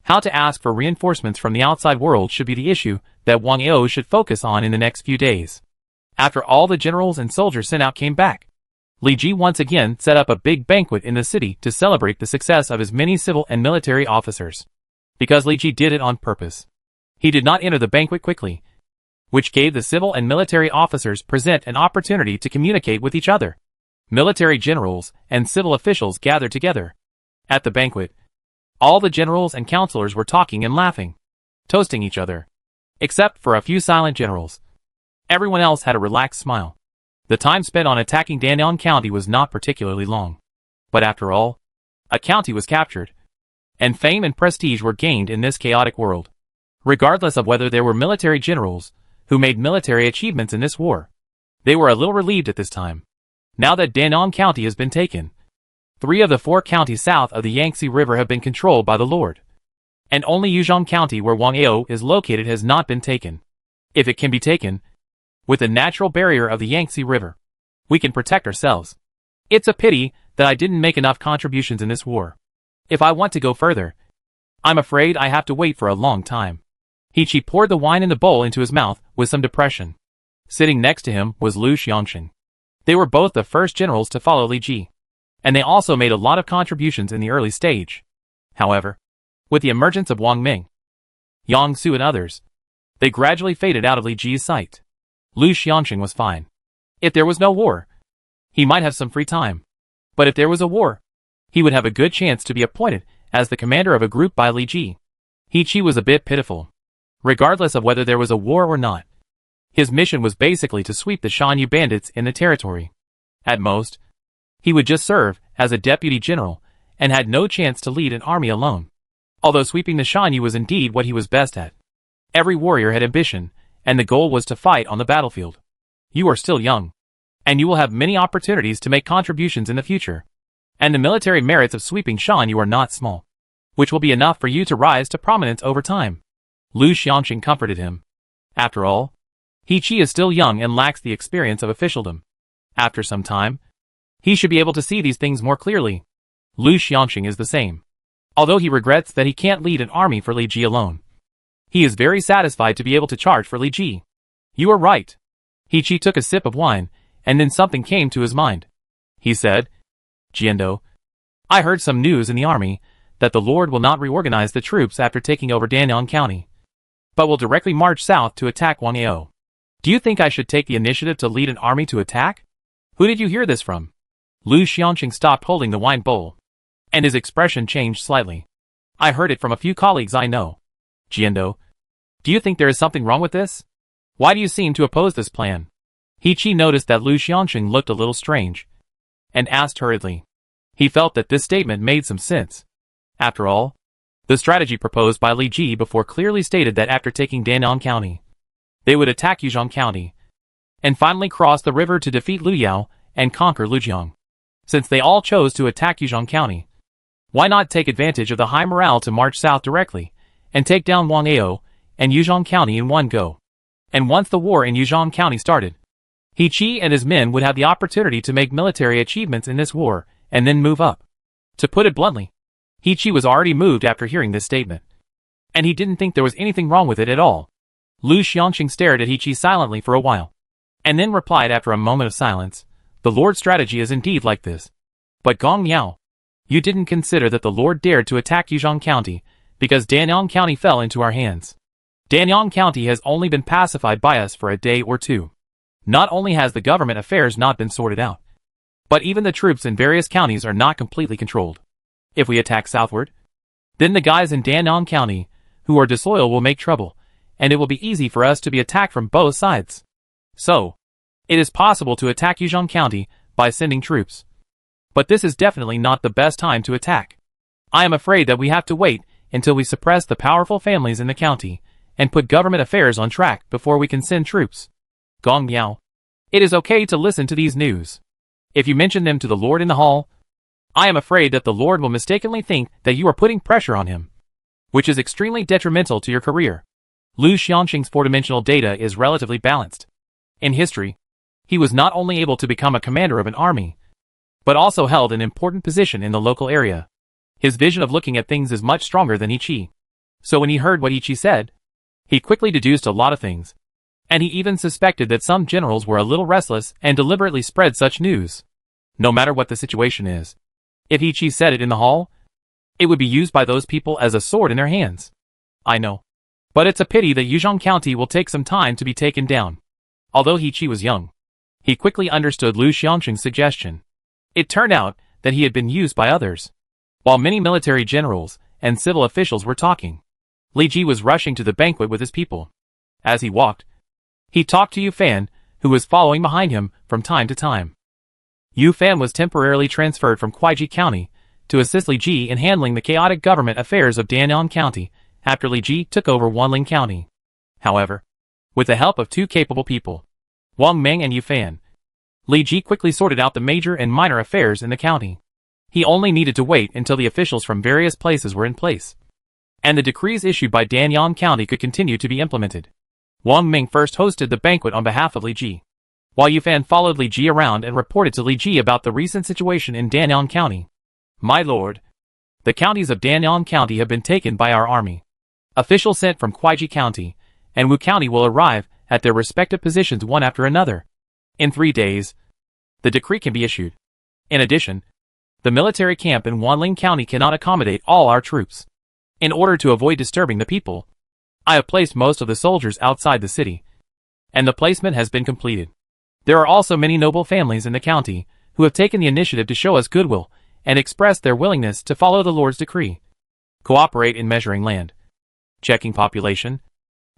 How to ask for reinforcements from the outside world should be the issue that Wang Ao should focus on in the next few days. After all the generals and soldiers sent out came back, Li Ji once again set up a big banquet in the city to celebrate the success of his many civil and military officers. Because Li Ji did it on purpose, he did not enter the banquet quickly, which gave the civil and military officers present an opportunity to communicate with each other. Military generals and civil officials gathered together. At the banquet, all the generals and counselors were talking and laughing, toasting each other. Except for a few silent generals. Everyone else had a relaxed smile. The time spent on attacking Danong County was not particularly long. But after all, a county was captured, and fame and prestige were gained in this chaotic world. Regardless of whether there were military generals who made military achievements in this war, they were a little relieved at this time. Now that Danong County has been taken, 3 of the 4 counties south of the Yangtze River have been controlled by the Lord. And only Yuzhong County, where Wang Ao is located, has not been taken. If it can be taken, with the natural barrier of the Yangtze River, we can protect ourselves. It's a pity that I didn't make enough contributions in this war. If I want to go further, I'm afraid I have to wait for a long time. He poured the wine in the bowl into his mouth with some depression. Sitting next to him was Lu Xiangxing. They were both the first generals to follow Li Ji, and they also made a lot of contributions in the early stage. However, with the emergence of Wang Ming, Yang Su and others, they gradually faded out of Li Ji's sight. Lu Xiangxing was fine. If there was no war, he might have some free time. But if there was a war, he would have a good chance to be appointed as the commander of a group by Li Ji. He was a bit pitiful. Regardless of whether there was a war or not, his mission was basically to sweep the Shanyu bandits in the territory. At most, he would just serve as a deputy general and had no chance to lead an army alone. Although sweeping the Shanyu was indeed what he was best at. Every warrior had ambition, and the goal was to fight on the battlefield. You are still young, and you will have many opportunities to make contributions in the future. And the military merits of sweeping Shanyu are not small, which will be enough for you to rise to prominence over time. Lu Xiangxing comforted him. After all, He is still young and lacks the experience of officialdom. After some time, he should be able to see these things more clearly. Lu Xiangxing is the same. Although he regrets that he can't lead an army for Li Ji alone, he is very satisfied to be able to charge for Li Ji. You are right. He took a sip of wine, and then something came to his mind. He said, Jiando, I heard some news in the army that the Lord will not reorganize the troops after taking over Danong County, but will directly march south to attack Wang Ao. Do you think I should take the initiative to lead an army to attack? Who did you hear this from? Lu Xiangxing stopped holding the wine bowl, and his expression changed slightly. I heard it from a few colleagues I know. Jiando, do you think there is something wrong with this? Why do you seem to oppose this plan? He noticed that Lu Xiangxing looked a little strange, and asked hurriedly. He felt that this statement made some sense. After all, the strategy proposed by Li Ji before clearly stated that after taking Danong County, they would attack Yuzhong County, and finally cross the river to defeat Luyao and conquer Lujiang. Since they all chose to attack Yuzhong County, why not take advantage of the high morale to march south directly, and take down Wang Ao, and Yuzhong County in one go. And once the war in Yuzhong County started, He Chi and his men would have the opportunity to make military achievements in this war, and then move up. To put it bluntly, He Chi was already moved after hearing this statement. And he didn't think there was anything wrong with it at all. Lu Xiangqing stared at He Chi silently for a while, and then replied after a moment of silence, "The Lord's strategy is indeed like this. But Gong Miao, you didn't consider that the Lord dared to attack Yuzhong County, because Danyang County fell into our hands. Danyang County has only been pacified by us for a day or two. Not only has the government affairs not been sorted out, but even the troops in various counties are not completely controlled. If we attack southward, then the guys in Danyang County, who are disloyal, will make trouble, and it will be easy for us to be attacked from both sides. So, it is possible to attack Yuzhong County by sending troops. But this is definitely not the best time to attack. I am afraid that we have to wait until we suppress the powerful families in the county, and put government affairs on track before we can send troops. Gong Miao, it is okay to listen to these news. If you mention them to the Lord in the hall, I am afraid that the Lord will mistakenly think that you are putting pressure on him, which is extremely detrimental to your career. Lu Xiangqing's four-dimensional data is relatively balanced. In history, he was not only able to become a commander of an army, but also held an important position in the local area. His vision of looking at things is much stronger than He Chi. So when he heard what He Chi said, he quickly deduced a lot of things, and he even suspected that some generals were a little restless and deliberately spread such news. No matter what the situation is, if He Chi said it in the hall, it would be used by those people as a sword in their hands. I know. But it's a pity that Yuzhong County will take some time to be taken down. Although He Chi was young, he quickly understood Lu Xiangqing's suggestion. It turned out that he had been used by others. While many military generals and civil officials were talking, Li Ji was rushing to the banquet with his people. As he walked, he talked to Yu Fan, who was following behind him from time to time. Yu Fan was temporarily transferred from Kuaiji County to assist Li Ji in handling the chaotic government affairs of Danyang County after Li Ji took over Wanling County. However, with the help of two capable people, Wang Meng and Yu Fan, Li Ji quickly sorted out the major and minor affairs in the county. He only needed to wait until the officials from various places were in place, and the decrees issued by Danyang County could continue to be implemented. Wang Meng first hosted the banquet on behalf of Li Ji, while Yu Fan followed Li Ji around and reported to Li Ji about the recent situation in Danyang County. "My lord, the counties of Danyang County have been taken by our army. Officials sent from Kuaiji County and Wu County will arrive at their respective positions one after another. In 3 days, the decree can be issued. In addition, the military camp in Wanling County cannot accommodate all our troops. In order to avoid disturbing the people, I have placed most of the soldiers outside the city, and the placement has been completed. There are also many noble families in the county who have taken the initiative to show us goodwill and express their willingness to follow the Lord's decree, cooperate in measuring land, checking population,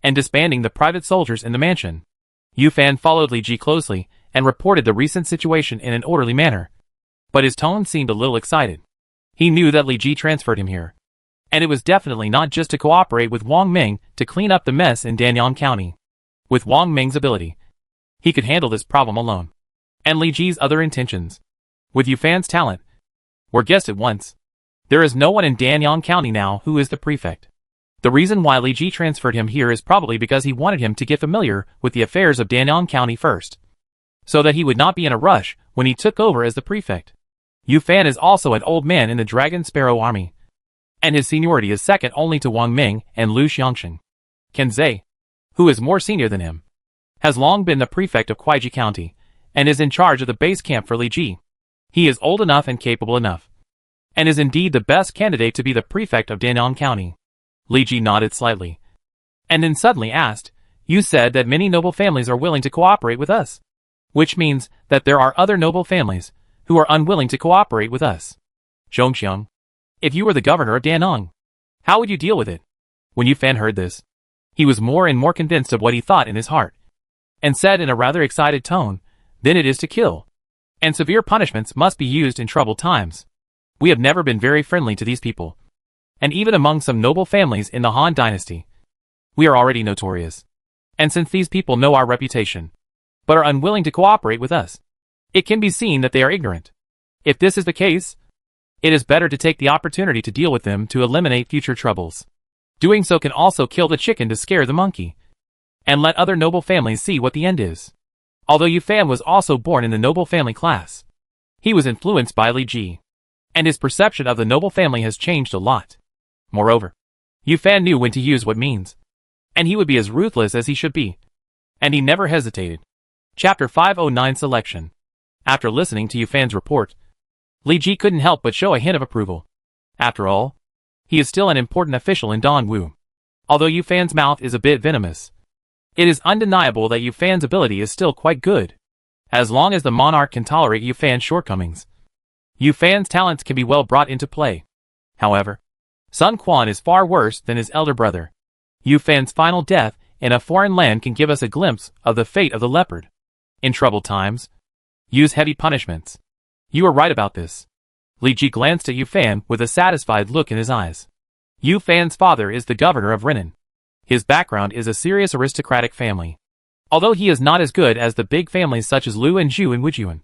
and disbanding the private soldiers in the mansion." Yu Fan followed Li Ji closely and reported the recent situation in an orderly manner, but his tone seemed a little excited. He knew that Li Ji transferred him here, and it was definitely not just to cooperate with Wang Meng to clean up the mess in Danyang County. With Wang Meng's ability, he could handle this problem alone. And Li Ji's other intentions, with Yu Fan's talent, were guessed at once. There is no one in Danyang County now who is the prefect. The reason why Li Ji transferred him here is probably because he wanted him to get familiar with the affairs of Danyang County first, so that he would not be in a rush when he took over as the prefect. Yu Fan is also an old man in the Dragon Sparrow army, and his seniority is second only to Wang Meng and Lu Xiangqing. Ken Zhe, who is more senior than him, has long been the prefect of Kuaiji County, and is in charge of the base camp for Li Ji. He is old enough and capable enough, and is indeed the best candidate to be the prefect of Danyang County. Li Ji nodded slightly, and then suddenly asked, "You said that many noble families are willing to cooperate with us, which means that there are other noble families who are unwilling to cooperate with us. Zhongxiang, if you were the governor of Danang, how would you deal with it?" When Yu Fan heard this, he was more and more convinced of what he thought in his heart, and said in a rather excited tone, "Then it is to kill, and severe punishments must be used in troubled times. We have never been very friendly to these people, and even among some noble families in the Han Dynasty, we are already notorious. And since these people know our reputation, but are unwilling to cooperate with us, it can be seen that they are ignorant. If this is the case, it is better to take the opportunity to deal with them to eliminate future troubles. Doing so can also kill the chicken to scare the monkey, and let other noble families see what the end is. Although Yu Fan was also born in the noble family class, he was influenced by Li Ji, and his perception of the noble family has changed a lot. Moreover, Yu Fan knew when to use what means, and he would be as ruthless as he should be, and he never hesitated. Chapter 509 Selection. After listening to Yu Fan's report, Li Ji couldn't help but show a hint of approval. After all, he is still an important official in Dongwu. Although Yu Fan's mouth is a bit venomous, it is undeniable that Yu Fan's ability is still quite good. As long as the monarch can tolerate Yu Fan's shortcomings, Yu Fan's talents can be well brought into play. However, Sun Quan is far worse than his elder brother. Yu Fan's final death in a foreign land can give us a glimpse of the fate of the leopard. In troubled times, use heavy punishments. You are right about this. Li Ji glanced at Yu Fan with a satisfied look in his eyes. Yu Fan's father is the governor of Renan. His background is a serious aristocratic family. Although he is not as good as the big families such as Lu and Zhu and Wujuan,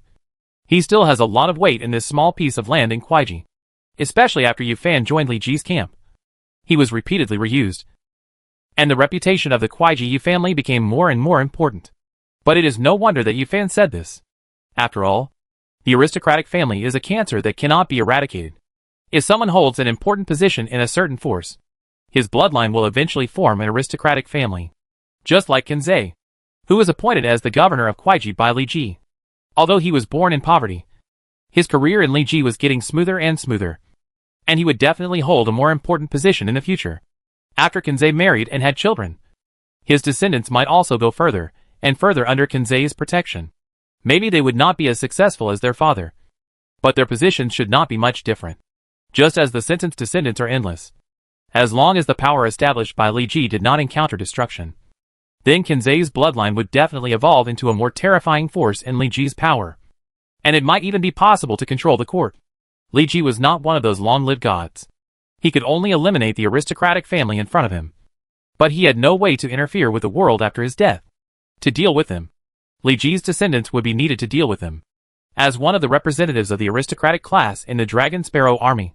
he still has a lot of weight in this small piece of land in Kuaiji. Especially after Yu Fan joined Li Ji's camp, he was repeatedly reused, and the reputation of the Kuaiji Yu family became more and more important. But it is no wonder that Yu Fan said this. After all, the aristocratic family is a cancer that cannot be eradicated. If someone holds an important position in a certain force, his bloodline will eventually form an aristocratic family. Just like Kenzei, who was appointed as the governor of Kuaiji by Li Ji. Although he was born in poverty, his career in Li Ji was getting smoother and smoother, and he would definitely hold a more important position in the future. After Kenzei married and had children, his descendants might also go further and further under Kenzei's protection. Maybe they would not be as successful as their father, but their positions should not be much different. Just as the sentence descendants are endless, as long as the power established by Li Ji did not encounter destruction, then Kenzei's bloodline would definitely evolve into a more terrifying force in Li Ji's power, and it might even be possible to control the court. Li Ji was not one of those long-lived gods. He could only eliminate the aristocratic family in front of him, but he had no way to interfere with the world after his death. To deal with him, Li Ji's descendants would be needed to deal with him. As one of the representatives of the aristocratic class in the Dragon Sparrow army,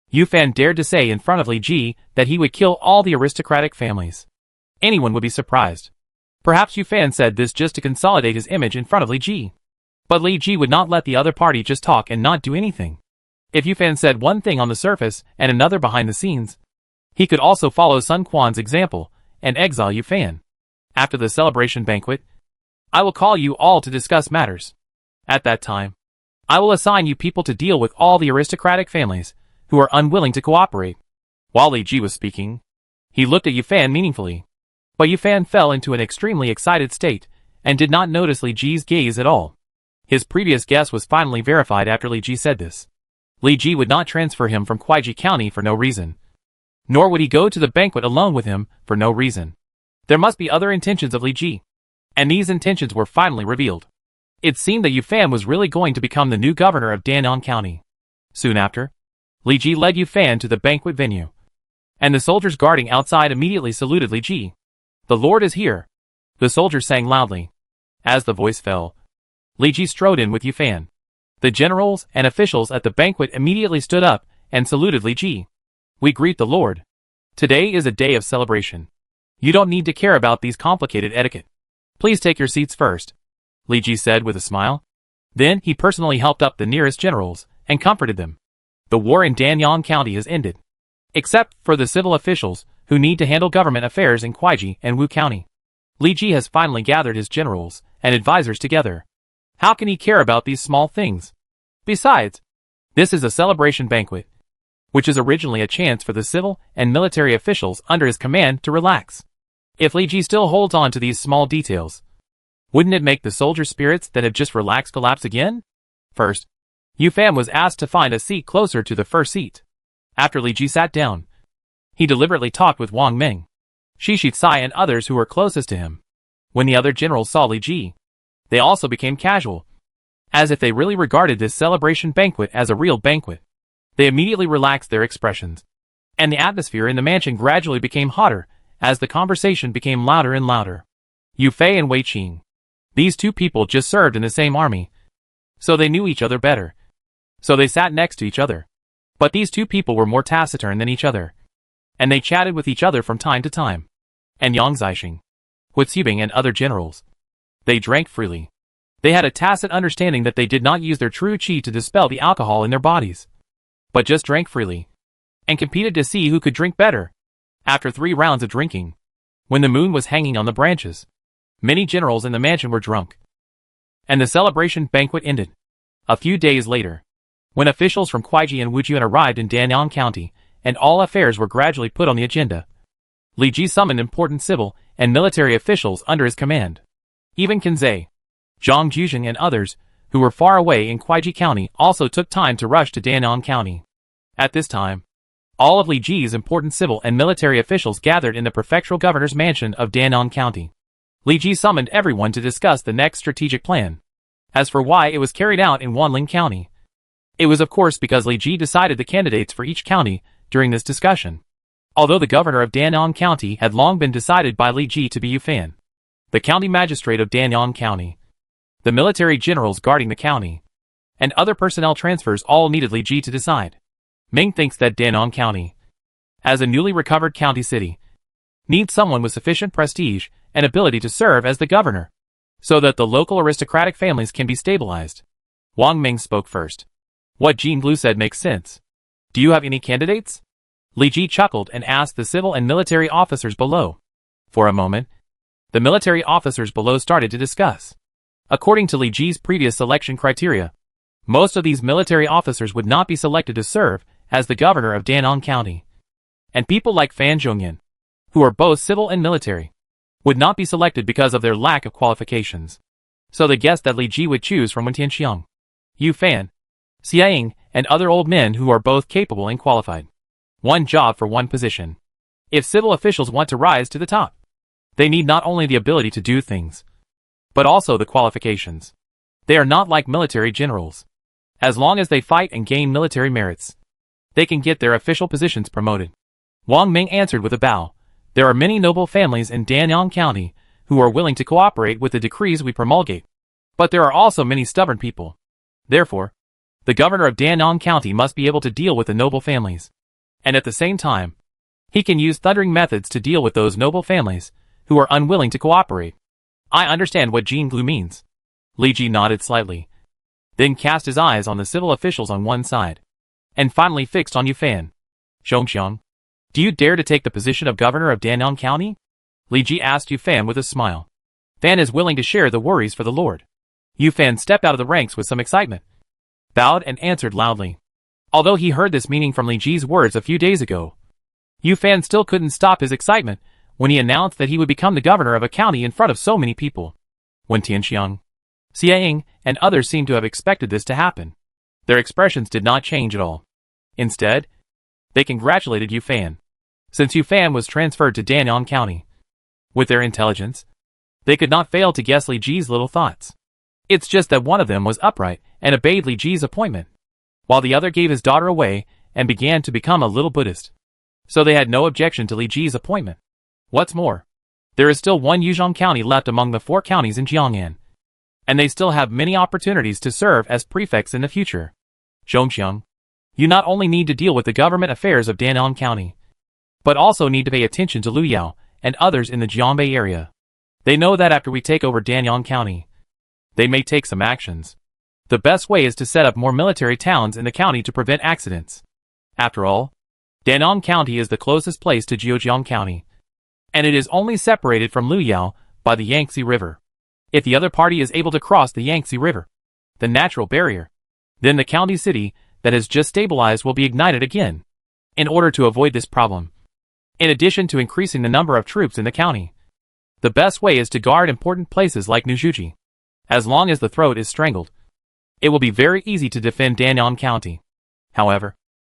Yu Fan dared to say in front of Li Ji that he would kill all the aristocratic families. Anyone would be surprised. Perhaps Yu Fan said this just to consolidate his image in front of Li Ji. But Li Ji would not let the other party just talk and not do anything. If Yu Fan said one thing on the surface and another behind the scenes, he could also follow Sun Quan's example and exile Yu Fan. After the celebration banquet, I will call you all to discuss matters. At that time, I will assign you people to deal with all the aristocratic families who are unwilling to cooperate. While Li Ji was speaking, he looked at Yu Fan meaningfully. But Yu Fan fell into an extremely excited state and did not notice Li Ji's gaze at all. His previous guess was finally verified after Li Ji said this. Li Ji would not transfer him from Kuaiji County for no reason. Nor would he go to the banquet alone with him for no reason. There must be other intentions of Li Ji. And these intentions were finally revealed. It seemed that Yu Fan was really going to become the new governor of Danan County. Soon after, Li Ji led Yu Fan to the banquet venue, and the soldiers guarding outside immediately saluted Li Ji. "The Lord is here," the soldiers sang loudly. As the voice fell, Li Ji strode in with Yu Fan. The generals and officials at the banquet immediately stood up and saluted Li Ji. "We greet the Lord. Today is a day of celebration. You don't need to care about these complicated etiquette. Please take your seats first," Li Ji said with a smile. Then he personally helped up the nearest generals and comforted them. The war in Danyang County is ended, except for the civil officials who need to handle government affairs in Kuaiji and Wu County. Li Ji has finally gathered his generals and advisors together. How can he care about these small things? Besides, this is a celebration banquet, which is originally a chance for the civil and military officials under his command to relax. If Li Ji still holds on to these small details, wouldn't it make the soldier spirits that have just relaxed collapse again? First, Yu Fan was asked to find a seat closer to the first seat. After Li Ji sat down, he deliberately talked with Wang Meng, Shishit Sai and others who were closest to him. When the other generals saw Li Ji, they also became casual, as if they really regarded this celebration banquet as a real banquet. They immediately relaxed their expressions, and the atmosphere in the mansion gradually became hotter as the conversation became louder and louder. Yu Fei and Wei Qing. These two people just served in the same army, so they knew each other better. So they sat next to each other. But these two people were more taciturn than each other. and they chatted with each other from time to time. And Yang Zixing, with Xubing and other generals, they drank freely. They had a tacit understanding that they did not use their true qi to dispel the alcohol in their bodies, but just drank freely, and competed to see who could drink better. After 3 rounds of drinking, when the moon was hanging on the branches, many generals in the mansion were drunk, and the celebration banquet ended. A few days later, when officials from Kuaiji and Wujian arrived in Danyang County, and all affairs were gradually put on the agenda, Li Ji summoned important civil and military officials under his command. Even Kanzai, Zhang Juzheng and others, who were far away in Kuaiji County, also took time to rush to Danyang County. At this time, all of Li Ji's important civil and military officials gathered in the prefectural governor's mansion of Danyang County. Li Ji summoned everyone to discuss the next strategic plan. As for why it was carried out in Wanling County, it was of course because Li Ji decided the candidates for each county during this discussion. Although the governor of Danyang County had long been decided by Li Ji to be Yu Fan, the county magistrate of Danyang County, the military generals guarding the county, and other personnel transfers all needed Li Ji to decide. Ming thinks that Danyang County, as a newly recovered county city, needs someone with sufficient prestige and ability to serve as the governor, so that the local aristocratic families can be stabilized. Wang Ming spoke first. What Jean Blue said makes sense. Do you have any candidates? Li Ji chuckled and asked the civil and military officers below. For a moment, the military officers below started to discuss. According to Li Ji's previous selection criteria, most of these military officers would not be selected to serve as the governor of Danyang County. And people like Fan Zhongyan, who are both civil and military, would not be selected because of their lack of qualifications. So they guessed that Li Ji would choose from Wen Tianxiang, Yu Fan, Xia Ying, and other old men who are both capable and qualified. One job for one position. If civil officials want to rise to the top, they need not only the ability to do things, but also the qualifications. They are not like military generals. As long as they fight and gain military merits, they can get their official positions promoted. Wang Ming answered with a bow. There are many noble families in Danyang County who are willing to cooperate with the decrees we promulgate. But there are also many stubborn people. Therefore, the governor of Danyang County must be able to deal with the noble families. And at the same time, he can use thundering methods to deal with those noble families who are unwilling to cooperate. I understand what Jean Glue means. Li Ji nodded slightly, then cast his eyes on the civil officials on one side, and finally fixed on Yu Fan. Zhongxiang, do you dare to take the position of governor of Danyang County? Li Ji asked Yu Fan with a smile. Fan is willing to share the worries for the Lord. Yu Fan stepped out of the ranks with some excitement, bowed and answered loudly. Although he heard this meaning from Li Ji's words a few days ago, Yu Fan still couldn't stop his excitement when he announced that he would become the governor of a county in front of so many people. Wen Tianxiang, Xia Ying, and others seemed to have expected this to happen. Their expressions did not change at all. Instead, they congratulated Yu Fan, since Yu Fan was transferred to Danyang County. With their intelligence, they could not fail to guess Li Ji's little thoughts. It's just that one of them was upright and obeyed Li Ji's appointment, while the other gave his daughter away and began to become a little Buddhist. So they had no objection to Li Ji's appointment. What's more, there is still one Yuzhong County left among the 4 counties in Jiangnan, and they still have many opportunities to serve as prefects in the future. Zhongxiang, you not only need to deal with the government affairs of Danyang County, but also need to pay attention to Lu Yao and others in the Jiangbei area. They know that after we take over Danyang County, they may take some actions. The best way is to set up more military towns in the county to prevent accidents. After all, Danyang County is the closest place to Jiujiang County, and it is only separated from Lu Yao by the Yangtze River. If the other party is able to cross the Yangtze River, the natural barrier, then the county city that has just stabilized will be ignited again. In order to avoid this problem, in addition to increasing the number of troops in the county, the best way is to guard important places like Nujuji. As long as the throat is strangled, it will be very easy to defend Danyang County. However,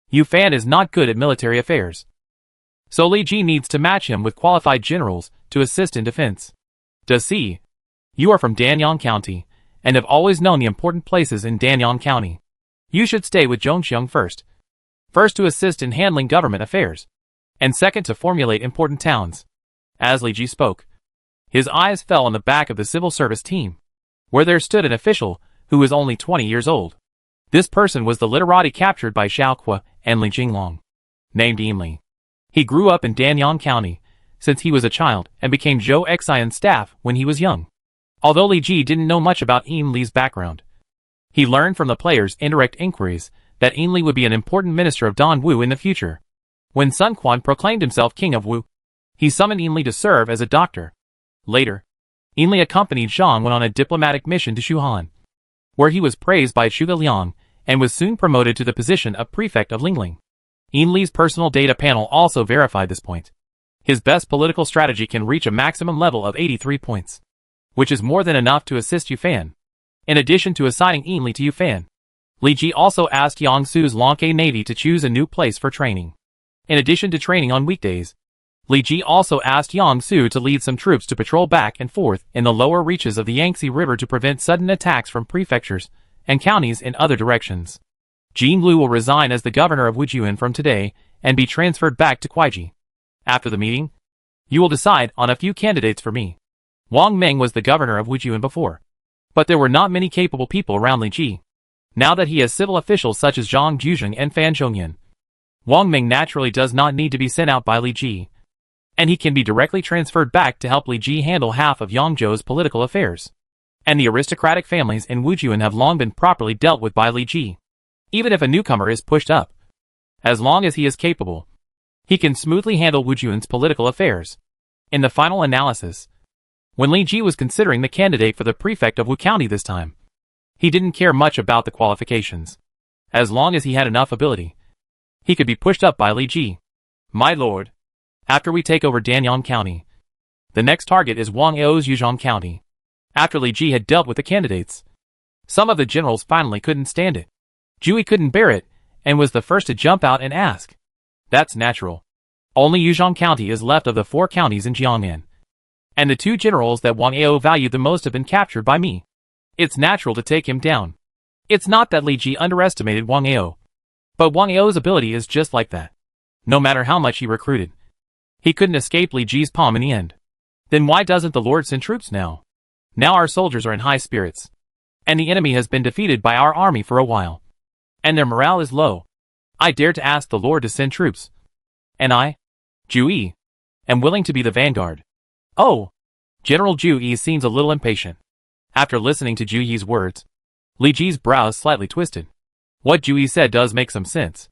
Yu Fan is not good at military affairs, so Li Ji needs to match him with qualified generals to assist in defense. Does see, you are from Danyang County, and have always known the important places in Danyang County. You should stay with Zhongxiang first. First to assist in handling government affairs, and second to formulate important towns. As Li Ji spoke, his eyes fell on the back of the civil service team, where there stood an official who was only 20 years old. This person was the literati captured by Xiao Kua and Li Jinglong, named Yimli. He grew up in Danyang County since he was a child and became Zhou Xian's staff when he was young. Although Li Ji didn't know much about Yin Li's background, he learned from the players' indirect inquiries that Yin Li would be an important minister of Don Wu in the future. When Sun Quan proclaimed himself king of Wu, he summoned Yin Li to serve as a doctor. Later, Yin Li accompanied Zhang Wen on a diplomatic mission to Shuhan, where he was praised by Zhuge Liang and was soon promoted to the position of prefect of Lingling. Yin Li's personal data panel also verified this point. His best political strategy can reach a maximum level of 83 points, which is more than enough to assist Yufan. In addition to assigning Yin Li to Yufan, Li Ji also asked Yang Su's Longke Navy to choose a new place for training. In addition to training on weekdays, Li Ji also asked Yang Su to lead some troops to patrol back and forth in the lower reaches of the Yangtze River to prevent sudden attacks from prefectures and counties in other directions. Jing Lu will resign as the governor of Wujuan from today and be transferred back to Kuaiji. After the meeting, you will decide on a few candidates for me. Wang Meng was the governor of Wujuan before, but there were not many capable people around Li Ji. Now that he has civil officials such as Zhang Juzheng and Fan Zhongyan, Wang Meng naturally does not need to be sent out by Li Ji, and he can be directly transferred back to help Li Ji handle half of Yangzhou's political affairs. And the aristocratic families in Wujuan have long been properly dealt with by Li Ji. Even if a newcomer is pushed up, as long as he is capable, he can smoothly handle Wujuan's political affairs. In the final analysis, when Li Ji was considering the candidate for the prefect of Wu County this time, he didn't care much about the qualifications. As long as he had enough ability, he could be pushed up by Li Ji. My lord, after we take over Danyang County, the next target is Wang Ao's Yuzhong County. After Li Ji had dealt with the candidates, some of the generals finally couldn't stand it. Jui couldn't bear it, and was the first to jump out and ask. That's natural. Only Yuzhong County is left of the 4 counties in Jiangnan. And the 2 generals that Wang Ao valued the most have been captured by me. It's natural to take him down. It's not that Li Ji underestimated Wang Ao, but Wang Ao's ability is just like that. No matter how much he recruited, he couldn't escape Li Ji's palm in the end. Then why doesn't the Lord send troops now? Now our soldiers are in high spirits, and the enemy has been defeated by our army for a while, and their morale is low. I dare to ask the Lord to send troops. And I, Zhu Yi, am willing to be the vanguard. Oh! General Zhu Yi seems a little impatient. After listening to Zhu Yi's words, Li Ji's brows slightly twisted. What Zhu Yi said does make some sense.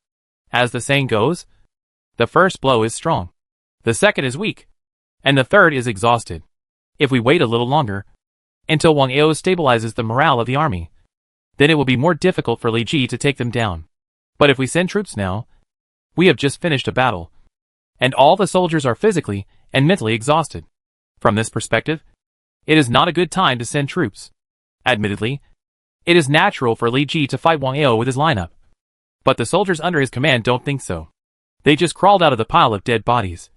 As the saying goes, the first blow is strong, the second is weak, and the third is exhausted. If we wait a little longer, until Wang Ao stabilizes the morale of the army, then it will be more difficult for Li Ji to take them down. But if we send troops now, we have just finished a battle, and all the soldiers are physically and mentally exhausted. From this perspective, it is not a good time to send troops. Admittedly, it is natural for Li Ji to fight Wang Ao with his lineup, but the soldiers under his command don't think so. They just crawled out of the pile of dead bodies.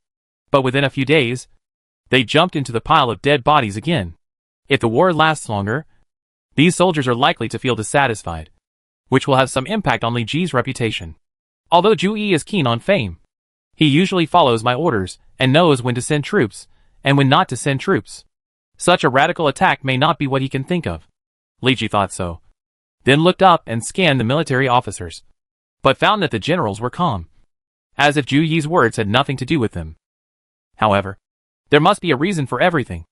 But within a few days, they jumped into the pile of dead bodies again. If the war lasts longer, these soldiers are likely to feel dissatisfied, which will have some impact on Li Ji's reputation. Although Zhu Yi is keen on fame, he usually follows my orders and knows when to send troops and when not to send troops. Such a radical attack may not be what he can think of. Li Ji thought so, then looked up and scanned the military officers, but found that the generals were calm, as if Zhu Yi's words had nothing to do with them. However, there must be a reason for everything,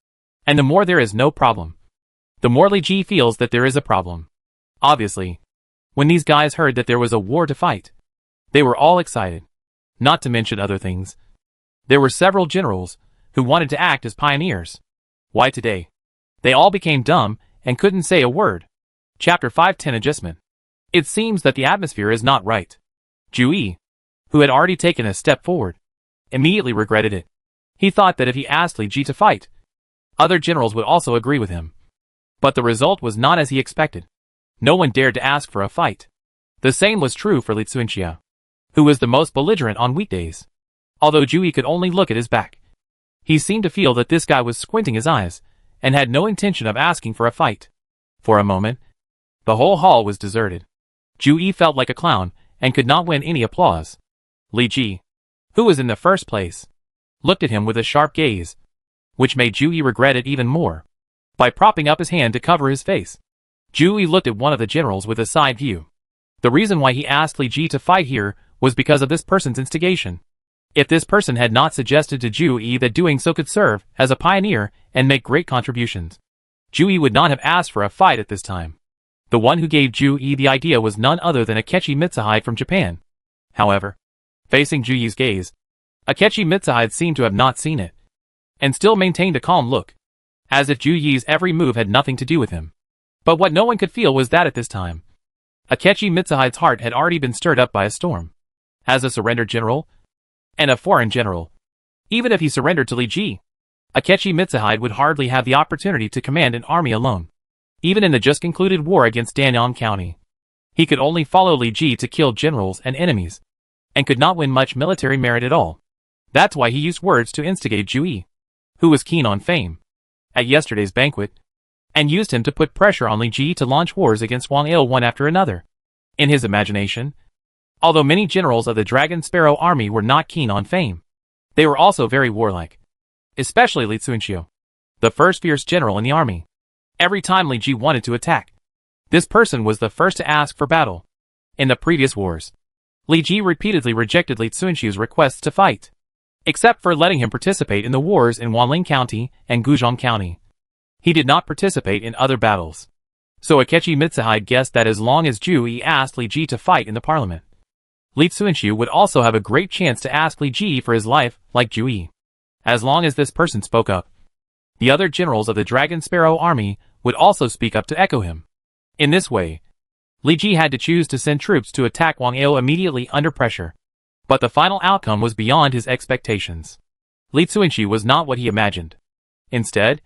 and the more there is no problem, the more Li Ji feels that there is a problem. Obviously, when these guys heard that there was a war to fight, they were all excited. Not to mention other things, there were several generals who wanted to act as pioneers. Why today? They all became dumb and couldn't say a word. Chapter 510 Adjustment. It seems that the atmosphere is not right. Zhu Yi, who had already taken a step forward, immediately regretted it. He thought that if he asked Li Ji to fight, other generals would also agree with him. But the result was not as he expected. No one dared to ask for a fight. The same was true for Li Tsunxia, who was the most belligerent on weekdays. Although Zhu Yi could only look at his back, he seemed to feel that this guy was squinting his eyes and had no intention of asking for a fight. For a moment, the whole hall was deserted. Zhu Yi felt like a clown and could not win any applause. Li Ji, who was in the first place, looked at him with a sharp gaze, which made Zhu Yi regret it even more. By propping up his hand to cover his face, Zhu Yi looked at one of the generals with a side view. The reason why he asked Li Ji to fight here was because of this person's instigation. If this person had not suggested to Ju Yi that doing so could serve as a pioneer and make great contributions, Ju Yi would not have asked for a fight at this time. The one who gave Ju Yi the idea was none other than Akechi Mitsuhide from Japan. However, facing Ju Yi's gaze, Akechi Mitsuhide seemed to have not seen it, and still maintained a calm look, as if Ju Yi's every move had nothing to do with him. But what no one could feel was that at this time, Akechi Mitsuhide's heart had already been stirred up by a storm. As a surrendered general, and a foreign general, even if he surrendered to Li Ji, Akechi Mitsuhide would hardly have the opportunity to command an army alone. Even in the just concluded war against Danam County, he could only follow Li Ji to kill generals and enemies, and could not win much military merit at all. That's why he used words to instigate Ju Yi, who was keen on fame, at yesterday's banquet, and used him to put pressure on Li Ji to launch wars against Wang Il one after another. In his imagination, although many generals of the Dragon Sparrow army were not keen on fame, they were also very warlike, especially Li Tsunxiu, the first fierce general in the army. Every time Li Ji wanted to attack, this person was the first to ask for battle. In the previous wars, Li Ji repeatedly rejected Li Tsunxiu's requests to fight, except for letting him participate in the wars in Wanling County and Guzhong County. He did not participate in other battles. So Akechi Mitsuhide guessed that as long as Ju Yi asked Li Ji to fight in the parliament, Li Tsunxiu would also have a great chance to ask Li Ji for his life, like Ju Yi. As long as this person spoke up, the other generals of the Dragon Sparrow army would also speak up to echo him. In this way, Li Ji had to choose to send troops to attack Wang Il immediately under pressure. But the final outcome was beyond his expectations. Li Tsunxiu was not what he imagined. Instead,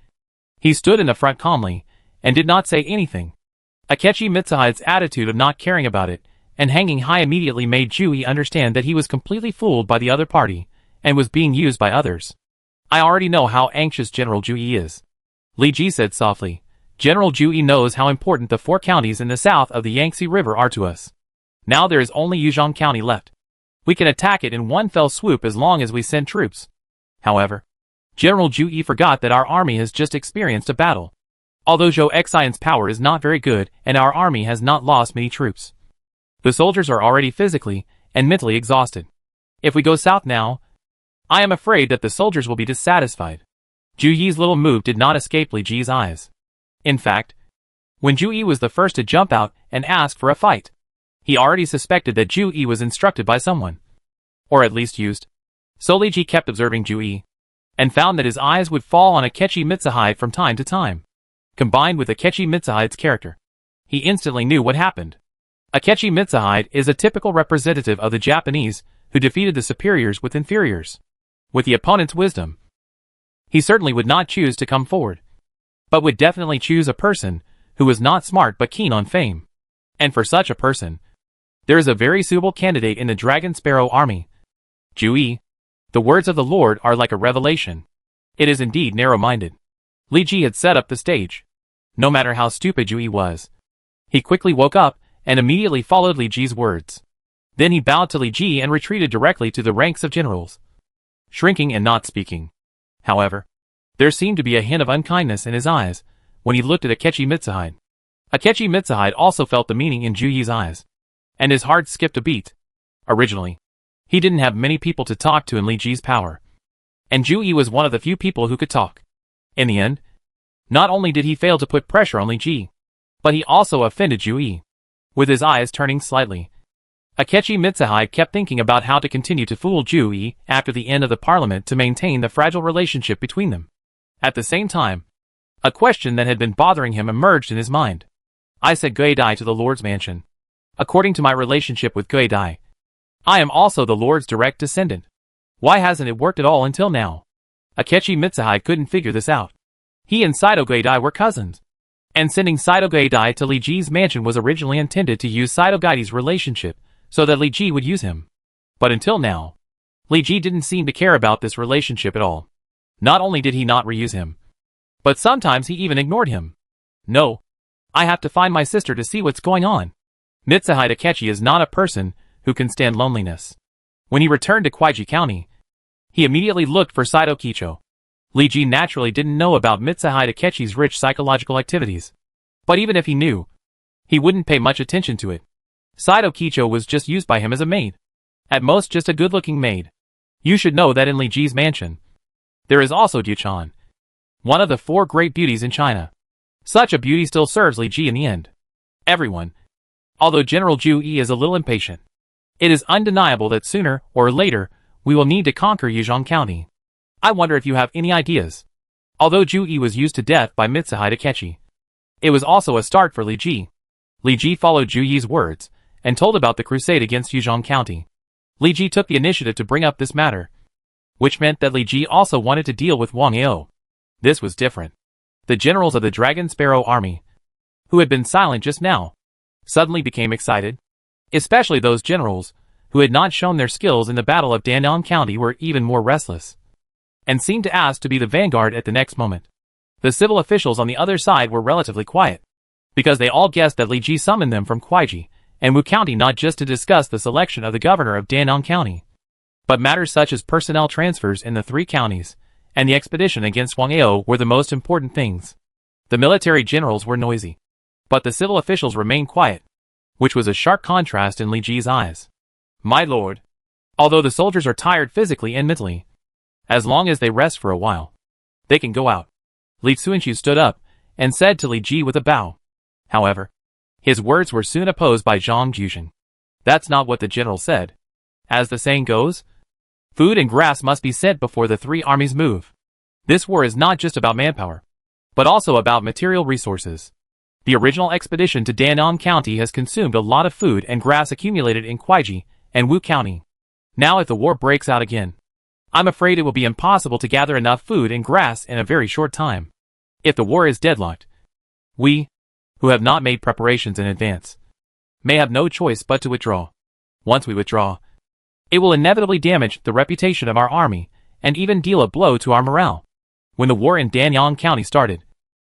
he stood in the front calmly, and did not say anything. Akechi Mitsuhide's attitude of not caring about it, and hanging high immediately made Ju Yi understand that he was completely fooled by the other party, and was being used by others. I already know how anxious General Ju Yi is, Li Ji said softly. General Ju Yi knows how important the 4 counties in the south of the Yangtze River are to us. Now there is only Yuzhong County left. We can attack it in one fell swoop as long as we send troops. However, General Ju Yi forgot that our army has just experienced a battle. Although Zhou Xian's power is not very good and our army has not lost many troops, the soldiers are already physically and mentally exhausted. If we go south now, I am afraid that the soldiers will be dissatisfied. Ju Yi's little move did not escape Li Ji's eyes. In fact, when Ju Yi was the first to jump out and ask for a fight, he already suspected that Ju Yi was instructed by someone, or at least used. So Li Ji kept observing Ju Yi, and found that his eyes would fall on Akechi Mitsuhide from time to time. Combined with Akechi Mitsuhide's character, he instantly knew what happened. Akechi Mitsuhide is a typical representative of the Japanese who defeated the superiors with inferiors. With the opponent's wisdom, he certainly would not choose to come forward, but would definitely choose a person who was not smart but keen on fame. And for such a person, there is a very suitable candidate in the Dragon Sparrow army. Ju Yi, the words of the Lord are like a revelation. It is indeed narrow-minded. Li Ji had set up the stage. No matter how stupid Ju Yi was, he quickly woke up and immediately followed Li Ji's words. Then he bowed to Li Ji and retreated directly to the ranks of generals, shrinking and not speaking. However, there seemed to be a hint of unkindness in his eyes when he looked at Akechi Mitsuhide. Akechi Mitsuhide also felt the meaning in Ju Yi's eyes, and his heart skipped a beat. Originally, he didn't have many people to talk to in Li Ji's power, and Ju Yi was one of the few people who could talk. In the end, not only did he fail to put pressure on Li Ji, but he also offended Ju Yi. With his eyes turning slightly, Akechi Mitsuhide kept thinking about how to continue to fool Ju Yi after the end of the parliament to maintain the fragile relationship between them. At the same time, a question that had been bothering him emerged in his mind. I said Guidai to the Lord's mansion. According to my relationship with Guidai, I am also the Lord's direct descendant. Why hasn't it worked at all until now? Akechi Mitsuhide couldn't figure this out. He and Saito Guidai were cousins, and sending Saito Guidai to Li Ji's mansion was originally intended to use Saito Guidai's relationship so that Li Ji would use him. But until now, Li Ji didn't seem to care about this relationship at all. Not only did he not reuse him, but sometimes he even ignored him. No, I have to find my sister to see what's going on. Mitsuhide Akechi is not a person who can stand loneliness. When he returned to Kuiji County, he immediately looked for Saito Kicho. Li Ji naturally didn't know about Mitsuhide Akechi's rich psychological activities. But even if he knew, he wouldn't pay much attention to it. Saito Kicho was just used by him as a maid. At most just a good-looking maid. You should know that in Li Ji's mansion, there is also Duchan, one of the 4 great beauties in China. Such a beauty still serves Li Ji in the end. Everyone, although General Zhu Yi is a little impatient, it is undeniable that sooner or later we will need to conquer Yuzhong County. I wonder if you have any ideas. Although Zhu Yi was used to death by Mitsuhide Takechi, it was also a start for Li Ji. Li Ji followed Zhu Yi's words and told about the crusade against Yuzhong County. Li Ji took the initiative to bring up this matter, which meant that Li Ji also wanted to deal with Wang Yao. This was different. The generals of the Dragon Sparrow army, who had been silent just now, suddenly became excited. Especially those generals who had not shown their skills in the Battle of Danong County were even more restless, and seemed to ask to be the vanguard at the next moment. The civil officials on the other side were relatively quiet, because they all guessed that Li Ji summoned them from Kuaiji and Wu County not just to discuss the selection of the governor of Danong County, but matters such as personnel transfers in the 3 counties, and the expedition against Wang Yao were the most important things. The military generals were noisy, but the civil officials remained quiet, which was a sharp contrast in Li Ji's eyes. My lord, although the soldiers are tired physically and mentally, as long as they rest for a while, they can go out. Li Xuanxu stood up and said to Li Ji with a bow. However, his words were soon opposed by Zhang Juzheng. That's not what the general said. As the saying goes, food and grass must be sent before the 3 armies move. This war is not just about manpower, but also about material resources. The original expedition to Danong County has consumed a lot of food and grass accumulated in Kuaiji and Wu County. Now if the war breaks out again, I'm afraid it will be impossible to gather enough food and grass in a very short time. If the war is deadlocked, we, who have not made preparations in advance, may have no choice but to withdraw. Once we withdraw, it will inevitably damage the reputation of our army and even deal a blow to our morale. When the war in Danyang County started,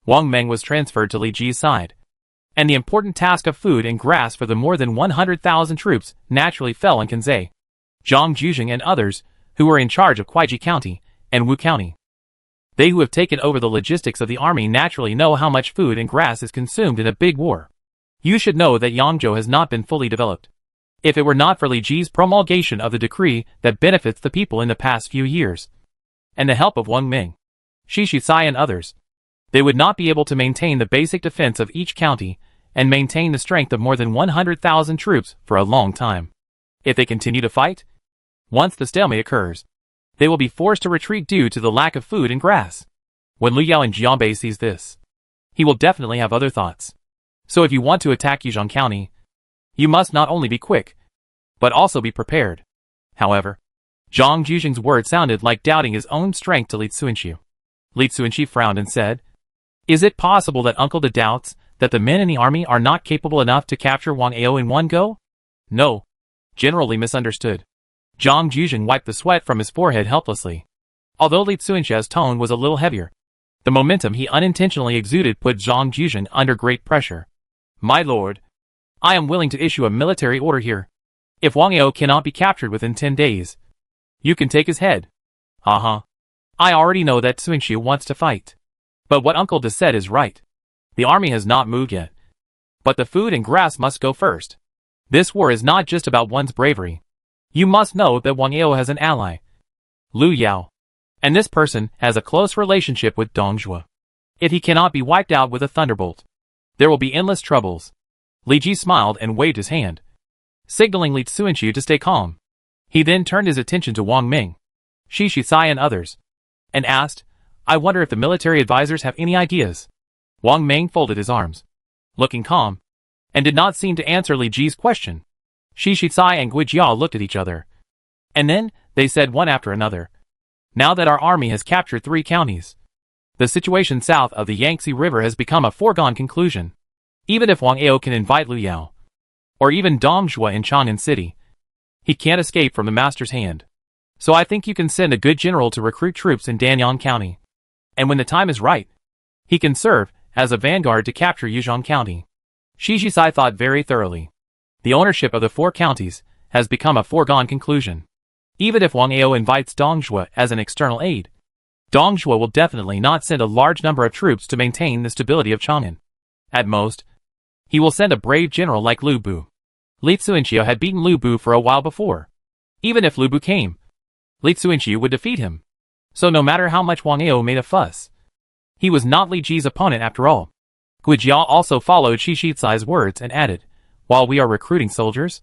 Wang Meng was transferred to Li Ji's side, and the important task of food and grass for the more than 100,000 troops naturally fell on Kanzai, Zhang Juzheng and others who were in charge of Kuaiji County and Wu County. They who have taken over the logistics of the army naturally know how much food and grass is consumed in a big war. You should know that Yangzhou has not been fully developed. If it were not for Li Ji's promulgation of the decree that benefits the people in the past few years, and the help of Wang Ming, Shi Shicai and others, they would not be able to maintain the basic defense of each county and maintain the strength of more than 100,000 troops for a long time. If they continue to fight, once the stalemate occurs, they will be forced to retreat due to the lack of food and grass. When Lu Yao and Jianbei sees this, he will definitely have other thoughts. So if you want to attack Yuzhong County, you must not only be quick, but also be prepared. However, Zhang Juzheng's words sounded like doubting his own strength to Li Xuanxu. Li Xuanxu frowned and said, "Is it possible that Uncle Da doubts that the men in the army are not capable enough to capture Wang Yao in one go?" "No." Generally misunderstood. Zhang Juzheng wiped the sweat from his forehead helplessly. Although Li Xuanxia's tone was a little heavier, the momentum he unintentionally exuded put Zhang Juzheng under great pressure. "My lord, I am willing to issue a military order here. If Wang Yao cannot be captured within 10 days, you can take his head." I already know that Xuanxu wants to fight. But what Uncle Da said is right. The army has not moved yet. But the food and grass must go first. This war is not just about one's bravery. You must know that Wang Yao has an ally, Lu Yao. And this person has a close relationship with Dong Zhuo. If he cannot be wiped out with a thunderbolt, there will be endless troubles. Li Ji smiled and waved his hand, signaling Li Xuanxu to stay calm. He then turned his attention to Wang Ming, Shi Shicai and others, and asked, "I wonder if the military advisors have any ideas?" Wang Ming folded his arms, looking calm, and did not seem to answer Li Ji's question. Shi Shicai and Gui Jiao looked at each other, and then they said one after another, "Now that our army has captured 3 counties, the situation south of the Yangtze River has become a foregone conclusion. Even if Wang Yao can invite Lu Yao, or even Dong Zhuo in Chang'an City, he can't escape from the master's hand. So I think you can send a good general to recruit troops in Danyang County. And when the time is right, he can serve as a vanguard to capture Yuzhong County." Shi Shicai thought very thoroughly. The ownership of the 4 counties has become a foregone conclusion. Even if Wang Yao invites Dong Zhuo as an external aid, Dong Zhuo will definitely not send a large number of troops to maintain the stability of Chang'an. At most, he will send a brave general like Lu Bu. Li Xuanxu had beaten Lu Bu for a while before. Even if Lu Bu came, Li Xuanxu would defeat him. So no matter how much Wang Ao made a fuss, he was not Li Ji's opponent after all. Gu Jia also followed Shi Shizai's words and added, while we are recruiting soldiers,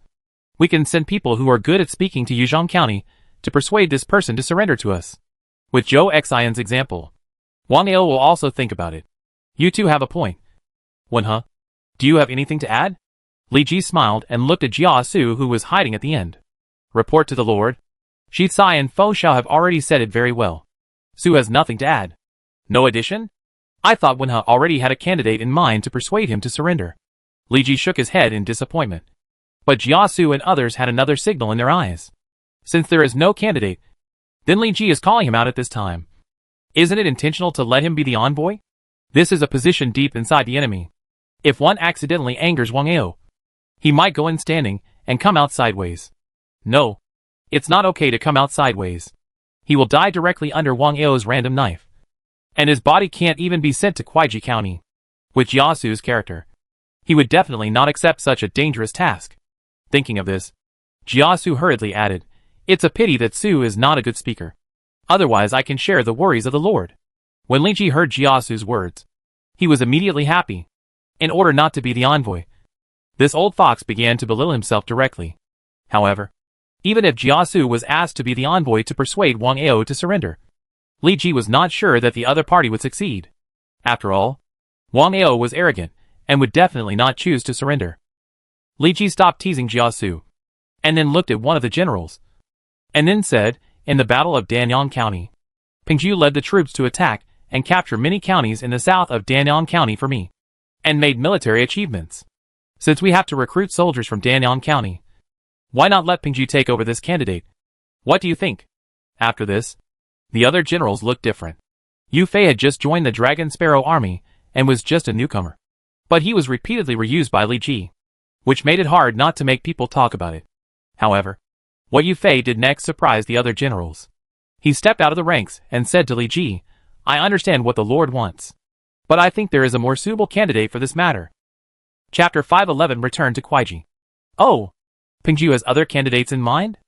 we can send people who are good at speaking to Yuzhong County to persuade this person to surrender to us. With Zhou Xian's example, Wang Ao will also think about it. You two have a point. Wen He, do you have anything to add? Li Ji smiled and looked at Jia Su, who was hiding at the end. Report to the Lord. Shi Tsai and Fo Xiao have already said it very well. Su has nothing to add. No addition? I thought Wen He already had a candidate in mind to persuade him to surrender. Li Ji shook his head in disappointment. But Jia Su and others had another signal in their eyes. Since there is no candidate, then Li Ji is calling him out at this time. Isn't it intentional to let him be the envoy? This is a position deep inside the enemy. If one accidentally angers Wang Ao, he might go in standing and come out sideways. No, it's not okay to come out sideways. He will die directly under Wang Ao's random knife. And his body can't even be sent to Kuaiji County. With Jiasu's character, he would definitely not accept such a dangerous task. Thinking of this, Jiasu hurriedly added, it's a pity that Su is not a good speaker. Otherwise I can share the worries of the Lord. When Li Ji heard Jiasu's words, he was immediately happy. In order not to be the envoy, this old fox began to belittle himself directly. However, even if Jiasu was asked to be the envoy to persuade Wang Ao to surrender, Li Ji was not sure that the other party would succeed. After all, Wang Ao was arrogant and would definitely not choose to surrender. Li Ji stopped teasing Jiasu, and then looked at one of the generals, and then said, in the Battle of Danyang County, Pingzhu led the troops to attack and capture many counties in the south of Danyang County for me, and made military achievements. Since we have to recruit soldiers from Danyang County, why not let Pingzhu take over this candidate? What do you think? After this, the other generals looked different. Yu Fei had just joined the Dragon Sparrow army and was just a newcomer. But he was repeatedly reused by Li Ji, which made it hard not to make people talk about it. However, what Yu Fei did next surprised the other generals. He stepped out of the ranks and said to Li Ji, I understand what the Lord wants, but I think there is a more suitable candidate for this matter. Chapter 511 Return to Kuaiji. Oh, Pingzhu has other candidates in mind?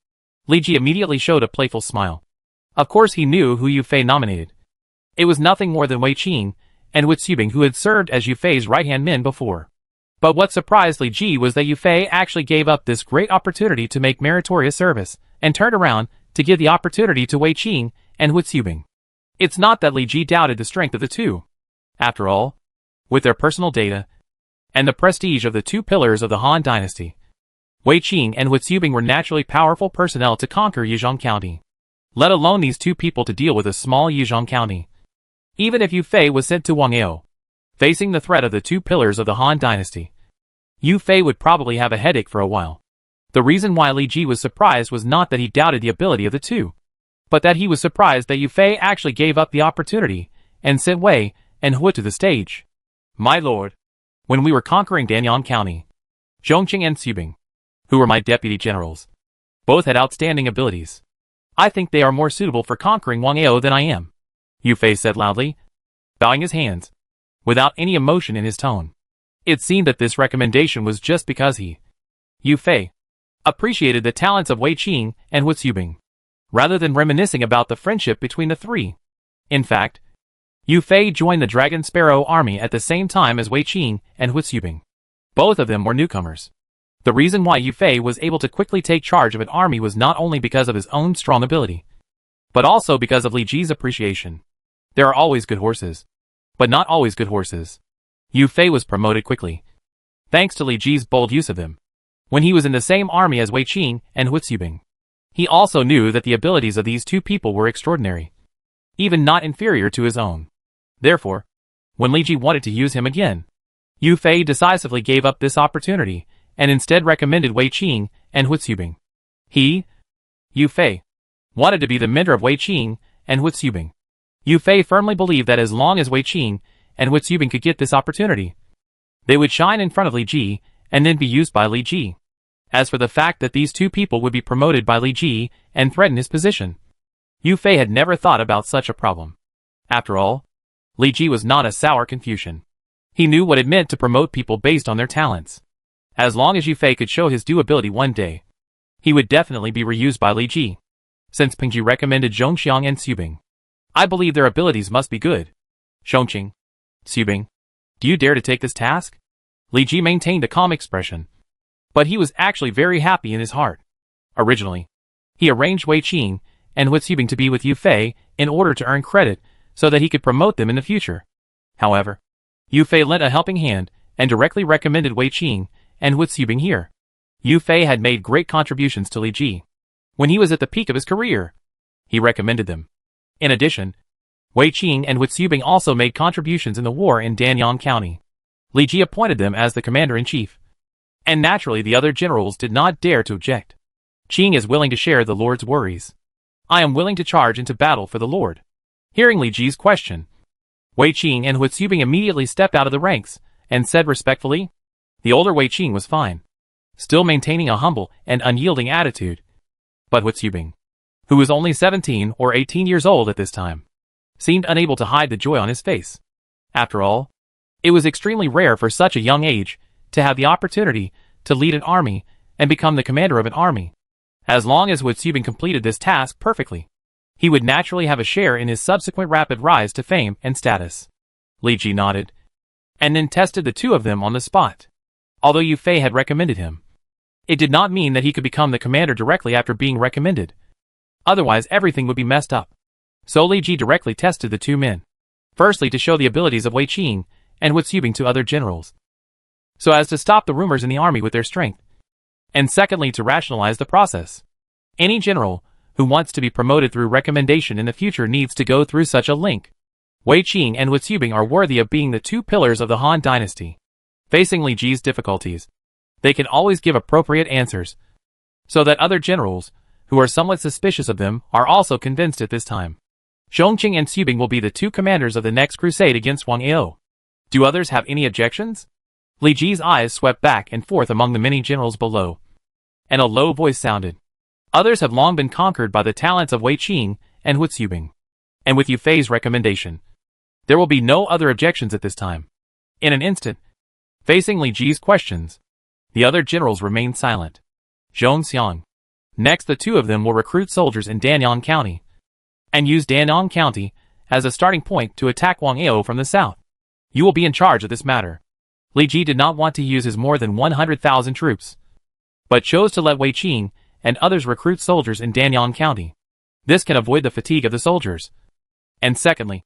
Li Ji immediately showed a playful smile. Of course he knew who Yu Fei nominated. It was nothing more than Wei Qing and Wu Xubing, who had served as Yu Fei's right-hand men before. But what surprised Li Ji was that Yu Fei actually gave up this great opportunity to make meritorious service, and turned around to give the opportunity to Wei Qing and Wu Xubing. It's not that Li Ji doubted the strength of the two. After all, with their personal data, and the prestige of the two pillars of the Han dynasty, Wei Qing and Wu Xubing were naturally powerful personnel to conquer Yuzhong County. Let alone these two people to deal with a small Yuzhong County. Even if Yu Fei was sent to Wang Ao, facing the threat of the two pillars of the Han dynasty, Yu Fei would probably have a headache for a while. The reason why Li Ji was surprised was not that he doubted the ability of the two, but that he was surprised that Yu Fei actually gave up the opportunity and sent Wei and Hu to the stage. My lord, when we were conquering Danyang County, Zhongqing and Xubing, who were my deputy generals, both had outstanding abilities. I think they are more suitable for conquering Wang Ao than I am, Yu Fei said loudly, bowing his hands, without any emotion in his tone. It seemed that this recommendation was just because he, Yu Fei, appreciated the talents of Wei Qing and Wu Xubing, rather than reminiscing about the friendship between the three. In fact, Yu Fei joined the Dragon Sparrow army at the same time as Wei Qing and Wu Xubing. Both of them were newcomers. The reason why Yu Fei was able to quickly take charge of an army was not only because of his own strong ability, but also because of Li Ji's appreciation. There are always good horses, but not always good horses. Yu Fei was promoted quickly, thanks to Li Ji's bold use of them, when he was in the same army as Wei Qing and Wu Xubing. He also knew that the abilities of these two people were extraordinary, even not inferior to his own. Therefore, when Li Ji wanted to use him again, Yu Fei decisively gave up this opportunity and instead recommended Wei Qing and Wu Xubing. He, Yu Fei, wanted to be the mentor of Wei Qing and Wu Xubing. Yu Fei firmly believed that as long as Wei Qing and Wu Xubing could get this opportunity, they would shine in front of Li Ji and then be used by Li Ji. As for the fact that these two people would be promoted by Li Ji and threaten his position, Yu Fei had never thought about such a problem. After all, Li Ji was not a sour Confucian. He knew what it meant to promote people based on their talents. As long as Yu Fei could show his due ability one day, he would definitely be reused by Li Ji. since Pingji recommended Zhongxiang and Xubing. I believe their abilities must be good. Zhongqing. Xubing. Do you dare to take this task? Li Ji maintained a calm expression. But he was actually very happy in his heart. Originally, he arranged Wei Qing and Hu Xubing to be with Yu Fei in order to earn credit so that he could promote them in the future. However, Yu Fei lent a helping hand and directly recommended Wei Qing and Hu Xubing here. Yu Fei had made great contributions to Li Ji. When he was at the peak of his career, he recommended them. In addition, Wei Qing and Hu Xubing also made contributions in the war in Danyang County. Li Ji appointed them as the commander-in-chief. And naturally the other generals did not dare to object. Qing is willing to share the Lord's worries. I am willing to charge into battle for the Lord. Hearing Li Ji's question, Wei Qing and Hu Xubing immediately stepped out of the ranks and said respectfully. The older Wei Qing was fine, still maintaining a humble and unyielding attitude. But Hu Xubing, who was only 17 or 18 years old at this time, seemed unable to hide the joy on his face. After all, it was extremely rare for such a young age to have the opportunity to lead an army and become the commander of an army. As long as Hu Xubing completed this task perfectly, he would naturally have a share in his subsequent rapid rise to fame and status. Li Ji nodded, and then tested the two of them on the spot. Although Yu Fei had recommended him, it did not mean that he could become the commander directly after being recommended. Otherwise everything would be messed up. So Li Ji directly tested the two men. Firstly to show the abilities of Wei Qing and Hu Xubing to other generals, so as to stop the rumors in the army with their strength. And secondly to rationalize the process. Any general who wants to be promoted through recommendation in the future needs to go through such a link. Wei Qing and Hu Xubing are worthy of being the two pillars of the Han dynasty. Facing Li Ji's difficulties, they can always give appropriate answers, so that other generals, who are somewhat suspicious of them, are also convinced at this time. Zhongqing and Xubing will be the two commanders of the next crusade against Wang Ao. Do others have any objections? Li Ji's eyes swept back and forth among the many generals below, and a low voice sounded. Others have long been conquered by the talents of Wei Qing and Hu Xubing. And with Yu Fei's recommendation, there will be no other objections at this time. In an instant, facing Li Ji's questions, the other generals remained silent. Zhongxiang. Next the two of them will recruit soldiers in Danyang County, and use Danyang County as a starting point to attack Wang Ao from the south. You will be in charge of this matter. Li Ji did not want to use his more than 100,000 troops, but chose to let Wei Qing and others recruit soldiers in Danyang County. This can avoid the fatigue of the soldiers. And secondly,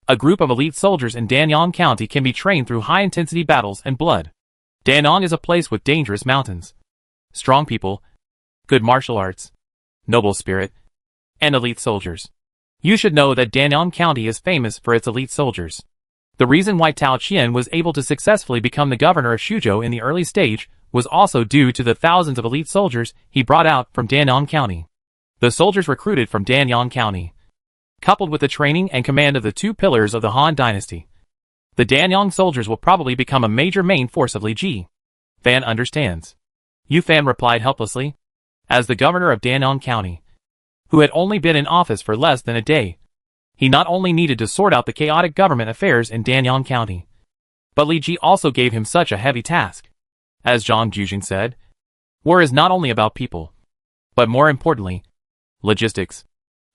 a group of elite soldiers in Danyang County can be trained through high-intensity battles and blood. Danyang is a place with dangerous mountains, strong people, good martial arts, noble spirit, and elite soldiers. You should know that Danyang County is famous for its elite soldiers. The reason why Tao Qian was able to successfully become the governor of Shuzhou in the early stage was also due to the thousands of elite soldiers he brought out from Danyang County. The soldiers recruited from Danyang County, coupled with the training and command of the two pillars of the Han dynasty, the Danyang soldiers will probably become a major main force of Li Ji. Fan understands. Yu Fan replied helplessly. As the governor of Danyang County, who had only been in office for less than a day, he not only needed to sort out the chaotic government affairs in Danyang County, but Li Ji also gave him such a heavy task. As Zhang Jujing said, war is not only about people, but more importantly, logistics.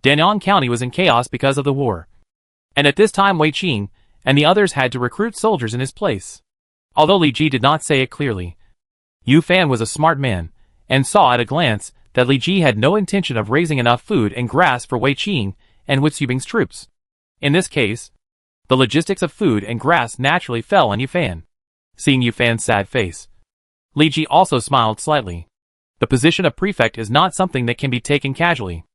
Danyang County was in chaos because of the war, and at this time Wei Qing and the others had to recruit soldiers in his place. Although Li Ji did not say it clearly, Yu Fan was a smart man, and saw at a glance that Li Ji had no intention of raising enough food and grass for Wei Qing and Hu Xubing's troops. In this case, the logistics of food and grass naturally fell on Yu Fan. Seeing Yu Fan's sad face, Li Ji also smiled slightly. The position of prefect is not something that can be taken casually.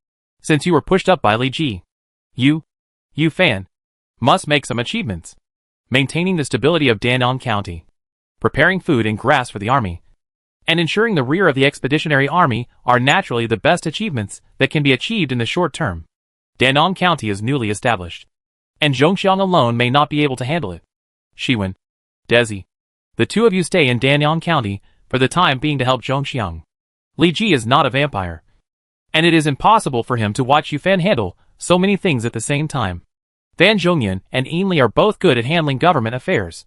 Since you were pushed up by Li Ji, Yu Fan, must make some achievements. Maintaining the stability of Danyang County, preparing food and grass for the army, and ensuring the rear of the expeditionary army are naturally the best achievements that can be achieved in the short term. Danyang County is newly established, and Zhongxiang alone may not be able to handle it. Shiwen, Desi, the two of you stay in Danyang County for the time being to help Zhongxiang. Li Ji is not a vampire, and it is impossible for him to watch Yu Fan handle so many things at the same time. Fan Zhongyan and Yin Li are both good at handling government affairs.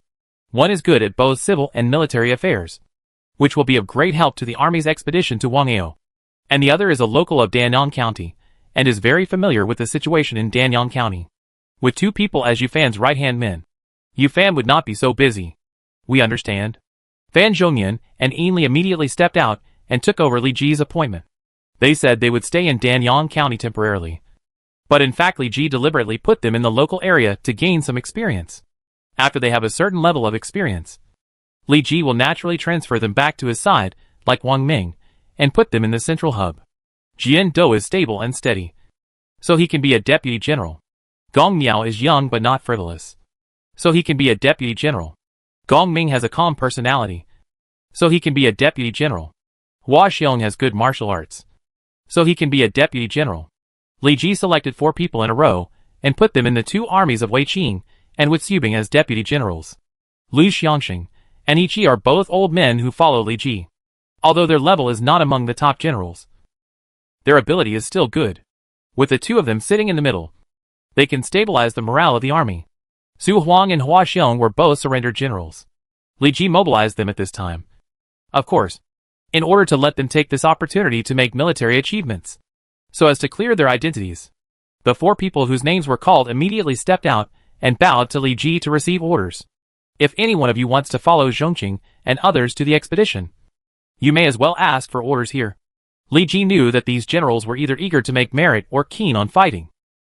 One is good at both civil and military affairs, which will be of great help to the army's expedition to Wang Ao, and the other is a local of Danyang County, and is very familiar with the situation in Danyang County. With 2 people as Yufan's right-hand men, Yufan would not be so busy. We understand. Fan Zhongyan and Ainli immediately stepped out and took over Li Ji's appointment. They said they would stay in Danyang County temporarily. But in fact Li Ji deliberately put them in the local area to gain some experience. After they have a certain level of experience, Li Ji will naturally transfer them back to his side, like Wang Ming, and put them in the central hub. Jian Dou is stable and steady, so he can be a deputy general. Gong Miao is young but not frivolous, so he can be a deputy general. Gong Ming has a calm personality, so he can be a deputy general. Hua Xiong has good martial arts, so he can be a deputy general. Li Ji selected 4 people in a row and put them in the 2 armies of Wei Qing and with Xubing as deputy generals. Lu Xiangxing and Yi Qi are both old men who follow Li Ji. Although their level is not among the top generals, their ability is still good. With the 2 of them sitting in the middle, they can stabilize the morale of the army. Su Huang and Hua Xiong were both surrendered generals. Li Ji mobilized them at this time, of course, in order to let them take this opportunity to make military achievements, so as to clear their identities. The 4 people whose names were called immediately stepped out and bowed to Li Ji to receive orders. If any one of you wants to follow Zhongqing and others to the expedition, you may as well ask for orders here. Li Ji knew that these generals were either eager to make merit or keen on fighting.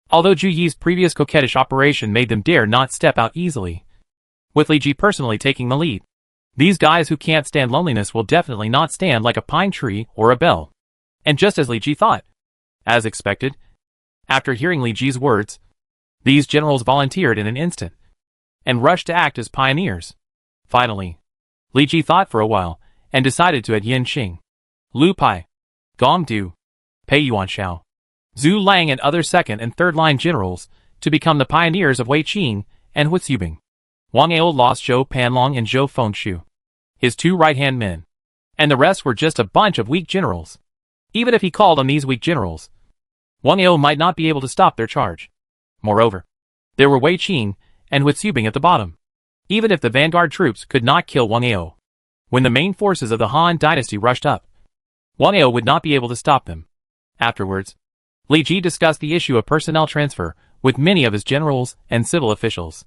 Although Zhu Yi's previous coquettish operation made them dare not step out easily, with Li Ji personally taking the lead, these guys who can't stand loneliness will definitely not stand like a pine tree or a bell. And just as Li Ji thought, as expected, after hearing Li Ji's words, these generals volunteered in an instant and rushed to act as pioneers. Finally, Li Ji thought for a while and decided to add Yin Xing, Lu Pai, Gong Du, Pei Yuanshao, Zhu Lang and other second and third line generals to become the pioneers of Wei Qing and Hu Xubing. Wang Ao lost Zhou Panlong and Zhou Fengshu, his 2 right-hand men, and the rest were just a bunch of weak generals. Even if he called on these weak generals, Wang Ao might not be able to stop their charge. Moreover, there were Wei Qing and Hu Xubing at the bottom. Even if the vanguard troops could not kill Wang Ao, when the main forces of the Han dynasty rushed up, Wang Ao would not be able to stop them. Afterwards, Li Ji discussed the issue of personnel transfer with many of his generals and civil officials.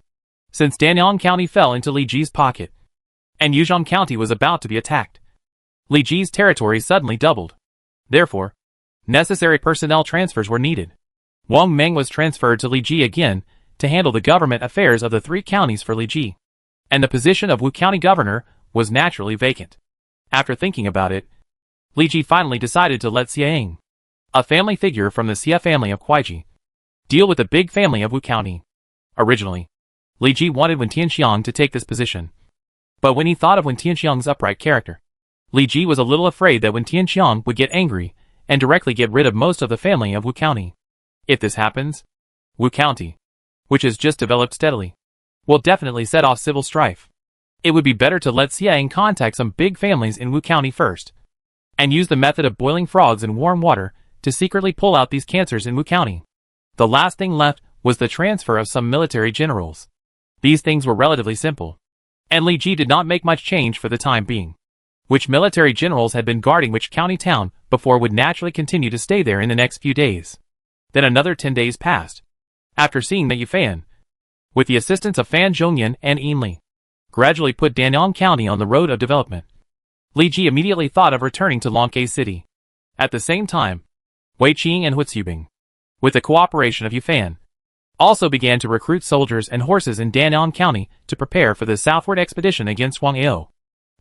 Since Danyang County fell into Li Ji's pocket, and Yuzhong County was about to be attacked, Li Ji's territory suddenly doubled. Therefore, necessary personnel transfers were needed. Wang Meng was transferred to Li Ji again to handle the government affairs of the 3 counties for Li Ji, and the position of Wu County governor was naturally vacant. After thinking about it, Li Ji finally decided to let Xia Ying, a family figure from the Xia family of Kuaiji, deal with the big family of Wu County. Originally, Li Ji wanted Wen Tianxiang to take this position, but when he thought of Wen Tianxiang's upright character, Li Ji was a little afraid that Wen Tianxiang would get angry and directly get rid of most of the family of Wu County. If this happens, Wu County, which has just developed steadily, will definitely set off civil strife. It would be better to let Xia Ying contact some big families in Wu County first, and use the method of boiling frogs in warm water to secretly pull out these cancers in Wu County. The last thing left was the transfer of some military generals. These things were relatively simple, and Li Ji did not make much change for the time being. Which military generals had been guarding which county town before would naturally continue to stay there in the next few days. Then another 10 days passed. After seeing that Yufan, with the assistance of Fan Zhongyan and Ainli, gradually put Danyang County on the road of development, Li Ji immediately thought of returning to Longke City. At the same time, Wei Qing and Hu Xubing, with the cooperation of Yufan, also began to recruit soldiers and horses in Danyang County to prepare for the southward expedition against Wang Ao.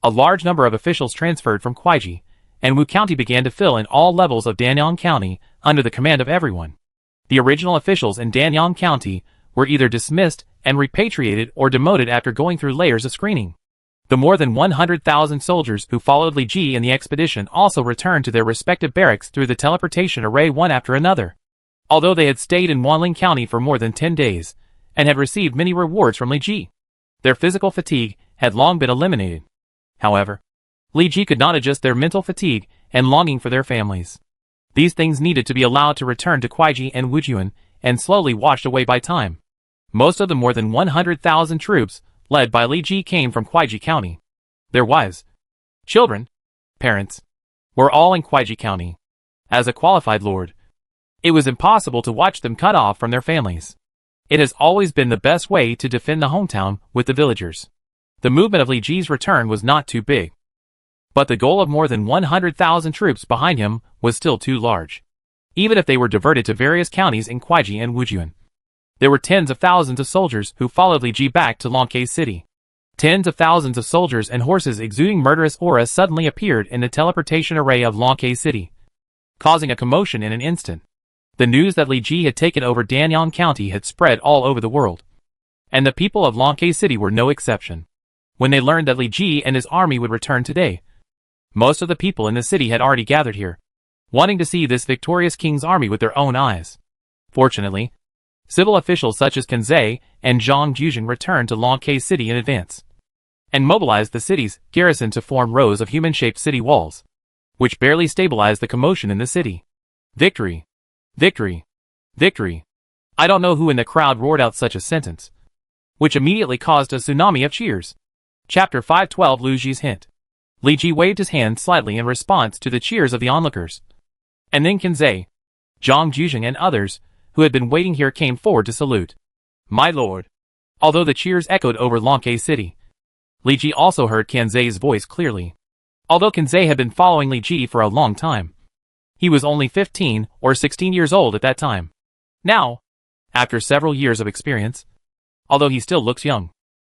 A large number of officials transferred from Kuaiji, and Wu County began to fill in all levels of Danyang County under the command of everyone. The original officials in Danyang County were either dismissed and repatriated or demoted after going through layers of screening. The more than 100,000 soldiers who followed Li Ji in the expedition also returned to their respective barracks through the teleportation array one after another. Although they had stayed in Wanling County for more than 10 days, and had received many rewards from Li Ji, their physical fatigue had long been eliminated. However, Li Ji could not adjust their mental fatigue and longing for their families. These things needed to be allowed to return to Kuaiji and Wujuan and slowly washed away by time. Most of the more than 100,000 troops led by Li Ji came from Kuaiji County. Their wives, children, parents, were all in Kuaiji County. As a qualified lord, It was impossible to watch them cut off from their families. It has always been the best way to defend the hometown with the villagers. The movement of Li Ji's return was not too big. But the goal of more than 100,000 troops behind him was still too large. Even if they were diverted to various counties in Kuaiji and Wujian. There were tens of thousands of soldiers who followed Li Ji back to Longke City. Tens of thousands of soldiers and horses exuding murderous auras suddenly appeared in the teleportation array of Longke City, causing a commotion in an instant. The news that Li Ji had taken over Danyang County had spread all over the world. And the people of Longke City were no exception. When they learned that Li Ji and his army would return today, most of the people in the city had already gathered here, wanting to see this victorious king's army with their own eyes. Fortunately, civil officials such as Kanzei and Zhang Juzheng returned to Longke City in advance, and mobilized the city's garrison to form rows of human-shaped city walls, which barely stabilized the commotion in the city. Victory! Victory! Victory! I don't know who in the crowd roared out such a sentence, which immediately caused a tsunami of cheers. Chapter 512 Lu Ji's Hint. Li Ji waved his hand slightly in response to the cheers of the onlookers. And then Kanzei, Zhang Juzheng and others, who had been waiting here came forward to salute. My lord. Although the cheers echoed over Longke City, Li Ji also heard Kanzei's voice clearly. Although Kanzei had been following Li Ji for a long time, he was only 15 or 16 years old at that time. Now, after several years of experience, although he still looks young,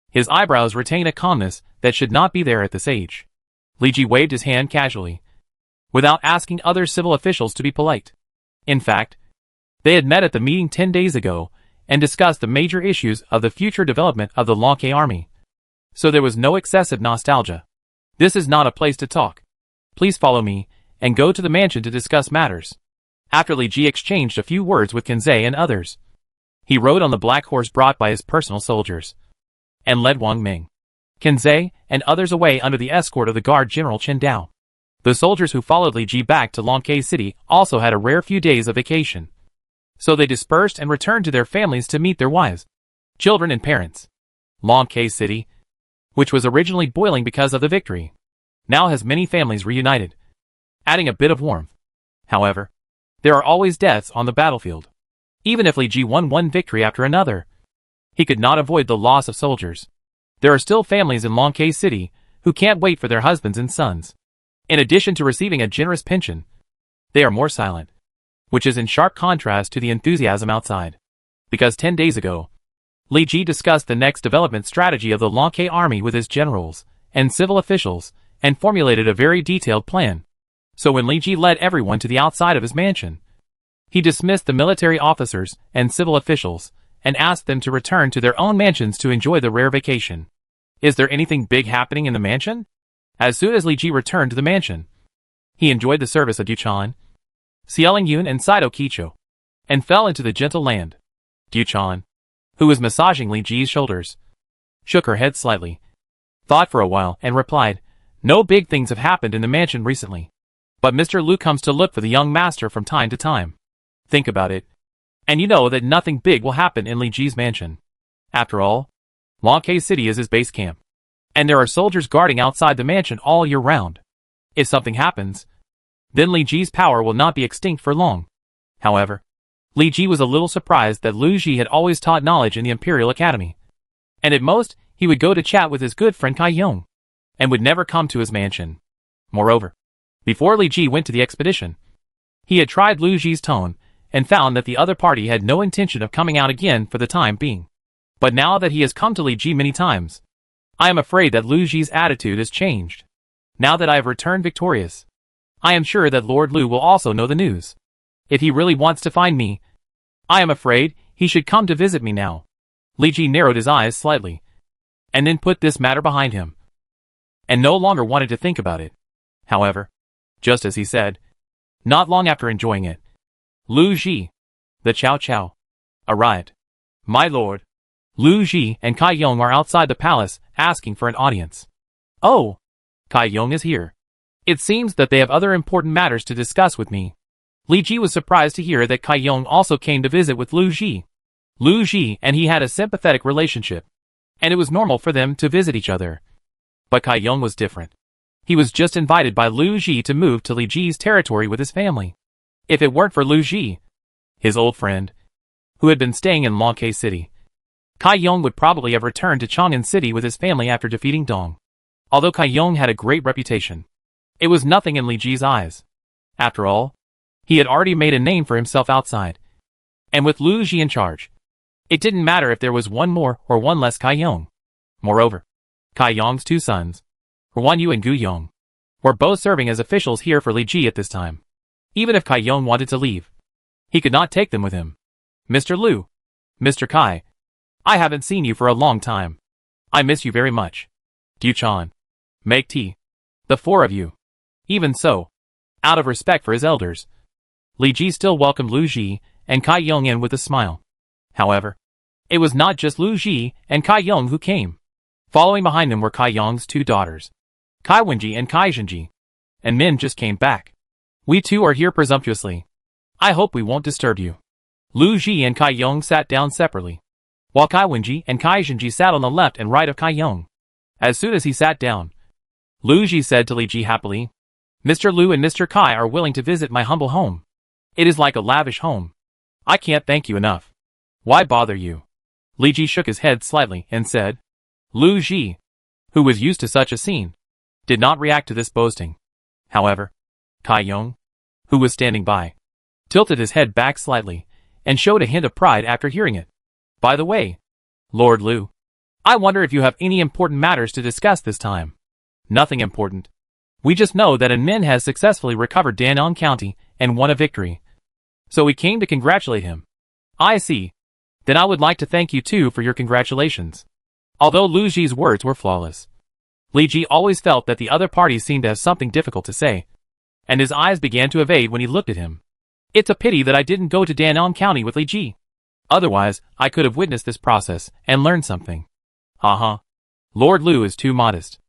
his eyebrows retain a calmness that should not be there at this age. Li Ji waved his hand casually, without asking other civil officials to be polite. In fact, they had met at the meeting 10 days ago and discussed the major issues of the future development of the Longke army. So there was no excessive nostalgia. This is not a place to talk. Please follow me and go to the mansion to discuss matters. After Li Ji exchanged a few words with Kanzei and others, he rode on the black horse brought by his personal soldiers, and led Wang Ming, Kanzei, and others away under the escort of the guard General Chen Dao. The soldiers who followed Li Ji back to Longke City also had a rare few days of vacation, so they dispersed and returned to their families to meet their wives, children and parents. Longke City, which was originally boiling because of the victory, now has many families reunited, adding a bit of warmth. However, there are always deaths on the battlefield. Even if Li Ji won one victory after another, he could not avoid the loss of soldiers. There are still families in Longke City who can't wait for their husbands and sons. In addition to receiving a generous pension, they are more silent, which is in sharp contrast to the enthusiasm outside. Because 10 days ago, Li Ji discussed the next development strategy of the Longke army with his generals and civil officials and formulated a very detailed plan. So when Li Ji led everyone to the outside of his mansion, he dismissed the military officers and civil officials and asked them to return to their own mansions to enjoy the rare vacation. Is there anything big happening in the mansion? As soon as Li Ji returned to the mansion, he enjoyed the service of Duchan, Xiaoling Yun and Saido Kicho, and fell into the gentle land. Duchan, who was massaging Li Ji's shoulders, shook her head slightly, thought for a while and replied, no big things have happened in the mansion recently. But Mr. Lu comes to look for the young master from time to time. Think about it, and you know that nothing big will happen in Li Ji's mansion. After all, Longke City is his base camp, and there are soldiers guarding outside the mansion all year round. If something happens, then Li Ji's power will not be extinct for long. However, Li Ji was a little surprised that Lu Ji had always taught knowledge in the Imperial Academy, and at most, he would go to chat with his good friend Kai Yong, and would never come to his mansion. Moreover, before Li Ji went to the expedition, he had tried Lu Ji's tone, and found that the other party had no intention of coming out again for the time being. But now that he has come to Li Ji many times, I am afraid that Lu Ji's attitude has changed. Now that I have returned victorious, I am sure that Lord Lu will also know the news. If he really wants to find me, I am afraid he should come to visit me now. Li Ji narrowed his eyes slightly, and then put this matter behind him, and no longer wanted to think about it. However, just as he said, not long after enjoying it, Lu Ji, the Chow Chow, arrived. My lord, Lu Ji and Kai Yong are outside the palace asking for an audience. Oh, Kai Yong is here. It seems that they have other important matters to discuss with me. Li Ji was surprised to hear that Kai Yong also came to visit with Lu Ji. Lu Ji and he had a sympathetic relationship, and it was normal for them to visit each other. But Kai Yong was different. He was just invited by Lu Ji to move to Li Ji's territory with his family. If it weren't for Lu Ji, his old friend, who had been staying in Longke City. Kai Yong would probably have returned to Chang'an City with his family after defeating Dong. Although Kai Yong had a great reputation, it was nothing in Li Ji's eyes. After all, he had already made a name for himself outside. And with Lu Ji in charge, it didn't matter if there was one more or one less Kai Yong. Moreover, Kai Yong's two sons, Wan Yu and Gu Yong, were both serving as officials here for Li Ji at this time. Even if Kai Yong wanted to leave, he could not take them with him. Mr. Lu, Mr. Kai, I haven't seen you for a long time. I miss you very much. Du Chan, make tea. The four of you. Even so, out of respect for his elders, Li Ji still welcomed Lu Ji and Kai Yong in with a smile. However, it was not just Lu Ji and Kai Yong who came. Following behind them were Kai Yong's two daughters, Kai Wenji and Kai Zhenji. And Min just came back. We too are here presumptuously. I hope we won't disturb you. Lu Ji and Kai Yong sat down separately, while Kai Wenji and Kai Zhenji sat on the left and right of Kai Yong. As soon as he sat down, Lu Ji said to Li Ji happily, Mr. Lu and Mr. Kai are willing to visit my humble home. It is like a lavish home. I can't thank you enough. Why bother you? Li Ji shook his head slightly and said. Lu Ji, who was used to such a scene, did not react to this boasting. However, Kai Yong, who was standing by, tilted his head back slightly and showed a hint of pride after hearing it. By the way, Lord Lu, I wonder if you have any important matters to discuss this time. Nothing important. We just know that An Min has successfully recovered Danong County and won a victory. So we came to congratulate him. I see. Then I would like to thank you too for your congratulations. Although Lu Ji's words were flawless, Li Ji always felt that the other party seemed to have something difficult to say, and his eyes began to evade when he looked at him. It's a pity that I didn't go to Danong County with Li Ji. Otherwise, I could have witnessed this process and learned something. Haha. Lord Lu is too modest.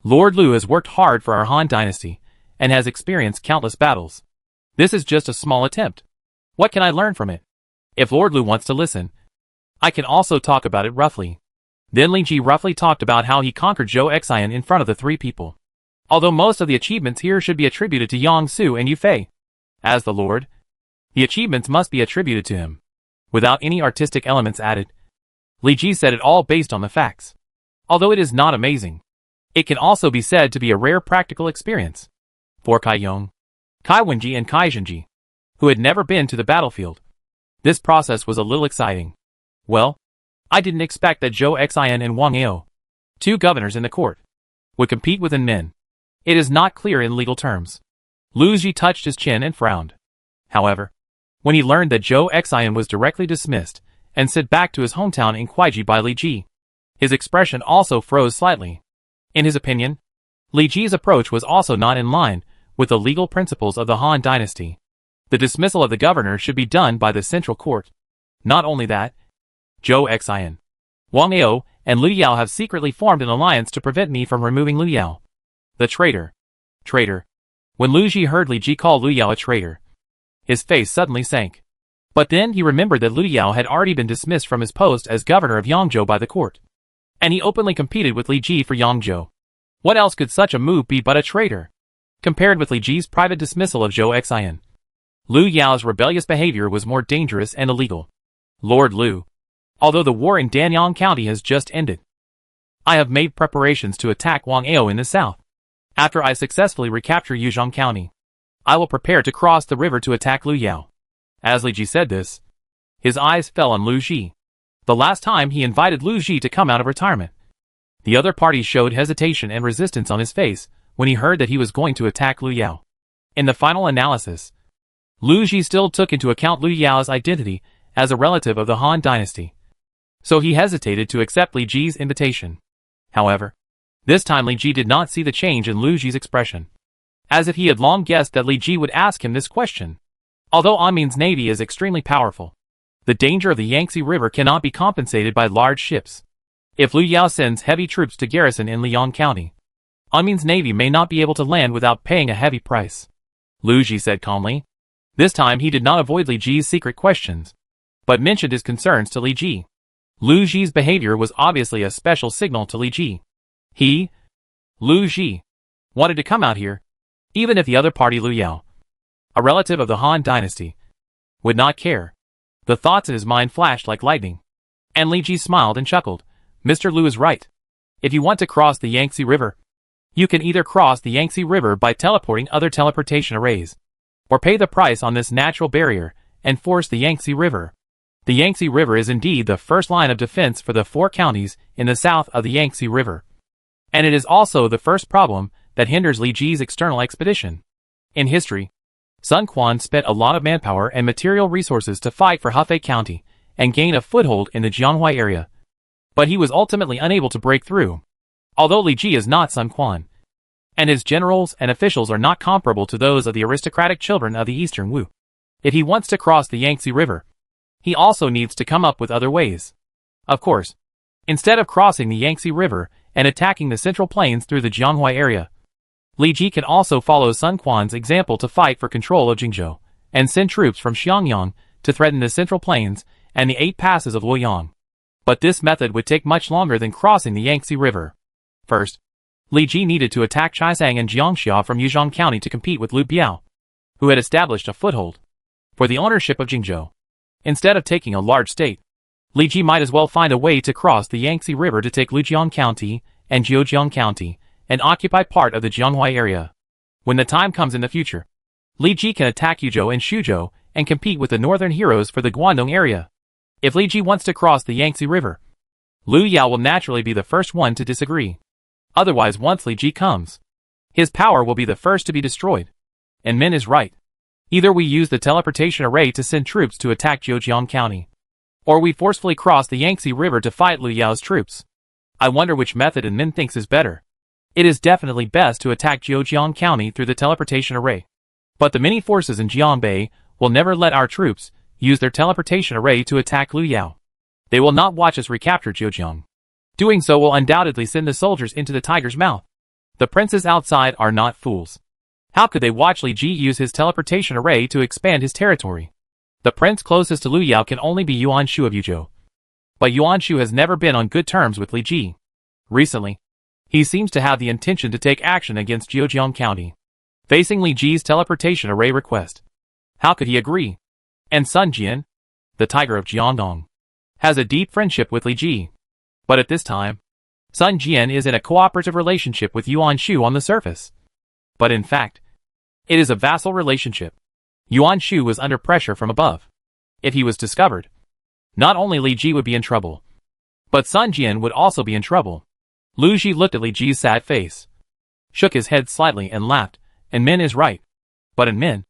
Lord Lu has worked hard for our Han dynasty, and has experienced countless battles. This is just a small attempt. What can I learn from it? If Lord Lu wants to listen, I can also talk about it roughly. Then Li Ji roughly talked about how he conquered Zhou Xian in front of the three people. Although most of the achievements here should be attributed to Yang Su and Yu Fei. As the Lord, the achievements must be attributed to him, without any artistic elements added. Li Ji said it all based on the facts. Although it is not amazing, it can also be said to be a rare practical experience. For Kai Yong, Kai Wenji and Kai Zhenji, who had never been to the battlefield, this process was a little exciting. Well, I didn't expect that Zhou Xian and Wang Ao, two governors in the court, would compete with An Min. It is not clear in legal terms. Lu Ji touched his chin and frowned. However, when he learned that Zhou Xian was directly dismissed and sent back to his hometown in Kuaiji by Li Ji, his expression also froze slightly. In his opinion, Li Ji's approach was also not in line with the legal principles of the Han dynasty. The dismissal of the governor should be done by the central court. Not only that, Zhou Xian, Wang Ao, and Liu Yao have secretly formed an alliance to prevent me from removing Liu Yao. The traitor. Traitor. When Lu Ji heard Li Ji call Liu Yao a traitor, his face suddenly sank. But then he remembered that Liu Yao had already been dismissed from his post as governor of Yangzhou by the court, and he openly competed with Li Ji for Yangzhou. What else could such a move be but a traitor? Compared with Li Ji's private dismissal of Zhou Xian, Liu Yao's rebellious behavior was more dangerous and illegal. Lord Lu, although the war in Danyang County has just ended, I have made preparations to attack Wang Ao in the south. After I successfully recapture Yuzhong County, I will prepare to cross the river to attack Liu Yao. As Li Ji said this, his eyes fell on Lu Ji. The last time he invited Lu Ji to come out of retirement, the other party showed hesitation and resistance on his face when he heard that he was going to attack Liu Yao. In the final analysis, Lu Ji still took into account Liu Yao's identity as a relative of the Han dynasty, so he hesitated to accept Li Ji's invitation. However, this time Li Ji did not see the change in Lu Ji's expression, as if he had long guessed that Li Ji would ask him this question. Although An Min's navy is extremely powerful, the danger of the Yangtze River cannot be compensated by large ships. If Liu Yao sends heavy troops to garrison in Liang County, An Min's navy may not be able to land without paying a heavy price. Lu Ji said calmly. This time he did not avoid Li Ji's secret questions, but mentioned his concerns to Li Ji. Lu Ji's behavior was obviously a special signal to Li Ji. He, Lu Ji, wanted to come out here, even if the other party Liu Yao, a relative of the Han dynasty, would not care. The thoughts in his mind flashed like lightning. And Li Ji smiled and chuckled. Mr. Lu is right. If you want to cross the Yangtze River, you can either cross the Yangtze River by teleporting other teleportation arrays, or pay the price on this natural barrier and force the Yangtze River. The Yangtze River is indeed the first line of defense for the 4 counties in the south of the Yangtze River. And it is also the first problem that hinders Li Ji's external expedition. In history, Sun Quan spent a lot of manpower and material resources to fight for Hefei County and gain a foothold in the Jianhui area. But he was ultimately unable to break through. Although Li Ji is not Sun Quan, and his generals and officials are not comparable to those of the aristocratic children of the Eastern Wu. If he wants to cross the Yangtze River, he also needs to come up with other ways. Of course, instead of crossing the Yangtze River and attacking the Central Plains through the Jianhui area, Li Ji can also follow Sun Quan's example to fight for control of Jingzhou, and send troops from Xiangyang to threaten the Central Plains and the 8 passes of Luoyang. But this method would take much longer than crossing the Yangtze River. First, Li Ji needed to attack Chaisang and Jiangxia from Yuzhong County to compete with Liu Biao, who had established a foothold for the ownership of Jingzhou. Instead of taking a large state, Li Ji might as well find a way to cross the Yangtze River to take Lujiang County and Jiujiang County and occupy part of the Jianhui area. When the time comes in the future, Li Ji can attack Yuzhou and Xuzhou and compete with the northern heroes for the Guangdong area. If Li Ji wants to cross the Yangtze River, Liu Yao will naturally be the first one to disagree. Otherwise, once Li Ji comes, his power will be the first to be destroyed. And Min is right. Either we use the teleportation array to send troops to attack Jiujiang County, or we forcefully cross the Yangtze River to fight Liu Yao's troops. I wonder which method Min thinks is better. It is definitely best to attack Jiujiang County through the teleportation array. But the many forces in Jianbei will never let our troops use their teleportation array to attack Liu Yao. They will not watch us recapture Jiujiang. Doing so will undoubtedly send the soldiers into the tiger's mouth. The princes outside are not fools. How could they watch Li Ji use his teleportation array to expand his territory? The prince closest to Liu Yao can only be Yuan Shu of Yuzhou. But Yuan Shu has never been on good terms with Li Ji. Recently, he seems to have the intention to take action against Jiujiang County, facing Li Ji's teleportation array request. How could he agree? And Sun Jian, the tiger of Jiangdong, has a deep friendship with Li Ji. But at this time, Sun Jian is in a cooperative relationship with Yuan Shu on the surface. But in fact, it is a vassal relationship. Yuan Shu was under pressure from above. If he was discovered, not only Li Ji would be in trouble, but Sun Jian would also be in trouble. Lu Ji looked at Li Ji's sad face, shook his head slightly and laughed, and Min is right. But in Min,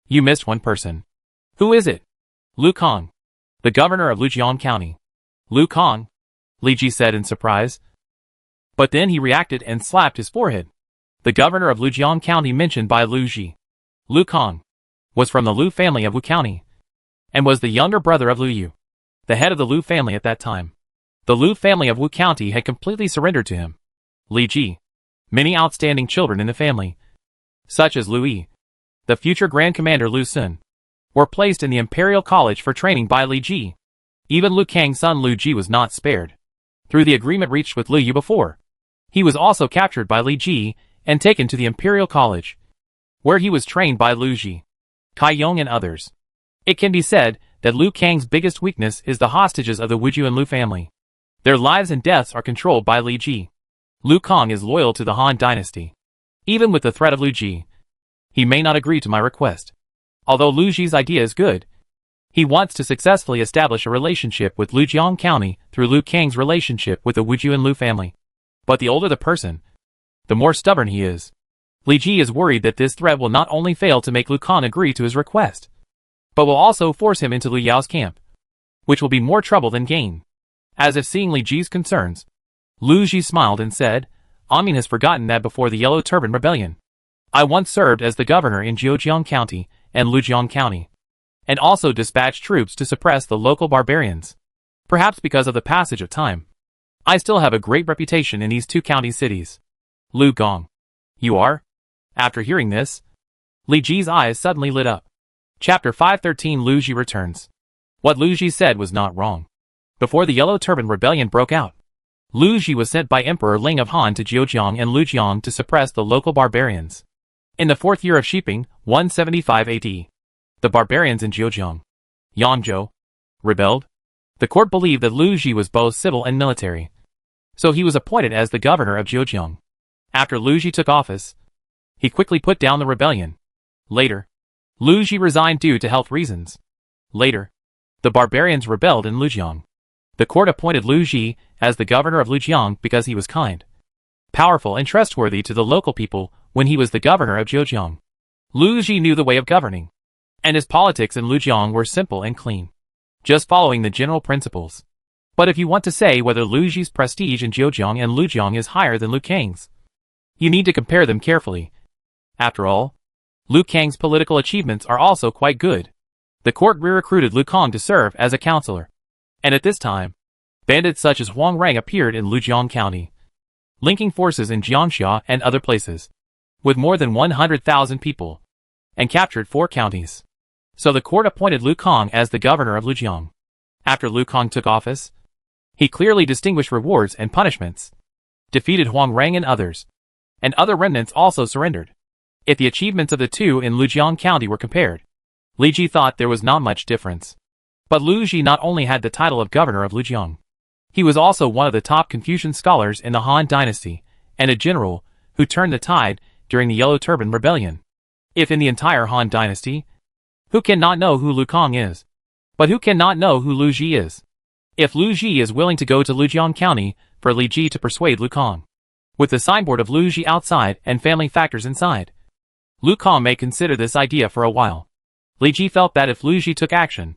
you missed one person. Who is it? Lu Kang, the governor of Lujiang County. Lu Kang, Li Ji said in surprise. But then he reacted and slapped his forehead. The governor of Lujiang County mentioned by Lu Ji, Lu Kang, was from the Lu family of Wu County, and was the younger brother of Lu Yu, the head of the Lu family at that time. The Lu family of Wu County had completely surrendered to him. Li Ji, many outstanding children in the family, such as Lu Yi, the future Grand Commander Lu Sun, were placed in the Imperial College for training by Li Ji. Even Lu Kang's son Lu Ji was not spared. Through the agreement reached with Lu Yu before, he was also captured by Li Ji and taken to the Imperial College, where he was trained by Lu Ji, Kai Yong and others. It can be said that Lu Kang's biggest weakness is the hostages of the Wuju and Lu family. Their lives and deaths are controlled by Li Ji. Lu Kang is loyal to the Han dynasty. Even with the threat of Lu Ji, he may not agree to my request. Although Lu Ji's idea is good, he wants to successfully establish a relationship with Lujiang County through Lu Kang's relationship with the Wuju and Lu family. But the older the person, the more stubborn he is. Li Ji is worried that this threat will not only fail to make Lu Kang agree to his request, but will also force him into Liu Yao's camp, which will be more trouble than gain. As if seeing Li Ji's concerns, Lu Ji smiled and said, Amin has forgotten that before the Yellow Turban Rebellion, I once served as the governor in Jiujiang County and Lujiang County, and also dispatched troops to suppress the local barbarians. Perhaps because of the passage of time, I still have a great reputation in these 2 county cities. Lu Gong. You are? After hearing this, Li Ji's eyes suddenly lit up. Chapter 513 Lu Ji returns. What Lu Ji said was not wrong. Before the Yellow Turban Rebellion broke out, Lu Ji was sent by Emperor Ling of Han to Jiujiang and Lujiang to suppress the local barbarians. In the 4th year of Shiping, 175 AD, the barbarians in Jiujiang, Yangzhou, rebelled? The court believed that Lu Ji was both civil and military, so he was appointed as the governor of Zhejiang. After Lu Ji took office, he quickly put down the rebellion. Later, Lu Ji resigned due to health reasons. Later, the barbarians rebelled in Lujiang. The court appointed Lu Ji as the governor of Lujiang because he was kind, powerful and trustworthy to the local people when he was the governor of Zhejiang. Lu Ji knew the way of governing, and his politics in Lujiang were simple and clean, just following the general principles. But if you want to say whether Lu Ji's prestige in Zhejiang and Lujiang is higher than Lu Kang's, you need to compare them carefully. After all, Lu Kang's political achievements are also quite good. The court re-recruited Lu Kang to serve as a counselor, and at this time, bandits such as Huang Rang appeared in Lujiang County, linking forces in Jiangxia and other places, with more than 100,000 people, and captured 4 counties. So the court appointed Lu Kang as the governor of Lujiang. After Lu Kang took office, he clearly distinguished rewards and punishments, defeated Huang Rang and others, and other remnants also surrendered. If the achievements of the two in Lujiang County were compared, Li Ji thought there was not much difference. But Lu Ji not only had the title of governor of Lujiang, he was also one of the top Confucian scholars in the Han Dynasty, and a general who turned the tide during the Yellow Turban Rebellion. If in the entire Han Dynasty, who can not know who Lu Kang is? But who can not know who Lu Ji is? If Lu Ji is willing to go to Lujiang County for Li Ji to persuade Lu Kang, with the signboard of Lu Ji outside and family factors inside, Lu Kang may consider this idea for a while. Li Ji felt that if Lu Ji took action,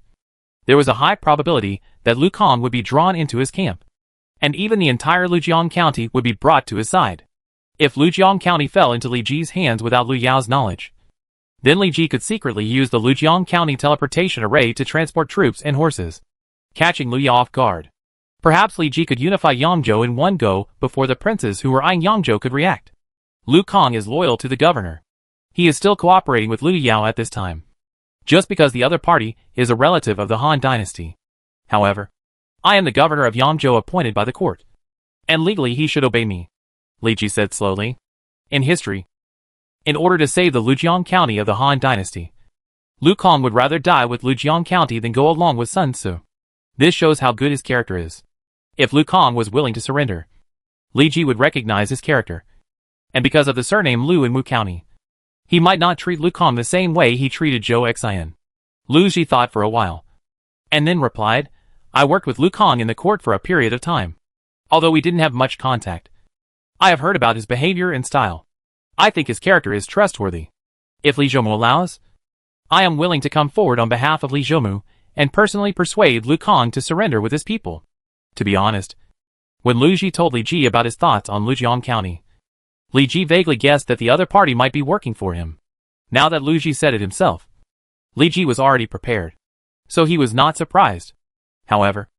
there was a high probability that Lu Kang would be drawn into his camp, and even the entire Lujiang County would be brought to his side. If Lujiang County fell into Li Ji's hands without Lu Yao's knowledge, then Li Ji could secretly use the Lujiang County teleportation array to transport troops and horses, catching Lu Yao off guard. Perhaps Li Ji could unify Yangzhou in one go before the princes who were eyeing Yangzhou could react. Lu Kang is loyal to the governor. He is still cooperating with Lu Yao at this time, just because the other party is a relative of the Han Dynasty. However, I am the governor of Yangzhou appointed by the court, and legally he should obey me, Li Ji said slowly. In history, in order to save the Lujiang County of the Han Dynasty, Lu Kang would rather die with Lujiang County than go along with Sun Tzu. This shows how good his character is. If Lu Kang was willing to surrender, Li Ji would recognize his character, and because of the surname Lu in Wu County, he might not treat Lu Kang the same way he treated Zhou Xian. Lu Ji thought for a while, and then replied, I worked with Lu Kang in the court for a period of time. Although we didn't have much contact, I have heard about his behavior and style. I think his character is trustworthy. If Li Zhoumu allows, I am willing to come forward on behalf of Li Zhoumu and personally persuade Lu Kang to surrender with his people. To be honest, when Lu Ji told Li Ji about his thoughts on Lujiang County, Li Ji vaguely guessed that the other party might be working for him. Now that Lu Ji said it himself, Li Ji was already prepared, so he was not surprised. However,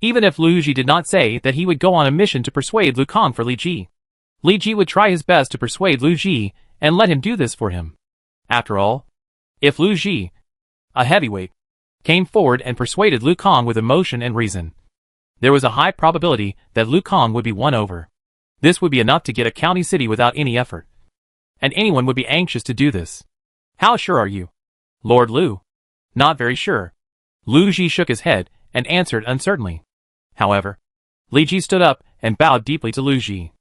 even if Lu Ji did not say that he would go on a mission to persuade Lu Kang for Li Ji would try his best to persuade Lu Ji and let him do this for him. After all, if Lu Ji, a heavyweight, came forward and persuaded Lu Kang with emotion and reason, there was a high probability that Lu Kang would be won over. This would be enough to get a county city without any effort, and anyone would be anxious to do this. How sure are you, Lord Lu? Not very sure. Lu Ji shook his head and answered uncertainly. However, Li Ji stood up and bowed deeply to Lu Ji,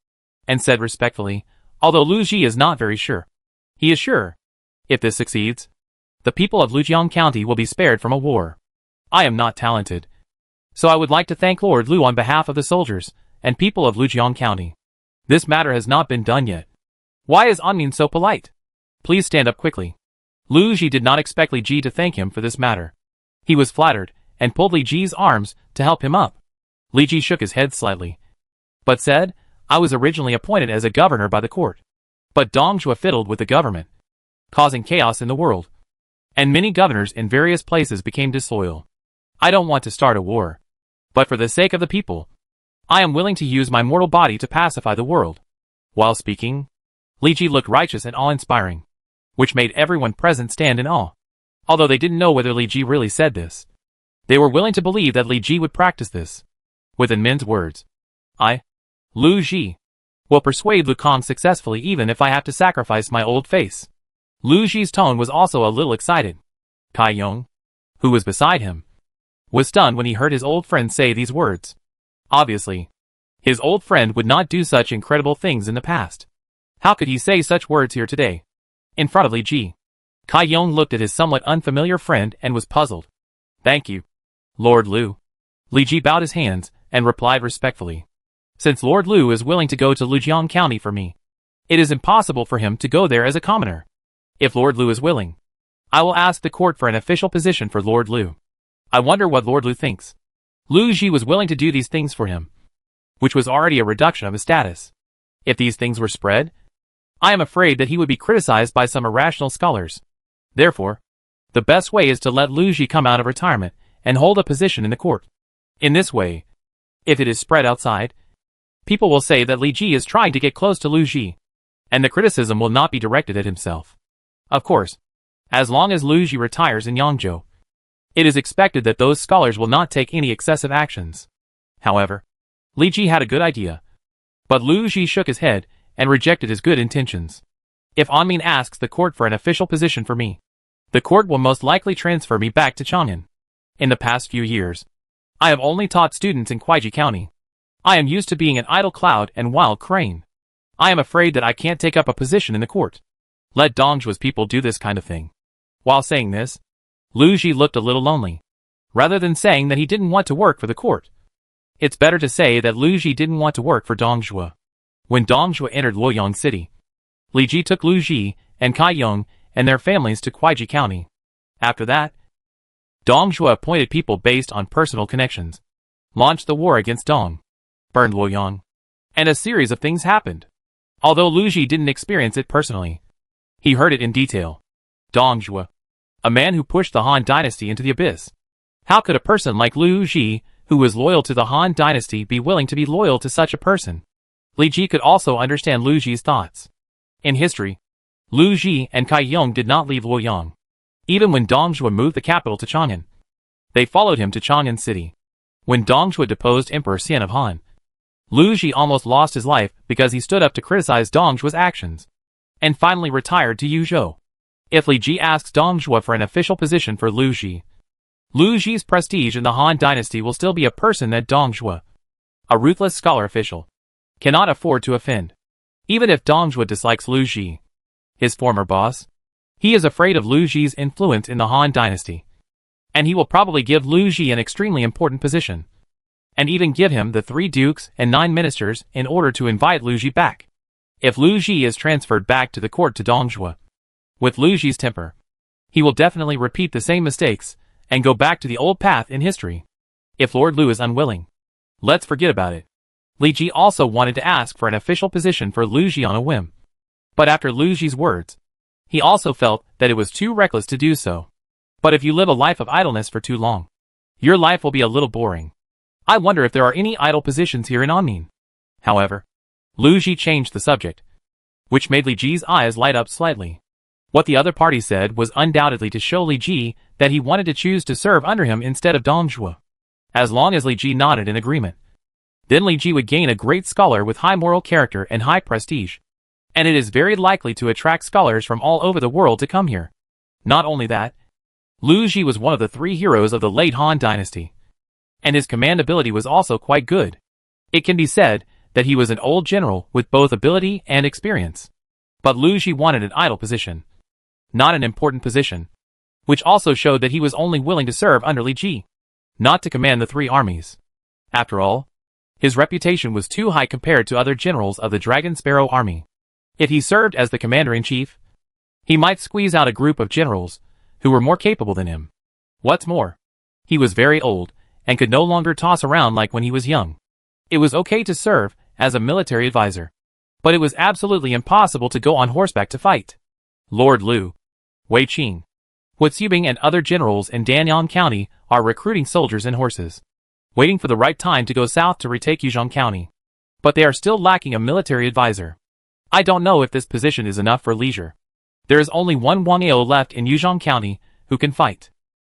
and said respectfully, although Lu Ji is not very sure, he is sure. If this succeeds, the people of Lujiang County will be spared from a war. I am not talented, so I would like to thank Lord Lu on behalf of the soldiers and people of Lujiang County. This matter has not been done yet. Why is Anmin so polite? Please stand up quickly. Lu Ji did not expect Li Ji to thank him for this matter. He was flattered and pulled Li Ji's arms to help him up. Li Ji shook his head slightly, but said, I was originally appointed as a governor by the court, but Dong Zhuo fiddled with the government, causing chaos in the world, and many governors in various places became disloyal. I don't want to start a war, but for the sake of the people, I am willing to use my mortal body to pacify the world. While speaking, Li Ji looked righteous and awe-inspiring, which made everyone present stand in awe. Although they didn't know whether Li Ji really said this, they were willing to believe that Li Ji would practice this. Within men's words, I, Lu Ji, will persuade Lu Kang successfully even if I have to sacrifice my old face. Lu Ji's tone was also a little excited. Kai Yong, who was beside him, was stunned when he heard his old friend say these words. Obviously, his old friend would not do such incredible things in the past. How could he say such words here today, in front of Li Ji? Kai Yong looked at his somewhat unfamiliar friend and was puzzled. Thank you, Lord Liu. Li Ji bowed his hands and replied respectfully. Since Lord Liu is willing to go to Lujiang County for me, it is impossible for him to go there as a commoner. If Lord Liu is willing, I will ask the court for an official position for Lord Liu. I wonder what Lord Liu thinks. Liu Ji was willing to do these things for him, which was already a reduction of his status. If these things were spread, I am afraid that he would be criticized by some irrational scholars. Therefore, the best way is to let Liu Ji come out of retirement and hold a position in the court. In this way, if it is spread outside, people will say that Li Ji is trying to get close to Liu Ji, and the criticism will not be directed at himself. Of course, as long as Liu Ji retires in Yangzhou, it is expected that those scholars will not take any excessive actions. However, Li Ji had a good idea, but Liu Ji shook his head and rejected his good intentions. If Anmin asks the court for an official position for me, the court will most likely transfer me back to Chang'an. In the past few years, I have only taught students in Kuaiji County. I am used to being an idle cloud and wild crane. I am afraid that I can't take up a position in the court. Let Dongzhua's people do this kind of thing. While saying this, Liu Ji looked a little lonely. Rather than saying that he didn't want to work for the court, it's better to say that Liu Ji didn't want to work for Dongzhua. When Dongzhua entered Luoyang City, Li Ji took Liu Ji and Kai Yong and their families to Kuaiji County. After that, Dongzhua appointed people based on personal connections, launched the war against Dong, burned Luoyang, and a series of things happened. Although Liu Ji didn't experience it personally, he heard it in detail. Dongzhua, a man who pushed the Han dynasty into the abyss. How could a person like Liu Ji, who was loyal to the Han dynasty, be willing to be loyal to such a person? Li Ji could also understand Liu Ji's thoughts. In history, Liu Ji and Kai Yong did not leave Luoyang. Even when Dongzhua moved the capital to Chang'an, they followed him to Chang'an City. When Dongzhua deposed Emperor Xian of Han, Liu Ji almost lost his life because he stood up to criticize Dongzhua's actions, and finally retired to Yuzhou. If Li Ji asks Dongzhua for an official position for Liu Ji's prestige in the Han dynasty will still be a person that Dongzhua, a ruthless scholar official, cannot afford to offend. Even if Dongzhua dislikes Liu Ji, his former boss, he is afraid of Liu Ji's influence in the Han dynasty, and he will probably give Liu Ji an extremely important position, and even give him the 3 dukes and 9 ministers in order to invite Liu Ji back. If Liu Ji is transferred back to the court to Dongzhua, with Liu Ji's temper, he will definitely repeat the same mistakes and go back to the old path in history. If Lord Liu is unwilling, let's forget about it. Li Ji also wanted to ask for an official position for Liu Ji on a whim. But after Liu Ji's words, he also felt that it was too reckless to do so. But if you live a life of idleness for too long, your life will be a little boring. I wonder if there are any idle positions here in Anmin. However, Liu Ji changed the subject, which made Li Ji's eyes light up slightly. What the other party said was undoubtedly to show Li Ji that he wanted to choose to serve under him instead of Dongzhua. As long as Li Ji nodded in agreement, then Li Ji would gain a great scholar with high moral character and high prestige. And it is very likely to attract scholars from all over the world to come here. Not only that, Liu Ji was one of the 3 heroes of the late Han dynasty, and his command ability was also quite good. It can be said that he was an old general with both ability and experience. But Liu Ji wanted an idle position, not an important position, which also showed that he was only willing to serve under Li Ji, not to command the 3 armies. After all, his reputation was too high compared to other generals of the Dragon Sparrow army. If he served as the commander-in-chief, he might squeeze out a group of generals who were more capable than him. What's more, he was very old and could no longer toss around like when he was young. It was okay to serve as a military advisor, but it was absolutely impossible to go on horseback to fight. Lord Liu, Wei Qing, Hu Xubing and other generals in Danyang County are recruiting soldiers and horses, waiting for the right time to go south to retake Yuzhong County. But they are still lacking a military advisor. I don't know if this position is enough for leisure. There is only one Wang Yao left in Yuzhong County who can fight.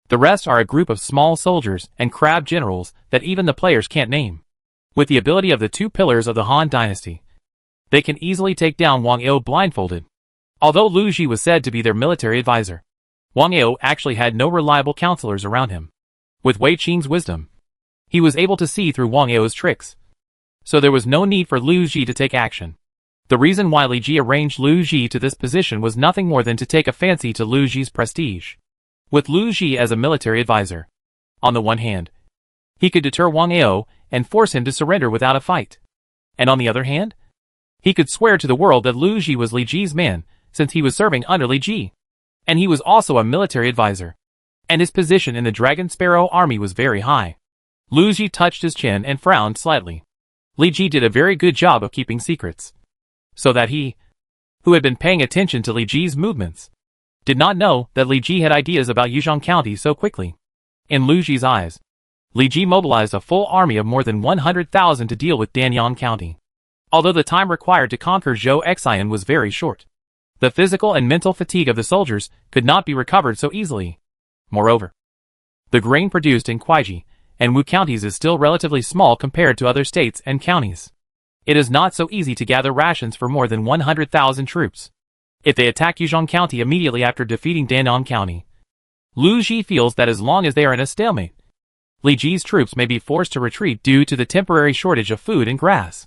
The rest are a group of small soldiers and crab generals that even the players can't name. With the ability of the 2 pillars of the Han dynasty, they can easily take down Wang Yao blindfolded. Although Liu Ji was said to be their military advisor, Wang Yao actually had no reliable counselors around him. With Wei Qing's wisdom, he was able to see through Wang Yao's tricks, so there was no need for Lu Ji to take action. The reason why Li Ji arranged Lu Ji to this position was nothing more than to take a fancy to Lu Ji's prestige. With Lu Ji as a military advisor, on the one hand, he could deter Wang Yao and force him to surrender without a fight. And on the other hand, he could swear to the world that Lu Ji was Li Ji's man, since he was serving under Li Ji. And he was also a military advisor, and his position in the Dragon Sparrow army was very high. Lu Ji touched his chin and frowned slightly. Li Ji did a very good job of keeping secrets, so that he, who had been paying attention to Li Ji's movements, did not know that Li Ji had ideas about Yuzhong County so quickly. In Lu Ji's eyes, Li Ji mobilized a full army of more than 100,000 to deal with Danyang County. Although the time required to conquer Zhou Xian was very short, the physical and mental fatigue of the soldiers could not be recovered so easily. Moreover, the grain produced in Kuaiji and Wu counties is still relatively small compared to other states and counties. It is not so easy to gather rations for more than 100,000 troops. If they attack Yuzhong County immediately after defeating Danyang County, Lu Ji feels that as long as they are in a stalemate, Li Ji's troops may be forced to retreat due to the temporary shortage of food and grass.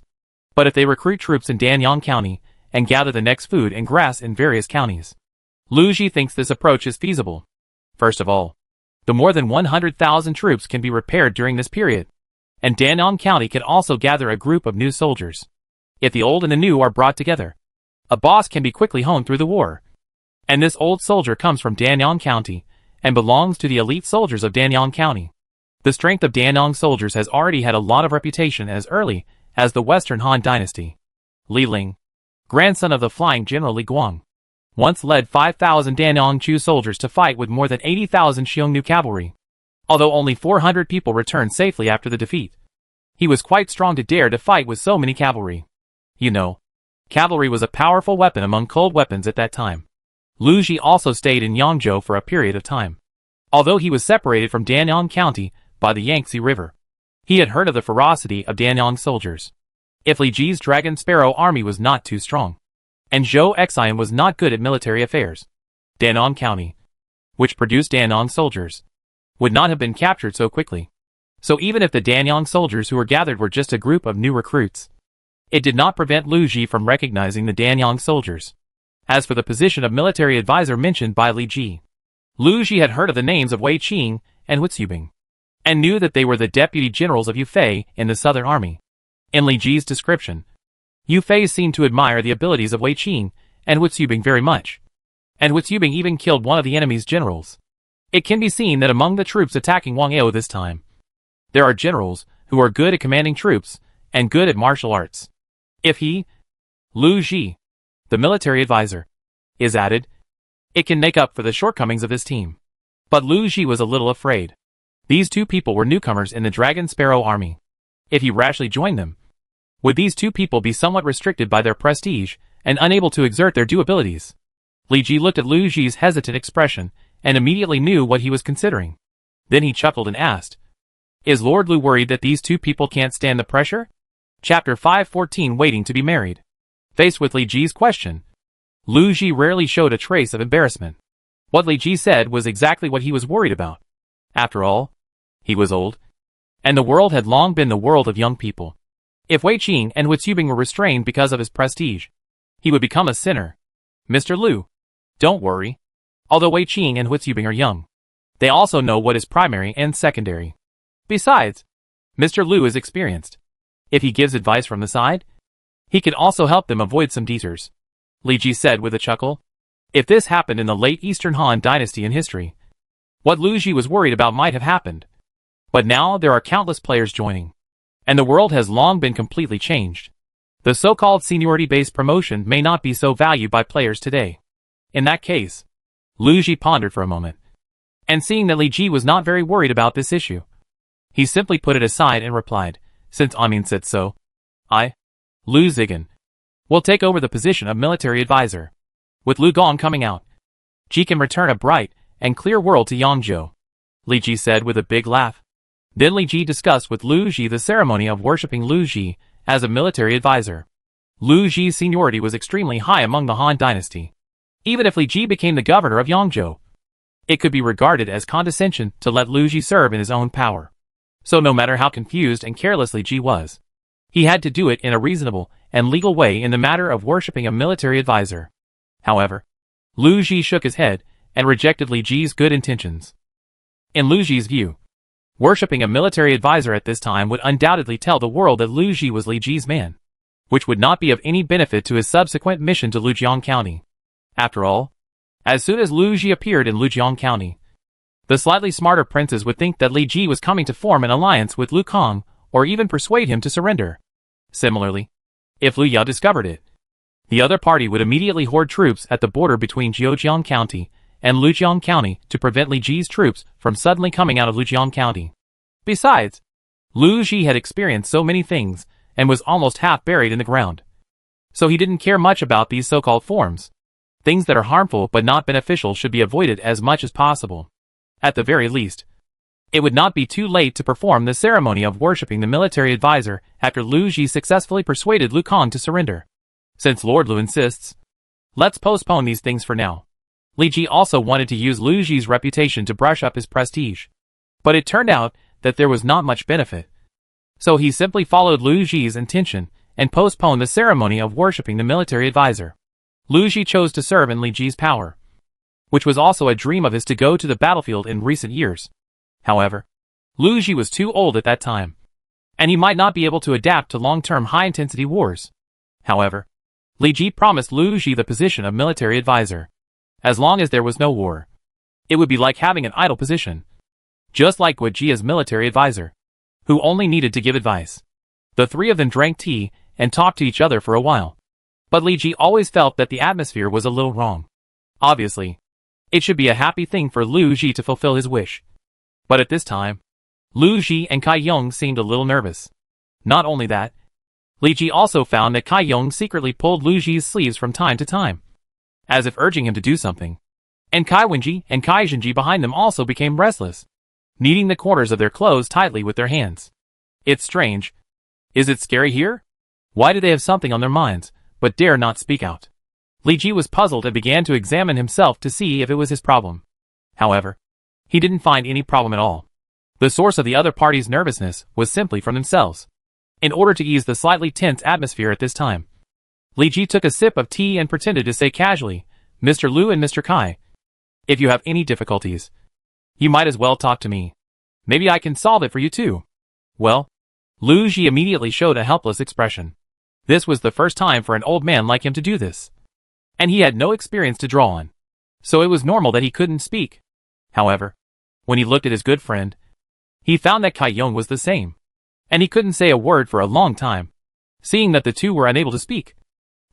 But if they recruit troops in Danyang County and gather the next food and grass in various counties, Lu Ji thinks this approach is feasible. First of all, the more than 100,000 troops can be repaired during this period, and Danyang County can also gather a group of new soldiers. If the old and the new are brought together, a boss can be quickly honed through the war. And this old soldier comes from Danyang County and belongs to the elite soldiers of Danyang County. The strength of Danyang soldiers has already had a lot of reputation as early as the Western Han Dynasty. Li Ling, grandson of the flying general Li Guang, once led 5,000 Danyang Chu soldiers to fight with more than 80,000 Xiongnu cavalry. Although only 400 people returned safely after the defeat, he was quite strong to dare to fight with so many cavalry. You know, cavalry was a powerful weapon among cold weapons at that time. Lu Ji also stayed in Yangzhou for a period of time. Although he was separated from Danyang County by the Yangtze River, he had heard of the ferocity of Danyang soldiers. If Li Ji's Dragon Sparrow army was not too strong, and Zhou Xian was not good at military affairs, Danyang County, which produced Danyang soldiers, would not have been captured so quickly. So even if the Danyang soldiers who were gathered were just a group of new recruits, it did not prevent Lu Ji from recognizing the Danyang soldiers. As for the position of military advisor mentioned by Li Ji, Lu Ji had heard of the names of Wei Qing and Wu Zubing, and knew that they were the deputy generals of Yu Fei in the Southern Army. In Li Ji's description, Yu Fei seemed to admire the abilities of Wei Qing and Wu Zubing very much, and Wu Zubing even killed one of the enemy's generals. It can be seen that among the troops attacking Wang Yao this time, there are generals who are good at commanding troops and good at martial arts. If he, Lu Ji, the military advisor, is added, it can make up for the shortcomings of this team. But Lu Ji was a little afraid. These two people were newcomers in the Dragon Sparrow army. If he rashly joined them, would these two people be somewhat restricted by their prestige and unable to exert their due abilities? Li Ji looked at Lu Ji's hesitant expression and immediately knew what he was considering. Then he chuckled and asked, "Is Lord Lu worried that these two people can't stand the pressure?" Chapter 514 Waiting to be Married. Faced with Li Ji's question, Lu Ji rarely showed a trace of embarrassment. What Li Ji said was exactly what he was worried about. After all, he was old, and the world had long been the world of young people. If Wei Qing and Wu Zubing were restrained because of his prestige, he would become a sinner. Mr. Lu, don't worry. Although Wei Qing and Wu Zubing are young, they also know what is primary and secondary. Besides, Mr. Lu is experienced. If he gives advice from the side, he can also help them avoid some detours. Li Ji said with a chuckle. If this happened in the late Eastern Han Dynasty in history, what Lu Ji was worried about might have happened. But now there are countless players joining, and the world has long been completely changed. The so-called seniority-based promotion may not be so valued by players today. In that case, Lu Ji pondered for a moment, and seeing that Li Ji was not very worried about this issue, he simply put it aside and replied, "Since Amin said so, I, Lu Zigan, will take over the position of military advisor." With Lu Gong coming out, Ji can return a bright and clear world to Yangzhou, Li Ji said with a big laugh. Then Li Ji discussed with Lu Ji the ceremony of worshipping Lu Ji as a military advisor. Lu Ji's seniority was extremely high among the Han Dynasty. Even if Li Ji became the governor of Yangzhou, It could be regarded as condescension to let Lu Ji serve in his own power. So no matter how confused and careless Li Ji was, he had to do it in a reasonable and legal way in the matter of worshipping a military advisor. However, Lu Ji shook his head and rejected Li Ji's good intentions. In Lu Ji's view, worshipping a military advisor at this time would undoubtedly tell the world that Lu Ji was Li Ji's man, which would not be of any benefit to his subsequent mission to Lujiang County. After all, as soon as Lu Ji appeared in Lujiang County, the slightly smarter princes would think that Li Ji was coming to form an alliance with Lu Kang, or even persuade him to surrender. Similarly, if Lu Yao discovered it, the other party would immediately hoard troops at the border between Jiujiang County and Lujiang County to prevent Li Ji's troops from suddenly coming out of Lujiang County. Besides, Lu Ji had experienced so many things and was almost half buried in the ground. So he didn't care much about these so-called forms. Things that are harmful but not beneficial should be avoided as much as possible. At the very least, it would not be too late to perform the ceremony of worshipping the military advisor after Lu Ji successfully persuaded Lu Kang to surrender. Since Lord Lu insists, let's postpone these things for now. Li Ji also wanted to use Lu Ji's reputation to brush up his prestige. But it turned out that there was not much benefit. So he simply followed Lu Ji's intention and postponed the ceremony of worshipping the military advisor. Lu Ji chose to serve in Li Ji's power, which was also a dream of his to go to the battlefield in recent years. However, Lu Ji was too old at that time, and he might not be able to adapt to long-term high-intensity wars. However, Li Ji promised Lu Ji the position of military advisor. As long as there was no war, it would be like having an idle position, just like Guo Ji's military advisor, who only needed to give advice. The three of them drank tea and talked to each other for a while. But Li Ji always felt that the atmosphere was a little wrong. Obviously, it should be a happy thing for Lu Ji to fulfill his wish. But at this time, Lu Ji and Kai Yong seemed a little nervous. Not only that, Li Ji also found that Kai Yong secretly pulled Lu Ji's sleeves from time to time, as if urging him to do something. And Kai Wenji and Kai Zhenji behind them also became restless, kneading the corners of their clothes tightly with their hands. It's strange. Is it scary here? Why do they have something on their minds, but dare not speak out? Li Ji was puzzled and began to examine himself to see if it was his problem. However, he didn't find any problem at all. The source of the other party's nervousness was simply from themselves. In order to ease the slightly tense atmosphere at this time, Li Ji took a sip of tea and pretended to say casually, "Mr. Lu and Mr. Kai, if you have any difficulties, you might as well talk to me. Maybe I can solve it for you too." Well, Lu Ji immediately showed a helpless expression. This was the first time for an old man like him to do this, and he had no experience to draw on, so it was normal that he couldn't speak. However, when he looked at his good friend, he found that Kai Yong was the same, and he couldn't say a word for a long time. Seeing that the two were unable to speak,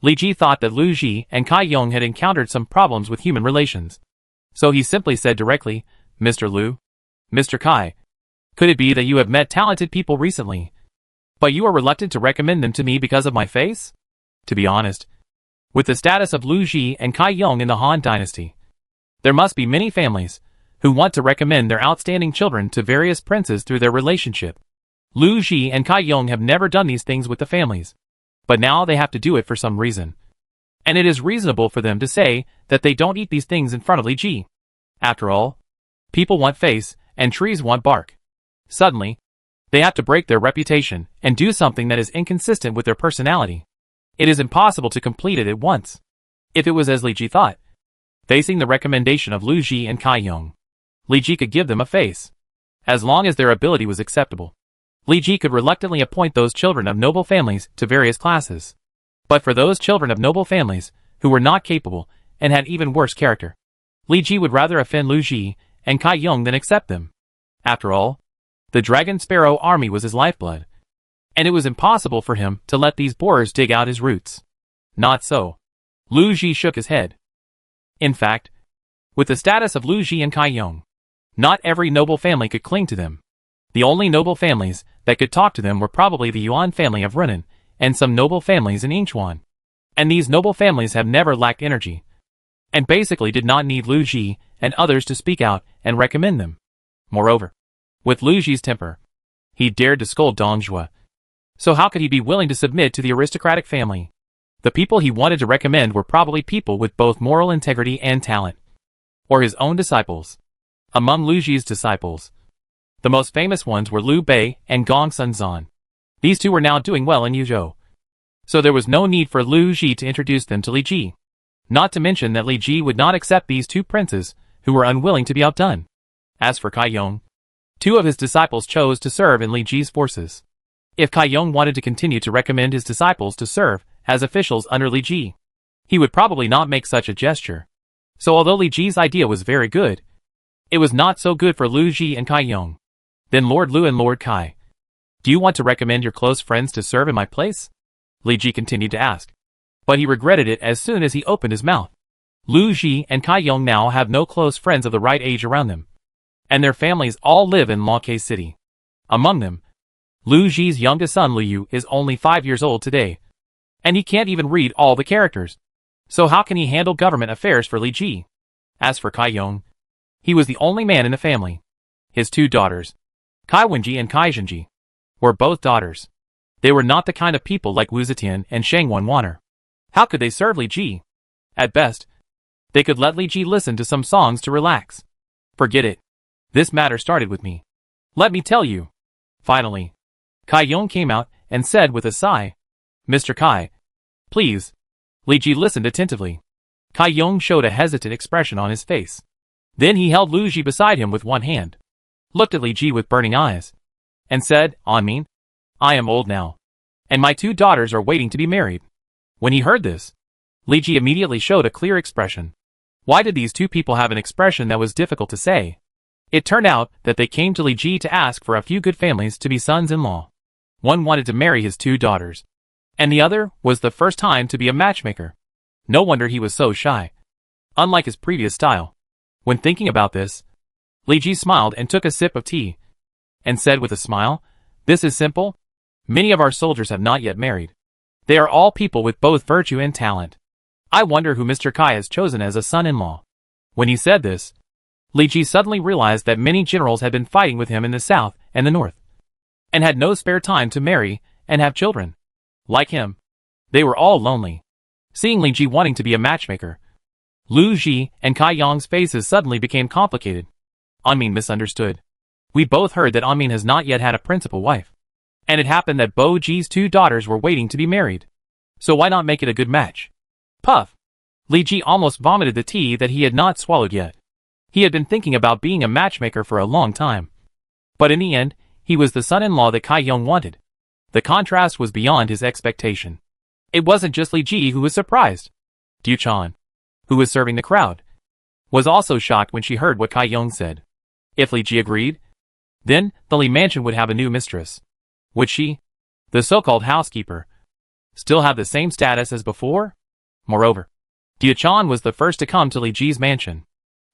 Li Ji thought that Lu Ji and Kai Yong had encountered some problems with human relations. So he simply said directly, "Mr. Lu, Mr. Kai, could it be that you have met talented people recently, but you are reluctant to recommend them to me because of my face?" To be honest, with the status of Lu Ji and Kai Yong in the Han Dynasty, there must be many families who want to recommend their outstanding children to various princes through their relationship. Lu Ji and Kai Yong have never done these things with the families, but now they have to do it for some reason. And it is reasonable for them to say that they don't eat these things in front of Li Ji. After all, people want face, and trees want bark. Suddenly, they have to break their reputation and do something that is inconsistent with their personality. It is impossible to complete it at once. If it was as Li Ji thought, facing the recommendation of Lu Ji and Kai Yong, Li Ji could give them a face. As long as their ability was acceptable, Li Ji could reluctantly appoint those children of noble families to various classes. But for those children of noble families who were not capable and had even worse character, Li Ji would rather offend Lu Ji and Kai Yong than accept them. After all, the Dragon Sparrow army was his lifeblood, and it was impossible for him to let these borers dig out his roots. Not so. Lu Ji shook his head. In fact, with the status of Lu Ji and Kai Yong, not every noble family could cling to them. The only noble families that could talk to them were probably the Yuan family of Renan and some noble families in Yingchuan. And these noble families have never lacked energy, and basically did not need Lu Ji and others to speak out and recommend them. Moreover, with Lu Ji's temper, he dared to scold Dong Zhuo. So how could he be willing to submit to the aristocratic family? The people he wanted to recommend were probably people with both moral integrity and talent, or his own disciples. Among Lu Ji's disciples, the most famous ones were Liu Bei and Gong Sunzan. These two were now doing well in Yuzhou, so there was no need for Liu Ji to introduce them to Li Ji. Not to mention that Li Ji would not accept these two princes, who were unwilling to be outdone. As for Kai Yong, two of his disciples chose to serve in Li Ji's forces. If Kai Yong wanted to continue to recommend his disciples to serve as officials under Li Ji, he would probably not make such a gesture. So although Li Ji's idea was very good, it was not so good for Liu Ji and Kai Yong. Then Lord Liu and Lord Kai, do you want to recommend your close friends to serve in my place? Li Ji continued to ask. But he regretted it as soon as he opened his mouth. Liu Ji and Kai Yong now have no close friends of the right age around them, and their families all live in Luoke City. Among them, Liu Ji's youngest son Liu is only 5 years old today, and he can't even read all the characters. So how can he handle government affairs for Li Ji? As for Kai Yong, he was the only man in the family. His two daughters, Kai Wenji and Kai Zhenji, were both daughters. They were not the kind of people like Wu Zetian and Shang Wanwaner. How could they serve Li Ji? At best, they could let Li Ji listen to some songs to relax. Forget it. This matter started with me. Let me tell you. Finally, Kai Yong came out and said with a sigh, Mr. Kai, please. Li Ji listened attentively. Kai Yong showed a hesitant expression on his face. Then he held Liu Ji beside him with one hand, looked at Li Ji with burning eyes, and said, Anmin, I am old now, and my two daughters are waiting to be married. When he heard this, Li Ji immediately showed a clear expression. Why did these two people have an expression that was difficult to say? It turned out that they came to Li Ji to ask for a few good families to be sons-in-law. One wanted to marry his two daughters, and the other was the first time to be a matchmaker. No wonder he was so shy. Unlike his previous style. When thinking about this, Li Ji smiled and took a sip of tea, and said with a smile, This is simple. Many of our soldiers have not yet married. They are all people with both virtue and talent. I wonder who Mr. Kai has chosen as a son-in-law. When he said this, Li Ji suddenly realized that many generals had been fighting with him in the south and the north, and had no spare time to marry and have children. Like him, they were all lonely. Seeing Li Ji wanting to be a matchmaker, Liu Ji and Kai Yong's faces suddenly became complicated. Anmin misunderstood. We both heard that Anmin has not yet had a principal wife, and it happened that Bo Ji's two daughters were waiting to be married. So why not make it a good match? Puff! Li Ji almost vomited the tea that he had not swallowed yet. He had been thinking about being a matchmaker for a long time. But in the end, he was the son-in-law that Kai Yong wanted. The contrast was beyond his expectation. It wasn't just Li Ji who was surprised. Du Chan, who was serving the crowd, was also shocked when she heard what Kai Yong said. If Li Ji agreed, then the Li mansion would have a new mistress. Would she, the so-called housekeeper, still have the same status as before? Moreover, Du Chan was the first to come to Li Ji's mansion.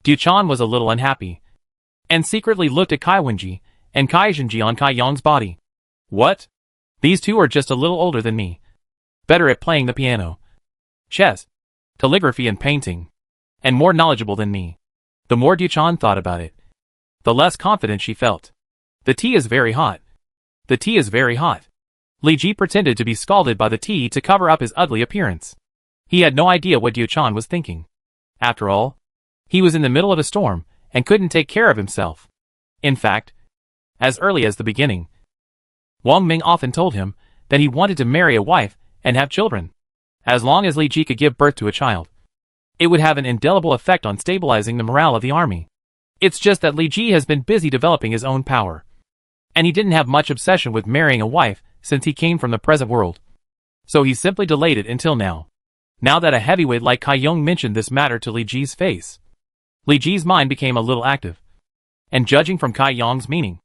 Du Chan was a little unhappy, and secretly looked at Kai Wenji and Kai Zhenji on Kai Yong's body. What? These two are just a little older than me. Better at playing the piano, chess, calligraphy and painting, and more knowledgeable than me. The more Du Chan thought about it, the less confident she felt. The tea is very hot. The tea is very hot. Li Ji pretended to be scalded by the tea to cover up his ugly appearance. He had no idea what Du Chan was thinking. After all, he was in the middle of a storm and couldn't take care of himself. In fact, as early as the beginning, Wang Ming often told him that he wanted to marry a wife and have children. As long as Li Ji could give birth to a child, it would have an indelible effect on stabilizing the morale of the army. It's just that Li Ji has been busy developing his own power, and he didn't have much obsession with marrying a wife since he came from the present world. So he simply delayed it until now. Now that a heavyweight like Kai Yong mentioned this matter to Li Ji's face, Li Ji's mind became a little active. And judging from Kai Yong's meaning,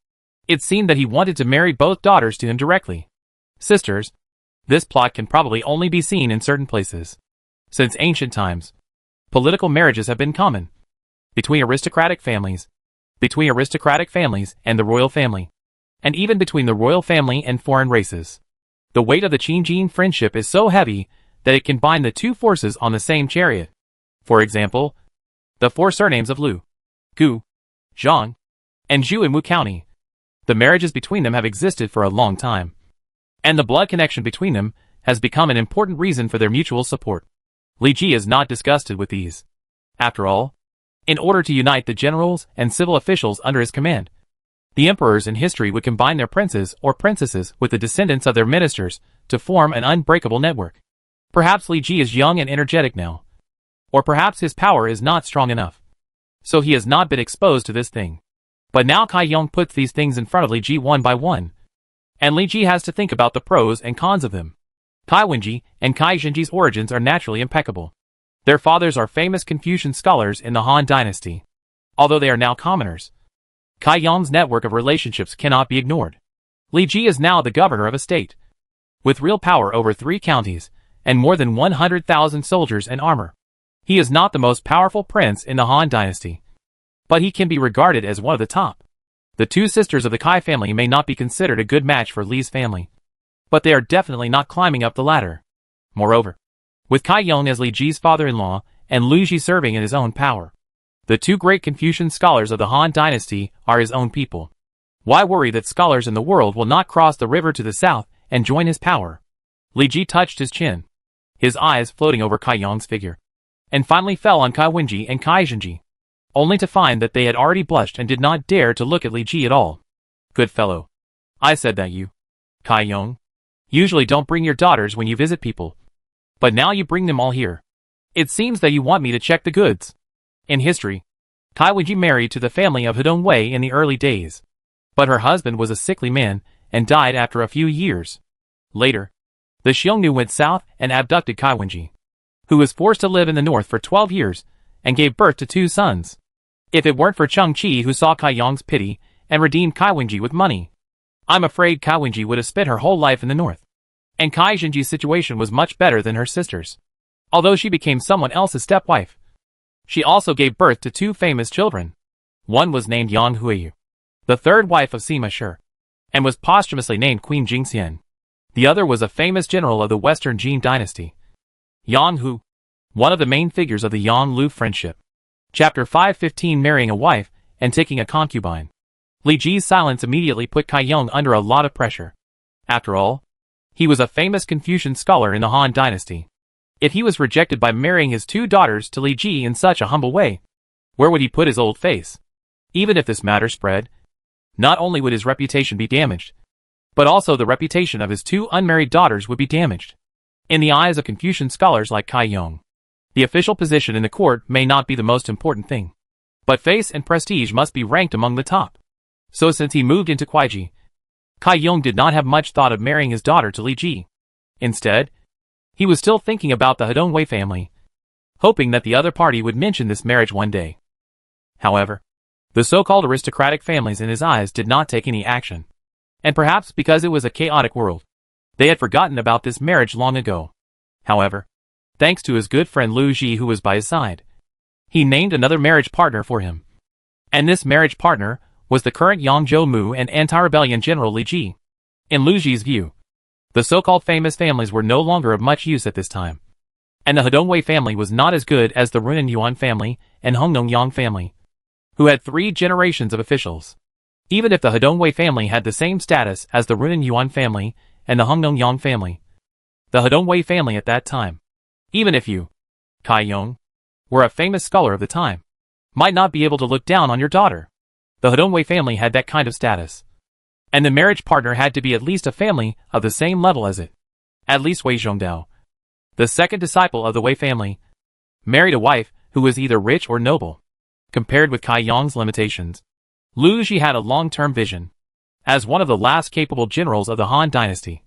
it seemed that he wanted to marry both daughters to him directly. Sisters, this plot can probably only be seen in certain places. Since ancient times, political marriages have been common. Between aristocratic families and the royal family, and even between the royal family and foreign races. The weight of the Qingjin friendship is so heavy that it can bind the two forces on the same chariot. For example, the four surnames of Liu, Gu, Zhang, and Zhu in Wu County. The marriages between them have existed for a long time, and the blood connection between them has become an important reason for their mutual support. Li Ji is not disgusted with these. After all, in order to unite the generals and civil officials under his command. The emperors in history would combine their princes or princesses with the descendants of their ministers to form an unbreakable network. Perhaps Li Ji is young and energetic now. Or perhaps his power is not strong enough. So he has not been exposed to this thing. But now Kai Yong puts these things in front of Li Ji one by one. And Li Ji has to think about the pros and cons of them. Kai Wenji and Kai Zhenji's origins are naturally impeccable. Their fathers are famous Confucian scholars in the Han dynasty. Although they are now commoners, Kai Yong's network of relationships cannot be ignored. Li Ji is now the governor of a state, with real power over 3 counties, and more than 100,000 soldiers and armor. He is not the most powerful prince in the Han dynasty, but he can be regarded as one of the top. The 2 sisters of the Kai family may not be considered a good match for Li's family, but they are definitely not climbing up the ladder. Moreover, with Kai Yong as Li Ji's father-in-law and Lu Ji serving in his own power, the 2 great Confucian scholars of the Han dynasty are his own people. Why worry that scholars in the world will not cross the river to the south and join his power? Li Ji touched his chin, his eyes floating over Kai Yong's figure, and finally fell on Kai Wenji and Kai Zhenji, only to find that they had already blushed and did not dare to look at Li Ji at all. Good fellow. I said that you, Kai Yong, usually don't bring your daughters when you visit people. But now you bring them all here. It seems that you want me to check the goods. In history, Kai Wenji married to the family of Hedong Wei in the early days. But her husband was a sickly man and died after a few years. Later, the Xiongnu went south and abducted Kai Wenji, who was forced to live in the north for 12 years and gave birth to 2 sons. If it weren't for Cheng Qi, who saw Kai Yong's pity and redeemed Kai Wenji with money, I'm afraid Kai Wenji would have spent her whole life in the north. And Kai Zhenji's situation was much better than her sister's. Although she became someone else's stepwife, she also gave birth to 2 famous children. One was named Yang Huiyu, the 3rd wife of Sima Shi, and was posthumously named Queen Jingxian. The other was a famous general of the Western Jin dynasty, Yang Hu, one of the main figures of the Yang-Lu friendship. Chapter 515, Marrying a Wife and Taking a Concubine. Li Ji's silence immediately put Kai Yong under a lot of pressure. After all, he was a famous Confucian scholar in the Han dynasty. If he was rejected by marrying his 2 daughters to Li Ji in such a humble way, where would he put his old face? Even if this matter spread, not only would his reputation be damaged, but also the reputation of his 2 unmarried daughters would be damaged. In the eyes of Confucian scholars like Kai Yong, the official position in the court may not be the most important thing, but face and prestige must be ranked among the top. So since he moved into Kuaiji, Kai Yong did not have much thought of marrying his daughter to Li Ji. Instead, he was still thinking about the Hedong Wei family, hoping that the other party would mention this marriage one day. However, the so-called aristocratic families in his eyes did not take any action. And perhaps because it was a chaotic world, they had forgotten about this marriage long ago. However, thanks to his good friend Lu Ji, who was by his side, he named another marriage partner for him. And this marriage partner was the current Yangzhou Mu and anti-rebellion general Li Ji. In Lu Ji's view, the so-called famous families were no longer of much use at this time. And the Hedong Wei family was not as good as the Runan Yuan family and Hongnong Yang family, who had 3 generations of officials. Even if the Hedong Wei family had the same status as the Runan Yuan family and the Hongnong Yang family, the Hedong Wei family at that time, even if you, Kai Yong, were a famous scholar of the time, might not be able to look down on your daughter. The Hedong Wei family had that kind of status. And the marriage partner had to be at least a family of the same level as it. At least Wei Zhongdao, the 2nd disciple of the Wei family, married a wife who was either rich or noble. Compared with Kai Yong's limitations, Lu Ji had a long-term vision. As one of the last capable generals of the Han dynasty,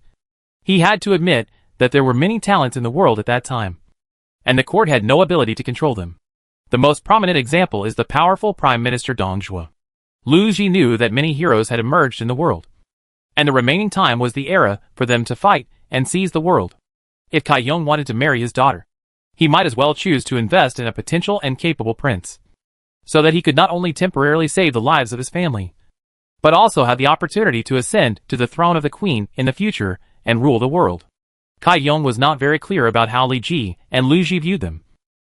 he had to admit that there were many talents in the world at that time, and the court had no ability to control them. The most prominent example is the powerful Prime Minister Dong Zhuo. Lu Ji knew that many heroes had emerged in the world, and the remaining time was the era for them to fight and seize the world. If Kai Yong wanted to marry his daughter, he might as well choose to invest in a potential and capable prince, so that he could not only temporarily save the lives of his family, but also have the opportunity to ascend to the throne of the queen in the future and rule the world. Kai Yong was not very clear about how Li Ji and Lu Ji viewed them,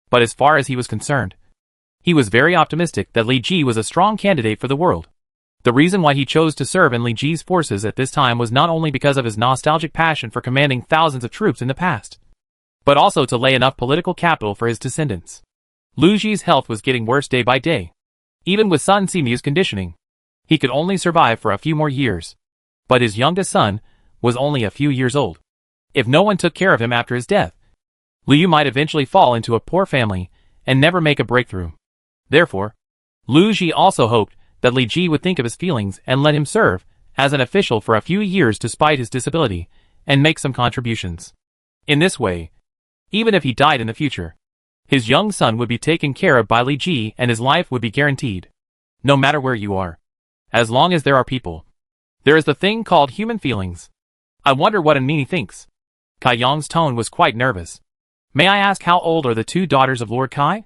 but as far as he was concerned, he was very optimistic that Li Ji was a strong candidate for the world. The reason why he chose to serve in Li Ji's forces at this time was not only because of his nostalgic passion for commanding thousands of troops in the past, but also to lay enough political capital for his descendants. Lu Ji's health was getting worse day by day. Even with Sun Simiu's conditioning, he could only survive for a few more years. But his youngest son was only a few years old. If no one took care of him after his death, Liu might eventually fall into a poor family and never make a breakthrough. Therefore, Lu Ji also hoped that Li Ji would think of his feelings and let him serve as an official for a few years despite his disability and make some contributions. In this way, even if he died in the future, his young son would be taken care of by Li Ji and his life would be guaranteed. No matter where you are, as long as there are people, there is the thing called human feelings. I wonder what Anmini thinks. Kai Yong's tone was quite nervous. May I ask how old are the two daughters of Lord Kai?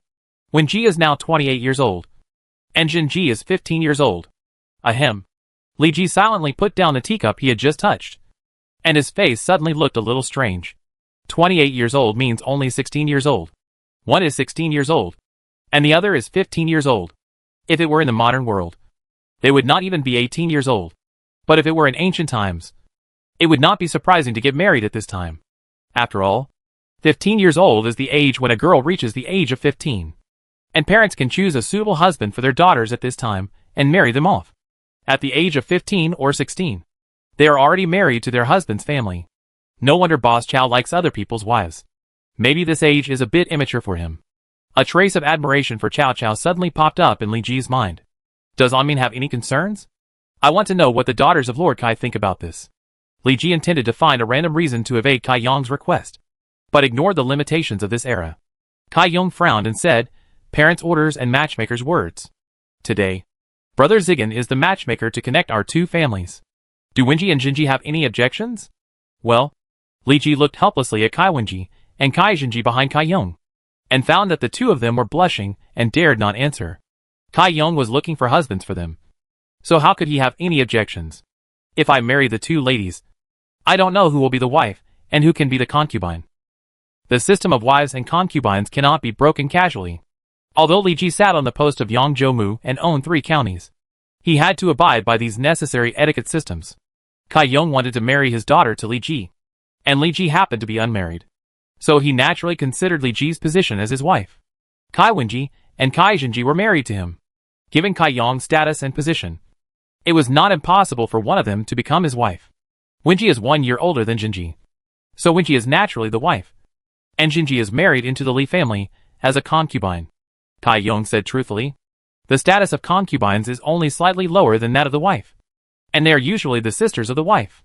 Wen Ji is now 28 years old, and Jin Ji is 15 years old. Ahem. Li Ji silently put down the teacup he had just touched, and his face suddenly looked a little strange. 28 years old means only 16 years old. One is 16 years old, and the other is 15 years old. If it were in the modern world, they would not even be 18 years old. But if it were in ancient times, it would not be surprising to get married at this time. After all, 15 years old is the age when a girl reaches the age of 15. And parents can choose a suitable husband for their daughters at this time and marry them off. At the age of 15 or 16, they are already married to their husband's family. No wonder Boss Chow likes other people's wives. Maybe this age is a bit immature for him. A trace of admiration for Chow Chow suddenly popped up in Li Ji's mind. Does Anmin have any concerns? I want to know what the daughters of Lord Kai think about this. Li Ji intended to find a random reason to evade Kai Yong's request, but ignored the limitations of this era. Kai Yong frowned and said, parents' orders and matchmaker's words. Today, Brother Zigan is the matchmaker to connect our two families. Do Wenji and Jinji have any objections? Well, Li Ji looked helplessly at Kai Wenji and Kai Jinji behind Kai Yong, and found that the two of them were blushing and dared not answer. Kai Yong was looking for husbands for them, so how could he have any objections? If I marry the two ladies, I don't know who will be the wife and who can be the concubine. The system of wives and concubines cannot be broken casually. Although Li Ji sat on the post of Yangzhou Mu and owned 3 counties, he had to abide by these necessary etiquette systems. Kai Yong wanted to marry his daughter to Li Ji, and Li Ji happened to be unmarried, so he naturally considered Li Ji's position as his wife. Kai Wenji and Kai Jinji were married to him, giving Kai Yong status and position. It was not impossible for one of them to become his wife. Wenji is 1 year older than Jinji, so Wenji is naturally the wife, and Jinji is married into the Li family as a concubine. Kai Yong said truthfully. The status of concubines is only slightly lower than that of the wife, and they are usually the sisters of the wife.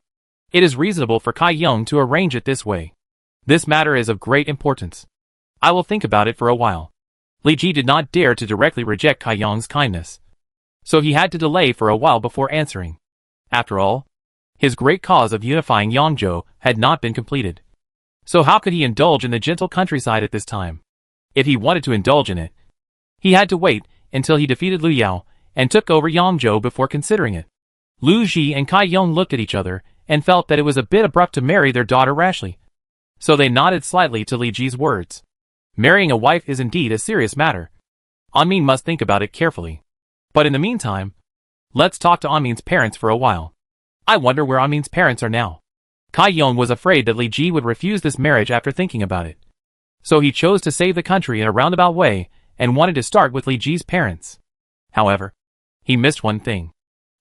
It is reasonable for Kai Yong to arrange it this way. This matter is of great importance. I will think about it for a while. Li Ji did not dare to directly reject Kai Yong's kindness, so he had to delay for a while before answering. After all, his great cause of unifying Yangzhou had not been completed. So how could he indulge in the gentle countryside at this time? If he wanted to indulge in it, he had to wait until he defeated Liu Yao and took over Yangzhou before considering it. Lu Ji and Kai Yong looked at each other and felt that it was a bit abrupt to marry their daughter rashly, so they nodded slightly to Li Ji's words. Marrying a wife is indeed a serious matter. Anmin must think about it carefully. But in the meantime, let's talk to Anmin's parents for a while. I wonder where Anmin's parents are now. Kai Yong was afraid that Li Ji would refuse this marriage after thinking about it, so he chose to save the country in a roundabout way and wanted to start with Li Ji's parents. However, he missed one thing,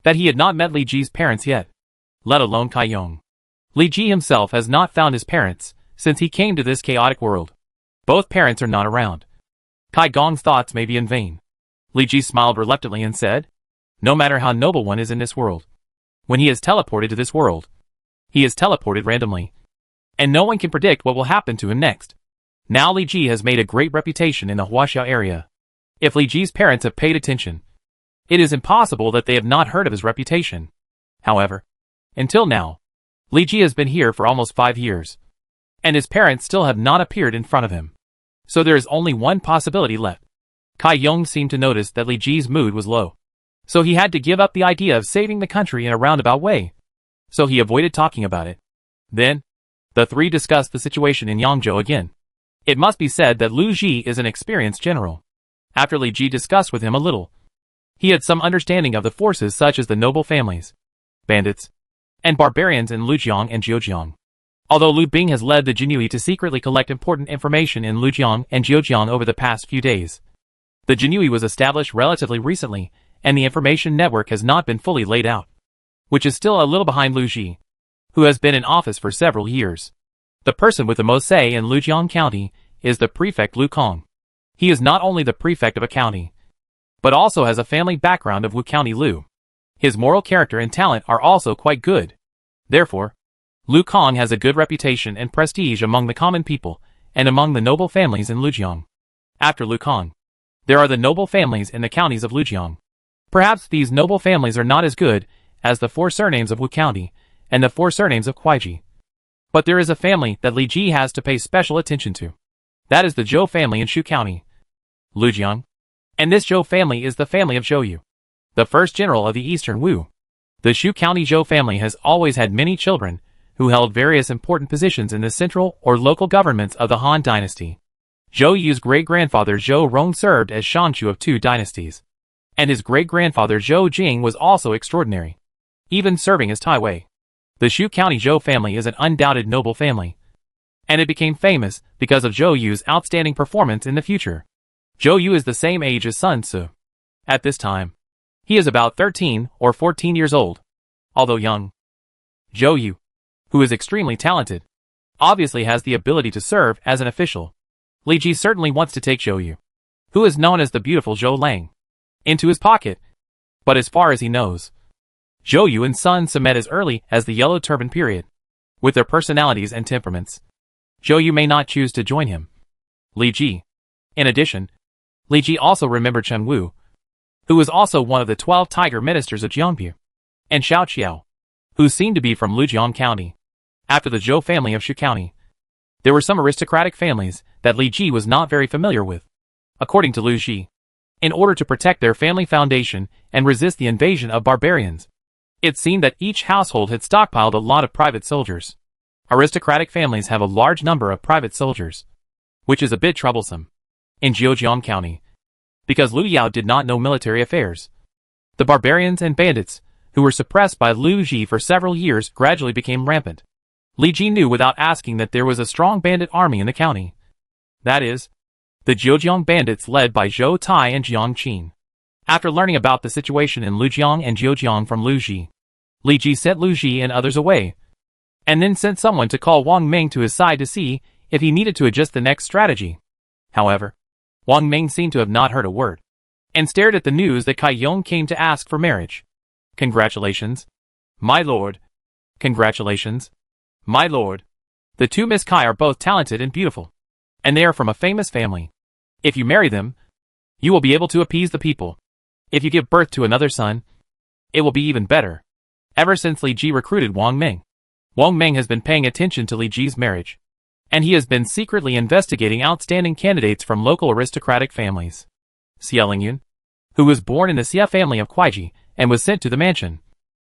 that he had not met Li Ji's parents yet, let alone Kai Yong. Li Ji himself has not found his parents since he came to this chaotic world. Both parents are not around. Kai Gong's thoughts may be in vain. Li Ji smiled reluctantly and said, no matter how noble one is in this world, when he is teleported to this world, he is teleported randomly, and no one can predict what will happen to him next. Now Li Ji has made a great reputation in the Huaxiao area. If Li Ji's parents have paid attention, it is impossible that they have not heard of his reputation. However, until now, Li Ji has been here for almost 5 years, and his parents still have not appeared in front of him. So there is only one possibility left. Kai Yong seemed to notice that Li Ji's mood was low, so he had to give up the idea of saving the country in a roundabout way, so he avoided talking about it. Then, the three discussed the situation in Yangzhou again. It must be said that Lu Ji is an experienced general. After Li Ji discussed with him a little, he had some understanding of the forces such as the noble families, bandits, and barbarians in Lujiang and Zhejiang. Although Lu Bing has led the Jinui to secretly collect important information in Lujiang and Zhejiang over the past few days, The Jinui was established relatively recently, and the information network has not been fully laid out, which is still a little behind Lu Ji, who has been in office for several years. The person with the most say in Lujiang County is the prefect Lu Kong. He is not only the prefect of a county, but also has a family background of Wu County Lu. His moral character and talent are also quite good. Therefore, Lu Kong has a good reputation and prestige among the common people and among the noble families in Lujiang. After Lu Kong, there are the noble families in the counties of Lujiang. Perhaps these noble families are not as good as the 4 surnames of Wu County and the 4 surnames of Kuaiji. But there is a family that Li Ji has to pay special attention to. That is the Zhou family in Shu County, Lujiang. And this Zhou family is the family of Zhou Yu, the first general of the Eastern Wu. The Shu County Zhou family has always had many children who held various important positions in the central or local governments of the Han dynasty. Zhou Yu's great-grandfather Zhou Rong served as Shanchu of 2 dynasties, and his great-grandfather Zhou Jing was also extraordinary, even serving as Tai Wei. The Shu County Zhou family is an undoubted noble family, and it became famous because of Zhou Yu's outstanding performance in the future. Zhou Yu is the same age as Sun Tzu. At this time, he is about 13 or 14 years old. Although young, Zhou Yu, who is extremely talented, obviously has the ability to serve as an official. Li Ji certainly wants to take Zhou Yu, who is known as the beautiful Zhou Lang, into his pocket. But as far as he knows, Zhou Yu and Sun Tzu met as early as the Yellow Turban period. With their personalities and temperaments, Zhou Yu may not choose to join him. Li Ji. In addition, Li Ji also remembered Chen Wu, who was also one of the 12 tiger ministers of Jiangbu, and Xiao Qiao, who seemed to be from Lujiang County. After the Zhou family of Shu County, there were some aristocratic families that Li Ji was not very familiar with. According to Lu Ji, in order to protect their family foundation and resist the invasion of barbarians, it seemed that each household had stockpiled a lot of private soldiers. Aristocratic families have a large number of private soldiers, which is a bit troublesome in Zhejiang County, because Lu Yao did not know military affairs. The barbarians and bandits, who were suppressed by Lu Ji for several years, gradually became rampant. Li Ji knew without asking that there was a strong bandit army in the county. That is, the Zhejiang bandits led by Zhou Tai and Jiang Qin. After learning about the situation in Lujiang and Zhejiang from Lu Ji, Li Ji sent Lu Ji and others away, and then sent someone to call Wang Ming to his side to see if he needed to adjust the next strategy. However, Wang Ming seemed to have not heard a word, and stared at the news that Kai Yong came to ask for marriage. Congratulations, my lord. Congratulations, my lord. The 2 Miss Kai are both talented and beautiful, and they are from a famous family. If you marry them, you will be able to appease the people. If you give birth to another son, it will be even better. Ever since Li Ji recruited Wang Ming has been paying attention to Li Ji's marriage, and he has been secretly investigating outstanding candidates from local aristocratic families. Xia Lingyun, who was born in the Xia family of Kuaiji and was sent to the mansion,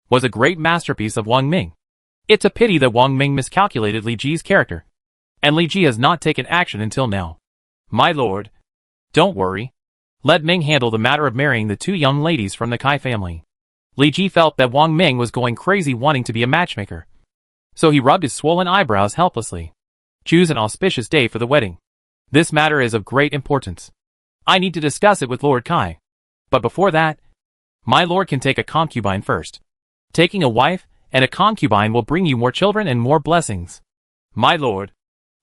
was a great masterpiece of Wang Ming. It's a pity that Wang Ming miscalculated Li Ji's character, and Li Ji has not taken action until now. My lord, don't worry. Let Ming handle the matter of marrying the 2 young ladies from the Kai family. Li Ji felt that Wang Ming was going crazy wanting to be a matchmaker, so he rubbed his swollen eyebrows helplessly. Choose an auspicious day for the wedding. This matter is of great importance. I need to discuss it with Lord Kai. But before that, my lord can take a concubine first. Taking a wife and a concubine will bring you more children and more blessings. My lord,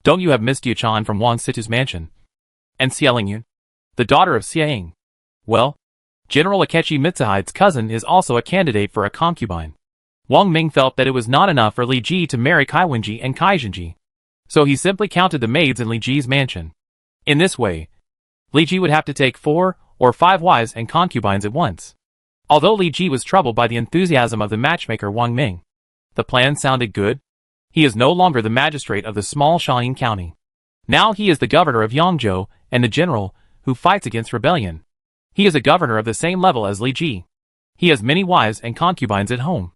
don't you have Miss Diachan from Wang Situ's mansion? And Xia Lingyun, the daughter of Xia Ying. Well, General Akechi Mitsuhide's cousin is also a candidate for a concubine. Wang Ming felt that it was not enough for Li Ji to marry Kai Wenji and Kai Zhenji, so he simply counted the maids in Li Ji's mansion. In this way, Li Ji would have to take 4 or 5 wives and concubines at once. Although Li Ji was troubled by the enthusiasm of the matchmaker Wang Ming, the plan sounded good. He is no longer the magistrate of the small Shaoyin County. Now he is the governor of Yangzhou and the general who fights against rebellion. He is a governor of the same level as Li Ji. He has many wives and concubines at home.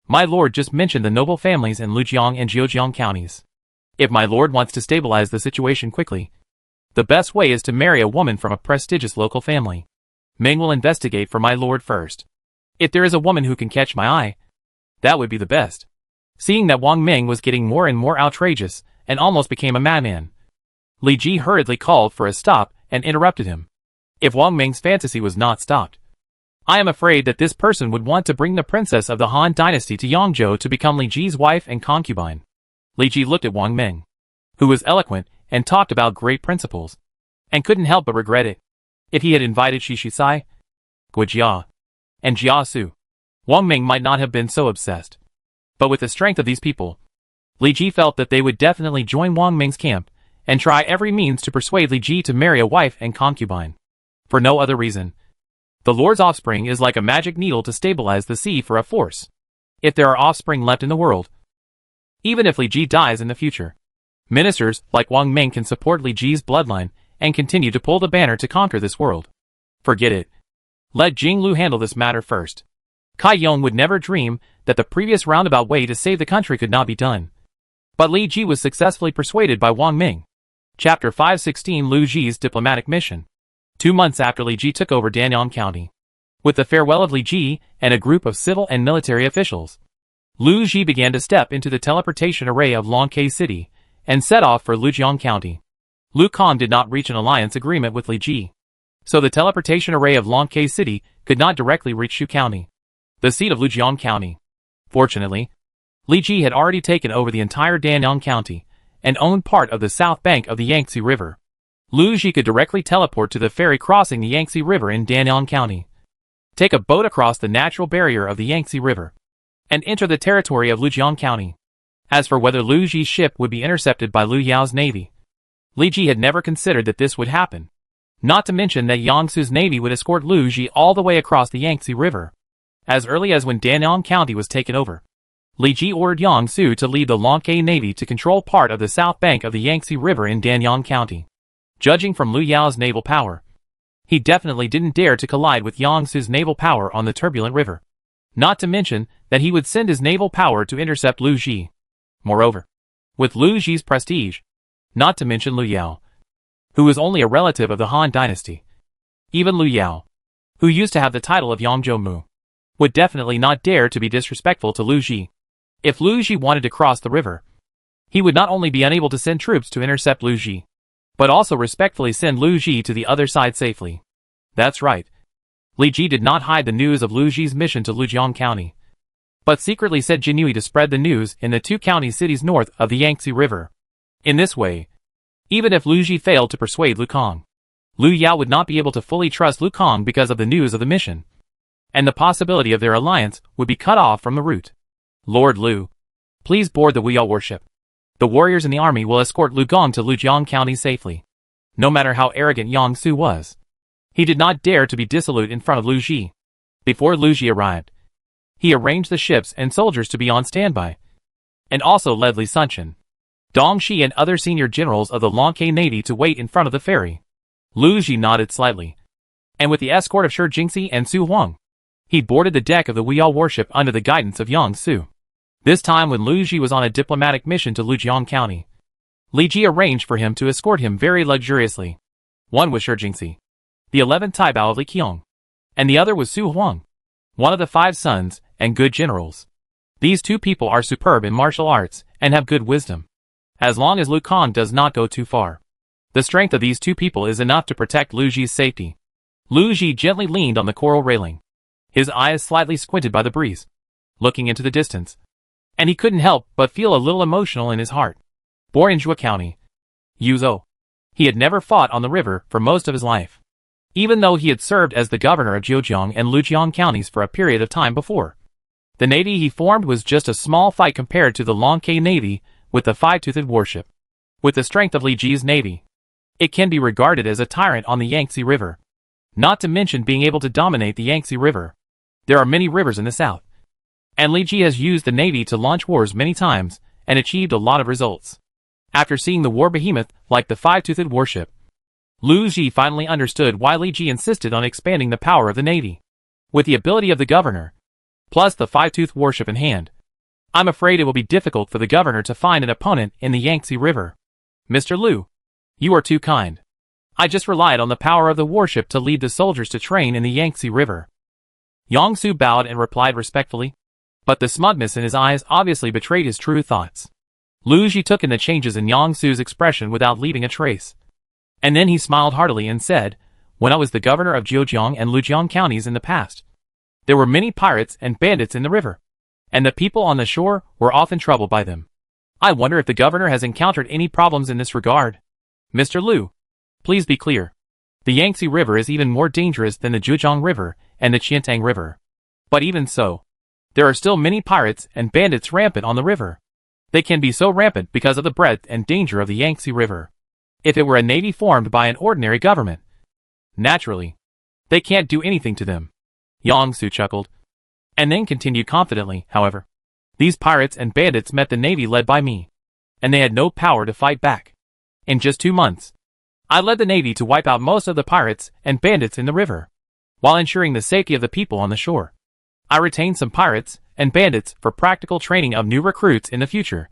My lord just mentioned the noble families in Lujiang and Zhejiang counties. If my lord wants to stabilize the situation quickly, the best way is to marry a woman from a prestigious local family. Ming will investigate for my lord first. If there is a woman who can catch my eye, that would be the best. Seeing that Wang Ming was getting more and more outrageous and almost became a madman, Li Ji hurriedly called for a stop and interrupted him. if Wang Ming's fantasy was not stopped. I am afraid that this person would want to bring the princess of the Han dynasty to Yangzhou to become Li Ji's wife and concubine. Li Ji looked at Wang Ming, who was eloquent and talked about great principles, and couldn't help but regret it. If he had invited Shi Shicai, Guijia, and Jia Su, Wang Ming might not have been so obsessed. But with the strength of these people, Li Ji felt that they would definitely join Wang Ming's camp and try every means to persuade Li Ji to marry a wife and concubine. For no other reason. The Lord's offspring is like a magic needle to stabilize the sea for a force. If there are offspring left in the world, even if Li Ji dies in the future, ministers like Wang Ming can support Li Ji's bloodline and continue to pull the banner to conquer this world. Forget it. Let Jing Lu handle this matter first. Kai Yong would never dream that the previous roundabout way to save the country could not be done. But Li Ji was successfully persuaded by Wang Ming. Chapter 516 Lu Ji's Diplomatic Mission. 2 months after Li Ji took over Danyang County, with the farewell of Li Ji and a group of civil and military officials, Lu Ji began to step into the teleportation array of Longkai City and set off for Lujiang County. Lu Kang did not reach an alliance agreement with Li Ji, so the teleportation array of Longkai City could not directly reach Shu County, the seat of Lujiang County. Fortunately, Li Ji had already taken over the entire Danyang County and owned part of the south bank of the Yangtze River. Lu Ji could directly teleport to the ferry crossing the Yangtze River in Danyang County, take a boat across the natural barrier of the Yangtze River, and enter the territory of Lujiang County. As for whether Lu Ji's ship would be intercepted by Liu Yao's navy, Li Ji had never considered that this would happen. Not to mention that Yang Su's navy would escort Lu Ji all the way across the Yangtze River. As early as when Danyang County was taken over, Li Ji ordered Yang Su to lead the Longkai Navy to control part of the south bank of the Yangtze River in Danyang County. Judging from Liu Yao's naval power, he definitely didn't dare to collide with Yang Su's naval power on the turbulent river. Not to mention that he would send his naval power to intercept Lu Ji. Moreover, with Lu Ji's prestige, not to mention Liu Yao, who was only a relative of the Han dynasty, even Liu Yao, who used to have the title of Yangzhou Mu, would definitely not dare to be disrespectful to Lu Ji. If Lu Ji wanted to cross the river, he would not only be unable to send troops to intercept Lu Ji, but also respectfully send Lu Ji to the other side safely. That's right. Li Ji did not hide the news of Lu Ji's mission to Lujiang County, but secretly sent Jinui to spread the news in the 2 county cities north of the Yangtze River. In this way, even if Lu Ji failed to persuade Lu Kang, Liu Yao would not be able to fully trust Lu Kang because of the news of the mission, and the possibility of their alliance would be cut off from the root. Lord Lu, please board the Wuyao warship. The warriors in the army will escort Lu Gong to Lujiang County safely. No matter how arrogant Yang Su was, he did not dare to be dissolute in front of Lu Ji. Before Lu Ji arrived, he arranged the ships and soldiers to be on standby, and also led Li Sunchen, Dong Shi and other senior generals of the Longkai Navy to wait in front of the ferry. Lu Ji nodded slightly, and with the escort of Shi Jingxi and Su Huang, he boarded the deck of the Wuyao warship under the guidance of Yang Su. This time when Lu Ji was on a diplomatic mission to Lujiang County, Li Ji arranged for him to escort him very luxuriously. One was Shi Jingxi, the 11th Taibao of Li Qiong, and the other was Su Huang, one of the 5 sons and good generals. These 2 people are superb in martial arts and have good wisdom. As long as Lu Kang does not go too far, the strength of these 2 people is enough to protect Lu Ji's safety. Lu Ji gently leaned on the coral railing, his eyes slightly squinted by the breeze, looking into the distance, and he couldn't help but feel a little emotional in his heart. Born in Zhuo County, Yuzhou, he had never fought on the river for most of his life, even though he had served as the governor of Zhejiang and Lujiang counties for a period of time before. The navy he formed was just a small fight compared to the Longkai Navy with the 5-toothed warship. With the strength of Li Ji's navy, it can be regarded as a tyrant on the Yangtze River. Not to mention being able to dominate the Yangtze River. There are many rivers in the south, and Li Ji has used the navy to launch wars many times and achieved a lot of results. After seeing the war behemoth like the 5-toothed warship, Lu Ji finally understood why Li Ji insisted on expanding the power of the navy. With the ability of the governor, plus the 5-toothed warship in hand, I'm afraid it will be difficult for the governor to find an opponent in the Yangtze River. Mr. Lu, you are too kind. I just relied on the power of the warship to lead the soldiers to train in the Yangtze River. Yang Su bowed and replied respectfully, but the smugness in his eyes obviously betrayed his true thoughts. Lu Ji took in the changes in Yang Su's expression without leaving a trace, and then he smiled heartily and said, when I was the governor of Zhejiang and Lujiang counties in the past. There were many pirates and bandits in the river, and the people on the shore were often troubled by them. I wonder if the governor has encountered any problems in this regard. Mr. Liu, please be clear. The Yangtze River is even more dangerous than the Zhejiang River and the Qiantang River. But even so, there are still many pirates and bandits rampant on the river. They can be so rampant because of the breadth and danger of the Yangtze River. If it were a navy formed by an ordinary government, naturally, they can't do anything to them. Yang Su chuckled, and then continued confidently, however. These pirates and bandits met the navy led by me, and they had no power to fight back. In just 2 months, I led the navy to wipe out most of the pirates and bandits in the river, while ensuring the safety of the people on the shore. I retained some pirates and bandits for practical training of new recruits in the future.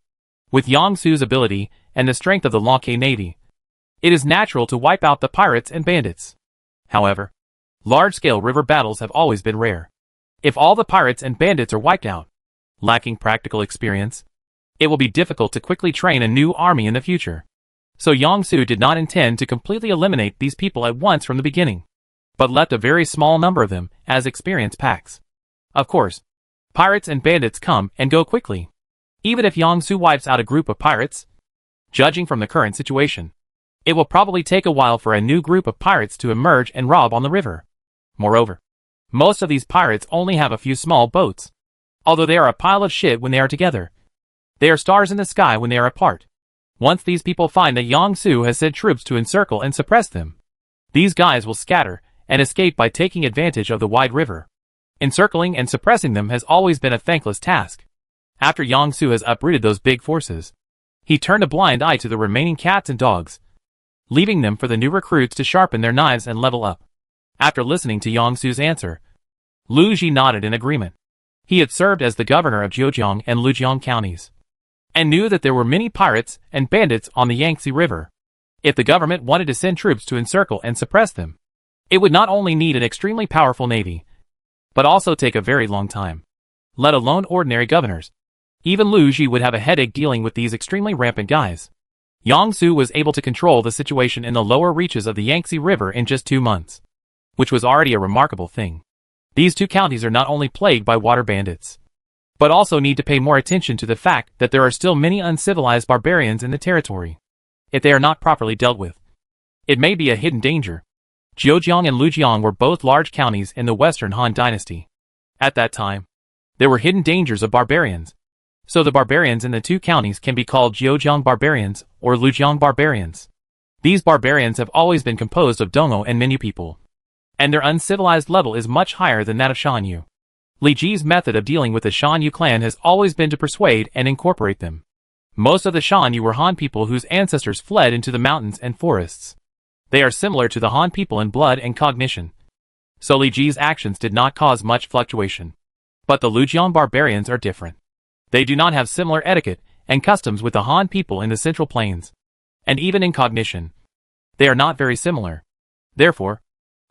With Yang Su's ability and the strength of the Longke Navy, it is natural to wipe out the pirates and bandits. However, large-scale river battles have always been rare. If all the pirates and bandits are wiped out, lacking practical experience, it will be difficult to quickly train a new army in the future. So Yang Su did not intend to completely eliminate these people at once from the beginning, but left a very small number of them as experience packs. Of course, pirates and bandits come and go quickly. Even if Yang Su wipes out a group of pirates, judging from the current situation, it will probably take a while for a new group of pirates to emerge and rob on the river. Moreover, most of these pirates only have a few small boats. Although they are a pile of shit when they are together, they are stars in the sky when they are apart. Once these people find that Yang Su has sent troops to encircle and suppress them, these guys will scatter and escape by taking advantage of the wide river. Encircling and suppressing them has always been a thankless task. After Yang Su has uprooted those big forces, he turned a blind eye to the remaining cats and dogs, leaving them for the new recruits to sharpen their knives and level up. After listening to Yang Su's answer, Lu Ji nodded in agreement. He had served as the governor of Zhejiang and Lujiang counties, and knew that there were many pirates and bandits on the Yangtze River. If the government wanted to send troops to encircle and suppress them, it would not only need an extremely powerful navy, but also take a very long time. Let alone ordinary governors. Even Lu Ji would have a headache dealing with these extremely rampant guys. Yang Su was able to control the situation in the lower reaches of the Yangtze River in just 2 months, which was already a remarkable thing. These two counties are not only plagued by water bandits, but also need to pay more attention to the fact that there are still many uncivilized barbarians in the territory. If they are not properly dealt with, it may be a hidden danger. Zhejiang and Lujiang were both large counties in the Western Han Dynasty. At that time, there were hidden dangers of barbarians, so the barbarians in the two counties can be called Zhejiang barbarians or Lujiang barbarians. These barbarians have always been composed of Dongou and Minyu people, and their uncivilized level is much higher than that of Shanyu. Li Ji's method of dealing with the Shanyu clan has always been to persuade and incorporate them. Most of the Shanyu were Han people whose ancestors fled into the mountains and forests. They are similar to the Han people in blood and cognition, so Li Ji's actions did not cause much fluctuation. But the Lujiang barbarians are different. They do not have similar etiquette and customs with the Han people in the Central Plains, and even in cognition, they are not very similar. Therefore,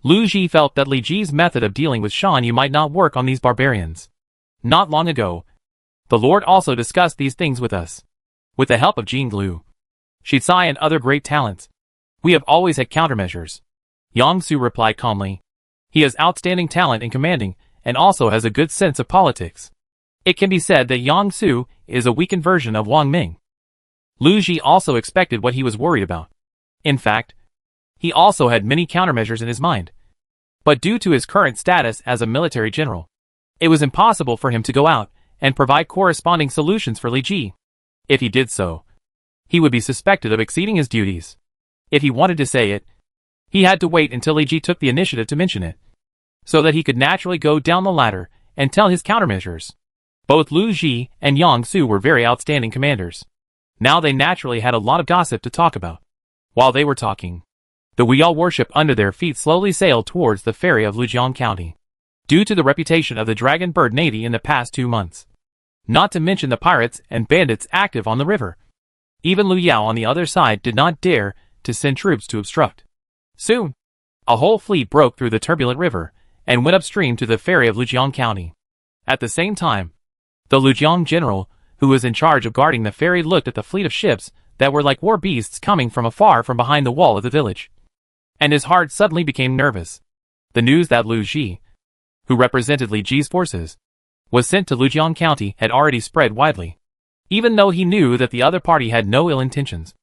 Lu Ji felt that Li Ji's method of dealing with Shanyu might not work on these barbarians. Not long ago, the Lord also discussed these things with us. With the help of Jinglu, Shizai and other great talents, we have always had countermeasures. Yang Su replied calmly. He has outstanding talent in commanding, and also has a good sense of politics. It can be said that Yang Su is a weakened version of Wang Ming. Lu Ji also expected what he was worried about. In fact, he also had many countermeasures in his mind. But due to his current status as a military general, it was impossible for him to go out and provide corresponding solutions for Li Ji. If he did so, he would be suspected of exceeding his duties. If he wanted to say it, he had to wait until Li Ji took the initiative to mention it, so that he could naturally go down the ladder and tell his countermeasures. Both Lu Ji and Yang Su were very outstanding commanders. Now they naturally had a lot of gossip to talk about. While they were talking, the Weal warship under their feet slowly sailed towards the ferry of Lujiang County, due to the reputation of the Dragon Bird Navy in the past 2 months. Not to mention the pirates and bandits active on the river. Even Lu Yao on the other side did not dare to send troops to obstruct. Soon, a whole fleet broke through the turbulent river and went upstream to the ferry of Lujiang County. At the same time, the Lujiang general, who was in charge of guarding the ferry, looked at the fleet of ships that were like war beasts coming from afar from behind the wall of the village. and his heart suddenly became nervous. The news that Lu Ji, who represented Li Ji's forces, was sent to Lujiang County had already spread widely. Even though he knew that the other party had no ill intentions,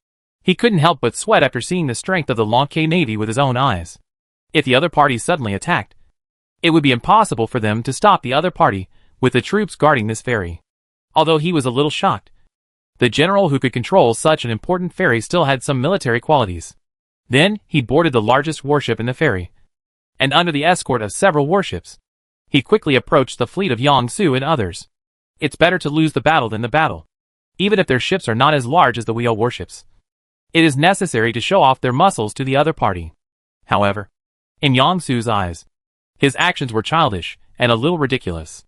he couldn't help but sweat after seeing the strength of the Lonke Navy with his own eyes. If the other party suddenly attacked, it would be impossible for them to stop the other party with the troops guarding this ferry. Although he was a little shocked, the general who could control such an important ferry still had some military qualities. Then, he boarded the largest warship in the ferry, and under the escort of several warships, he quickly approached the fleet of Yang Su and others. It's better to lose the battle than the battle, even if their ships are not as large as the wheel warships. It is necessary to show off their muscles to the other party. However, in Yang Su's eyes, his actions were childish and a little ridiculous.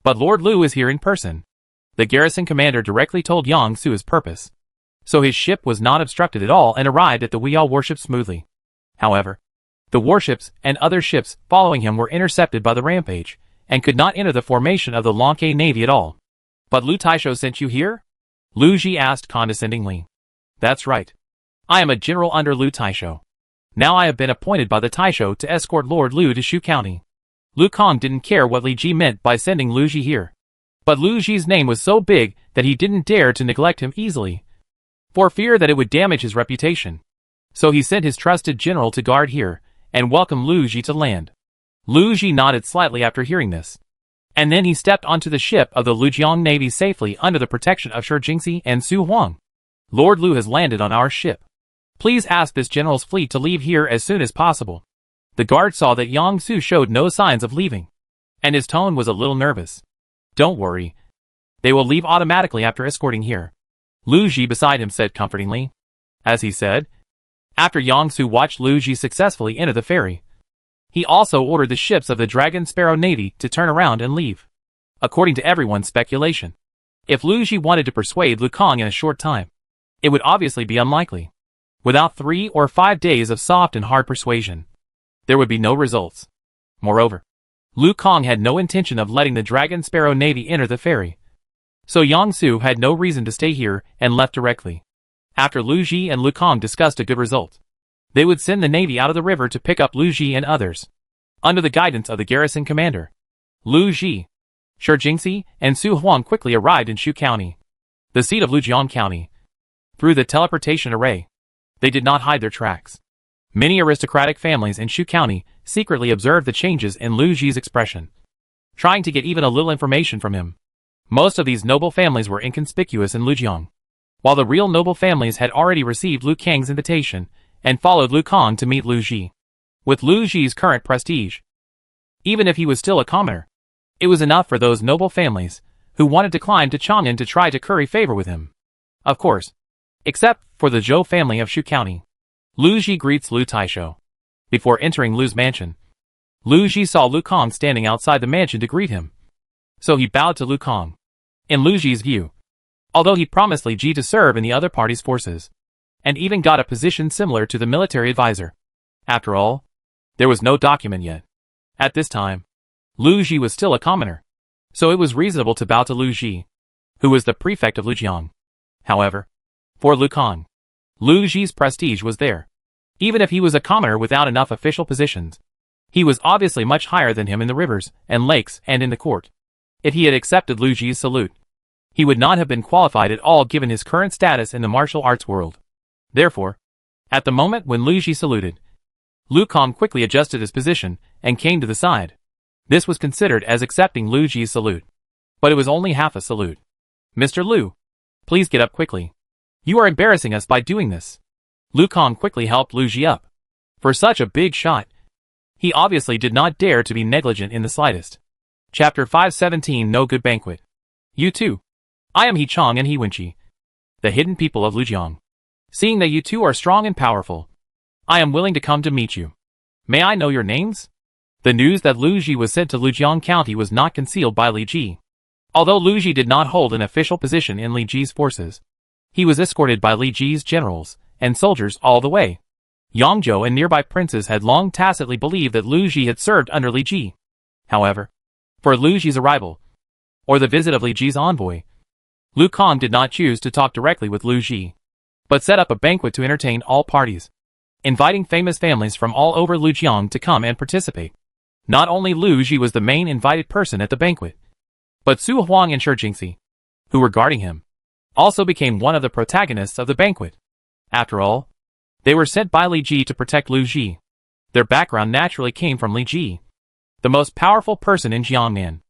But Lord Lu is here in person. The garrison commander directly told Yang Su his purpose, so his ship was not obstructed at all and arrived at the wheel warship smoothly. However, the warships and other ships following him were intercepted by the rampage, and could not enter the formation of the Lonke Navy at all. But Lu Taisho sent you here? Lu Ji asked condescendingly. That's right. I am a general under Lu Taisho. Now I have been appointed by the Taisho to escort Lord Lu to Shu County. Lu Kong didn't care what Li Ji meant by sending Lu Ji here. But Lu Ji's name was so big that he didn't dare to neglect him easily, for fear that it would damage his reputation. So he sent his trusted general to guard here, and welcome Lu Ji to land. Lu Ji nodded slightly after hearing this. And then he stepped onto the ship of the Lujiang Navy safely under the protection of Shi Jingxi and Su Huang. Lord Lu has landed on our ship. Please ask this general's fleet to leave here as soon as possible. The guard saw that Yang Su showed no signs of leaving, and his tone was a little nervous. Don't worry. They will leave automatically after escorting here. Lu Ji beside him said comfortingly. As he said, after Yang Su watched Lu Ji successfully enter the ferry, he also ordered the ships of the Dragon Sparrow Navy to turn around and leave. According to everyone's speculation, if Lu Ji wanted to persuade Lu Kong in a short time, it would obviously be unlikely. Without 3 or 5 days of soft and hard persuasion, there would be no results. Moreover, Lu Kong had no intention of letting the Dragon Sparrow Navy enter the ferry, so Yang Su had no reason to stay here and left directly. After Lu Ji and Lu Kong discussed a good result, they would send the Navy out of the river to pick up Lu Ji and others. Under the guidance of the garrison commander, Lu Ji, Shi Jingxi, and Su Huang quickly arrived in Shu County, the seat of Lujiang County. Through the teleportation array, they did not hide their tracks. Many aristocratic families in Shu County secretly observed the changes in Lu Ji's expression, trying to get even a little information from him. Most of these noble families were inconspicuous in Lujiang, while the real noble families had already received Lu Kang's invitation and followed Lu Kong to meet Lu Ji. With Lu Ji's current prestige, even if he was still a commoner, it was enough for those noble families who wanted to climb to Chang'an to try to curry favor with him. Of course, except for the Zhou family of Shu County. Lu Ji greets Lu Taisho. Before entering Lu's mansion, Lu Ji saw Lu Kong standing outside the mansion to greet him, so he bowed to Lu Kong. In Lu Ji's view, although he promised Li Ji to serve in the other party's forces, and even got a position similar to the military advisor, after all, there was no document yet. At this time, Lu Ji was still a commoner, so it was reasonable to bow to Lu Ji, who was the prefect of Lujiang. However, for Lu Kong, Lu Ji's prestige was there. Even if he was a commoner without enough official positions, he was obviously much higher than him in the rivers and lakes and in the court. If he had accepted Lu Ji's salute, he would not have been qualified at all given his current status in the martial arts world. Therefore, at the moment when Lu Ji saluted, Lu Kong quickly adjusted his position and came to the side. This was considered as accepting Lu Ji's salute, but it was only half a salute. Mr. Lu, please get up quickly. You are embarrassing us by doing this. Lu Kong quickly helped Lu Ji up. For such a big shot, he obviously did not dare to be negligent in the slightest. Chapter 517 No Good Banquet. You too. I am He Chong and He Wenqi, the hidden people of Lujiang. Seeing that you two are strong and powerful, I am willing to come to meet you. May I know your names? The news that Lu Ji was sent to Lujiang County was not concealed by Li Ji. Although Lu Ji did not hold an official position in Li Ji's forces, he was escorted by Li Ji's generals and soldiers all the way. Yangzhou and nearby princes had long tacitly believed that Lu Ji had served under Li Ji. However, for Lu Ji's arrival, or the visit of Li Ji's envoy, Lu Kong did not choose to talk directly with Lu Ji, but set up a banquet to entertain all parties. inviting famous families from all over Lujiang to come and participate. Not only Lu Ji was the main invited person at the banquet, but Su Huang and Shi Jingxi, who were guarding him, also became one of the protagonists of the banquet. After all, they were sent by Li Ji to protect Lu Ji. Their background naturally came from Li Ji, the most powerful person in Jiangnan.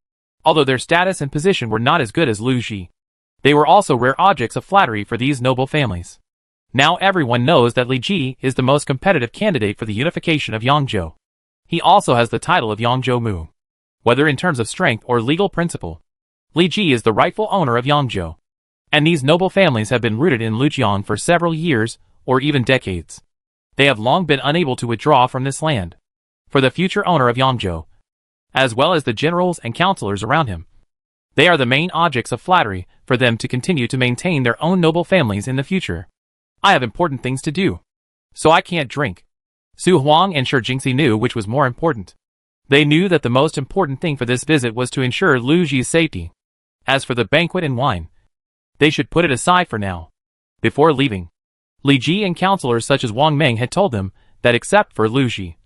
Although their status and position were not as good as Lu Ji, they were also rare objects of flattery for these noble families. Now everyone knows that Li Ji is the most competitive candidate for the unification of Yangzhou. He also has the title of Yangzhou Mu. Whether in terms of strength or legal principle, Li Ji is the rightful owner of Yangzhou. And these noble families have been rooted in Lujiang for several years, or even decades. They have long been unable to withdraw from this land. For the future owner of Yangzhou, as well as the generals and counselors around him, they are the main objects of flattery for them to continue to maintain their own noble families in the future. I have important things to do, so I can't drink. Su Huang and Shi Jingxi knew which was more important. They knew that the most important thing for this visit was to ensure Lu Ji's safety. As for the banquet and wine, they should put it aside for now. Before leaving, Li Ji and counselors such as Wang Meng had told them that except for Lu Ji,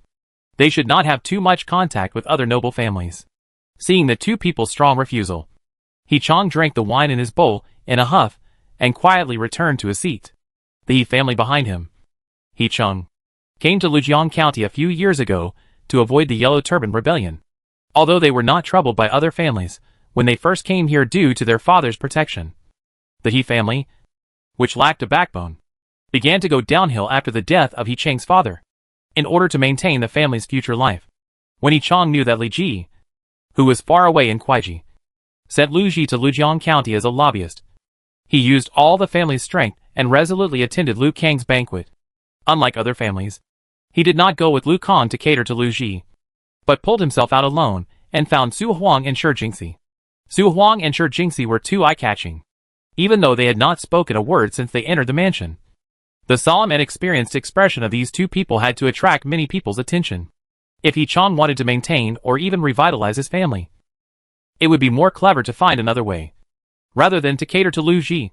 they should not have too much contact with other noble families. Seeing the two people's strong refusal, He Chong drank the wine in his bowl in a huff and quietly returned to his seat. The He family behind him, He Chong, came to Lujiang County a few years ago to avoid the Yellow Turban Rebellion. Although they were not troubled by other families when they first came here due to their father's protection, the He family, which lacked a backbone, began to go downhill after the death of He Cheng's father. In order to maintain the family's future life, when He Chong knew that Li Ji, who was far away in Kuaiji, sent Lu Ji to Lujiang County as a lobbyist, he used all the family's strength and resolutely attended Lu Kang's banquet. Unlike other families, he did not go with Lu Kang to cater to Lu Ji, but pulled himself out alone and found Su Huang and Shi Jingxi. Su Huang and Shi Jingxi were too eye-catching, even though they had not spoken a word since they entered the mansion. The solemn and experienced expression of these two people had to attract many people's attention. If He Chong wanted to maintain or even revitalize his family, it would be more clever to find another way, rather than to cater to Lu Ji,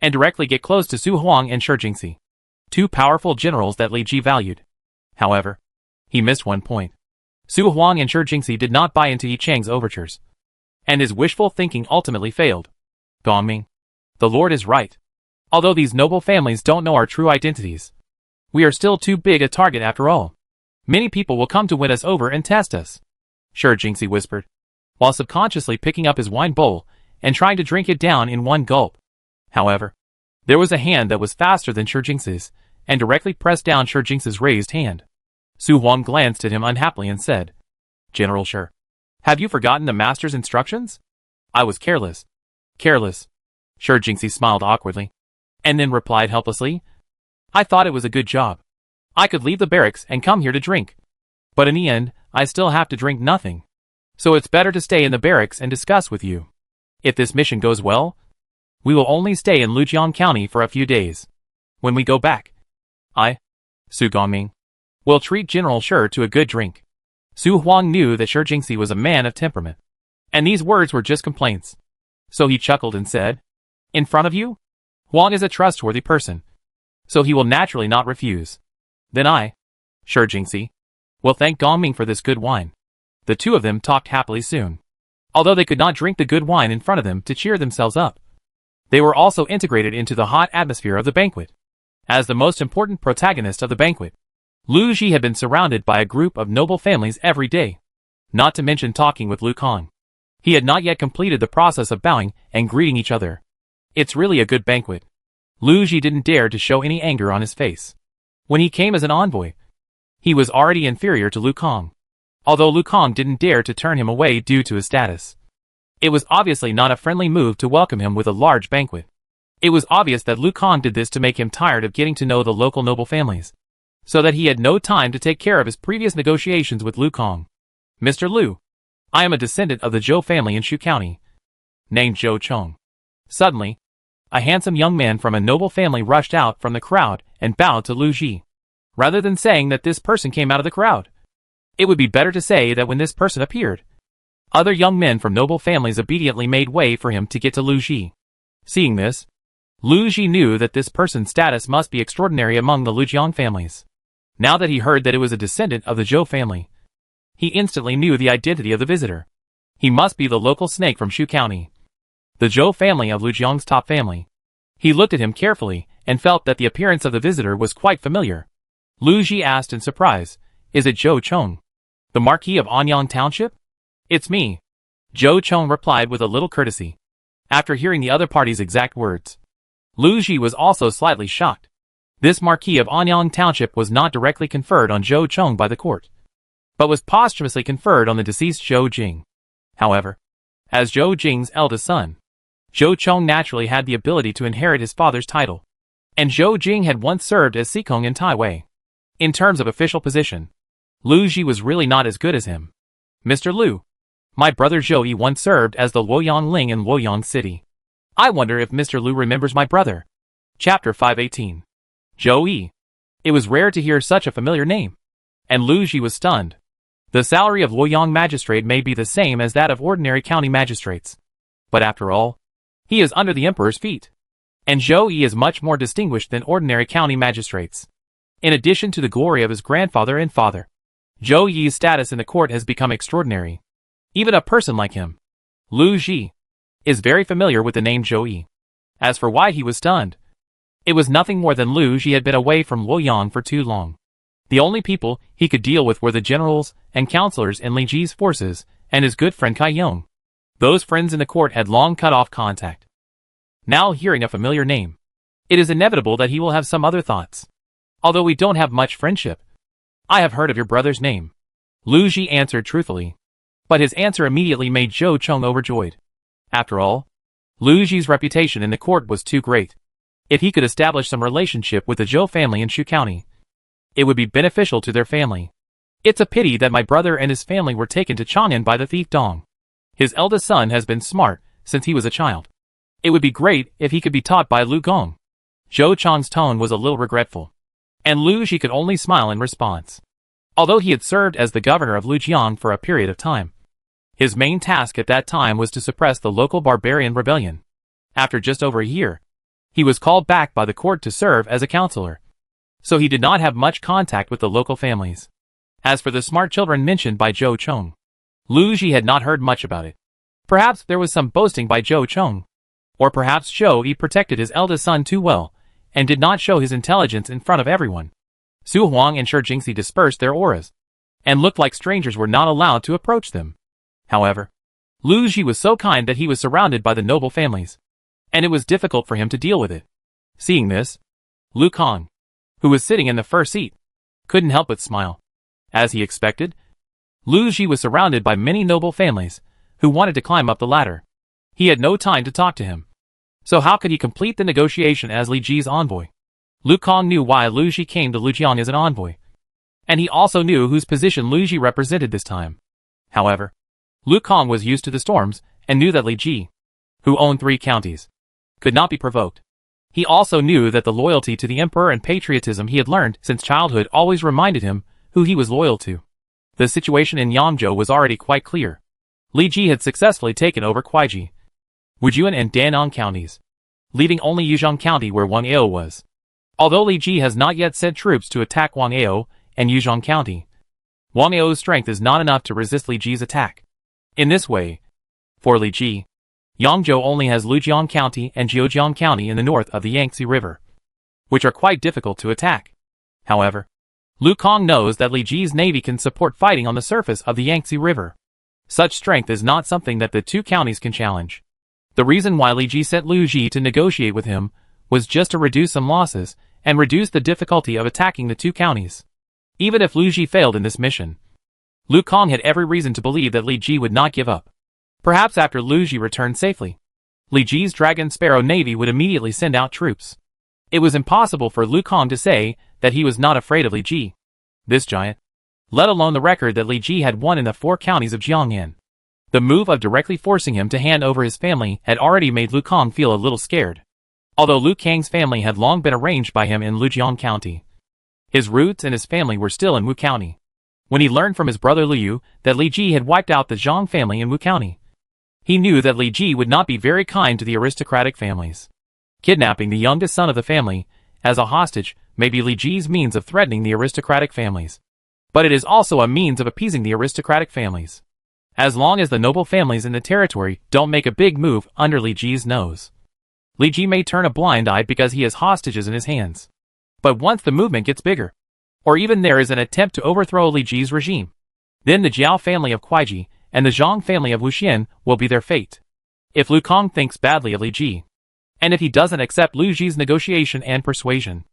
and directly get close to Su Huang and Shi Jingxi, two powerful generals that Li Ji valued. However, he missed one point. Su Huang and Shi Jingxi did not buy into Yi Cheng's overtures, and his wishful thinking ultimately failed. Gongming, the Lord is right. Although these noble families don't know our true identities, we are still too big a target after all. Many people will come to win us over and test us, Shi Jingxi whispered, while subconsciously picking up his wine bowl and trying to drink it down in one gulp. However, there was a hand that was faster than Shi Jingxi's, and directly pressed down Shi Jingxi's raised hand. Su Huang glanced at him unhappily and said, General Shi, have you forgotten the master's instructions? I was careless. Careless. Shi Jingxi smiled awkwardly, and then replied helplessly, I thought it was a good job. I could leave the barracks and come here to drink. But in the end, I still have to drink nothing. So it's better to stay in the barracks and discuss with you. If this mission goes well, we will only stay in Lujiang County for a few days. When we go back, Su Gongming, will treat General Shi to a good drink. Su Huang knew that Shi Jingxi was a man of temperament, and these words were just complaints. So he chuckled and said, In front of you? Huang is a trustworthy person, so he will naturally not refuse. Then Shi Jingxi, will thank Gongming for this good wine. The two of them talked happily soon. Although they could not drink the good wine in front of them to cheer themselves up, they were also integrated into the hot atmosphere of the banquet. As the most important protagonist of the banquet, Lu Ji had been surrounded by a group of noble families every day, not to mention talking with Lu Kang. He had not yet completed the process of bowing and greeting each other. It's really a good banquet. Lu Ji didn't dare to show any anger on his face. When he came as an envoy, he was already inferior to Lu Kang, although Lu Kang didn't dare to turn him away due to his status. It was obviously not a friendly move to welcome him with a large banquet. It was obvious that Lu Kang did this to make him tired of getting to know the local noble families, so that he had no time to take care of his previous negotiations with Lu Kang. Mr. Lu, I am a descendant of the Zhou family in Shu County, named Zhou Chong. Suddenly, a handsome young man from a noble family rushed out from the crowd and bowed to Lu Ji. Rather than saying that this person came out of the crowd, it would be better to say that when this person appeared, other young men from noble families obediently made way for him to get to Lu Ji. Seeing this, Lu Ji knew that this person's status must be extraordinary among the Lujiang families. Now that he heard that it was a descendant of the Zhou family, he instantly knew the identity of the visitor. He must be the local snake from Shu County, the Zhou family of Lu Jiang's top family. He looked at him carefully and felt that the appearance of the visitor was quite familiar. Lu Ji asked in surprise, "Is it Zhou Chong, the Marquis of Anyang Township?" "It's me," Zhou Chong replied with a little courtesy. After hearing the other party's exact words, Lu Ji was also slightly shocked. This Marquis of Anyang Township was not directly conferred on Zhou Chong by the court, but was posthumously conferred on the deceased Zhou Jing. However, as Zhou Jing's eldest son, Zhou Chong naturally had the ability to inherit his father's title, and Zhou Jing had once served as Sikong in Taiwei. In terms of official position, Lu Ji was really not as good as him. "Mr. Lu, my brother Zhou Yi once served as the Luoyang Ling in Luoyang City. I wonder if Mr. Lu remembers my brother." Chapter 518. Zhou Yi. It was rare to hear such a familiar name, and Lu Ji was stunned. The salary of Luoyang magistrate may be the same as that of ordinary county magistrates, but after all, he is under the emperor's feet, and Zhou Yi is much more distinguished than ordinary county magistrates. In addition to the glory of his grandfather and father, Zhou Yi's status in the court has become extraordinary. Even a person like him, Lu Ji, is very familiar with the name Zhou Yi. As for why he was stunned, it was nothing more than Lu Ji had been away from Luoyang for too long. The only people he could deal with were the generals and counselors in Li Ji's forces and his good friend Kai Yong. Those friends in the court had long cut off contact. Now hearing a familiar name, it is inevitable that he will have some other thoughts. "Although we don't have much friendship, I have heard of your brother's name," Lu Ji answered truthfully. But his answer immediately made Zhou Chong overjoyed. After all, Lu Ji's reputation in the court was too great. If he could establish some relationship with the Zhou family in Shu County, it would be beneficial to their family. "It's a pity that my brother and his family were taken to Chang'an by the thief Dong. His eldest son has been smart since he was a child. It would be great if he could be taught by Lu Gong." Zhou Chong's tone was a little regretful, and Lu Ji could only smile in response. Although he had served as the governor of Lujiang for a period of time, his main task at that time was to suppress the local barbarian rebellion. After just over a year, he was called back by the court to serve as a counselor, so he did not have much contact with the local families. As for the smart children mentioned by Zhou Chong, Lu Ji had not heard much about it. Perhaps there was some boasting by Zhou Chong, or perhaps Zhou Yi protected his eldest son too well, and did not show his intelligence in front of everyone. Su Huang and Shi Jingxi dispersed their auras, and looked like strangers were not allowed to approach them. However, Lu Ji was so kind that he was surrounded by the noble families, and it was difficult for him to deal with it. Seeing this, Lu Kong, who was sitting in the first seat, couldn't help but smile. As he expected, Lu Ji was surrounded by many noble families, who wanted to climb up the ladder. He had no time to talk to him, so how could he complete the negotiation as Li Ji's envoy? Lu Kong knew why Lu Ji came to Lujiang as an envoy, and he also knew whose position Lu Ji represented this time. However, Lu Kong was used to the storms, and knew that Li Ji, who owned 3 counties, could not be provoked. He also knew that the loyalty to the emperor and patriotism he had learned since childhood always reminded him who he was loyal to. The situation in Yangzhou was already quite clear. Li Ji had successfully taken over Kuaiji, Wujun and Danong counties, leaving only Yuzhong County where Wang'ao was. Although Li Ji has not yet sent troops to attack Wang'ao and Yuzhong County, Wang'ao's strength is not enough to resist Li Ji's attack. In this way, for Li Ji, Yangzhou only has Lujiang County and Jiujiang County in the north of the Yangtze River, which are quite difficult to attack. However, Lu Kong knows that Li Ji's navy can support fighting on the surface of the Yangtze River. Such strength is not something that the 2 counties can challenge. The reason why Li Ji sent Lu Ji to negotiate with him was just to reduce some losses and reduce the difficulty of attacking the 2 counties. Even if Lu Ji failed in this mission, Lu Kong had every reason to believe that Li Ji would not give up. Perhaps after Lu Ji returned safely, Li Ji's Dragon Sparrow Navy would immediately send out troops. It was impossible for Lu Kong to say that he was not afraid of Li Ji, this giant, let alone the record that Li Ji had won in the 4 counties of Jiangnan. The move of directly forcing him to hand over his family had already made Lu Kong feel a little scared. Although Lu Kang's family had long been arranged by him in Lujiang County, his roots and his family were still in Wu County. When he learned from his brother Liu that Li Ji had wiped out the Zhang family in Wu County, he knew that Li Ji would not be very kind to the aristocratic families. Kidnapping the youngest son of the family as a hostage may be Li Ji's means of threatening the aristocratic families. But it is also a means of appeasing the aristocratic families. As long as the noble families in the territory don't make a big move under Li Ji's nose, Li Ji may turn a blind eye because he has hostages in his hands. But once the movement gets bigger, or even there is an attempt to overthrow Li Ji's regime, then the Jiao family of Kuaiji and the Zhang family of Wuxian will be their fate. If Lu Kang thinks badly of Li Ji, and if he doesn't accept Lu Ji's negotiation and persuasion,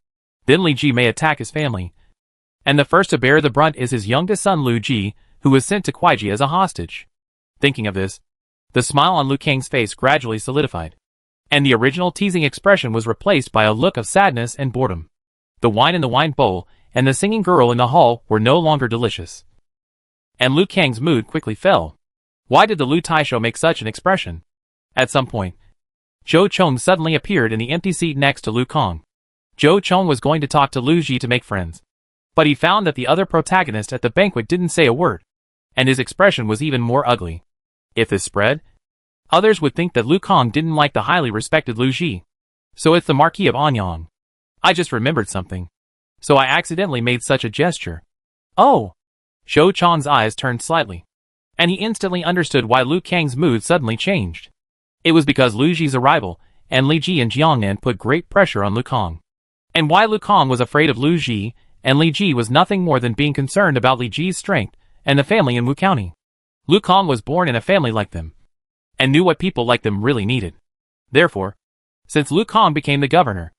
then Li Ji may attack his family. And the first to bear the brunt is his youngest son Lu Ji, who was sent to Kuaiji as a hostage. Thinking of this, the smile on Lu Kang's face gradually solidified, and the original teasing expression was replaced by a look of sadness and boredom. The wine in the wine bowl and the singing girl in the hall were no longer delicious. And Lu Kang's mood quickly fell. Why did the Lu Taisho make such an expression? At some point, Zhou Chong suddenly appeared in the empty seat next to Lu Kang. Zhou Chong was going to talk to Lu Ji to make friends, but he found that the other protagonist at the banquet didn't say a word, and his expression was even more ugly. If this spread, others would think that Lu Kang didn't like the highly respected Lu Ji. So it's the Marquis of Anyang. I just remembered something, so I accidentally made such a gesture. Oh! Zhou Chong's eyes turned slightly, and he instantly understood why Lu Kang's mood suddenly changed. It was because Lu Ji's arrival and Li Ji and Jiangnan put great pressure on Lu Kang, and why Lu Kang was afraid of Lu Ji and Li Ji was nothing more than being concerned about Li Ji's strength and the family in Wu County. Lu Kang was born in a family like them, and knew what people like them really needed. Therefore, since Lu Kang became the governor,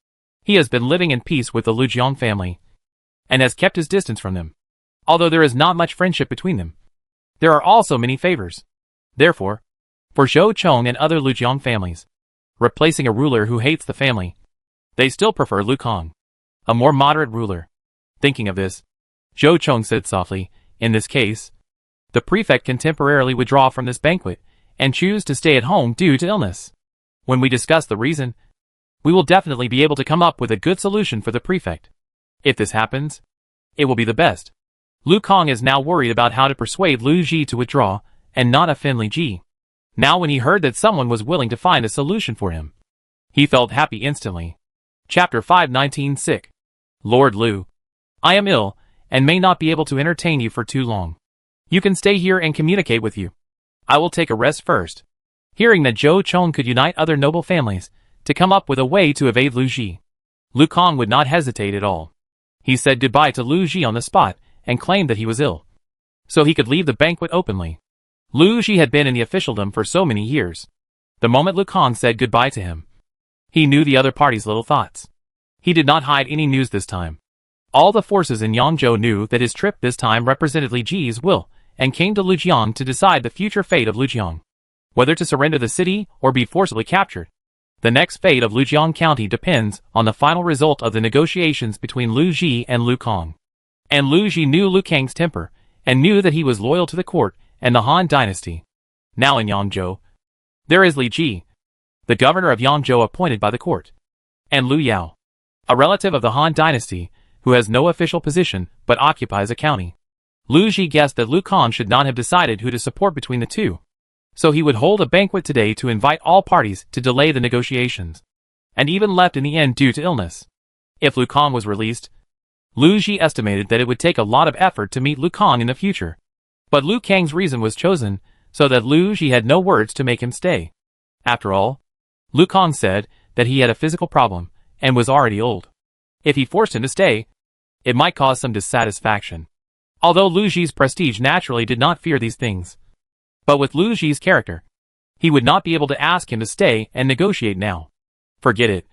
he has been living in peace with the Lu Jiang family, and has kept his distance from them. Although there is not much friendship between them, there are also many favors. Therefore, for Zhou Chong and other Lu Jiang families, replacing a ruler who hates the family, they still prefer Lu Kang, a more moderate ruler. Thinking of this, Zhou Chong said softly, in this case, the prefect can temporarily withdraw from this banquet and choose to stay at home due to illness. When we discuss the reason, we will definitely be able to come up with a good solution for the prefect. If this happens, it will be the best. Lu Kang is now worried about how to persuade Lu Ji to withdraw and not offend Li Ji. Now when he heard that someone was willing to find a solution for him, he felt happy instantly. Chapter 519 Sick. Lord Lu, I am ill and may not be able to entertain you for too long. You can stay here and communicate with you. I will take a rest first. Hearing that Zhou Chong could unite other noble families to come up with a way to evade Lu Ji, Lu Kang would not hesitate at all. He said goodbye to Lu Ji on the spot and claimed that he was ill, so he could leave the banquet openly. Lu Ji had been in the officialdom for so many years. The moment Lu Kang said goodbye to him, he knew the other party's little thoughts. He did not hide any news this time. All the forces in Yangzhou knew that his trip this time represented Li Ji's will, and came to Lujiang to decide the future fate of Lujiang, whether to surrender the city or be forcibly captured. The next fate of Lujiang County depends on the final result of the negotiations between Lu Ji and Lu Kang. And Lu Ji knew Lu Kang's temper, and knew that he was loyal to the court and the Han dynasty. Now in Yangzhou, there is Li Ji, the governor of Yangzhou appointed by the court, and Lu Yao, a relative of the Han dynasty, who has no official position but occupies a county. Lu Ji guessed that Lu Kang should not have decided who to support between the two, so he would hold a banquet today to invite all parties to delay the negotiations, and even left in the end due to illness. If Lu Kang was released, Lu Ji estimated that it would take a lot of effort to meet Lu Kang in the future. But Lu Kang's reason was chosen, so that Lu Ji had no words to make him stay. After all, Lu Kang said that he had a physical problem, and was already old. If he forced him to stay, it might cause some dissatisfaction. Although Lu Ji's prestige naturally did not fear these things. But with Lu Ji's character, he would not be able to ask him to stay and negotiate now. Forget it.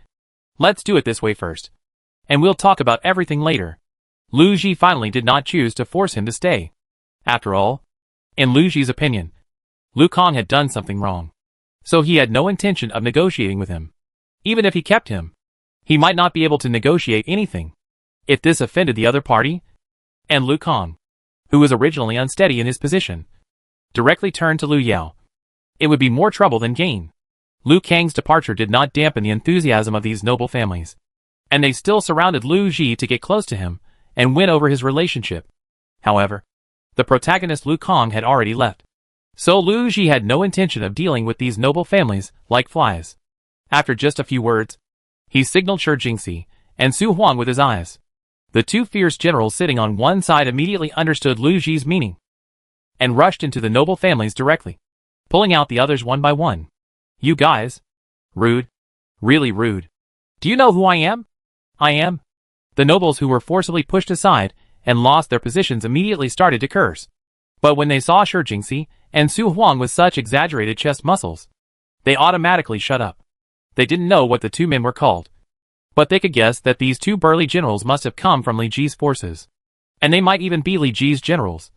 Let's do it this way first, and we'll talk about everything later. Lu Ji finally did not choose to force him to stay. After all, in Lu Ji's opinion, Lu Kang had done something wrong, so he had no intention of negotiating with him. Even if he kept him, he might not be able to negotiate anything. If this offended the other party, and Lu Kang, who was originally unsteady in his position, directly turned to Lu Yao, it would be more trouble than gain. Lu Kang's departure did not dampen the enthusiasm of these noble families, and they still surrounded Lu Ji to get close to him and win over his relationship. However, the protagonist Lu Kang had already left, so Lu Ji had no intention of dealing with these noble families like flies. After just a few words, he signaled Shi Jingxi and Su Huang with his eyes. The two fierce generals sitting on one side immediately understood Lu Ji's meaning, and rushed into the noble families directly, pulling out the others one by one. You guys. Rude. Really rude. Do you know who I am? I am. The nobles who were forcibly pushed aside and lost their positions immediately started to curse. But when they saw Shi Jingxi and Su Huang with such exaggerated chest muscles, they automatically shut up. They didn't know what the two men were called, but they could guess that these two burly generals must have come from Li Ji's forces, and they might even be Li Ji's generals,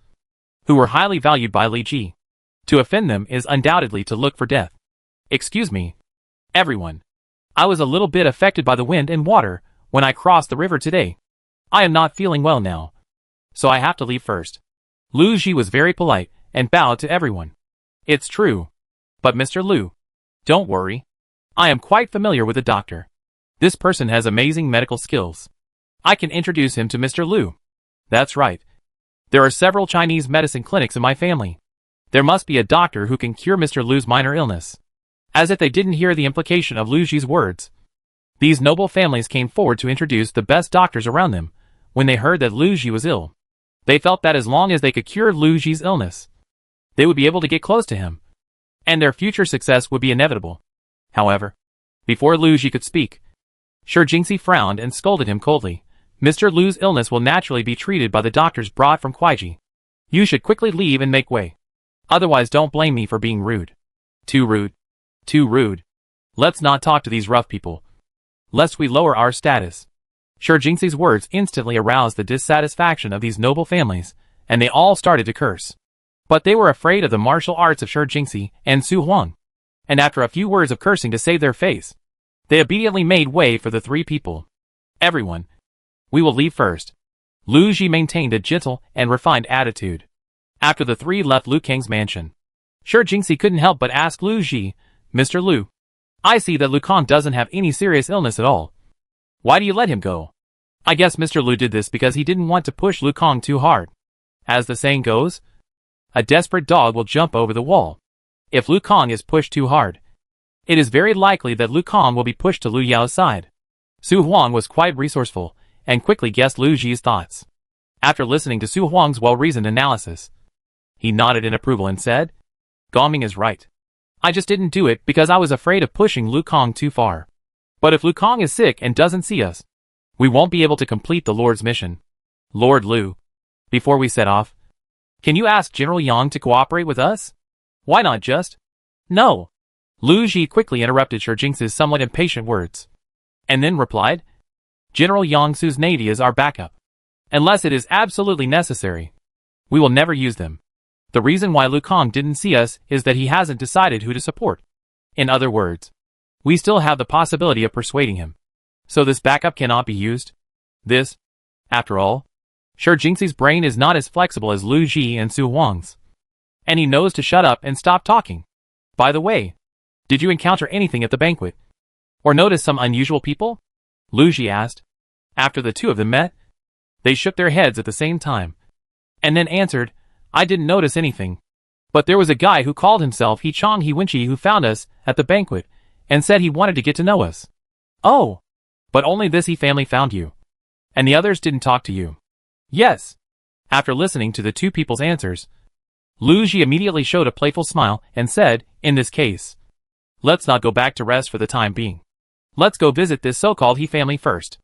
who were highly valued by Li Ji. To offend them is undoubtedly to look for death. Excuse me, everyone. I was a little bit affected by the wind and water when I crossed the river today. I am not feeling well now, so I have to leave first. Lu Ji was very polite and bowed to everyone. It's true. But Mr. Lu, don't worry. I am quite familiar with the doctor. This person has amazing medical skills. I can introduce him to Mr. Lu. That's right. There are several Chinese medicine clinics in my family. There must be a doctor who can cure Mr. Lu's minor illness. As if they didn't hear the implication of Lu Ji's words, these noble families came forward to introduce the best doctors around them. When they heard that Lu Ji was ill, they felt that as long as they could cure Lu Ji's illness, they would be able to get close to him, and their future success would be inevitable. However, before Lu Ji could speak, Shi Jingxi frowned and scolded him coldly. Mr. Lu's illness will naturally be treated by the doctors brought from Kuaiji. You should quickly leave and make way. Otherwise don't blame me for being rude. Too rude. Too rude. Let's not talk to these rough people, lest we lower our status. Shi Jingxi's words instantly aroused the dissatisfaction of these noble families, and they all started to curse. But they were afraid of the martial arts of Shi Jingxi and Su Huang, and after a few words of cursing to save their face, they obediently made way for the three people. Everyone, we will leave first. Lu Ji maintained a gentle and refined attitude. After the three left Lu Kang's mansion, Shi Jingxi couldn't help but ask Lu Ji, Mr. Lu, I see that Lu Kang doesn't have any serious illness at all. Why do you let him go? I guess Mr. Lu did this because he didn't want to push Lu Kang too hard. As the saying goes, a desperate dog will jump over the wall. If Lu Kang is pushed too hard, it is very likely that Lu Kang will be pushed to Lu Yao's side. Su Huang was quite resourceful and quickly guessed Lu Ji's thoughts. After listening to Su Huang's well-reasoned analysis, he nodded in approval and said, Gongming is right. I just didn't do it because I was afraid of pushing Lu Kang too far. But if Lu Kang is sick and doesn't see us, we won't be able to complete the Lord's mission. Lord Lu, before we set off, can you ask General Yang to cooperate with us? Why not just? No. Lu Ji quickly interrupted Shi Jingxi's somewhat impatient words, and then replied, General Yangsu's navy is our backup. Unless it is absolutely necessary, we will never use them. The reason why Lu Kang didn't see us is that he hasn't decided who to support. In other words, we still have the possibility of persuading him. So this backup cannot be used. This, after all, Shi Jingxi's brain is not as flexible as Lu Ji and Su Huang's, and he knows to shut up and stop talking. By the way, did you encounter anything at the banquet? Or notice some unusual people? Lu Ji asked. After the two of them met, they shook their heads at the same time, and then answered, I didn't notice anything. But there was a guy who called himself He Chong He Wenqi who found us at the banquet and said he wanted to get to know us. Oh, but only this He family found you. And the others didn't talk to you. Yes. After listening to the two people's answers, Lu Ji immediately showed a playful smile and said, in this case, let's not go back to rest for the time being. Let's go visit this so-called He family first.